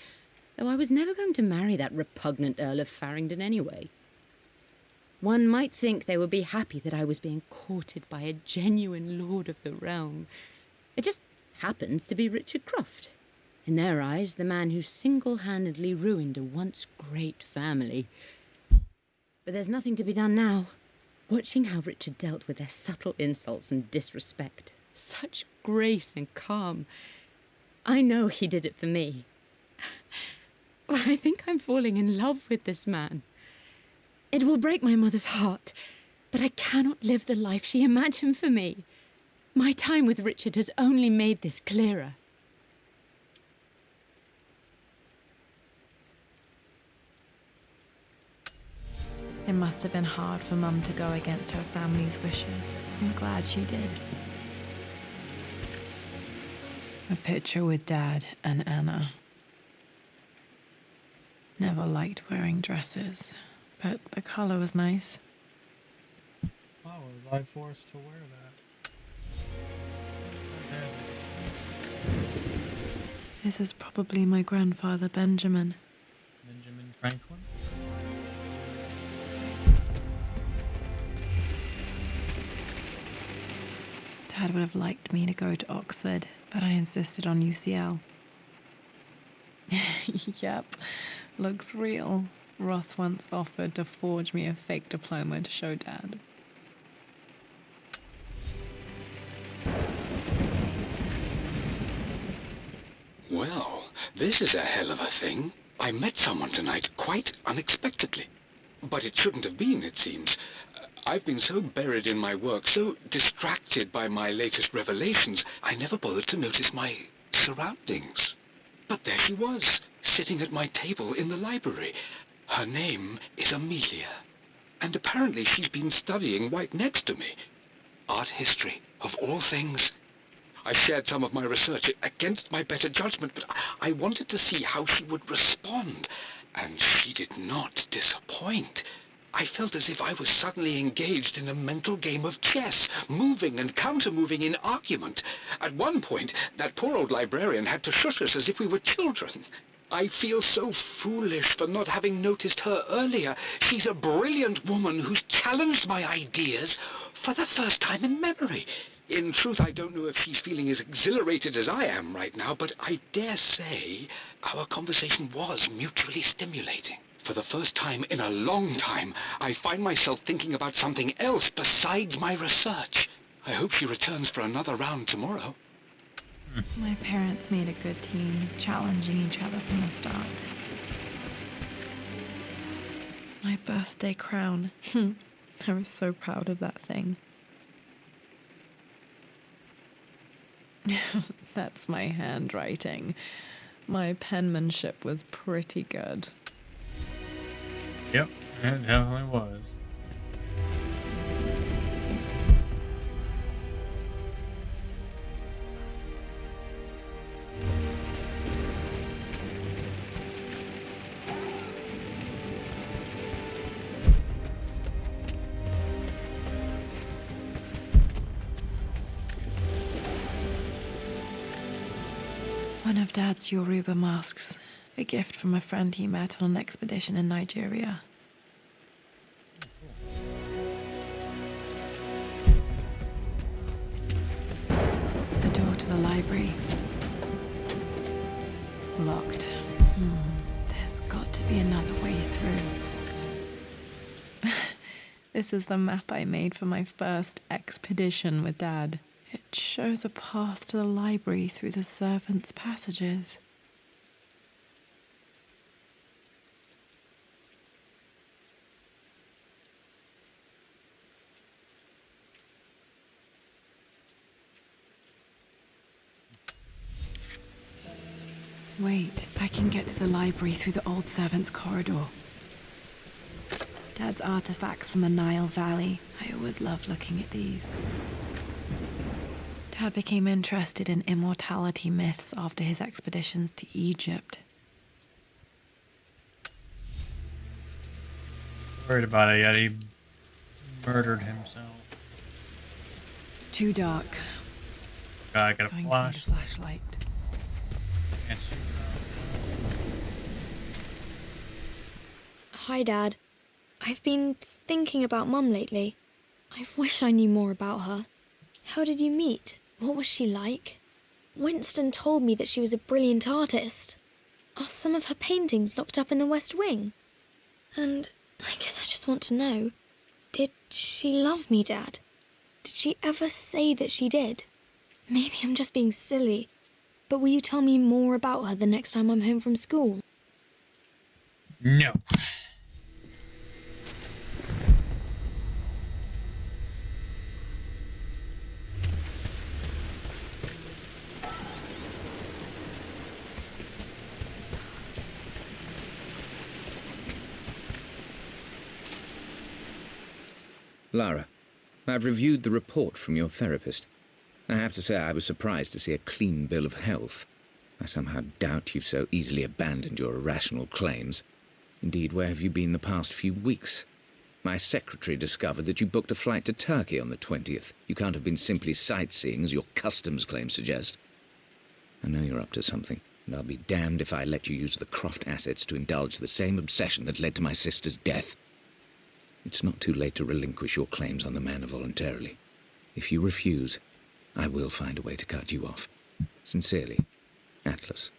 though I was never going to marry that repugnant Earl of Farringdon anyway. One might think they would be happy that I was being courted by a genuine lord of the realm. It just happens to be Richard Croft. In their eyes, the man who single-handedly ruined a once great family. But there's nothing to be done now. Watching how Richard dealt with their subtle insults and disrespect. Such grace and calm. I know he did it for me. I think I'm falling in love with this man. It will break my mother's heart, but I cannot live the life she imagined for me. My time with Richard has only made this clearer. It must have been hard for Mum to go against her family's wishes. I'm glad she did. A picture with Dad and Anna. Never liked wearing dresses, but the color was nice. Why was I forced to wear that? This is probably my grandfather, Benjamin. Benjamin Franklin? Dad would have liked me to go to Oxford, but I insisted on UCL. Yep, looks real. Roth once offered to forge me a fake diploma to show Dad. Well, this is a hell of a thing. I met someone tonight, quite unexpectedly. But it shouldn't have been, it seems. I've been so buried in my work, so distracted by my latest revelations, I never bothered to notice my surroundings. But there she was, sitting at my table in the library. Her name is Amelia. And apparently she's been studying right next to me. Art history, of all things. I shared some of my research against my better judgment, but I wanted to see how she would respond. And she did not disappoint. I felt as if I was suddenly engaged in a mental game of chess, moving and counter-moving in argument. At one point, that poor old librarian had to shush us as if we were children. I feel so foolish for not having noticed her earlier. She's a brilliant woman who's challenged my ideas for the first time in memory. In truth, I don't know if she's feeling as exhilarated as I am right now, but I dare say our conversation was mutually stimulating. For the first time in a long time, I find myself thinking about something else besides my research. I hope she returns for another round tomorrow. My parents made a good team, challenging each other from the start. My birthday crown. I was so proud of that thing. That's my handwriting. My penmanship was pretty good. Yep, it definitely was. One of Dad's Yoruba masks, a gift from a friend he met on an expedition in Nigeria. The door to the library. Locked. There's got to be another way through. This is the map I made for my first expedition with Dad. It shows a path to the library through the servants' passages. Wait, I can get to the library through the old servants' corridor. Dad's artifacts from the Nile Valley. I always loved looking at these. Dad became interested in immortality myths after his expeditions to Egypt. Worried about it yet, he murdered himself. Too dark. Gotta get a Going to need a flash. flashlight. Can't see. Hi, Dad. I've been thinking about Mum lately. I wish I knew more about her. How did you meet? What was she like? Winston told me that she was a brilliant artist. Are some of her paintings locked up in the West Wing? And I guess I just want to know, did she love me, Dad? Did she ever say that she did? Maybe I'm just being silly, but will you tell me more about her the next time I'm home from school? No. Lara, I've reviewed the report from your therapist. I have to say I was surprised to see a clean bill of health. I somehow doubt you've so easily abandoned your irrational claims. Indeed, where have you been the past few weeks? My secretary discovered that you booked a flight to Turkey on the 20th. You can't have been simply sightseeing, as your customs claims suggest. I know you're up to something, and I'll be damned if I let you use the Croft assets to indulge the same obsession that led to my sister's death. It's not too late to relinquish your claims on the manor voluntarily. If you refuse, I will find a way to cut you off. Sincerely, Atlas.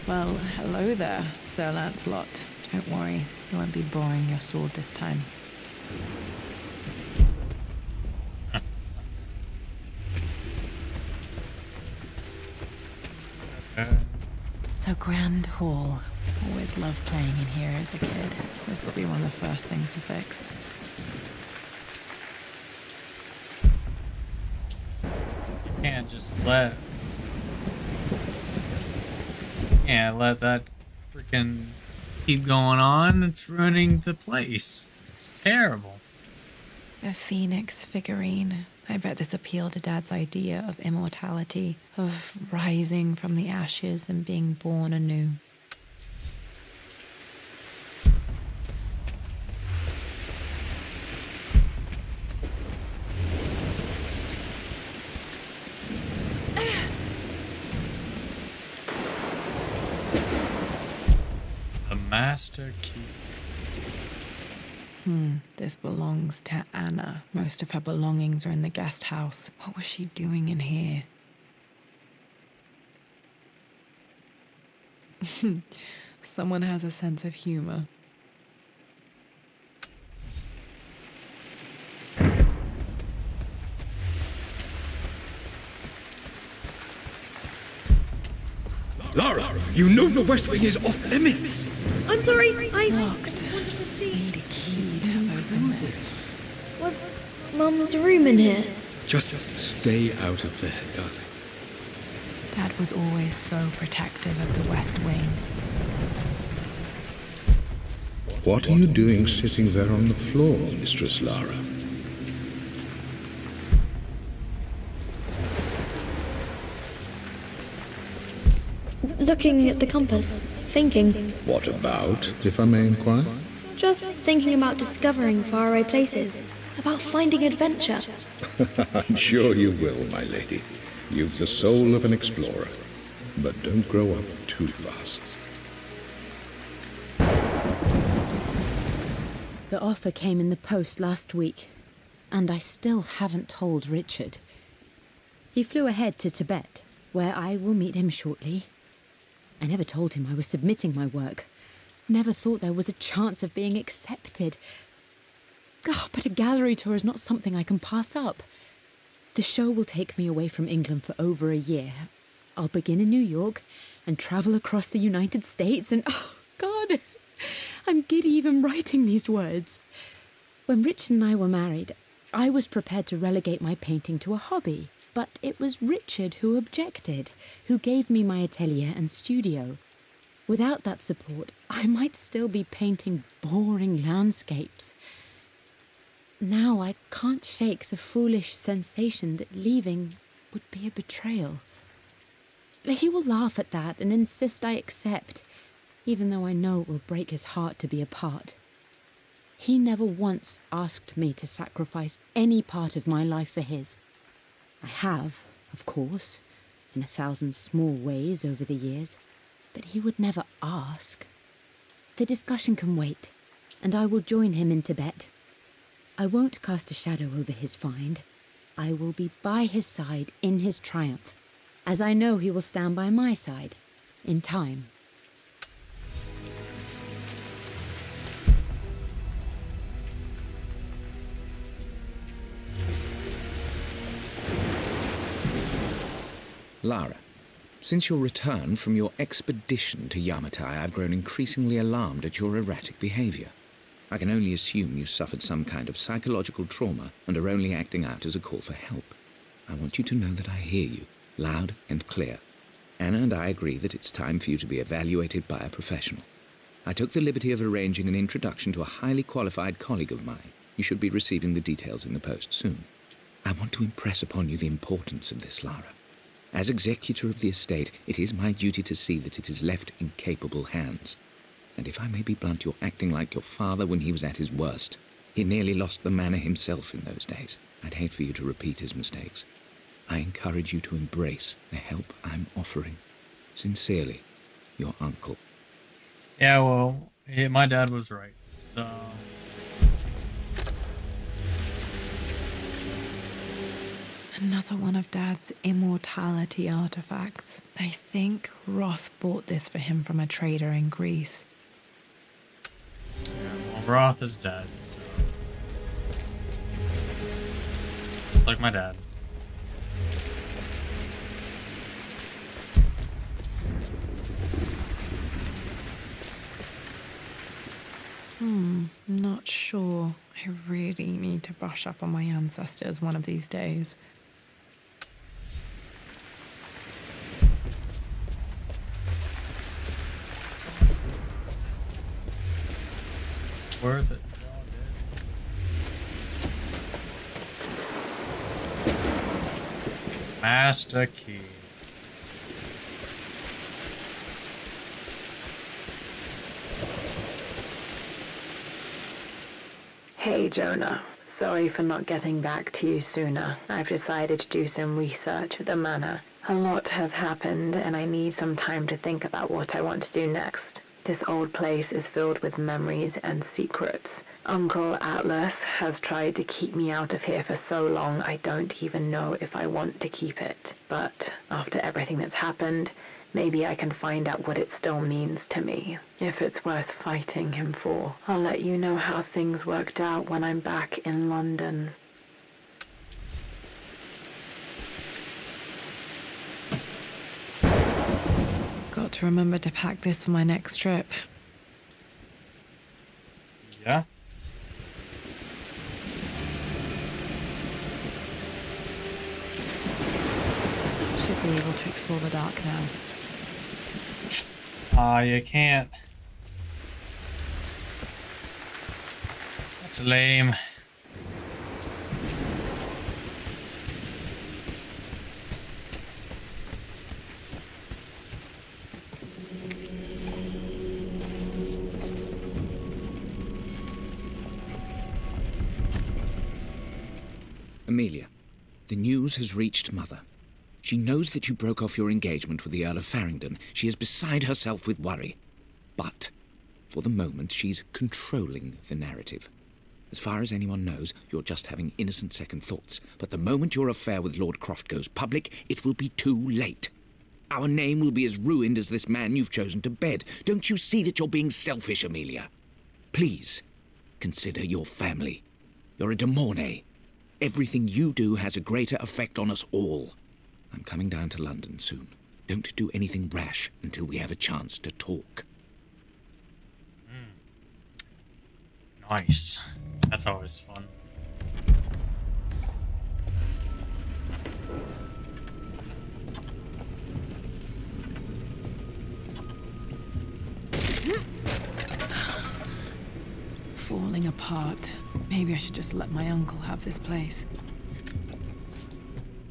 Well, hello there, Sir Lancelot. Don't worry, you won't be borrowing your sword this time. The Grand Hall. Always loved playing in here as a kid. This will be one of the first things to fix. You can't just let... Can't let that freaking keep going on. It's ruining the place. It's terrible. A phoenix figurine. I bet this appealed to Dad's idea of immortality, of rising from the ashes and being born anew. The Master Key. This belongs to Anna. Most of her belongings are in the guest house. What was she doing in here? Someone has a sense of humor. Lara, you know the West Wing is off limits. I'm sorry, I just wanted to see. Was Mum's room in here? Just stay out of there, darling. Dad was always so protective of the West Wing. What are you doing sitting there on the floor, Mistress Lara? Looking at the compass, thinking. What about, if I may inquire? Just thinking about discovering faraway places, about finding adventure. I'm sure you will, my lady. You've the soul of an explorer. But don't grow up too fast. The offer came in the post last week, and I still haven't told Richard. He flew ahead to Tibet, where I will meet him shortly. I never told him I was submitting my work. Never thought there was a chance of being accepted. Oh, but a gallery tour is not something I can pass up. The show will take me away from England for over a year. I'll begin in New York and travel across the United States and... Oh, God! I'm giddy even writing these words. When Richard and I were married, I was prepared to relegate my painting to a hobby. But it was Richard who objected, who gave me my atelier and studio. Without that support, I might still be painting boring landscapes. Now I can't shake the foolish sensation that leaving would be a betrayal. He will laugh at that and insist I accept, even though I know it will break his heart to be apart. He never once asked me to sacrifice any part of my life for his. I have, of course, in 1,000 small ways over the years, but he would never ask. The discussion can wait, and I will join him in Tibet. I won't cast a shadow over his find. I will be by his side in his triumph, as I know he will stand by my side, in time. Lara, since your return from your expedition to Yamatai, I've grown increasingly alarmed at your erratic behavior. I can only assume you suffered some kind of psychological trauma and are only acting out as a call for help. I want you to know that I hear you, loud and clear. Anna and I agree that it's time for you to be evaluated by a professional. I took the liberty of arranging an introduction to a highly qualified colleague of mine. You should be receiving the details in the post soon. I want to impress upon you the importance of this, Lara. As executor of the estate, it is my duty to see that it is left in capable hands. And if I may be blunt, you're acting like your father when he was at his worst. He nearly lost the manor himself in those days. I'd hate for you to repeat his mistakes. I encourage you to embrace the help I'm offering. Sincerely, your uncle. Yeah, well, my dad was right, so... Another one of Dad's immortality artifacts. I think Roth bought this for him from a trader in Greece. Yeah, well, Roth is dead, so... Just like my dad. Not sure. I really need to brush up on my ancestors one of these days. Worth it. Master key. Hey, Jonah. Sorry for not getting back to you sooner. I've decided to do some research at the manor. A lot has happened, and I need some time to think about what I want to do next. This old place is filled with memories and secrets. Uncle Atlas has tried to keep me out of here for so long I don't even know if I want to keep it. But after everything that's happened, maybe I can find out what it still means to me, if it's worth fighting him for. I'll let you know how things worked out when I'm back in London. Got to remember to pack this for my next trip. Yeah? Should be able to explore the dark now. You can't. That's lame. Amelia, the news has reached Mother. She knows that you broke off your engagement with the Earl of Farringdon. She is beside herself with worry. But, for the moment, she's controlling the narrative. As far as anyone knows, you're just having innocent second thoughts. But the moment your affair with Lord Croft goes public, it will be too late. Our name will be as ruined as this man you've chosen to bed. Don't you see that you're being selfish, Amelia? Please, consider your family. You're a de Mornay. Everything you do has a greater effect on us all. I'm coming down to London soon. Don't do anything rash until we have a chance to talk. Nice. That's always fun. Falling apart. Maybe I should just let my uncle have this place.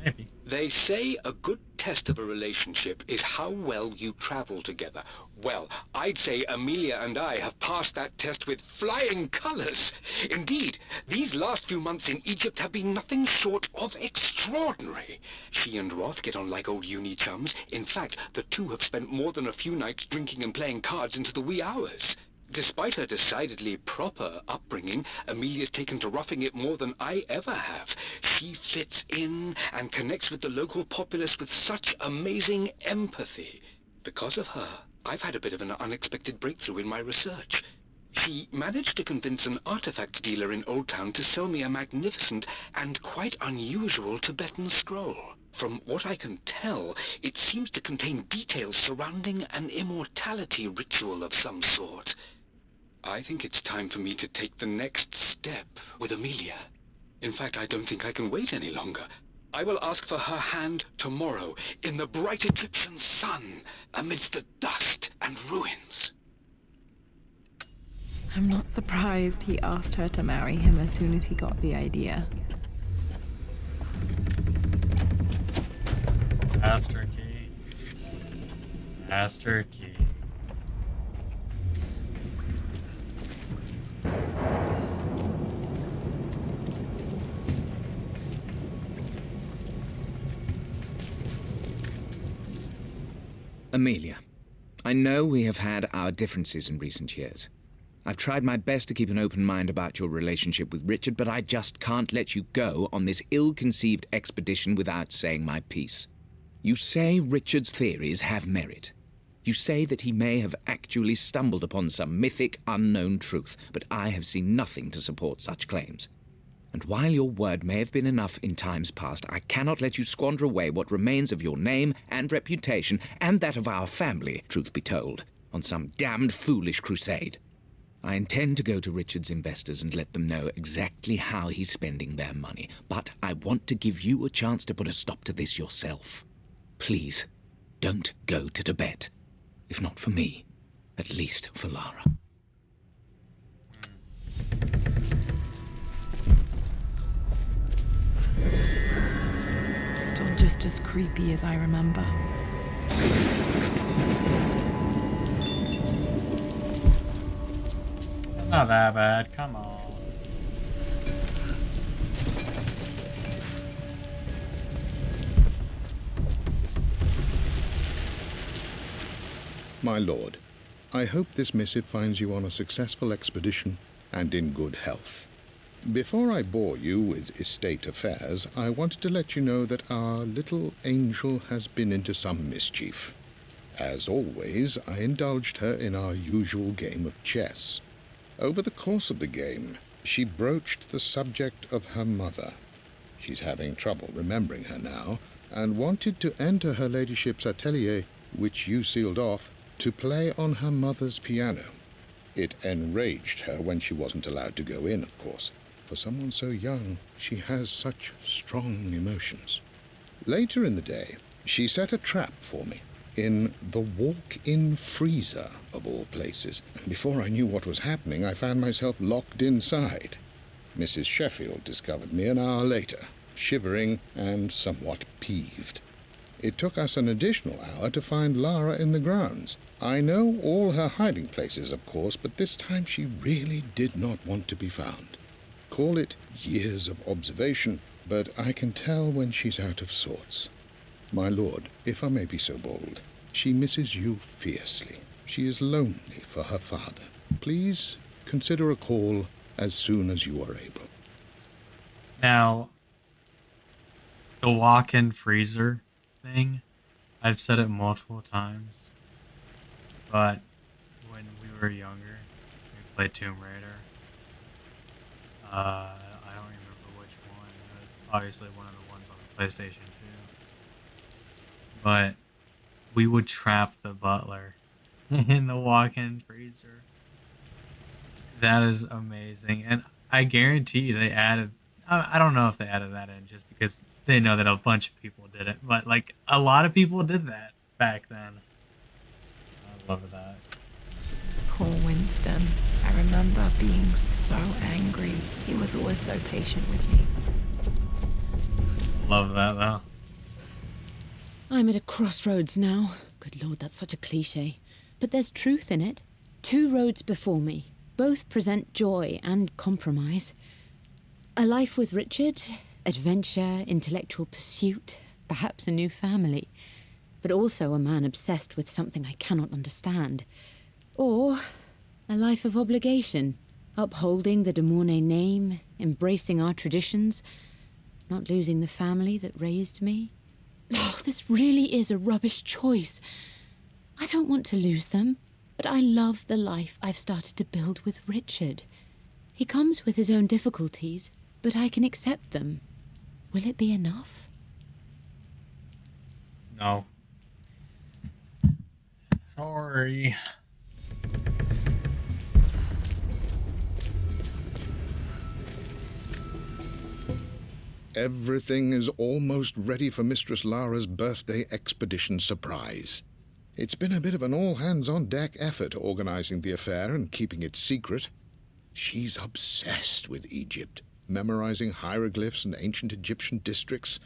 Maybe. They say a good test of a relationship is how well you travel together. Well, I'd say Amelia and I have passed that test with flying colors. Indeed, these last few months in Egypt have been nothing short of extraordinary. She and Roth get on like old uni chums. In fact, the two have spent more than a few nights drinking and playing cards into the wee hours. Despite her decidedly proper upbringing, Amelia's taken to roughing it more than I ever have. She fits in and connects with the local populace with such amazing empathy. Because of her, I've had a bit of an unexpected breakthrough in my research. She managed to convince an artifact dealer in Old Town to sell me a magnificent and quite unusual Tibetan scroll. From what I can tell, it seems to contain details surrounding an immortality ritual of some sort. I think it's time for me to take the next step with Amelia. In fact, I don't think I can wait any longer. I will ask for her hand tomorrow in the bright Egyptian sun amidst the dust and ruins. I'm not surprised he asked her to marry him as soon as he got the idea. Master key. Master key. Amelia, I know we have had our differences in recent years, I've tried my best to keep an open mind about your relationship with Richard, but I just can't let you go on this ill-conceived expedition without saying my piece. You say Richard's theories have merit. You say that he may have actually stumbled upon some mythic, unknown truth, but I have seen nothing to support such claims. And while your word may have been enough in times past, I cannot let you squander away what remains of your name and reputation, and that of our family, truth be told, on some damned foolish crusade. I intend to go to Richard's investors and let them know exactly how he's spending their money, but I want to give you a chance to put a stop to this yourself. Please, don't go to Tibet. If not for me, at least for Lara. Still just as creepy as I remember. It's not that bad, come on. My lord, I hope this missive finds you on a successful expedition and in good health. Before I bore you with estate affairs, I wanted to let you know that our little angel has been into some mischief. As always, I indulged her in our usual game of chess. Over the course of the game, she broached the subject of her mother. She's having trouble remembering her now, and wanted to enter her ladyship's atelier, which you sealed off, to play on her mother's piano. It enraged her when she wasn't allowed to go in, of course. For someone so young, she has such strong emotions. Later in the day, she set a trap for me in the walk-in freezer, of all places. And before I knew what was happening, I found myself locked inside. Mrs. Sheffield discovered me an hour later, shivering and somewhat peeved. It took us an additional hour to find Lara in the grounds. I know all her hiding places, of course, but this time she really did not want to be found. Call it years of observation, but I can tell when she's out of sorts. My lord, if I may be so bold, she misses you fiercely. She is lonely for her father. Please consider a call as soon as you are able. Now, the walk-in freezer thing, I've said it multiple times, but when we were younger, we played Tomb Raider. I don't remember which one. It's obviously one of the ones on the PlayStation 2. But we would trap the butler in the walk-in freezer. That is amazing. And I guarantee you they added... I don't know if they added that in just because they know that a bunch of people did it. But, like, a lot of people did that back then. I love that. Poor Winston. I remember being so angry. He was always so patient with me. Love that, though. I'm at a crossroads now. Good Lord, that's such a cliche. But there's truth in it. 2 roads before me. Both present joy and compromise. A life with Richard, adventure, intellectual pursuit, perhaps a new family. But also a man obsessed with something I cannot understand. Or a life of obligation, upholding the de Mornay name, embracing our traditions, not losing the family that raised me. Oh, this really is a rubbish choice. I don't want to lose them, but I love the life I've started to build with Richard. He comes with his own difficulties, but I can accept them. Will it be enough? No. Sorry. Everything is almost ready for Mistress Lara's birthday expedition surprise. It's been a bit of an all-hands-on-deck effort organizing the affair and keeping it secret. She's obsessed with Egypt, memorizing hieroglyphs and ancient Egyptian districts,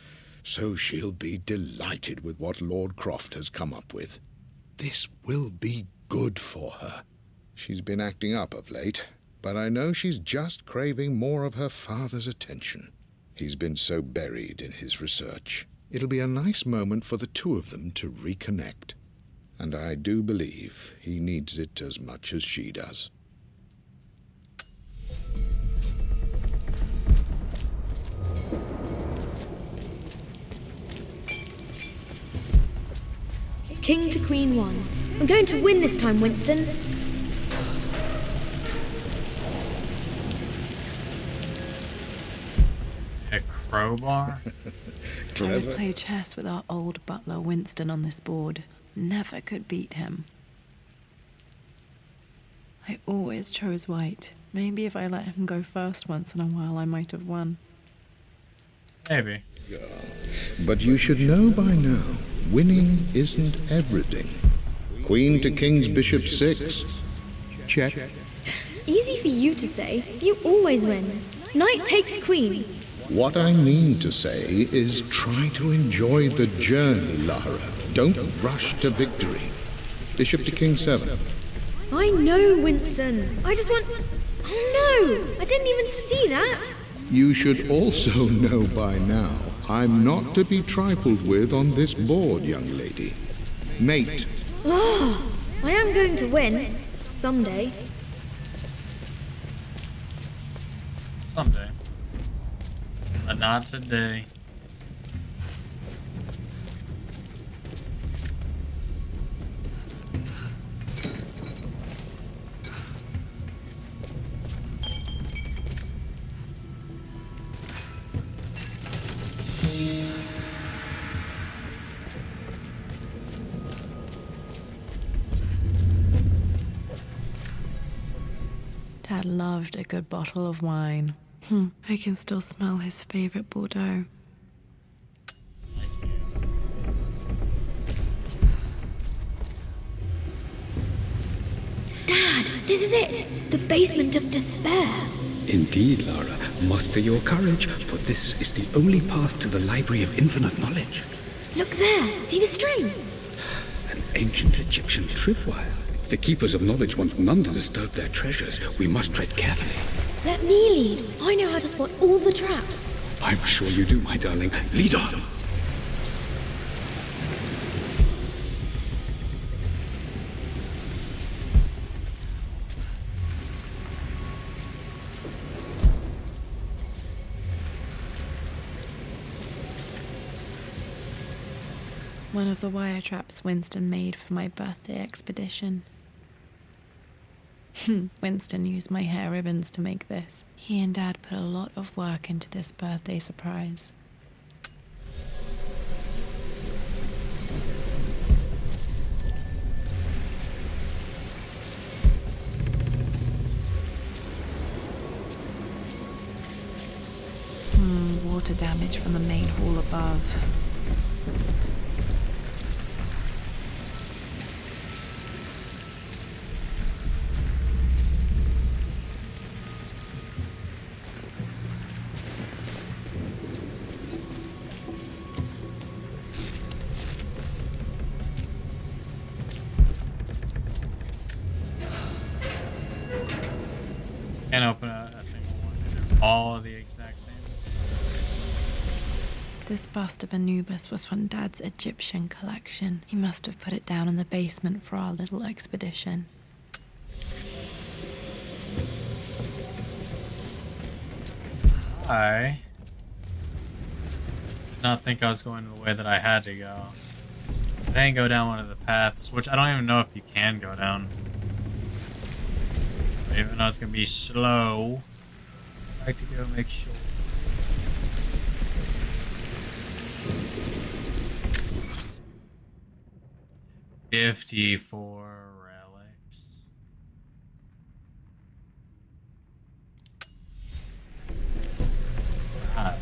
so she'll be delighted with what Lord Croft has come up with. This will be good for her. She's been acting up of late, but I know she's just craving more of her father's attention. He's been so buried in his research. It'll be a nice moment for the two of them to reconnect. And I do believe he needs it as much as she does. King to Queen 1. I'm going to win this time, Winston. A crowbar? I would play chess with our old butler Winston on this board. Never could beat him. I always chose white. Maybe if I let him go first once in a while, I might have won. Maybe. But you should know by now, winning isn't everything. Queen to King's Bishop 6. Check. Easy for you to say. You always win. Knight takes queen. What I mean to say is try to enjoy the journey, Lara. Don't rush to victory. Bishop to King 7. I know, Winston. I just want... Oh no! I didn't even see that! You should also know by now, I'm not to be trifled with on this board, young lady. Mate. Oh, I am going to win. Someday. Someday. But not today. Dad loved a good bottle of wine. I can still smell his favorite Bordeaux. Dad, this is it! The basement of despair. Indeed, Lara. Muster your courage, for this is the only path to the Library of Infinite Knowledge. Look there! See the string? An ancient Egyptian tripwire. The Keepers of Knowledge want none to disturb their treasures. We must tread carefully. Let me lead. I know how to spot all the traps. I'm sure you do, my darling. Lead on! One of the wire traps Winston made for my birthday expedition. Winston used my hair ribbons to make this. He and Dad put a lot of work into this birthday surprise. Water damage from the main hall above. Can't open a single one. They're all the exact same. This bust of Anubis was from Dad's Egyptian collection. He must have put it down in the basement for our little expedition. I did not think I was going the way that I had to go. I didn't go down one of the paths, which I don't even know if you can go down. Even though it's gonna be slow, I like to go make sure. $54 relics. God.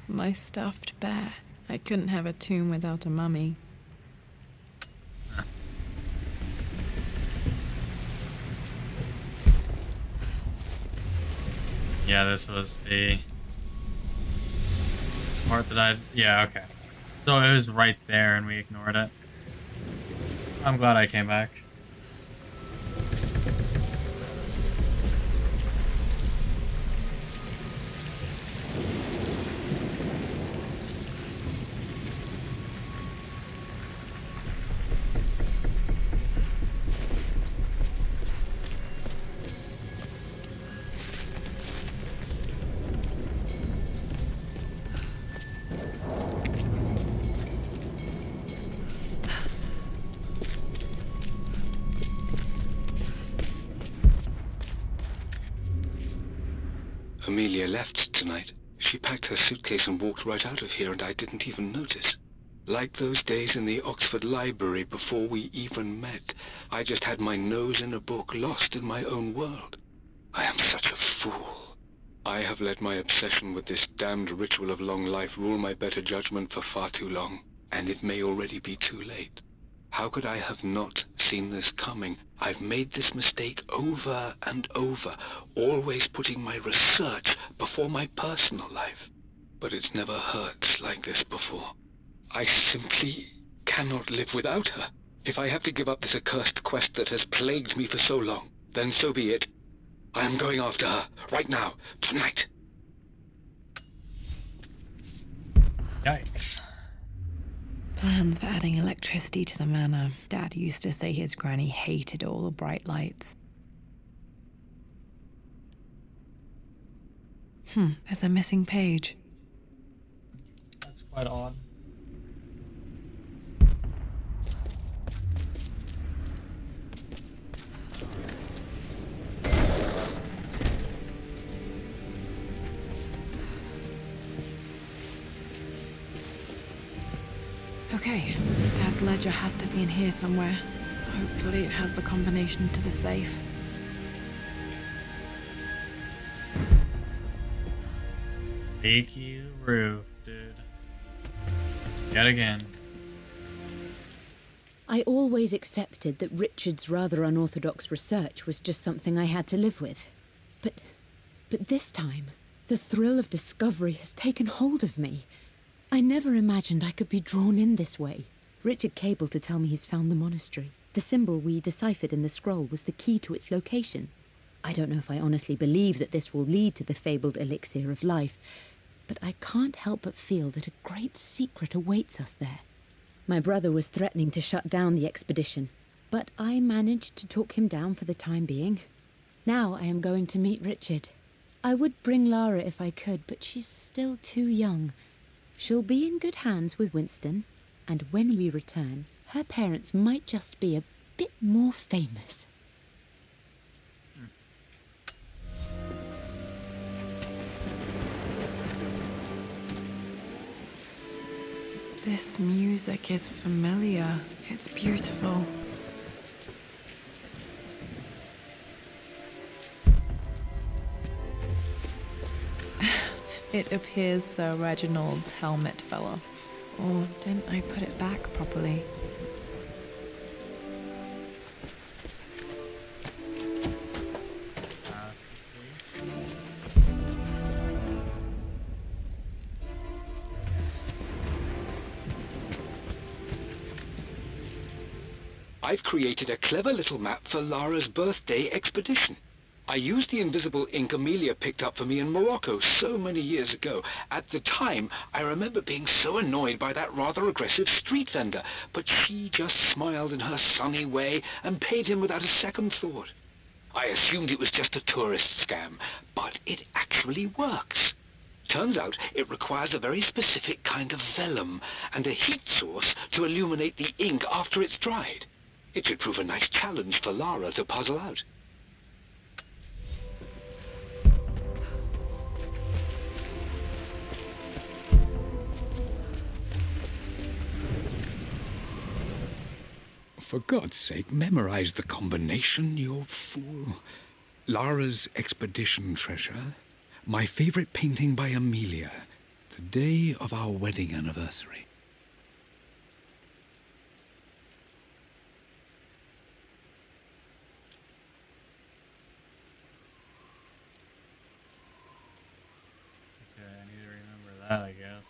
My stuffed bear. I couldn't have a tomb without a mummy. Yeah, this was the part that yeah, okay. So it was right there and we ignored it. I'm glad I came back. Amelia left tonight. She packed her suitcase and walked right out of here, and I didn't even notice. Like those days in the Oxford Library before we even met. I just had my nose in a book, lost in my own world. I am such a fool. I have let my obsession with this damned ritual of long life rule my better judgment for far too long, and it may already be too late. How could I have not seen this coming? I've made this mistake over and over, always putting my research before my personal life. But it's never hurt like this before. I simply cannot live without her. If I have to give up this accursed quest that has plagued me for so long, then so be it. I am going after her, right now, tonight. Yikes. Plans for adding electricity to the manor. Dad used to say his granny hated all the bright lights. There's a missing page. That's quite odd. Okay, Dad's ledger has to be in here somewhere. Hopefully it has the combination to the safe. Leaky roof, dude. Yet again. I always accepted that Richard's rather unorthodox research was just something I had to live with. But this time, the thrill of discovery has taken hold of me. I never imagined I could be drawn in this way. Richard cabled to tell me he's found the monastery. The symbol we deciphered in the scroll was the key to its location. I don't know if I honestly believe that this will lead to the fabled elixir of life, but I can't help but feel that a great secret awaits us there. My brother was threatening to shut down the expedition, but I managed to talk him down for the time being. Now I am going to meet Richard. I would bring Lara if I could, but she's still too young. She'll be in good hands with Winston, and when we return, her parents might just be a bit more famous. This music is familiar. It's beautiful. It appears Sir Reginald's helmet fell off. Or didn't I put it back properly? I've created a clever little map for Lara's birthday expedition. I used the invisible ink Amelia picked up for me in Morocco so many years ago. At the time, I remember being so annoyed by that rather aggressive street vendor, but she just smiled in her sunny way and paid him without a second thought. I assumed it was just a tourist scam, but it actually works. Turns out it requires a very specific kind of vellum and a heat source to illuminate the ink after it's dried. It should prove a nice challenge for Lara to puzzle out. For God's sake, memorize the combination, you fool. Lara's expedition treasure, my favorite painting by Amelia, the day of our wedding anniversary. Okay, I need to remember that, I guess.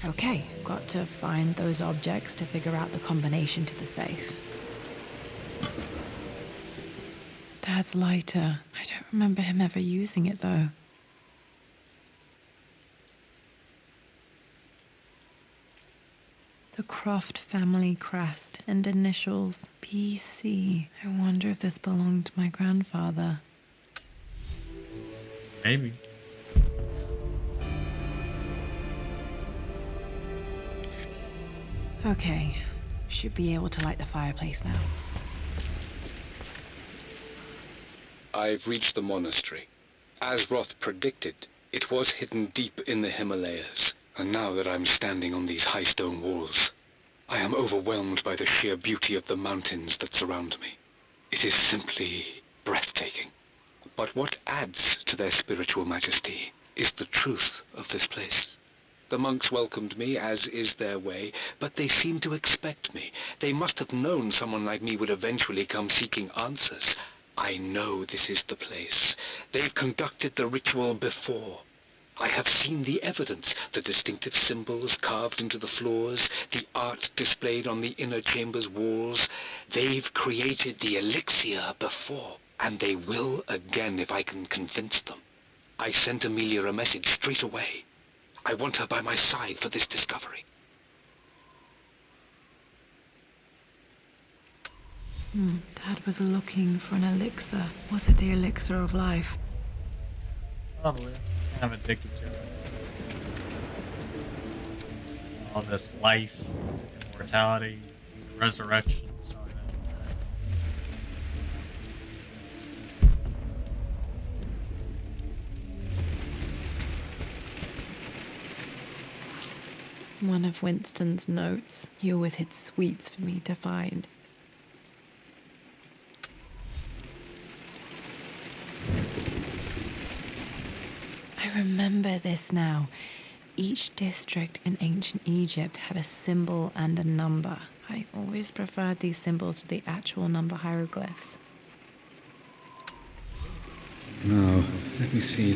Okay, got to find those objects to figure out the combination to the safe. Dad's lighter. I don't remember him ever using it, though. The Croft family crest and initials PC. I wonder if this belonged to my grandfather. Maybe. Okay, should be able to light the fireplace now. I've reached the monastery. As Roth predicted, it was hidden deep in the Himalayas. And now that I'm standing on these high stone walls, I am overwhelmed by the sheer beauty of the mountains that surround me. It is simply breathtaking. But what adds to their spiritual majesty is the truth of this place. The monks welcomed me, as is their way, but they seemed to expect me. They must have known someone like me would eventually come seeking answers. I know this is the place. They've conducted the ritual before. I have seen the evidence, the distinctive symbols carved into the floors, the art displayed on the inner chamber's walls. They've created the elixir before, and they will again if I can convince them. I sent Amelia a message straight away. I want her by my side for this discovery. Dad was looking for an elixir. Was it the elixir of life? Probably. I'm addicted to it. All this life, immortality, resurrection. One of Winston's notes. He always hid sweets for me to find. I remember this now. Each district in ancient Egypt had a symbol and a number. I always preferred these symbols to the actual number hieroglyphs. Now, let me see.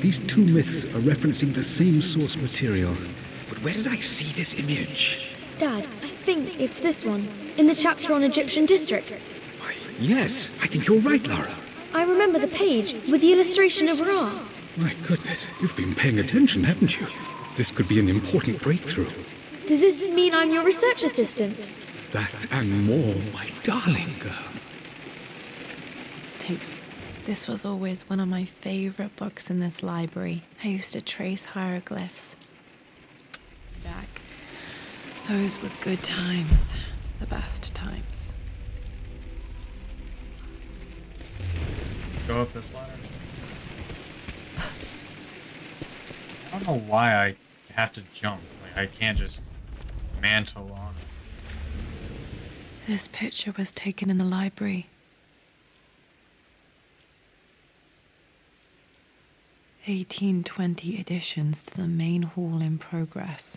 These two myths are referencing the same source material. But where did I see this image? Dad, I think it's this one, in the chapter on Egyptian districts. Yes, I think you're right, Lara. I remember the page with the illustration of Ra. My goodness, you've been paying attention, haven't you? This could be an important breakthrough. Does this mean I'm your research assistant? That and more, my darling girl. Tapes. This was always one of my favorite books in this library. I used to trace hieroglyphs. Back. Those were good times. The best times. Go up this ladder. I don't know why I have to jump. Like, I can't just mantle on it. This picture was taken in the library. 1820 additions to the main hall in progress.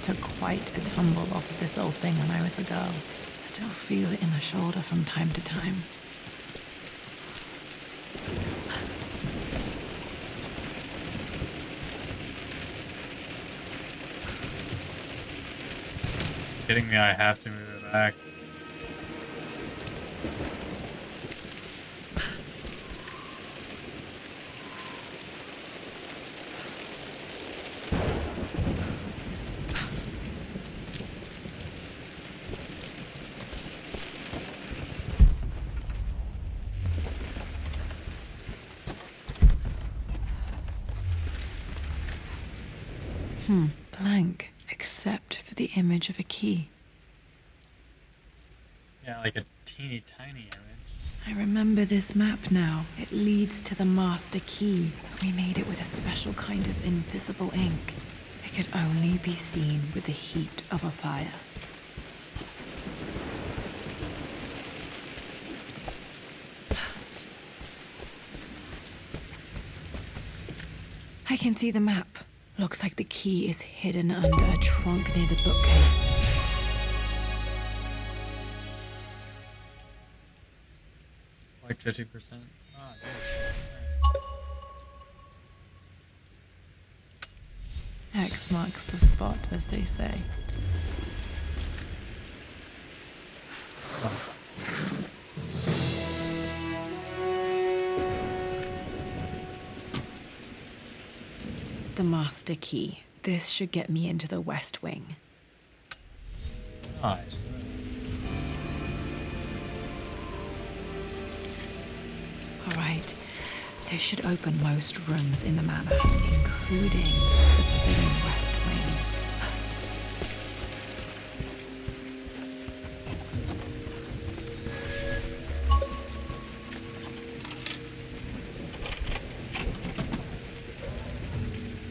Took quite a tumble off of this old thing when I was a girl. Still feel it in the shoulder from time to time. Kidding me, I have to move it back. Blank, except for the image of a key. Yeah, like a teeny tiny image. I remember this map now. It leads to the master key. We made it with a special kind of invisible ink. It could only be seen with the heat of a fire. I can see the map. Looks like the key is hidden under a trunk near the bookcase. Like 50%. Ah, X marks the spot, as they say. The master key. This should get me into the West Wing. Nice. Alright. This should open most rooms in the manor, including the Forbidden West Wing.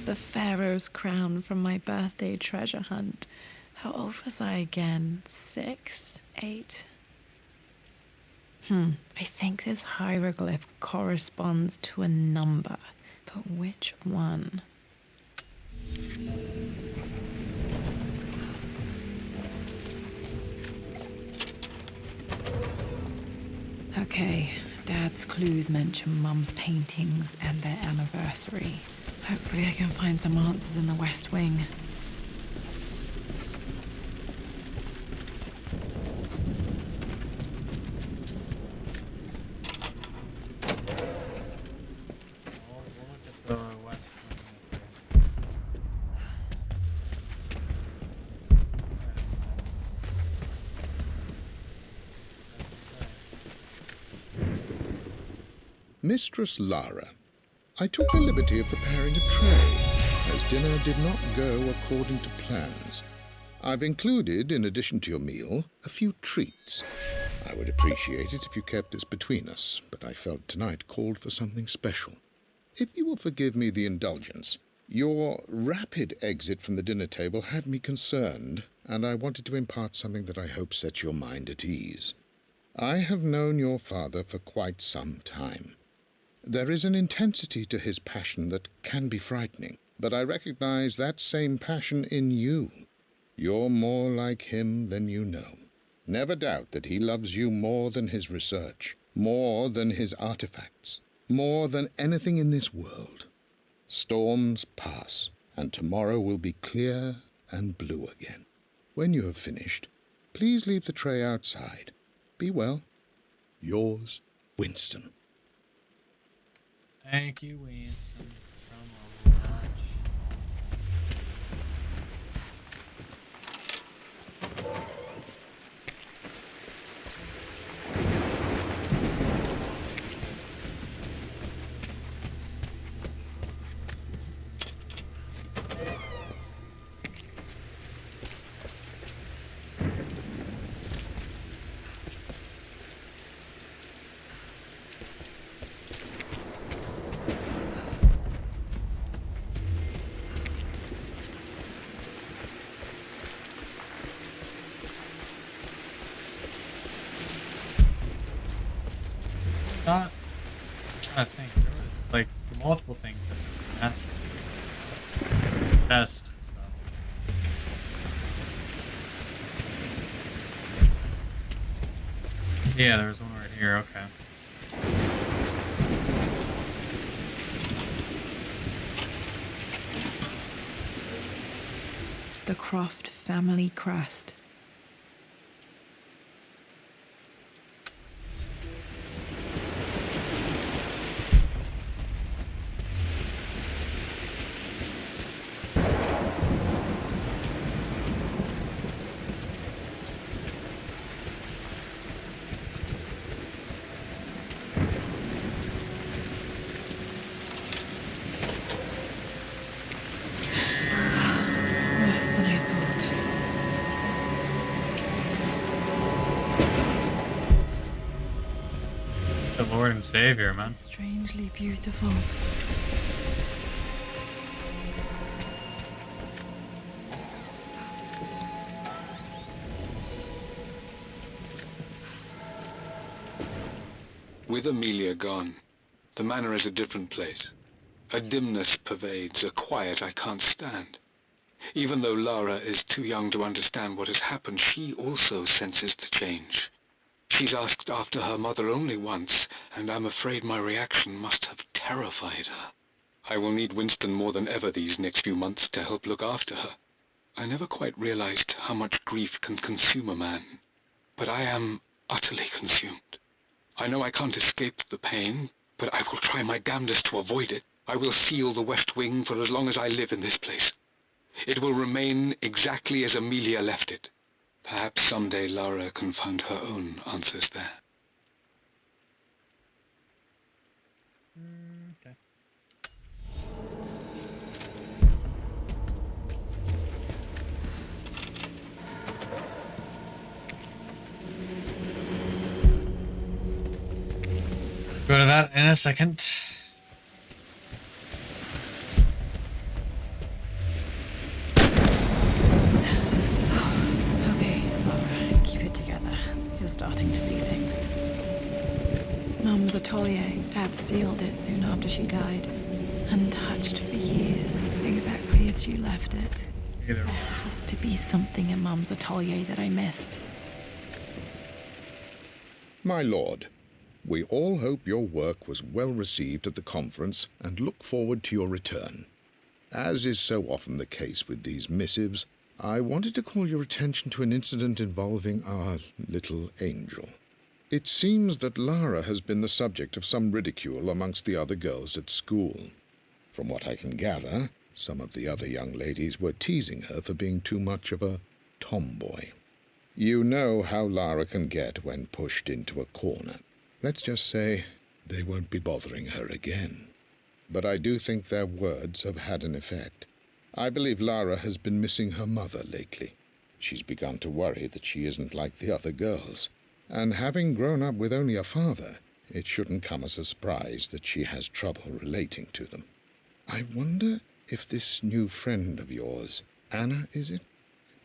The Pharaoh's crown from my birthday treasure hunt. How old was I again? 6? 8? I think this hieroglyph corresponds to a number, but which one? Okay, Dad's clues mention Mum's paintings and their anniversary. Hopefully I can find some answers in the West Wing. Mistress Lara, I took the liberty of preparing a tray, as dinner did not go according to plans. I've included, in addition to your meal, a few treats. I would appreciate it if you kept this between us, but I felt tonight called for something special. If you will forgive me the indulgence, your rapid exit from the dinner table had me concerned, and I wanted to impart something that I hope sets your mind at ease. I have known your father for quite some time. There is an intensity to his passion that can be frightening, but I recognize that same passion in you. You're more like him than you know. Never doubt that he loves you more than his research, more than his artifacts, more than anything in this world. Storms pass, and tomorrow will be clear and blue again. When you have finished, please leave the tray outside. Be well. Yours, Winston. Thank you, Winston, from Overwatch. Not, I think there was like multiple things that the master chest and stuff. Yeah, there was one right here. Okay. The Croft family crest. Lord and Savior, man. Strangely beautiful. With Amelia gone, the manor is a different place. A dimness pervades, a quiet I can't stand. Even though Lara is too young to understand what has happened, she also senses the change. She's asked after her mother only once, and I'm afraid my reaction must have terrified her. I will need Winston more than ever these next few months to help look after her. I never quite realized how much grief can consume a man, but I am utterly consumed. I know I can't escape the pain, but I will try my damnedest to avoid it. I will seal the West Wing for as long as I live in this place. It will remain exactly as Amelia left it. Perhaps someday Lara can find her own answers there. Okay. Go to that in a second. Okay, Laura, keep it together. You're starting to see things. Mum's atelier. Dad sealed it soon after she died. Untouched for years, exactly as she left it. There has to be something in Mum's atelier that I missed. My lord, we all hope your work was well received at the conference and look forward to your return. As is so often the case with these missives, I wanted to call your attention to an incident involving our little angel. It seems that Lara has been the subject of some ridicule amongst the other girls at school. From what I can gather, some of the other young ladies were teasing her for being too much of a tomboy. You know how Lara can get when pushed into a corner. Let's just say they won't be bothering her again. But I do think their words have had an effect. I believe Lara has been missing her mother lately. She's begun to worry that she isn't like the other girls. And having grown up with only a father, it shouldn't come as a surprise that she has trouble relating to them. I wonder if this new friend of yours, Anna, is it?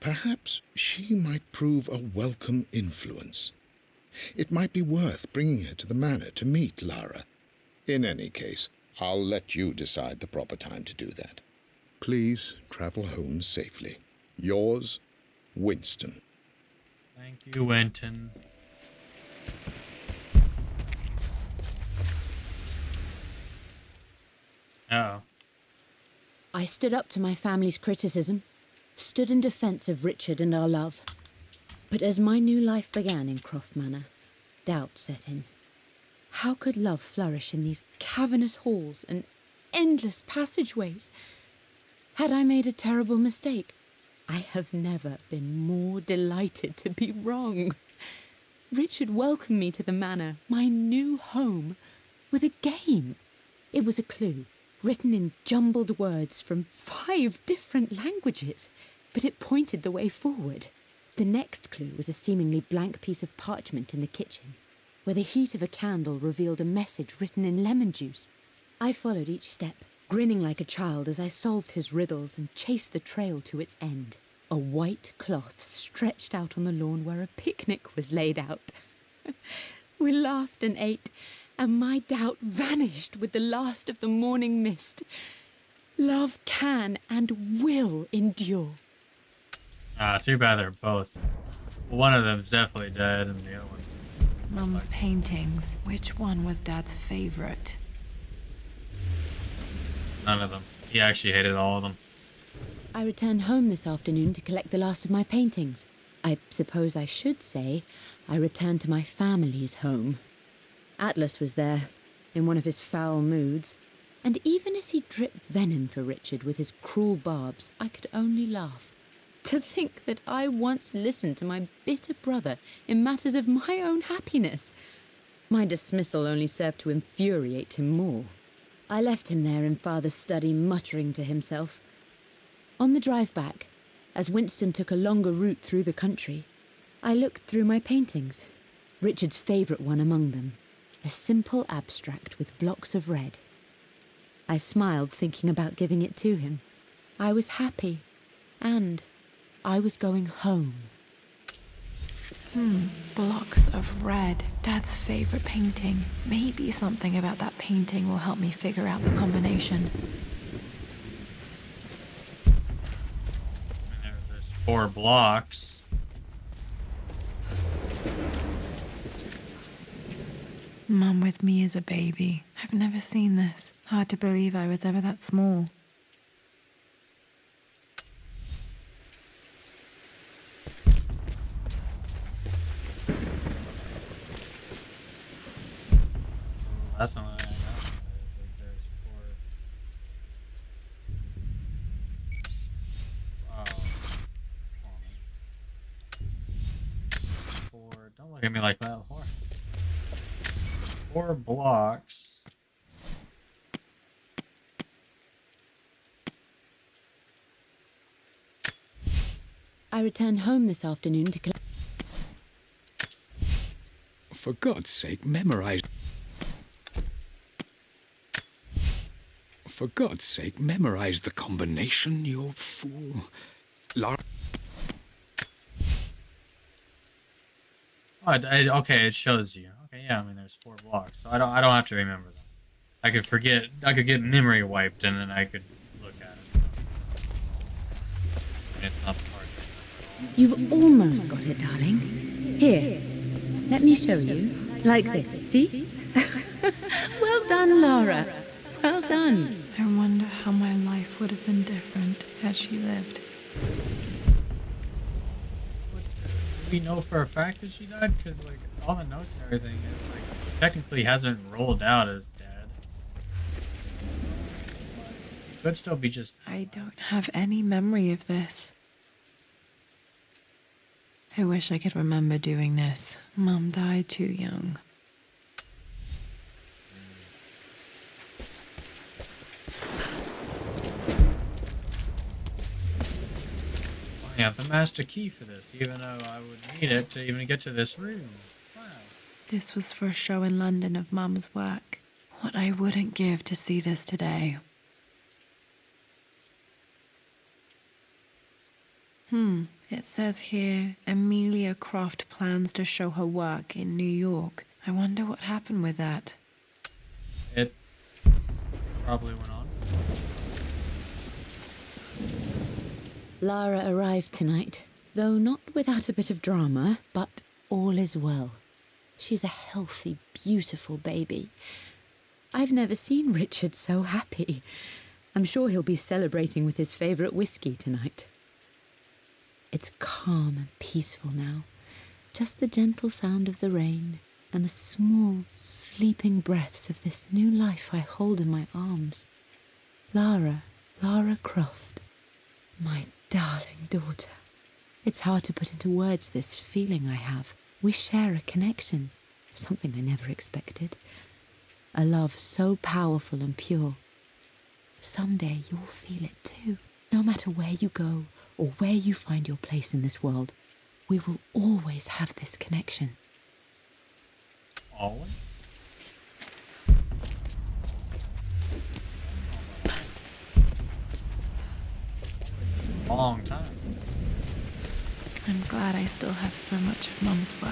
Perhaps she might prove a welcome influence. It might be worth bringing her to the manor to meet Lara. In any case, I'll let you decide the proper time to do that. Please travel home safely. Yours, Winston. Thank you, Winton. Oh. I stood up to my family's criticism, stood in defense of Richard and our love. But as my new life began in Croft Manor, doubt set in. How could love flourish in these cavernous halls and endless passageways? Had I made a terrible mistake? I have never been more delighted to be wrong. Richard welcomed me to the manor, my new home, with a game. It was a clue, written in jumbled words from 5 different languages, but it pointed the way forward. The next clue was a seemingly blank piece of parchment in the kitchen, where the heat of a candle revealed a message written in lemon juice. I followed each step, grinning like a child as I solved his riddles and chased the trail to its end. A white cloth stretched out on the lawn where a picnic was laid out. We laughed and ate, and my doubt vanished with the last of the morning mist. Love can and will endure. Ah, too bad they're both. One of them's definitely dead, and the other one. Mum's paintings. Which one was Dad's favorite? None of them. He actually hated all of them. I returned home this afternoon to collect the last of my paintings. I suppose I should say I returned to my family's home. Atlas was there, in one of his foul moods, and even as he dripped venom for Richard with his cruel barbs, I could only laugh. To think that I once listened to my bitter brother in matters of my own happiness. My dismissal only served to infuriate him more. I left him there in Father's study, muttering to himself. On the drive back, as Winston took a longer route through the country, I looked through my paintings, Richard's favourite one among them, a simple abstract with blocks of red. I smiled, thinking about giving it to him. I was happy, and I was going home. Blocks of red. Dad's favorite painting. Maybe something about that painting will help me figure out the combination. There's 4 blocks. Mum with me as a baby. I've never seen this. Hard to believe I was ever that small. That's not what I got. There's four. Don't look at me like that. Four blocks. I returned home this afternoon to collect. For God's sake, memorize. For God's sake, memorize the combination, you fool. Lara. Oh, okay, it shows you. Okay, yeah, I mean, there's 4 blocks, so I don't have to remember them. I could forget. I could get memory wiped, and then I could look at it. So. It's not hard. You've almost got it, darling. Here, let me show you. Like this, see? Well done, Lara. Well done. I wonder how my life would have been different had she lived. Do we know for a fact that she died? Because, like, all the notes and everything, it's like, she technically hasn't rolled out as dead. It could still be just... I don't have any memory of this. I wish I could remember doing this. Mum died too young. I have the master key for this, even though I would need it to even get to this room. Wow. This was for a show in London of Mum's work. What I wouldn't give to see this today. It says here, Amelia Croft plans to show her work in New York. I wonder what happened with that. It probably went on. Lara arrived tonight, though not without a bit of drama, but all is well. She's a healthy, beautiful baby. I've never seen Richard so happy. I'm sure he'll be celebrating with his favorite whiskey tonight. It's calm and peaceful now. Just the gentle sound of the rain and the small, sleeping breaths of this new life I hold in my arms. Lara Croft, my darling daughter. It's hard to put into words this feeling I have. We share a connection, something I never expected. A love so powerful and pure. Someday you'll feel it too. No matter where you go or where you find your place in this world, we will always have this connection. Always? Long time. I'm glad I still have so much of Mum's work.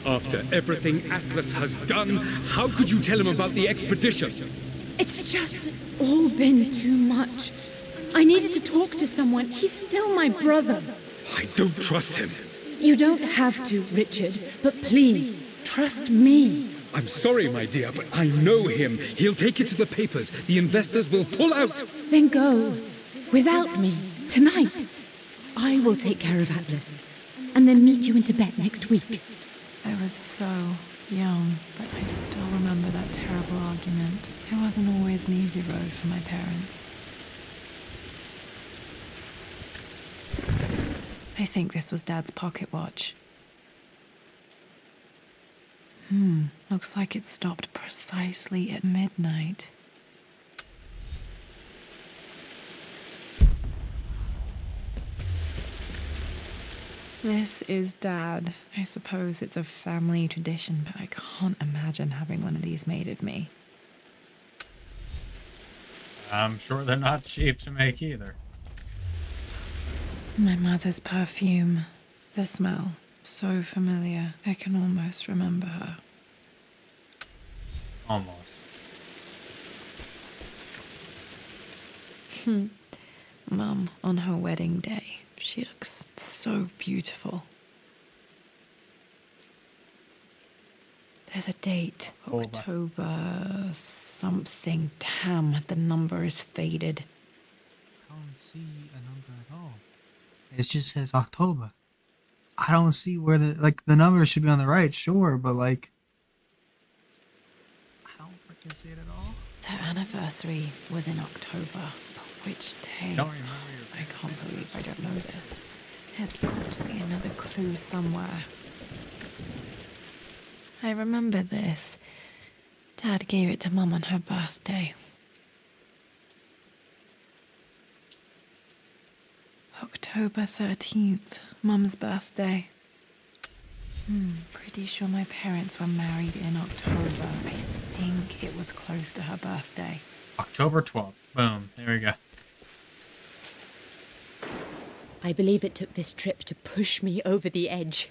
After everything Atlas has done, how could you tell him about the expedition? It's just all been too much. I needed to talk to someone. He's still my brother. I don't trust him. You don't have to, Richard, but please, trust me. I'm sorry, my dear, but I know him. He'll take it to the papers. The investors will pull out. Then go. Without me. Tonight. I will take care of Atlas. And then meet you in Tibet next week. I was so young, but I still remember that terrible argument. It wasn't always an easy road for my parents. I think this was Dad's pocket watch. Looks like it stopped precisely at midnight. This is Dad. I suppose it's a family tradition, but I can't imagine having one of these made of me. I'm sure they're not cheap to make either. My mother's perfume. The smell. So familiar. I can almost remember her. Almost. Mum, on her wedding day, she looks so beautiful. There's a date. October something. Damn, the number is faded. Can't see It just says October. I don't see where the numbers should be on the right, sure, but like, I don't freaking see it at all. Their anniversary was in October, but which day? Don't remember I can't believe I don't know this. There's got to be another clue somewhere. I remember this. Dad gave it to Mum on her birthday. October 13th, Mum's birthday. Pretty sure my parents were married in October. I think it was close to her birthday. October 12th. Boom. There we go. I believe it took this trip to push me over the edge.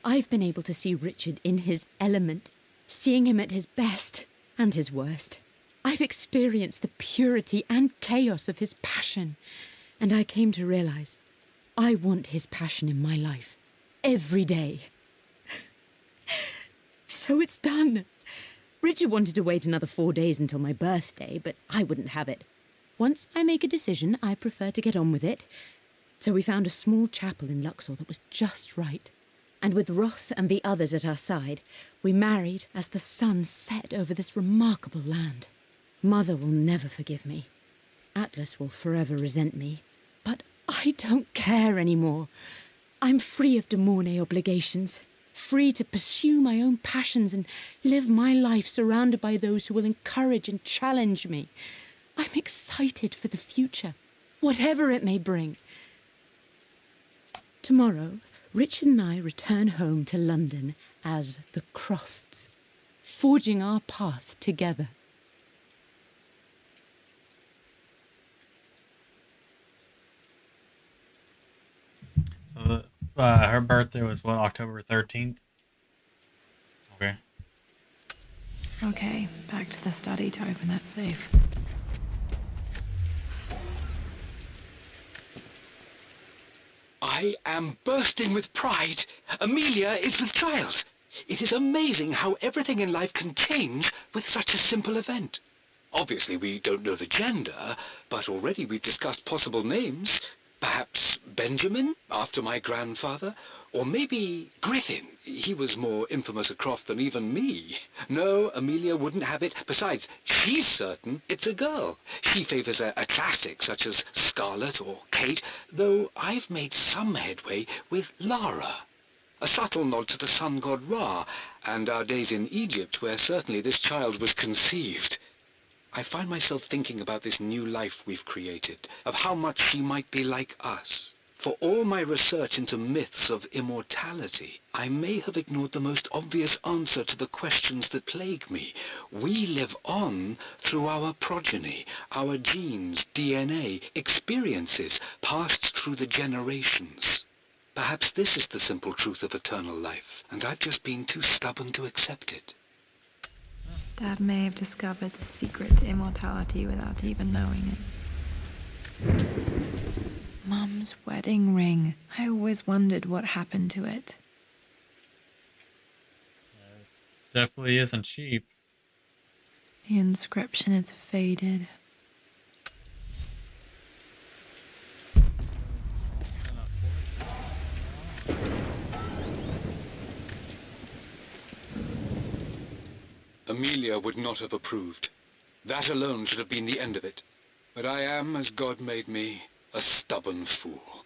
I've been able to see Richard in his element, seeing him at his best and his worst. I've experienced the purity and chaos of his passion, and I came to realize I want his passion in my life every day. So it's done. Richard wanted to wait another 4 days until my birthday, but I wouldn't have it. Once I make a decision, I prefer to get on with it. So we found a small chapel in Luxor that was just right. And with Roth and the others at our side, we married as the sun set over this remarkable land. Mother will never forgive me. Atlas will forever resent me. But I don't care anymore. I'm free of De Mornay obligations, free to pursue my own passions and live my life surrounded by those who will encourage and challenge me. I'm excited for the future, whatever it may bring. Tomorrow, Richard and I return home to London as the Crofts, forging our path together. So her birthday was what, October 13th? Okay. Okay, back to the study to open that safe. I am bursting with pride. Amelia is with child. It is amazing how everything in life can change with such a simple event. Obviously, we don't know the gender, but already we've discussed possible names. Perhaps Benjamin, after my grandfather, or maybe Griffin. He was more infamous a Croft than even me. No, Amelia wouldn't have it. Besides, she's certain it's a girl. She favors a classic such as Scarlet or Kate, though I've made some headway with Lara. A subtle nod to the sun god Ra, and our days in Egypt, where certainly this child was conceived. I find myself thinking about this new life we've created, of how much she might be like us. For all my research into myths of immortality, I may have ignored the most obvious answer to the questions that plague me. We live on through our progeny, our genes, DNA, experiences passed through the generations. Perhaps this is the simple truth of eternal life, and I've just been too stubborn to accept it. Dad may have discovered the secret to immortality without even knowing it. Mum's wedding ring. I always wondered what happened to it. Definitely isn't cheap. The inscription is faded. Amelia would not have approved. That alone should have been the end of it. But I am, as God made me, a stubborn fool.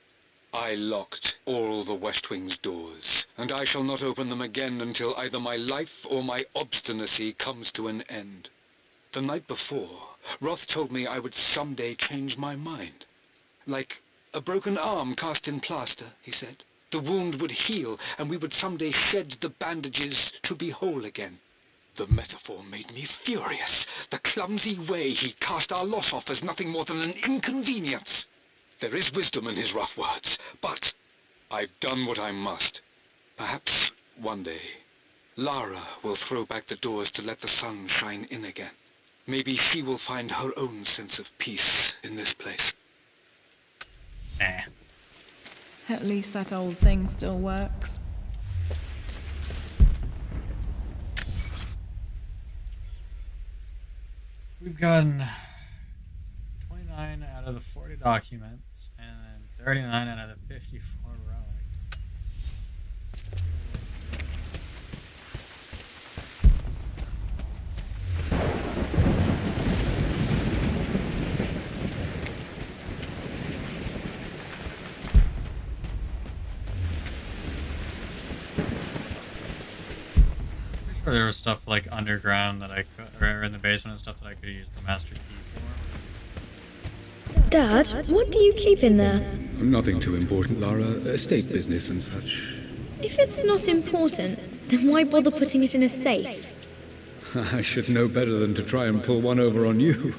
I locked all the West Wing's doors, and I shall not open them again until either my life or my obstinacy comes to an end. The night before, Roth told me I would someday change my mind. Like a broken arm cast in plaster, he said. The wound would heal, and we would someday shed the bandages to be whole again. The metaphor made me furious. The clumsy way he cast our loss off as nothing more than an inconvenience. There is wisdom in his rough words, but I've done what I must. Perhaps one day, Lara will throw back the doors to let the sun shine in again. Maybe she will find her own sense of peace in this place. Nah. At least that old thing still works. We've gotten 29 out of the 40 documents, and 39 out of the 54 relics. Pretty sure there was stuff like underground that I could, or in the basement and stuff that I could use the master key for. Dad, what do you keep in there? Nothing too important, Lara. Estate business and such. If it's not important, then why bother putting it in a safe? I should know better than to try and pull one over on you.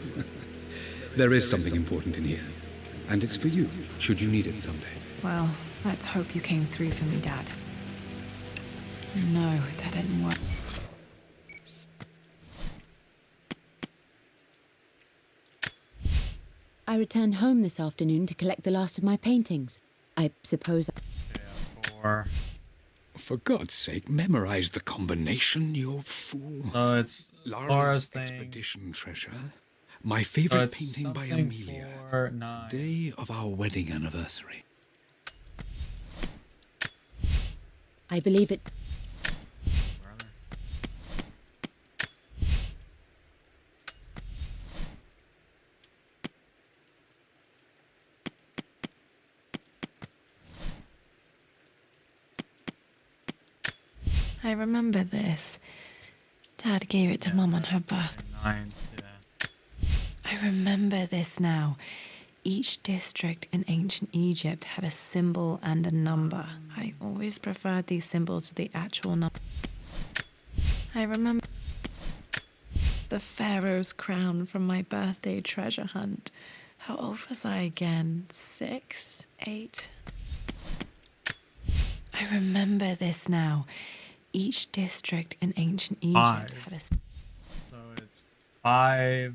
There is something important in here. And it's for you, should you need it someday. Well, let's hope you came through for me, Dad. No, that didn't work. I returned home this afternoon to collect the last of my paintings. I suppose... For God's sake, memorize the combination, you fool. So it's Laura's thing. Expedition treasure. My favorite painting by Amelia. The day of our wedding anniversary. I believe it... I remember this. Dad gave it to Mum on her birthday. I remember this now. Each district in ancient Egypt had a symbol and a number. I always preferred these symbols to the actual number. I remember the pharaoh's crown from my birthday treasure hunt. How old was I again? 6? 8? I remember this now. Each district in ancient Egypt had a... So it's 5.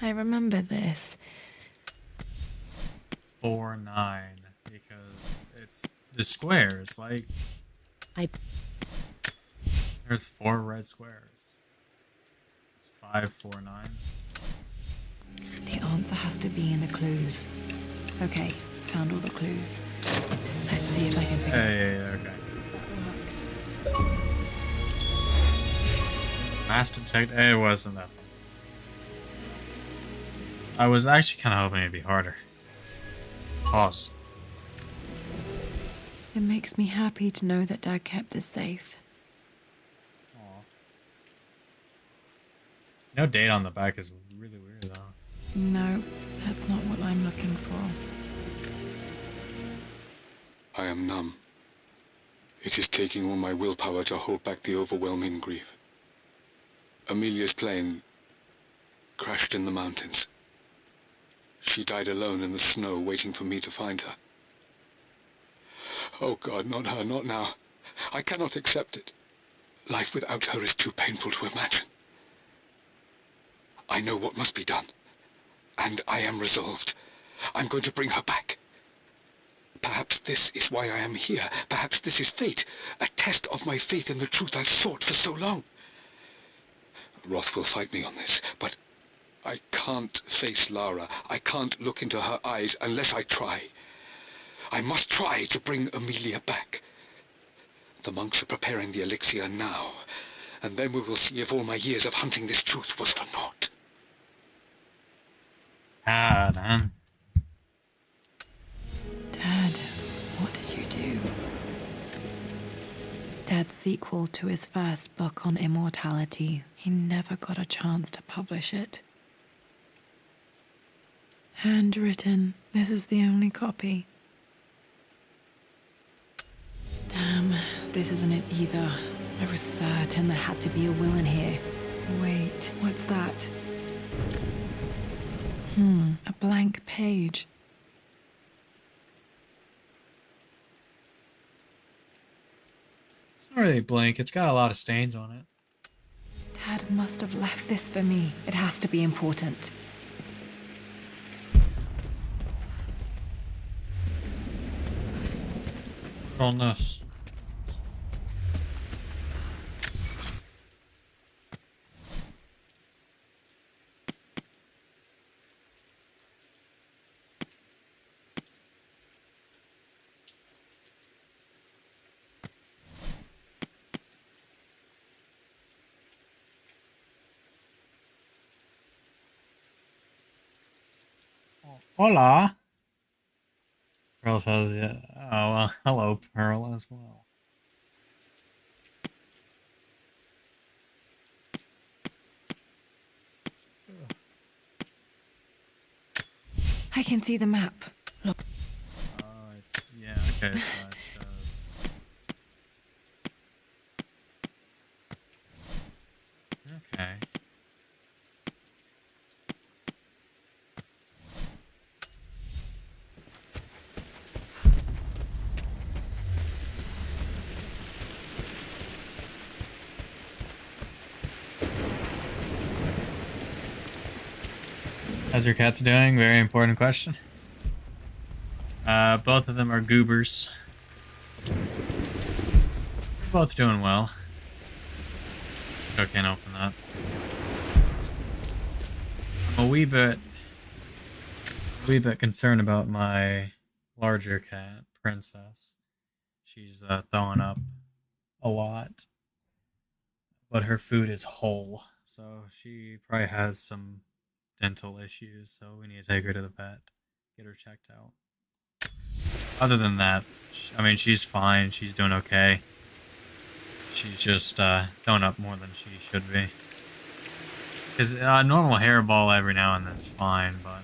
I remember this. 4, 9, because it's the squares. Like, there's 4 red squares. It's 5, 4, 9. The answer has to be in the clues. Okay, found all the clues. Let's see if I can figure it out. Okay. Master checked. It wasn't that fun. I was actually kind of hoping it'd be harder. Pause. It makes me happy to know that Dad kept this safe. No date on the back is really weird, though. No, that's not what I'm looking for. I am numb. It is taking all my willpower to hold back the overwhelming grief. Amelia's plane crashed in the mountains. She died alone in the snow, waiting for me to find her. Oh God, not her, not now. I cannot accept it. Life without her is too painful to imagine. I know what must be done, and I am resolved. I'm going to bring her back. Perhaps this is why I am here. Perhaps this is fate, a test of my faith in the truth I've sought for so long. Roth will fight me on this, but I can't face Lara. I can't look into her eyes unless I try. I must try to bring Amelia back. The monks are preparing the elixir now, and then we will see if all my years of hunting this truth was for naught. Ah, man. Dad, what did you do? Dad's sequel to his first book on immortality. He never got a chance to publish it. Handwritten. This is the only copy. Damn, this isn't it either. I was certain there had to be a will in here. Wait, what's that? A blank page. It's not really blank. It's got a lot of stains on it. Dad must have left this for me. It has to be important. On this. Hola. Pearl says, yeah. Oh, well, hello, Pearl, as well. I can see the map. Look. Yeah, okay, so it shows. Okay. How's your cats doing? Very important question. Both of them are goobers. They're both doing well. Still can't open that. I'm a wee bit concerned about my larger cat, Princess. She's throwing up a lot, but her food is whole, so she probably has some dental issues, so we need to take her to the vet, get her checked out. Other than that, I mean, she's fine, she's doing okay. She's just throwing up more than she should be. Because normal hairball every now and then is fine, but...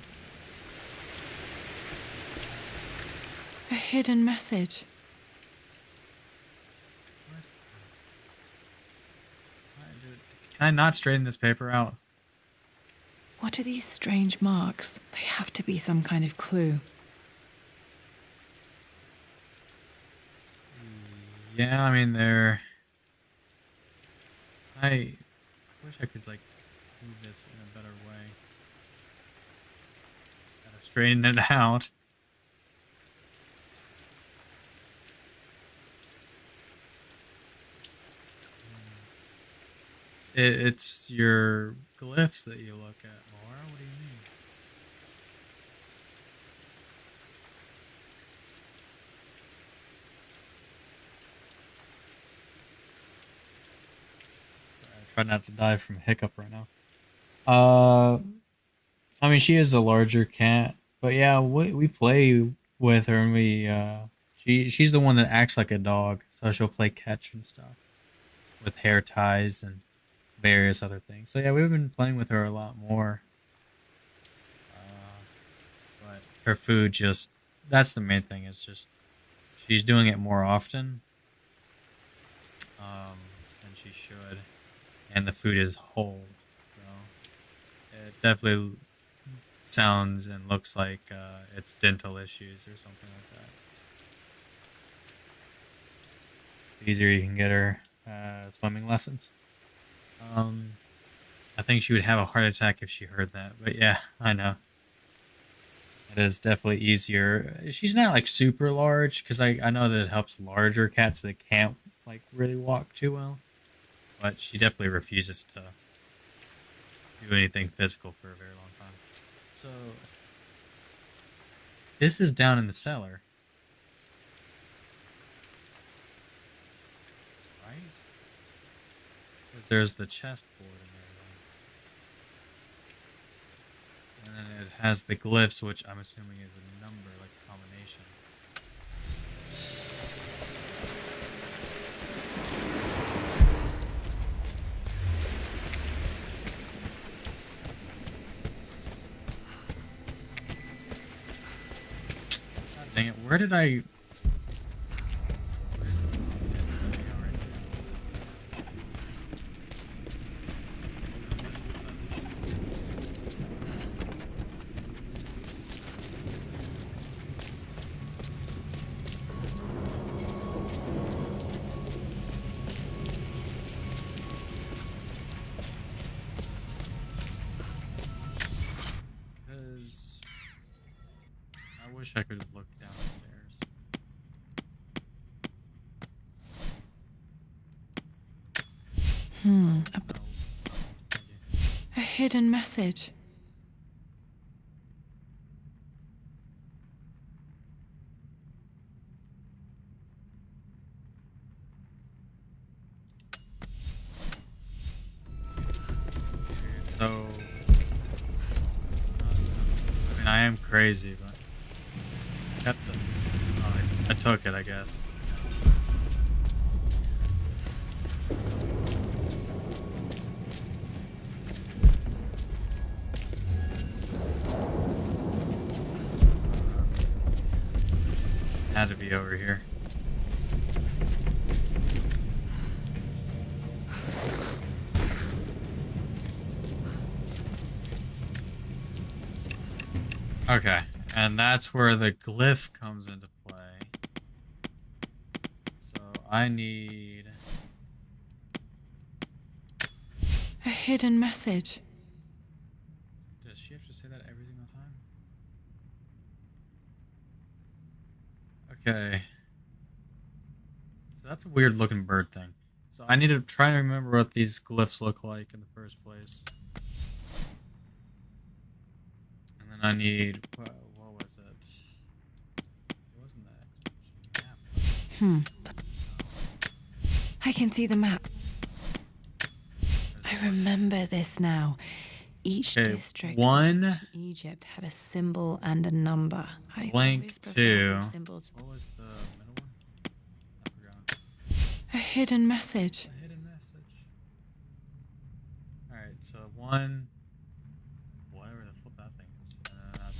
A hidden message. Can I not straighten this paper out? What are these strange marks? They have to be some kind of clue. Yeah, I mean, they're... I wish I could, like, move this in a better way. Gotta straighten it out. It's your glyphs that you look at, Laura. What do you mean? Sorry, I try not to die from hiccup right now. I mean, she is a larger cat, but yeah, we play with her, and she's the one that acts like a dog, so she'll play catch and stuff with hair ties and various other things. So yeah, we've been playing with her a lot more. But her food that's the main thing, it's just she's doing it more often than she should. And the food is whole. So it definitely sounds and looks like it's dental issues or something like that. The easier you can get her swimming lessons. I think she would have a heart attack if she heard that, but yeah, I know. It is definitely easier. She's not like super large, because I know that it helps larger cats that can't like really walk too well, but she definitely refuses to do anything physical for a very long time. So, this is down in the cellar. There's the chessboard and everything. And then it has the glyphs, which I'm assuming is a number, like a combination. God dang it, where did I... I wish I could look downstairs. A hidden message. So, I mean, I am crazy, but I got the. Oh, I took it, I guess. Had to be over here. Okay, and that's where the glyph comes into play. So I need A hidden message. Does she have to say that every single time? Okay. So that's a weird looking bird thing. So I need to try to remember what these glyphs look like in the first place. And then I need, what was it? It wasn't that expedition map. I can see the map. I remember this now. Each Okay, district one- in Egypt had a symbol and a number. I Blank always preferred 2. the symbols. What was the middle one? I forgot. A hidden message. A hidden message. Alright, so 1, whatever the flip that thing is. That's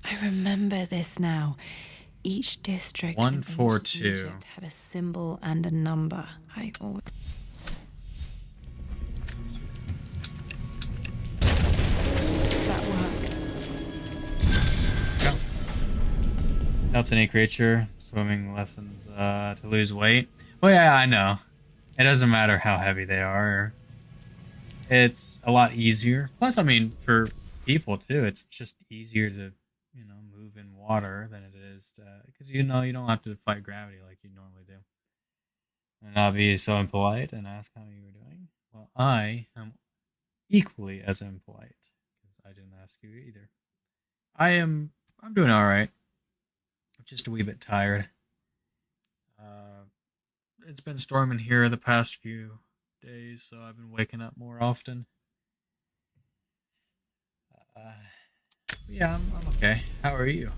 a 2. I remember this now. Each district in 142. Egypt had a symbol and a number. I always. That worked. Helps any creature. Swimming lessons to lose weight. Well, yeah, I know. It doesn't matter how heavy they are. It's a lot easier. Plus, I mean, for people too, it's just easier to, you know, move in water than it is to, because you know you don't have to fight gravity like you normally do. And not be so impolite and ask how you were doing. Well, I am equally as impolite because I didn't ask you either. I'm doing all right. Just a wee bit tired. It's been storming here the past few days, so I've been waking up more often. Yeah, I'm okay. How are you?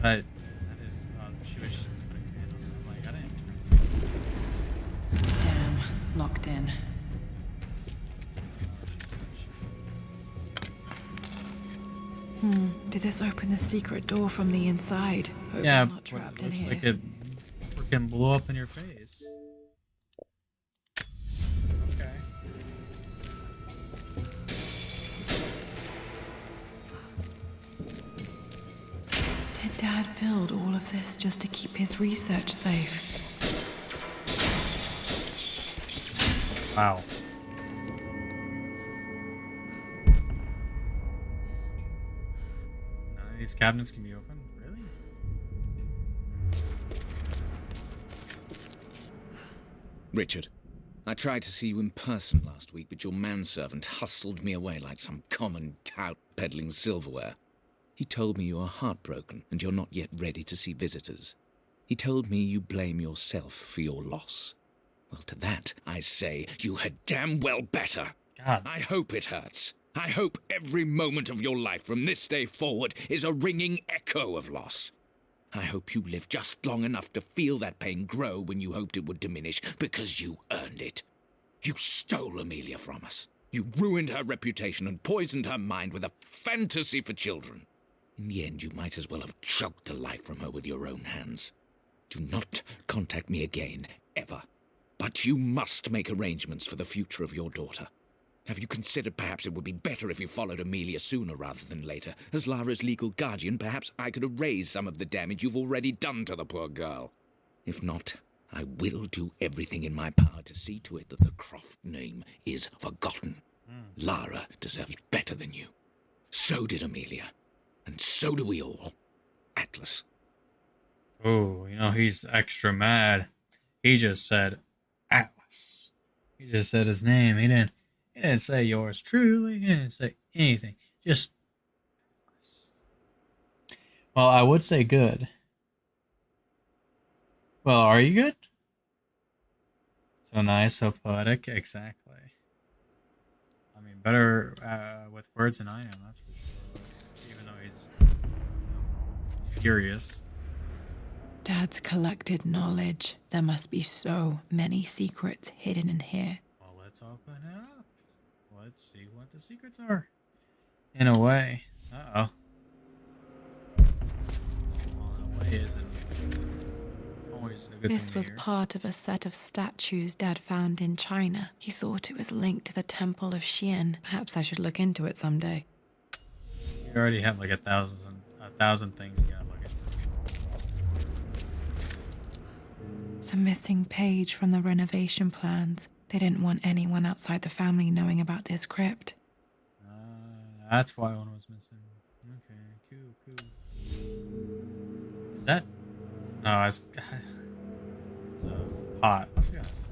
She was just putting her hand on it. I'm like, I didn't. Damn, locked in. Did this open the secret door from the inside? Hope Yeah, I'm not but trapped it in looks here. like it freaking blew up in your face. Okay. Did Dad build all of this just to keep his research safe? Wow. None of these cabinets can be opened? Really? Richard, I tried to see you in person last week, but your manservant hustled me away like some common tout peddling silverware. He told me you are heartbroken and you're not yet ready to see visitors. He told me you blame yourself for your loss. Well, to that, I say you had damn well better. God. I hope it hurts. I hope every moment of your life from this day forward is a ringing echo of loss. I hope you live just long enough to feel that pain grow when you hoped it would diminish, because you earned it. You stole Amelia from us. You ruined her reputation and poisoned her mind with a fantasy for children. In the end, you might as well have choked the life from her with your own hands. Do not contact me again, ever. But you must make arrangements for the future of your daughter. Have you considered perhaps it would be better if you followed Amelia sooner rather than later? As Lara's legal guardian, perhaps I could erase some of the damage you've already done to the poor girl. If not, I will do everything in my power to see to it that the Croft name is forgotten. Lara deserves better than you. So did Amelia. And so do we all. Atlas. Oh, you know, he's extra mad. He just said Atlas. He just said his name. He didn't say yours truly. He didn't say anything. Just Atlas. Well, I would say good. Well, are you good? So nice, so poetic, exactly. I mean, better with words than I am, that's for sure. Even though he's furious. Dad's collected knowledge. There must be so many secrets hidden in here. Well, let's open it up. Let's see what the secrets are. In a way. Uh-oh. Well, in a way isn't always a good This thing was to hear. part of a set of statues Dad found in China. He thought it was linked to the Temple of Xian. Perhaps I should look into it someday. You already have like a thousand things you gotta look at. The missing page from the renovation plans. They didn't want anyone outside the family knowing about this crypt. That's why one was missing. Okay, cool. Is that? No, it's a pot. I was gonna say.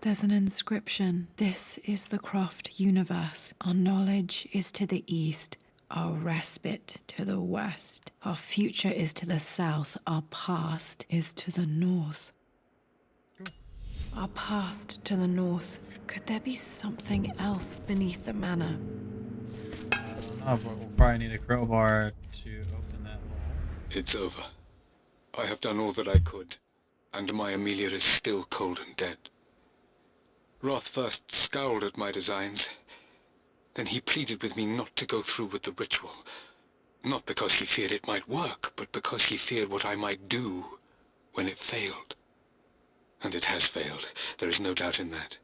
There's an inscription. This is the Croft universe. Our knowledge is to the east. Our respite to the west. Our future is to the south. Our past is to the north. Our past to the north. Could there be something else beneath the manor? I don't know, but we'll probably need a crowbar to open that hole. It's over. I have done all that I could, and my Amelia is still cold and dead. Roth first scowled at my designs. Then he pleaded with me not to go through with the ritual. Not because he feared it might work, but because he feared what I might do when it failed. And it has failed. There is no doubt in that.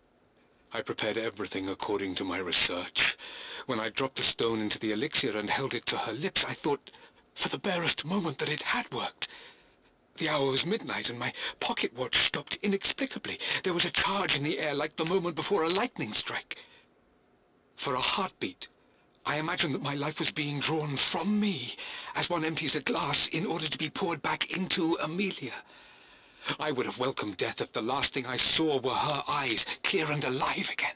I prepared everything according to my research. When I dropped the stone into the elixir and held it to her lips, I thought for the barest moment that it had worked. The hour was midnight and my pocket watch stopped inexplicably. There was a charge in the air like the moment before a lightning strike. For a heartbeat, I imagined that my life was being drawn from me as one empties a glass in order to be poured back into Amelia. I would have welcomed death if the last thing I saw were her eyes, clear and alive again.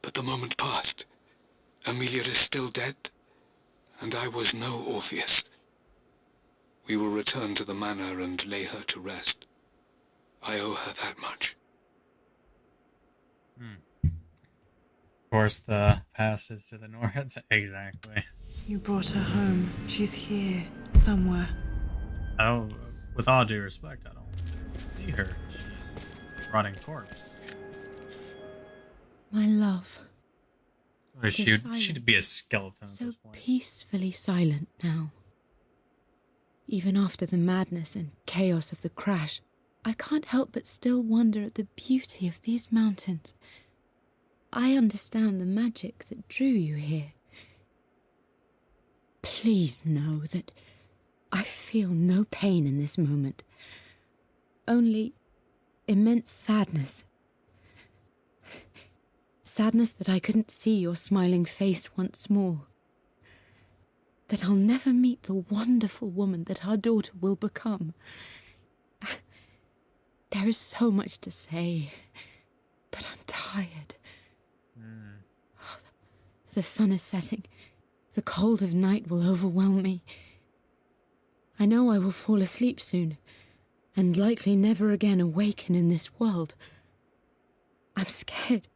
But the moment passed. Amelia is still dead, and I was no Orpheus. We will return to the manor and lay her to rest. I owe her that much. Of course, the past is to the north. Exactly. You brought her home. She's here, somewhere. Oh, with all due respect, I don't see her. She's a rotting corpse. My love. Or She's she'd be a skeleton at so this point. peacefully silent now. Even after the madness and chaos of the crash, I can't help but still wonder at the beauty of these mountains. I understand the magic that drew you here. Please know that I feel no pain in this moment. Only immense sadness. Sadness that I couldn't see your smiling face once more. That I'll never meet the wonderful woman that our daughter will become. There is so much to say, but I'm tired. The sun is setting. The cold of night will overwhelm me. I know I will fall asleep soon, and likely never again awaken in this world. I'm scared.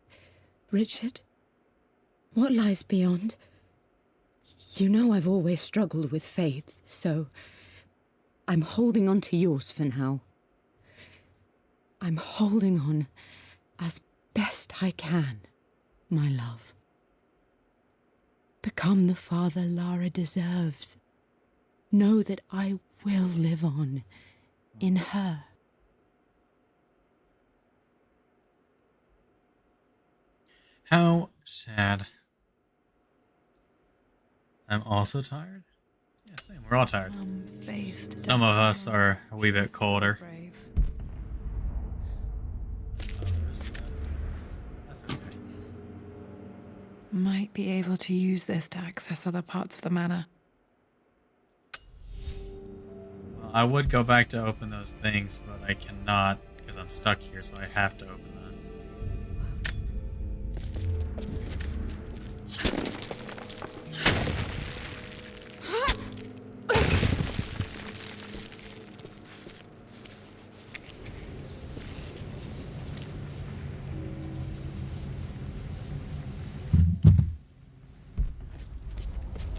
Richard, what lies beyond? You know I've always struggled with faith, so I'm holding on to yours for now. I'm holding on as best I can, my love. Become the father Lara deserves. Know that I will live on in her. How sad. I'm also tired? Yeah, same. We're all tired. Some of us are a wee bit colder. That's okay. Might be able to use this to access other parts of the manor. Well, I would go back to open those things, but I cannot because I'm stuck here, so I have to open that.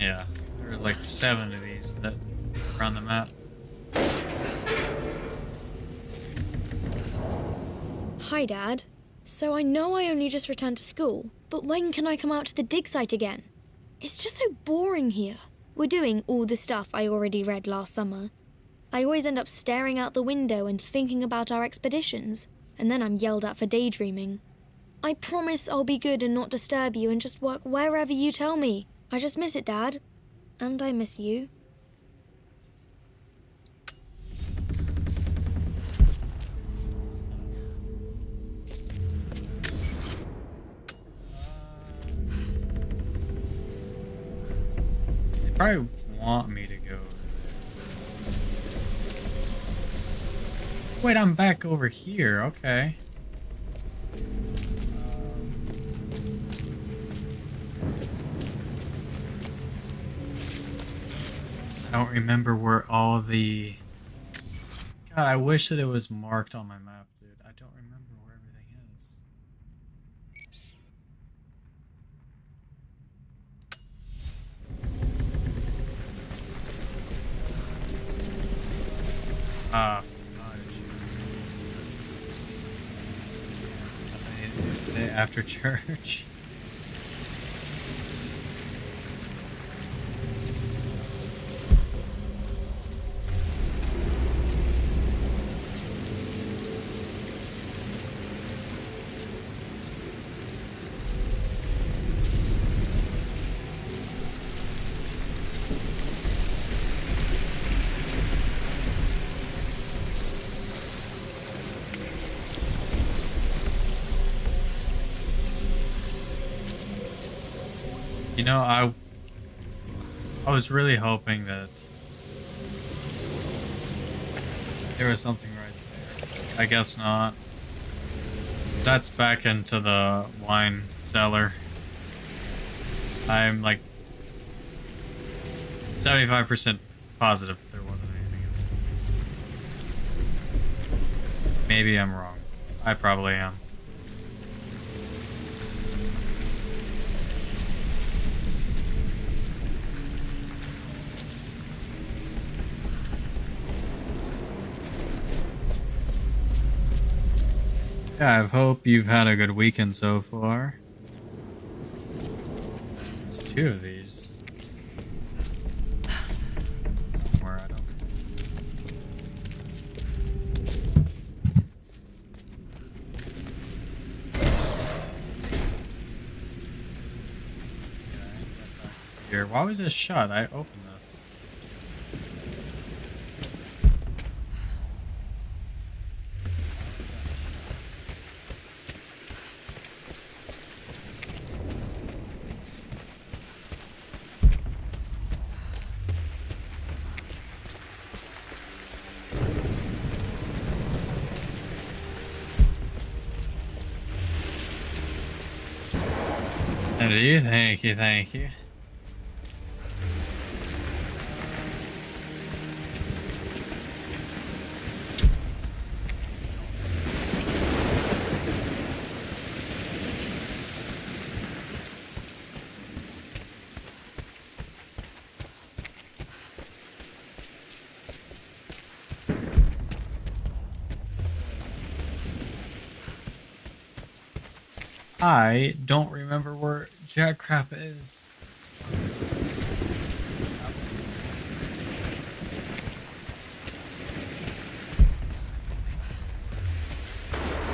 Yeah, there are like 7 of these that are on the map. Hi, Dad. So I know I only just returned to school, but when can I come out to the dig site again? It's just so boring here. We're doing all the stuff I already read last summer. I always end up staring out the window and thinking about our expeditions, and then I'm yelled at for daydreaming. I promise I'll be good and not disturb you and just work wherever you tell me. I just miss it, Dad. And I miss you. They probably want me to go. Wait, I'm back over here. Okay. I don't remember where all the... God, I wish that it was marked on my map, dude. I don't remember where everything is. Ah, fudge. After church. You know, I was really hoping that there was something right there. I guess not. That's back into the wine cellar. I'm like 75% positive there wasn't anything in there. Maybe I'm wrong. I probably am. Yeah, I hope you've had a good weekend so far. There's 2 of these. Somewhere, I don't... Here, why was this shut? I opened this. Thank you, thank you. I don't remember where Jack Crap is.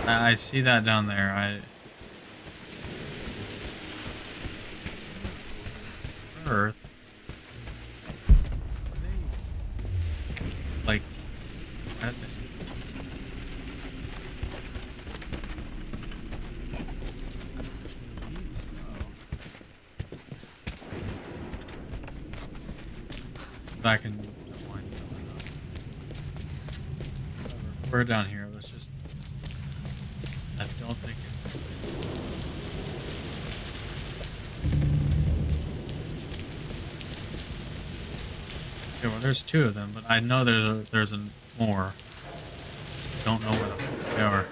I see that down there. Earth. Like, back in the wine cellar. We're down here. Let's just. I don't think it's. Okay, well, there's 2 of them, but I know there's more. Don't know where they are.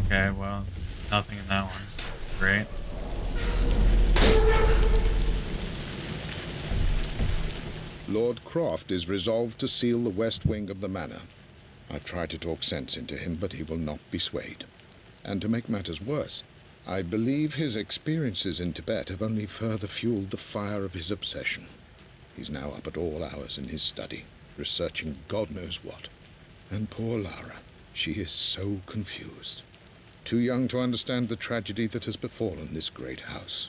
Okay, well, nothing in that one. Great. Lord Croft is resolved to seal the west wing of the manor. I try to talk sense into him, but he will not be swayed. And to make matters worse, I believe his experiences in Tibet have only further fueled the fire of his obsession. He's now up at all hours in his study, researching God knows what. And poor Lara, she is so confused. Too young to understand the tragedy that has befallen this great house.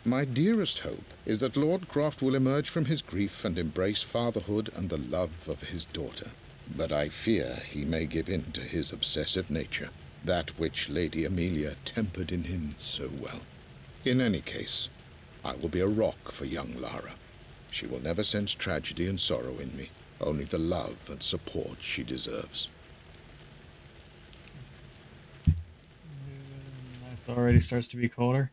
My dearest hope is that Lord Croft will emerge from his grief and embrace fatherhood and the love of his daughter. But I fear he may give in to his obsessive nature, that which Lady Amelia tempered in him so well. In any case, I will be a rock for young Lara. She will never sense tragedy and sorrow in me, only the love and support she deserves. It already starts to be colder.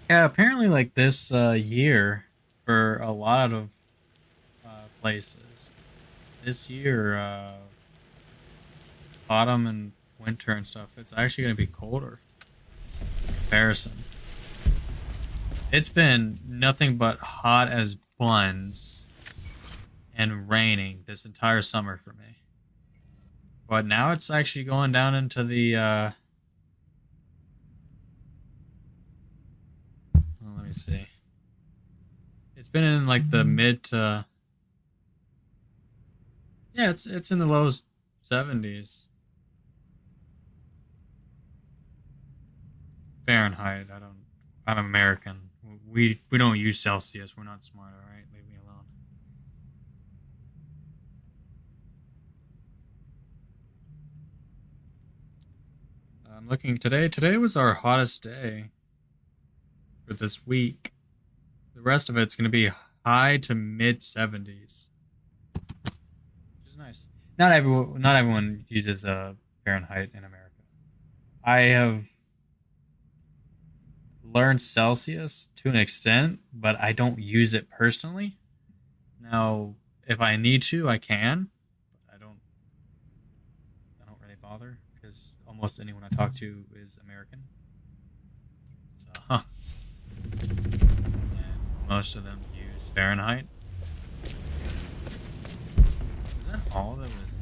Yeah, apparently like this year, for a lot of places, this year, autumn and winter and stuff, it's actually going to be colder. In comparison. It's been nothing but hot as buns and raining this entire summer for me. But now it's actually going down into the let me see. It's been in like the mid to yeah, it's in the low 70s. Fahrenheit. I'm American. We don't use Celsius. We're not smart, all right? Leave me alone. I'm looking today. Today was our hottest day for this week. The rest of it's going to be high to mid 70s, which is nice. Not everyone uses Fahrenheit in America. I have learned Celsius to an extent, but I don't use it personally. Now, if I need to, I can. But I don't really bother because almost anyone I talk to is American. So, and most of them use Fahrenheit. Is that all that was?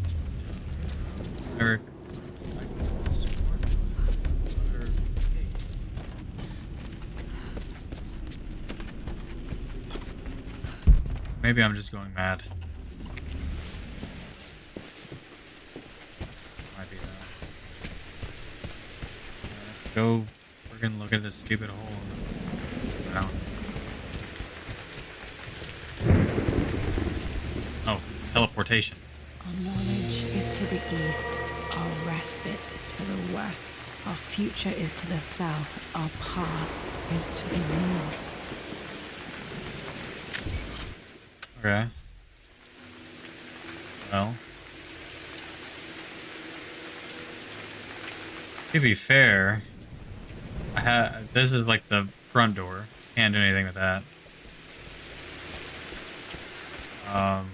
Or maybe I'm just going mad. Might be that. Let's go freaking look at this stupid hole. Down. Oh, teleportation. Our knowledge is to the east, our respite to the west. Our future is to the south, our past is to the north. Okay. Well. To be fair, this is like the front door. Can't do anything with that. Hold on.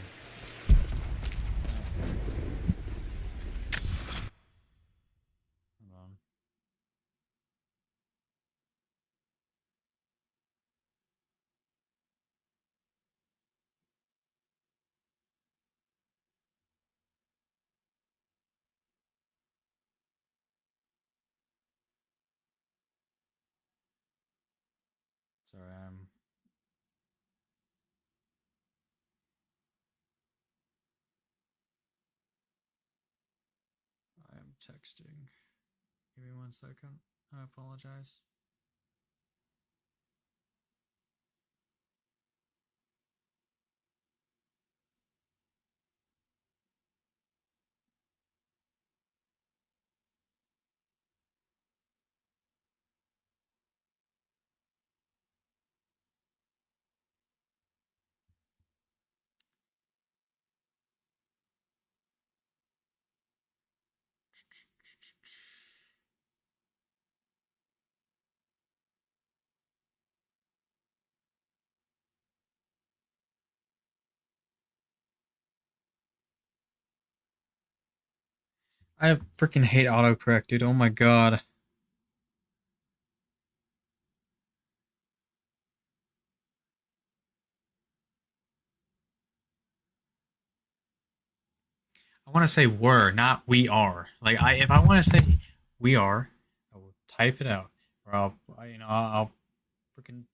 Sorry, I am texting. Give me 1 second. I apologize. I freaking hate autocorrect, dude. Oh my god. I want to say were, not we are. Like if I want to say we are, I will type it out, or I'll freaking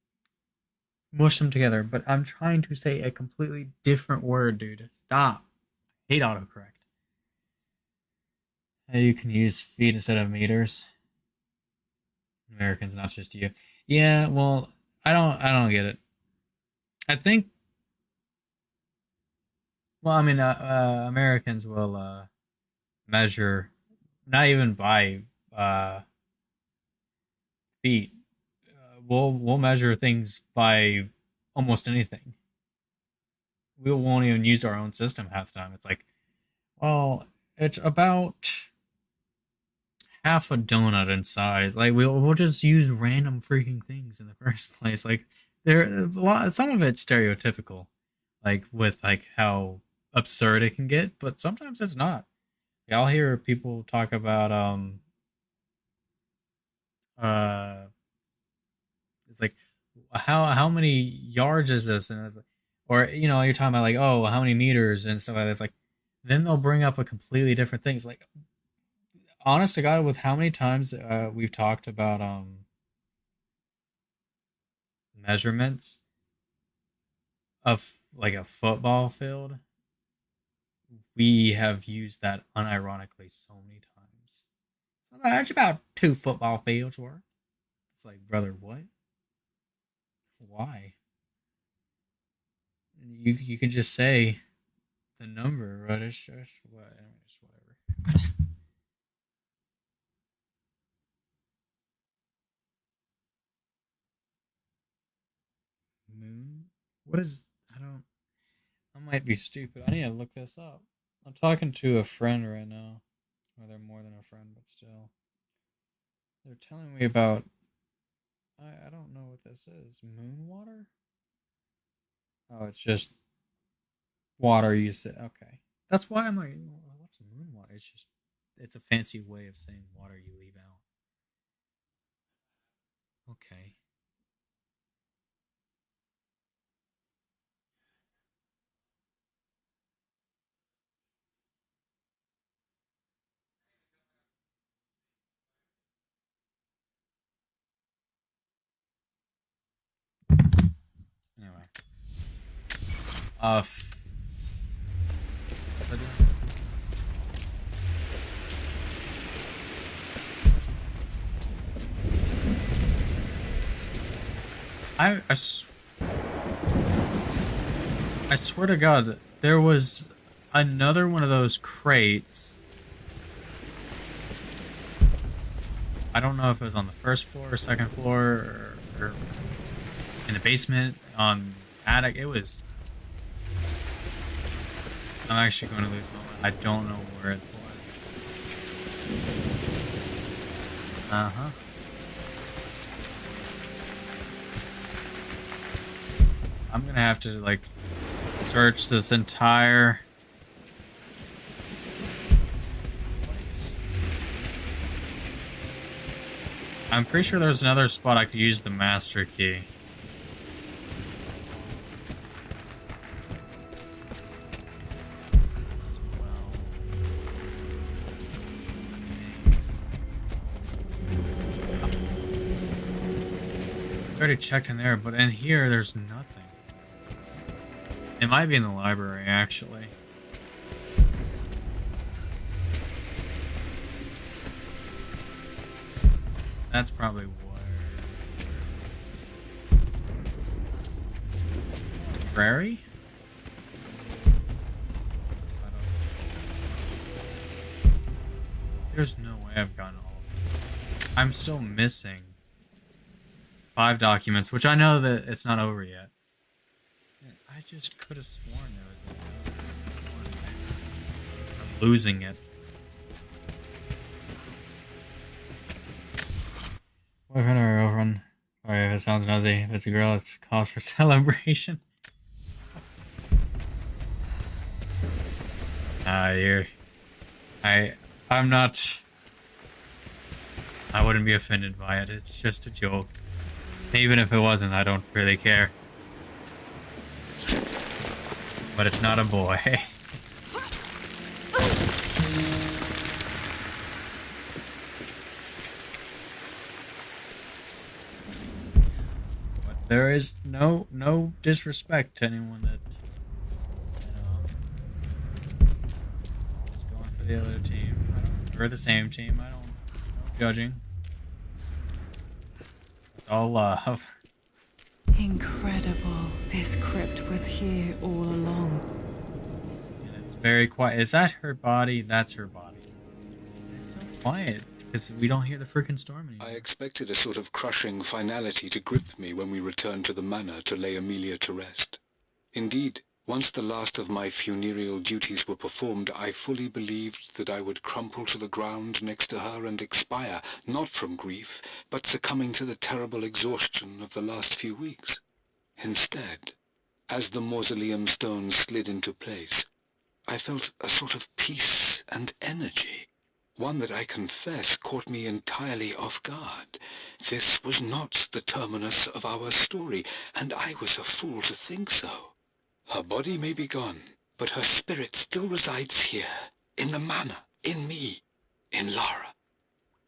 mush them together. But I'm trying to say a completely different word, dude. Stop. I hate autocorrect. You can use feet instead of meters. Americans, not just you. Yeah, well, I don't get it. I think. Well, I mean, Americans will measure not even by feet. We'll measure things by almost anything. We won't even use our own system half the time. It's like, well, it's about half a donut in size. Like we'll just use random freaking things in the first place. Like some of it's stereotypical, like with like how absurd it can get, but sometimes it's not. Yeah, I'll hear people talk about it's like how many yards is this, and it's like, or you're talking about like, oh, how many meters and stuff like that. It's like then they'll bring up a completely different thing. It's like, honest to God, with how many times we've talked about measurements of like a football field, we have used that unironically so many times. So that's about 2 football fields worth. It's like, brother, what? Why? You can just say the number, right? It's just whatever. Moon? What is... I might be stupid. I need to look this up. I'm talking to a friend right now. Well, they're more than a friend, but still. They're telling me about... I don't know what this is. Moon water? Oh, it's just water you say. Okay. That's why I'm like, what's moon water? It's a fancy way of saying water you leave out. Okay. Anyway. I swear to God, there was another one of those crates. I don't know if it was on the first floor or second floor or in the basement, on attic. It was... I'm actually going to lose my mind. I don't know where it was. Uh-huh. I'm going to have to, like, search this entire... place. I'm pretty sure there's another spot I could use the master key. Already checked in there, but in here there's nothing. It might be in the library, actually. That's probably where... Library? There's no way I've gotten all of them. I'm still missing 5 documents, which I know that it's not over yet. I just could have sworn there was another one. I'm losing it. Boyfriend or girlfriend? Sorry if it sounds nosy. If it's a girl, it's cause for celebration. I'm not... I wouldn't be offended by it. It's just a joke. Even if it wasn't, I don't really care. But it's not a boy. There is no disrespect to anyone that is going for the other team or the same team. I don't no judging. It's all love. Incredible. This crypt was here all along. And it's very quiet. Is that her body? That's her body. It's so quiet because we don't hear the freaking storm anymore. I expected a sort of crushing finality to grip me when we returned to the manor to lay Amelia to rest. Indeed, once the last of my funereal duties were performed, I fully believed that I would crumple to the ground next to her and expire, not from grief, but succumbing to the terrible exhaustion of the last few weeks. Instead, as the mausoleum stones slid into place, I felt a sort of peace and energy, one that I confess caught me entirely off guard. This was not the terminus of our story, and I was a fool to think so. Her body may be gone, but her spirit still resides here, in the manor, in me, in Lara.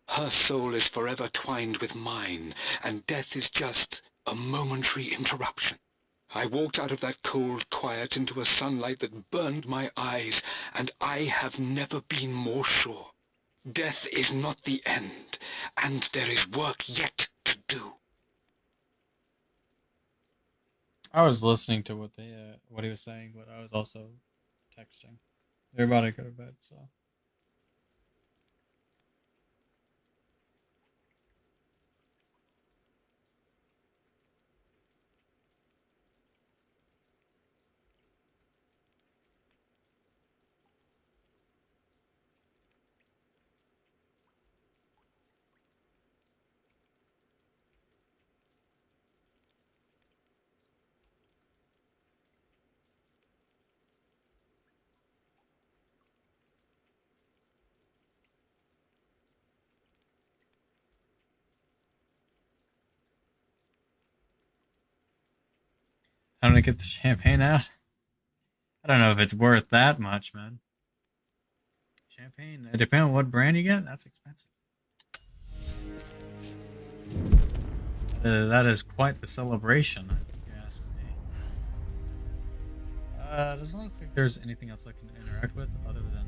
Her soul is forever twined with mine, and death is just a momentary interruption. I walked out of that cold quiet into a sunlight that burned my eyes, and I have never been more sure. Death is not the end, and there is work yet to do. I was listening to what he was saying, but I was also texting. They're about to go to bed, so. Time to get the champagne out. I don't know if it's worth that much, man. Champagne, depending on what brand you get, that's expensive. That is quite the celebration, if you ask me. Doesn't look like there's anything else I can interact with other than...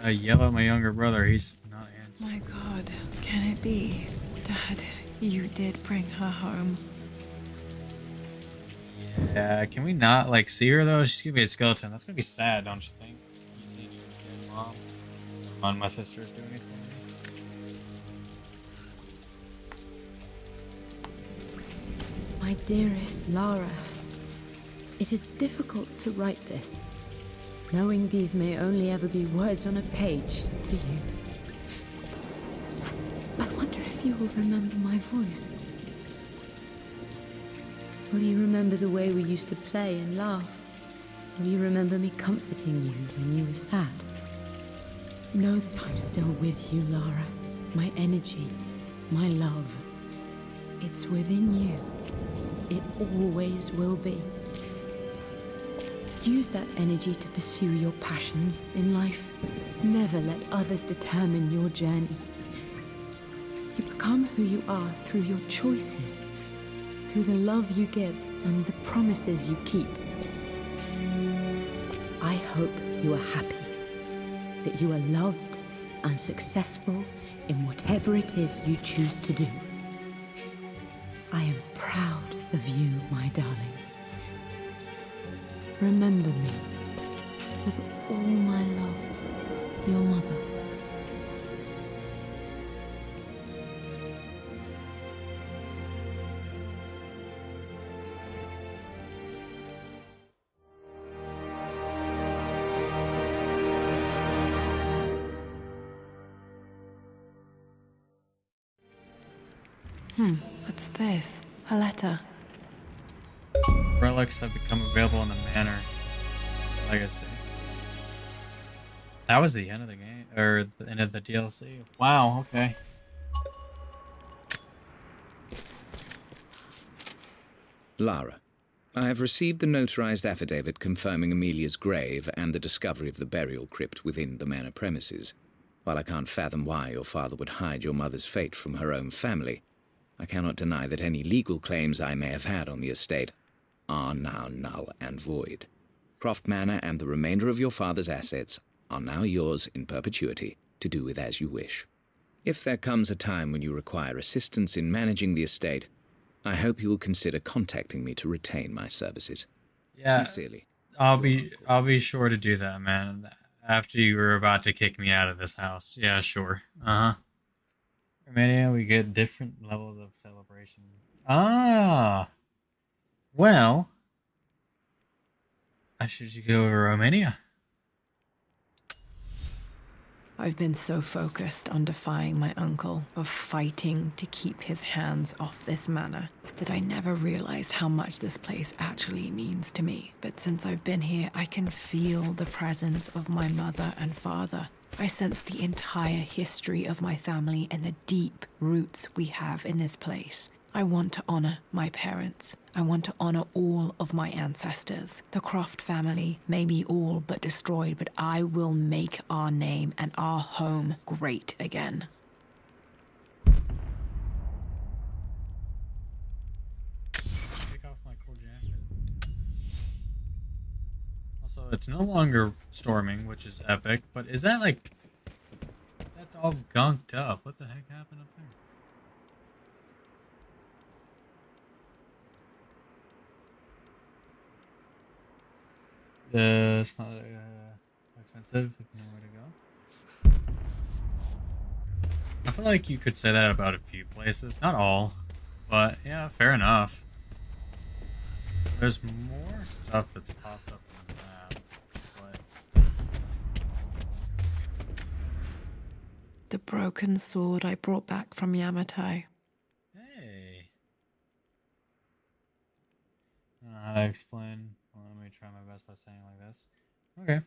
I yell at my younger brother, he's not answering. My God, can it be? Dad, you did bring her home. Yeah, can we not, like, see her, though? She's gonna be a skeleton. That's gonna be sad, don't you think? You see your mom? Never mind, my sister's doing it for me. My dearest Lara, it is difficult to write this, knowing these may only ever be words on a page to you. I wonder if you will remember my voice. Will you remember the way we used to play and laugh? Will you remember me comforting you when you were sad? Know that I'm still with you, Lara. My energy, my love. It's within you. It always will be. Use that energy to pursue your passions in life. Never let others determine your journey. You become who you are through your choices, through the love you give and the promises you keep. I hope you are happy, that you are loved and successful in whatever it is you choose to do. I am proud of you, my darling. Remember me, with all my love, your mother. What's this? A letter. Relics have become available in the manor. Legacy. That was the end of the game, or the end of the DLC. Wow, okay. Lara, I have received the notarized affidavit confirming Amelia's grave and the discovery of the burial crypt within the manor premises. While I can't fathom why your father would hide your mother's fate from her own family, I cannot deny that any legal claims I may have had on the estate are now null and void. Croft Manor and the remainder of your father's assets are now yours in perpetuity to do with as you wish. If there comes a time when you require assistance in managing the estate, I hope you will consider contacting me to retain my services. Yeah, Sincerely. I'll be sure to do that, man. After you were about to kick me out of this house. Yeah, sure. Romania, we get different levels of celebration. Ah! Well, I should go to Romania. I've been so focused on defying my uncle, of fighting to keep his hands off this manor, that I never realized how much this place actually means to me. But since I've been here, I can feel the presence of my mother and father. I sense the entire history of my family and the deep roots we have in this place. I want to honor my parents. I want to honor all of my ancestors. The Croft family may be all but destroyed, but I will make our name and our home great again. Take off my cool jacket. Also, it's no longer storming, which is epic, but is that like... That's all gunked up. What the heck happened up there? It's not expensive if you know where to go. I feel like you could say that about a few places. Not all, but yeah, fair enough. There's more stuff that's popped up on the map, but... The broken sword I brought back from Yamato. Hey. I don't know how to explain. Well, let me try my best by saying it like this. Okay.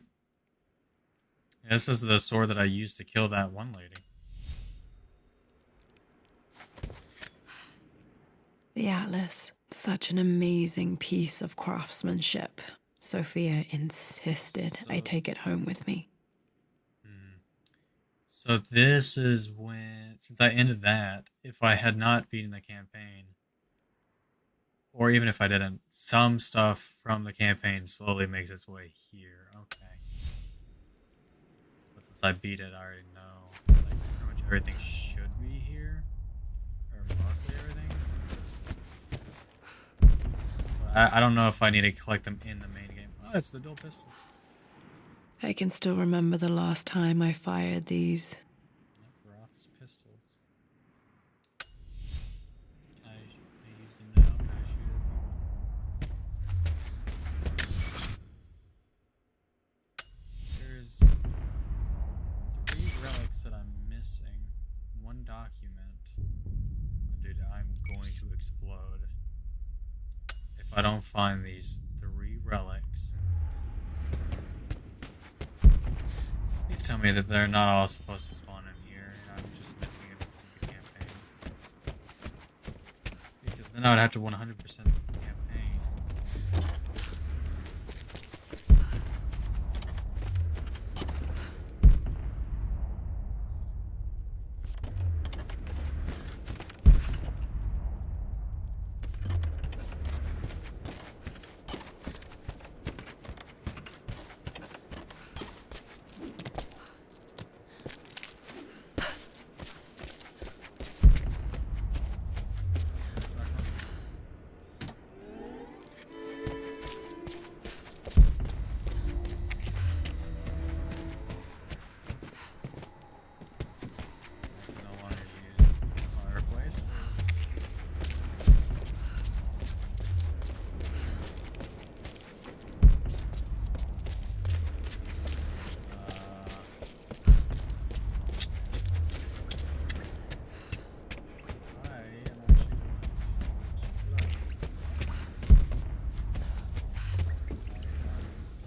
Yeah, this is the sword that I used to kill that one lady. The Atlas. Such an amazing piece of craftsmanship. Sophia insisted I take it home with me. So this is when, since I ended that, if I had not beaten the campaign, or even if I didn't, some stuff from the campaign slowly makes its way here. Okay. But since I beat it, I already know. Like, pretty much everything should be here. Or mostly everything. But I don't know if I need to collect them in the main game. Oh, it's the dual pistols. I can still remember the last time I fired these. Yep, Roth's pistols. Can I use them now? Can I shoot it? There's 3 relics that I'm missing. 1 document. Dude, I'm going to explode. If I don't find these 3 relics. Please tell me that they're not all supposed to spawn in here, and I'm just missing it because of the campaign. Because then I would have to 100% the campaign.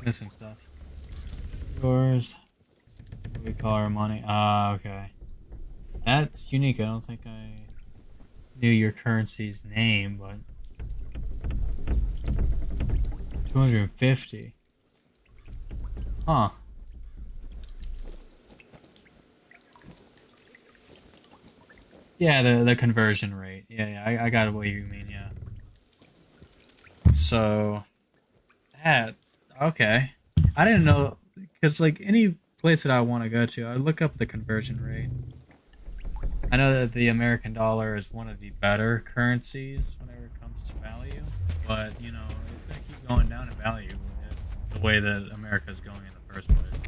Missing stuff. Yours. We call our money. Ah, okay. That's unique. I don't think I knew your currency's name, but 250. Huh. Yeah, the conversion rate. Yeah, I got what you mean, yeah. So, that, okay. I didn't know, because, like, any place that I want to go to, I look up the conversion rate. I know that the American dollar is one of the better currencies whenever it comes to value, but, you know, it's going to keep going down in value the way that America's going in the first place.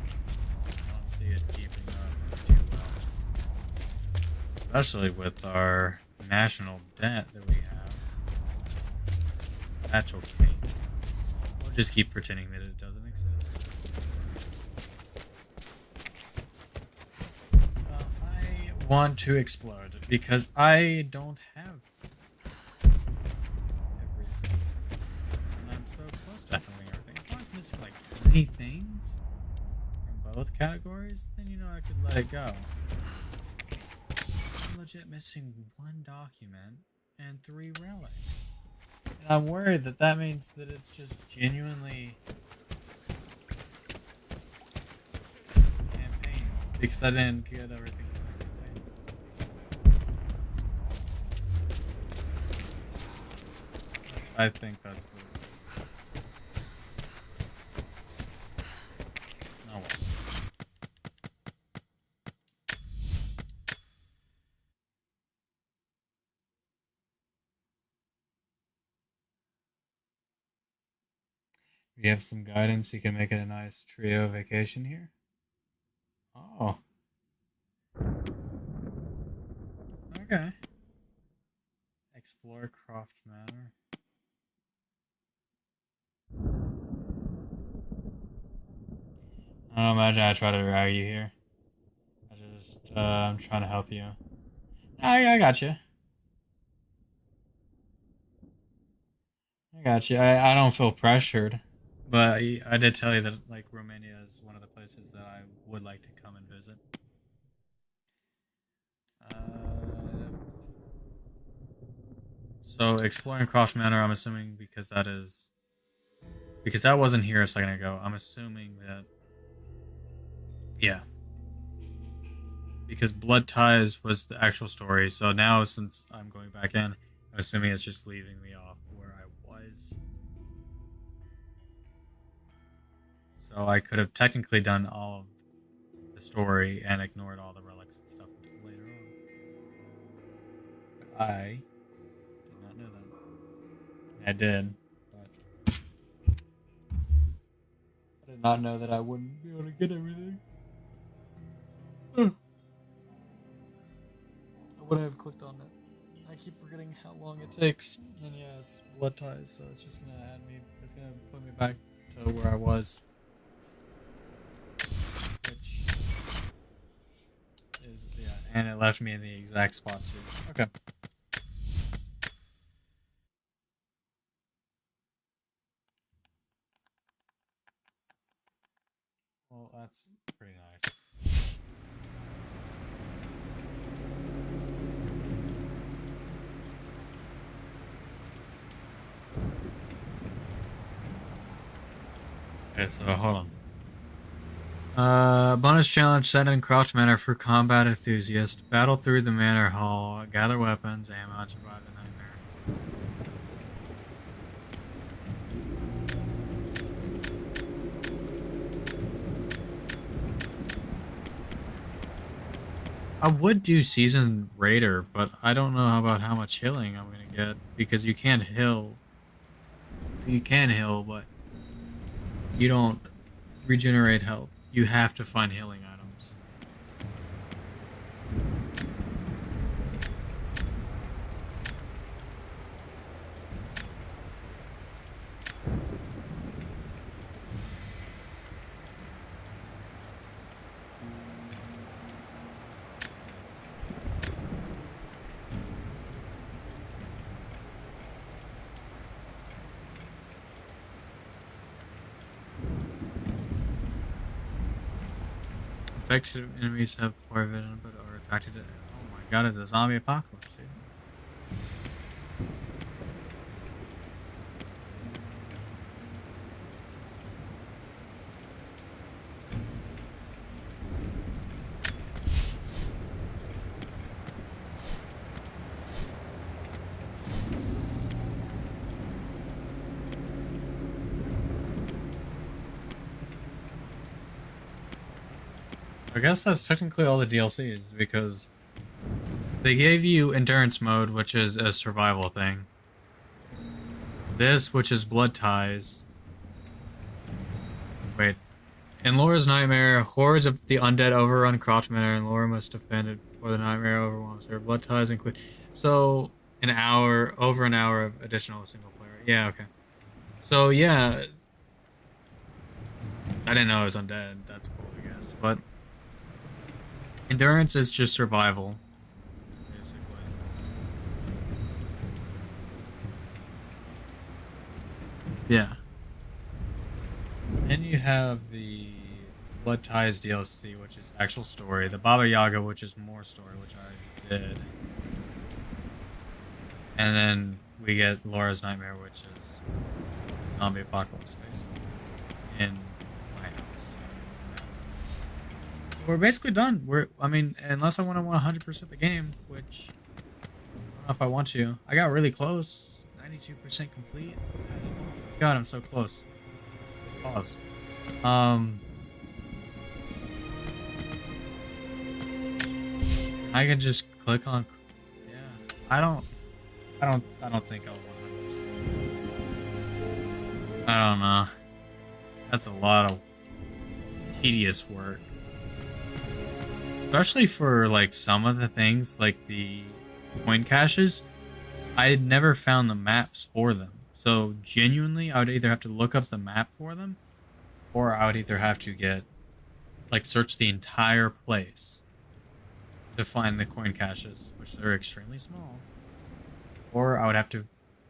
I don't see it keeping up too well. Especially with our national debt that we have. That's okay. We'll just keep pretending that it doesn't exist. I want to explode because I don't have everything. And I'm so close to having everything. If I was missing like 20 things from both categories, then you know I could let it go. I'm legit missing 1 document and 3 relics. And I'm worried that that means that it's just genuinely campaign because I didn't get everything from the campaign. I think that's what it is. Oh well. We have some guidance. You can make it a nice trio vacation here. Oh. Okay. Explore Croft Manor. I don't imagine I try to drag you here. I'm trying to help you. I got you. I got you. I don't feel pressured. But I did tell you that, like, Romania is one of the places that I would like to come and visit. So, exploring Croft Manor, I'm assuming because that wasn't here a second ago. I'm assuming that, yeah. Because Blood Ties was the actual story. So now, since I'm going back in, I'm assuming it's just leaving me off where I was. So I could have technically done all of the story and ignored all the relics and stuff until later on. But I did not know that. I did, but I did not know that I wouldn't be able to get everything. I would have clicked on it. I keep forgetting how long it takes. And yeah, it's Blood Ties, so it's just gonna it's gonna put me back to where I was. Which is, yeah, and it left me in the exact spot too. Okay. Well, that's pretty nice. Okay, so hold on. Bonus challenge set in Croft Manor for combat enthusiasts. Battle through the manor hall, gather weapons, ammo, and survive the nightmare. I would do Seasoned Raider, but I don't know about how much healing I'm gonna get, because you can't heal. You can heal, but you don't regenerate health. You have to find healing items. Infected enemies have poor vision but are attracted to. Oh my god, it's a zombie apocalypse, dude. I guess that's technically all the DLCs, because they gave you Endurance Mode, which is a survival thing. This, which is Blood Ties. Wait. In Laura's Nightmare, hordes of the undead overrun Croft Manor, and Laura must defend it before the nightmare overwhelms her. Blood Ties include... So, over an hour of additional single player. Yeah, okay. So, yeah. I didn't know it was undead. That's cool, I guess. But Endurance is just survival, basically. Yeah. Then you have the Blood Ties DLC, which is actual story. The Baba Yaga, which is more story, which I did. And then we get Laura's Nightmare, which is zombie apocalypse space in my house. So we're basically done. I mean, unless I want to 100% the game, which I don't know if I want to. I got really close. 92% complete. God, I'm so close. Pause. I can just click on. Yeah, I don't think I'll 100%. I don't know. That's a lot of tedious work, especially for like some of the things, like the coin caches. I had never found the maps for them. So genuinely, I would either have to look up the map for them, or I would either have to search the entire place to find the coin caches, which are extremely small. Or I would have to,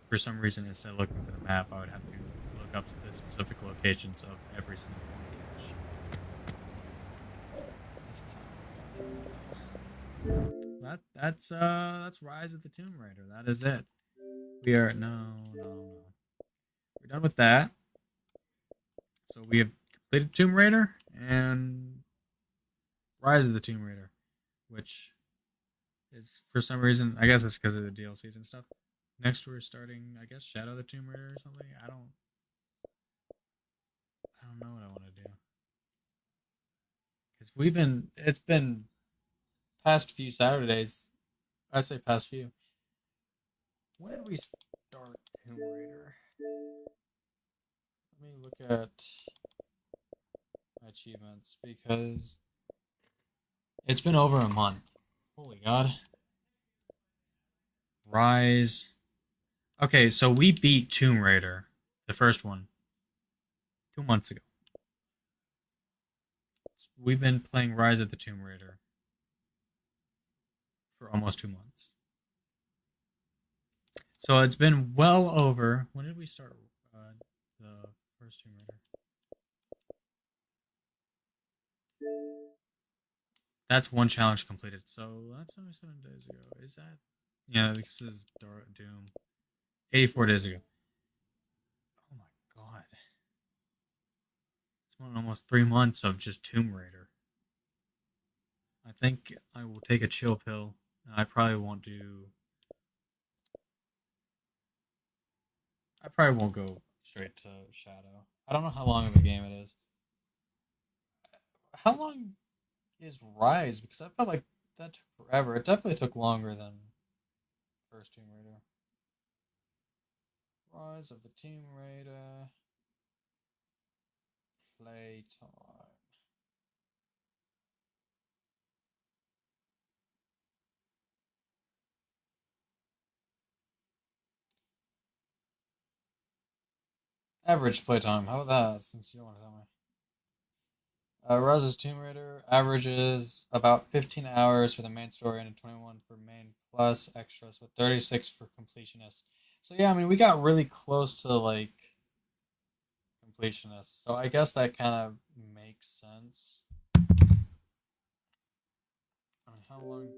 for some reason, instead of looking for the map, I would have to look up the specific locations of every single coin cache. That's Rise of the Tomb Raider. That is it. We are no. We're done with that. So we have completed Tomb Raider and Rise of the Tomb Raider, which is for some reason, I guess it's because of the DLCs and stuff. Next we're starting, I guess, Shadow of the Tomb Raider or something. I don't know what I want to do. Because it's been past few Saturdays. I say past few. When did we start Tomb Raider? Let me look at my achievements, because it's been over a month. Holy God. Rise. Okay, so we beat Tomb Raider, the first one, 2 months ago. We've been playing Rise of the Tomb Raider for almost 2 months. So it's been well over... When did we start the first Tomb Raider? That's one challenge completed. So that's only 7 days ago. Is that? Yeah, this is Doom. 84 days ago. Oh my God. It's been almost 3 months of just Tomb Raider. I think I will take a chill pill. I probably won't go straight to Shadow. I don't know how long of a game it is. How long is Rise? Because I felt like that took forever. It definitely took longer than first Tomb Raider. Rise of the Tomb Raider. Playtime. Average playtime. How about that? Since you don't want to tell me. Rise of the Tomb Raider averages about 15 hours for the main story and 21 for main plus extras, with 36 for completionists. So yeah, I mean, we got really close to like completionists. So I guess that kind of makes sense. I mean, how long?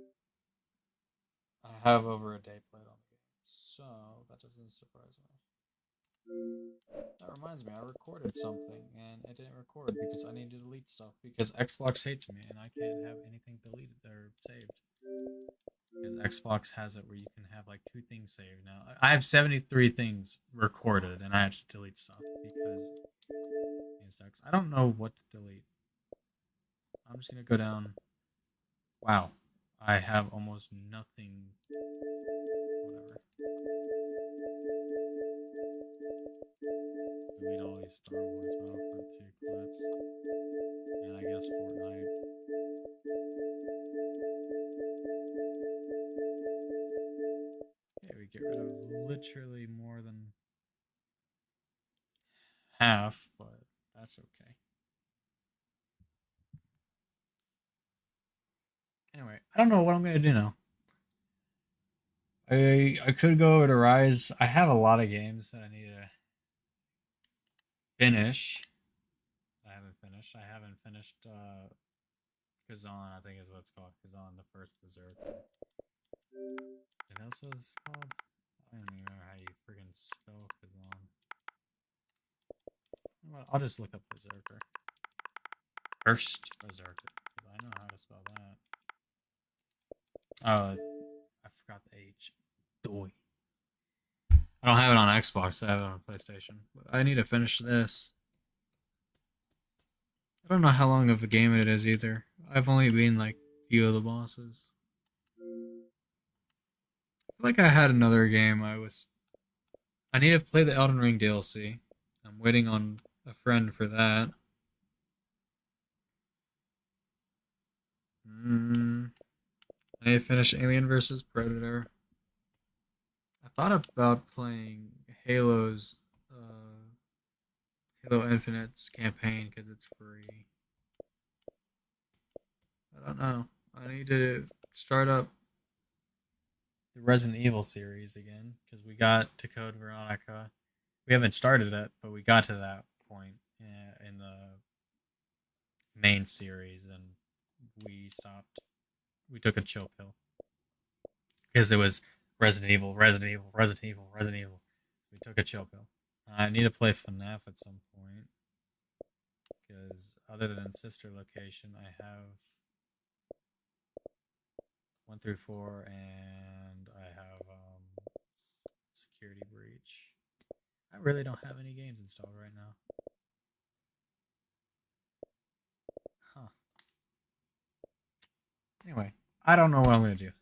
I have over a day played on the game, so that doesn't surprise me. That reminds me, I recorded something and it didn't record because I need to delete stuff because Xbox hates me and I can't have anything deleted or saved. Because Xbox has it where you can have like 2 things saved now. I have 73 things recorded and I have to delete stuff because it sucks. I don't know what to delete. I'm just gonna go down. Wow, I have almost nothing. Whatever. Delete all these Star Wars Battlefront 2 clips. And I guess Fortnite. Okay, we get rid of literally more than half, but that's okay. Anyway, I don't know what I'm gonna do now. I could go over to Rise. I have a lot of games that I need to finish. I haven't finished. I haven't finished Kazan, I think is what it's called. Kazan, the first Berserk. And that's what it's called? I don't even know how you freaking spell Kazan. Well, I'll just look up Berserker. First Berserker, because I know how to spell that. Oh, I forgot the H. Doi. I don't have it on Xbox, I have it on PlayStation. But I need to finish this. I don't know how long of a game it is either. I've only been like a few of the bosses. I feel like I had another game I need to play the Elden Ring DLC. I'm waiting on a friend for that. I need to finish Alien vs. Predator. I thought about playing Halo's Halo Infinite's campaign because it's free. I don't know. I need to start up the Resident Evil series again because we got to Code Veronica. We haven't started it, but we got to that point in the main series and we stopped. We took a chill pill because it was Resident Evil. We took a chill pill. I need to play FNAF at some point because other than Sister Location, I have 1 through 4, and I have Security Breach. I really don't have any games installed right now. Huh. Anyway, I don't know what I'm going to do.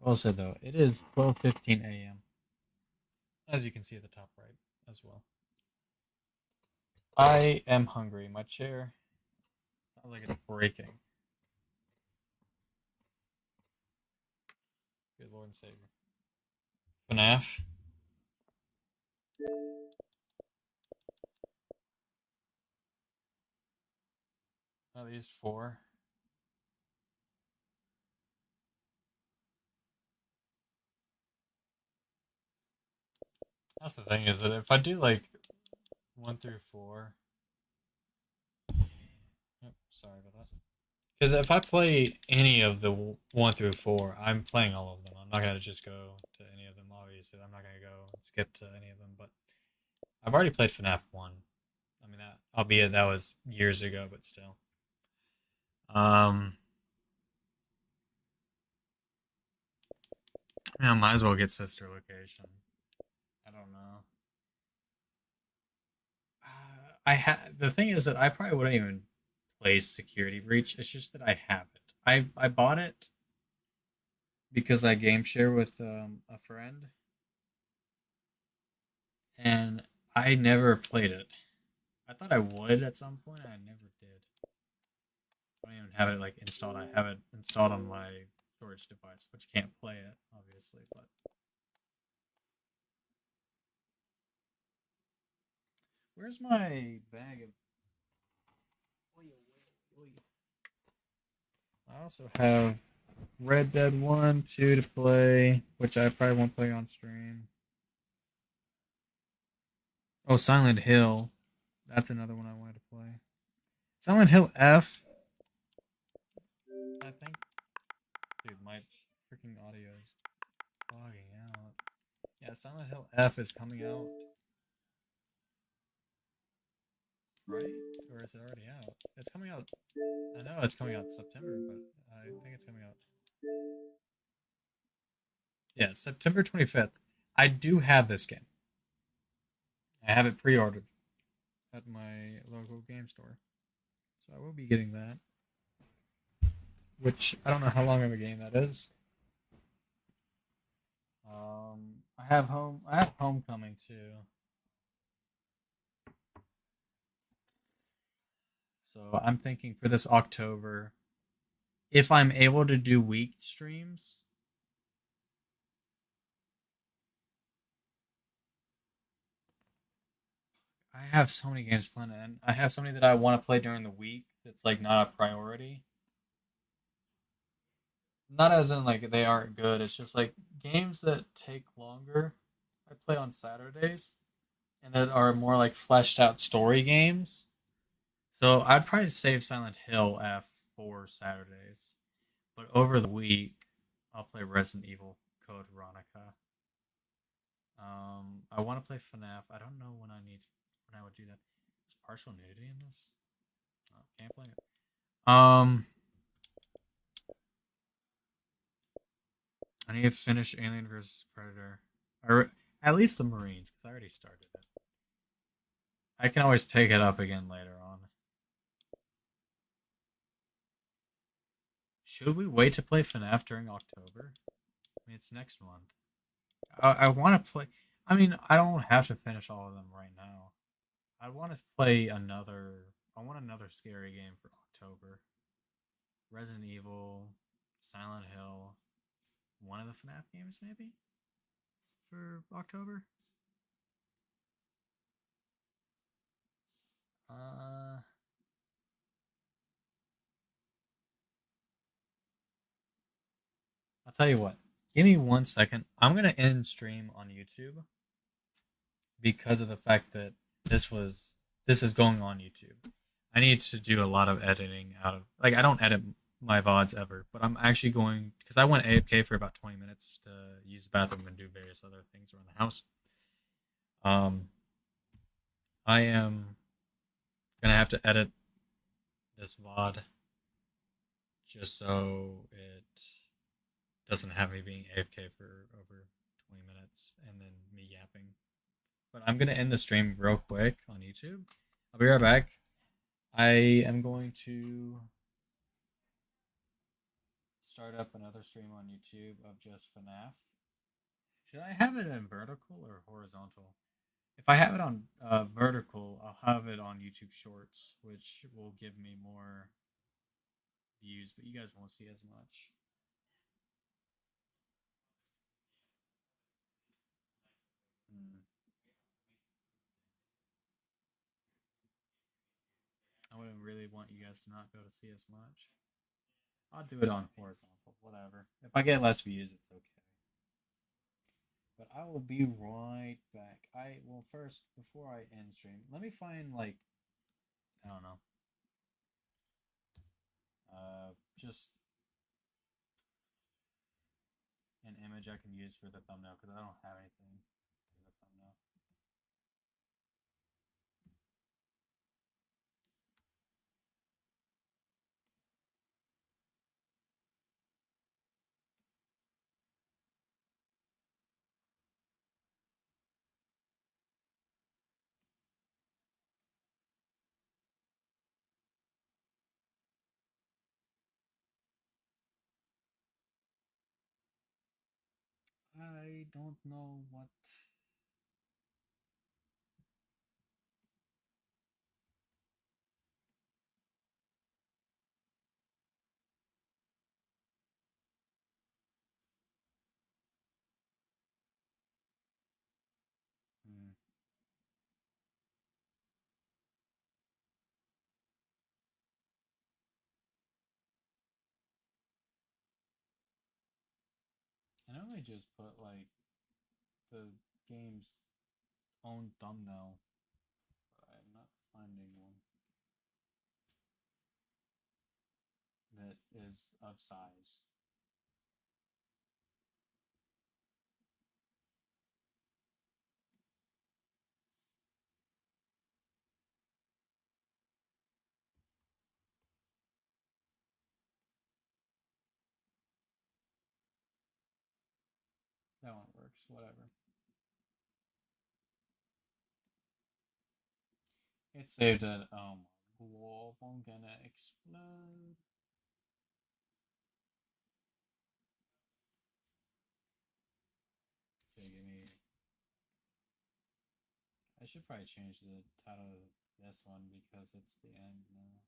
Well said, though. It is 12:15 a.m. As you can see at the top right as well. I am hungry. My chair sounds like it's breaking. Good Lord and Savior. FNAF. At least 4. That's the thing, is that if I do like 1 through 4. Yep, sorry about that. Because if I play any of the 1 through 4, I'm playing all of them. I'm not gonna just go to any of them, obviously. I'm not gonna go and skip to any of them, but I've already played FNAF 1. I mean, that, albeit that was years ago, but still. Yeah, might as well get Sister Location. I don't know. The thing is that I probably wouldn't even play Security Breach. It's just that I have it. I bought it because I game share with a friend, and I never played it. I thought I would at some point. I never did. I don't even have it like installed. I have it installed on my storage device, which can't play it, obviously, but. Where's my bag of... I also have Red Dead 1, 2 to play, which I probably won't play on stream. Oh, Silent Hill. That's another one I wanted to play. Silent Hill F. I think... Dude, my freaking audio is fogging out. Yeah, Silent Hill F is coming out. Right? Or is it already out? It's coming out. I know it's coming out in September, but I think it's coming out. Yeah, September 25th. I do have this game. I have it pre-ordered at my local game store, so I will be getting that. Which I don't know how long of a game that is. I have Homecoming too. So I'm thinking for this October, if I'm able to do week streams, I have so many games planned, and I have so many that I want to play during the week that's like not a priority. Not as in like they aren't good, it's just like games that take longer. I play on Saturdays and that are more like fleshed out story games. So I'd probably save Silent Hill F for Saturdays. But over the week, I'll play Resident Evil Code Veronica. I want to play FNAF. I don't know when I would do that. There's partial nudity in this. Oh, can't play it. I need to finish Alien vs Predator, or at least the Marines, because I already started it. I can always pick it up again later on. Should we wait to play FNAF during October? I mean, it's next month. I want to play. I mean, I don't have to finish all of them right now. I want to play another. I want another scary game for October. Resident Evil, Silent Hill, one of the FNAF games maybe for October. I'll tell you what. Give me 1 second. I'm gonna end stream on YouTube because of the fact that this is going on YouTube. I need to do a lot of editing out of I don't edit my VODs ever, but I'm actually going because I went AFK for about 20 minutes to use the bathroom and do various other things around the house. I am gonna have to edit this VOD just so it doesn't have me being AFK for over 20 minutes and then me yapping. But I'm going to end the stream real quick on YouTube. I'll be right back. I am going to start up another stream on YouTube of just FNAF. Should I have it in vertical or horizontal? If I have it on vertical, I'll have it on YouTube Shorts, which will give me more views, but you guys won't see as much. I wouldn't really want you guys to not be able to see as much. I'll do it on horizontal, whatever. If I get less views, it's okay. But I will be right back. First, before I end stream, let me find, I don't know. Just an image I can use for the thumbnail, because I don't have anything for the thumbnail. I don't know what. I normally just put the game's own thumbnail, but I'm not finding one that is of size. That one works, whatever. It saved it. Oh my globe, I'm gonna explode. Okay, give me. I should probably change the title of this one because it's the end now.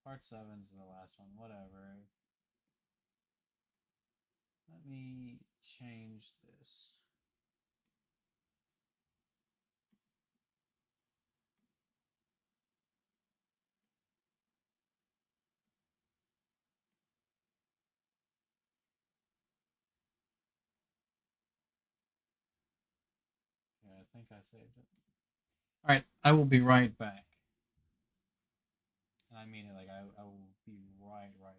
Part 7's the last one, whatever. Let me change this. Yeah, I think I saved it. Alright, I will be right back. And I mean it, like, I will be right back.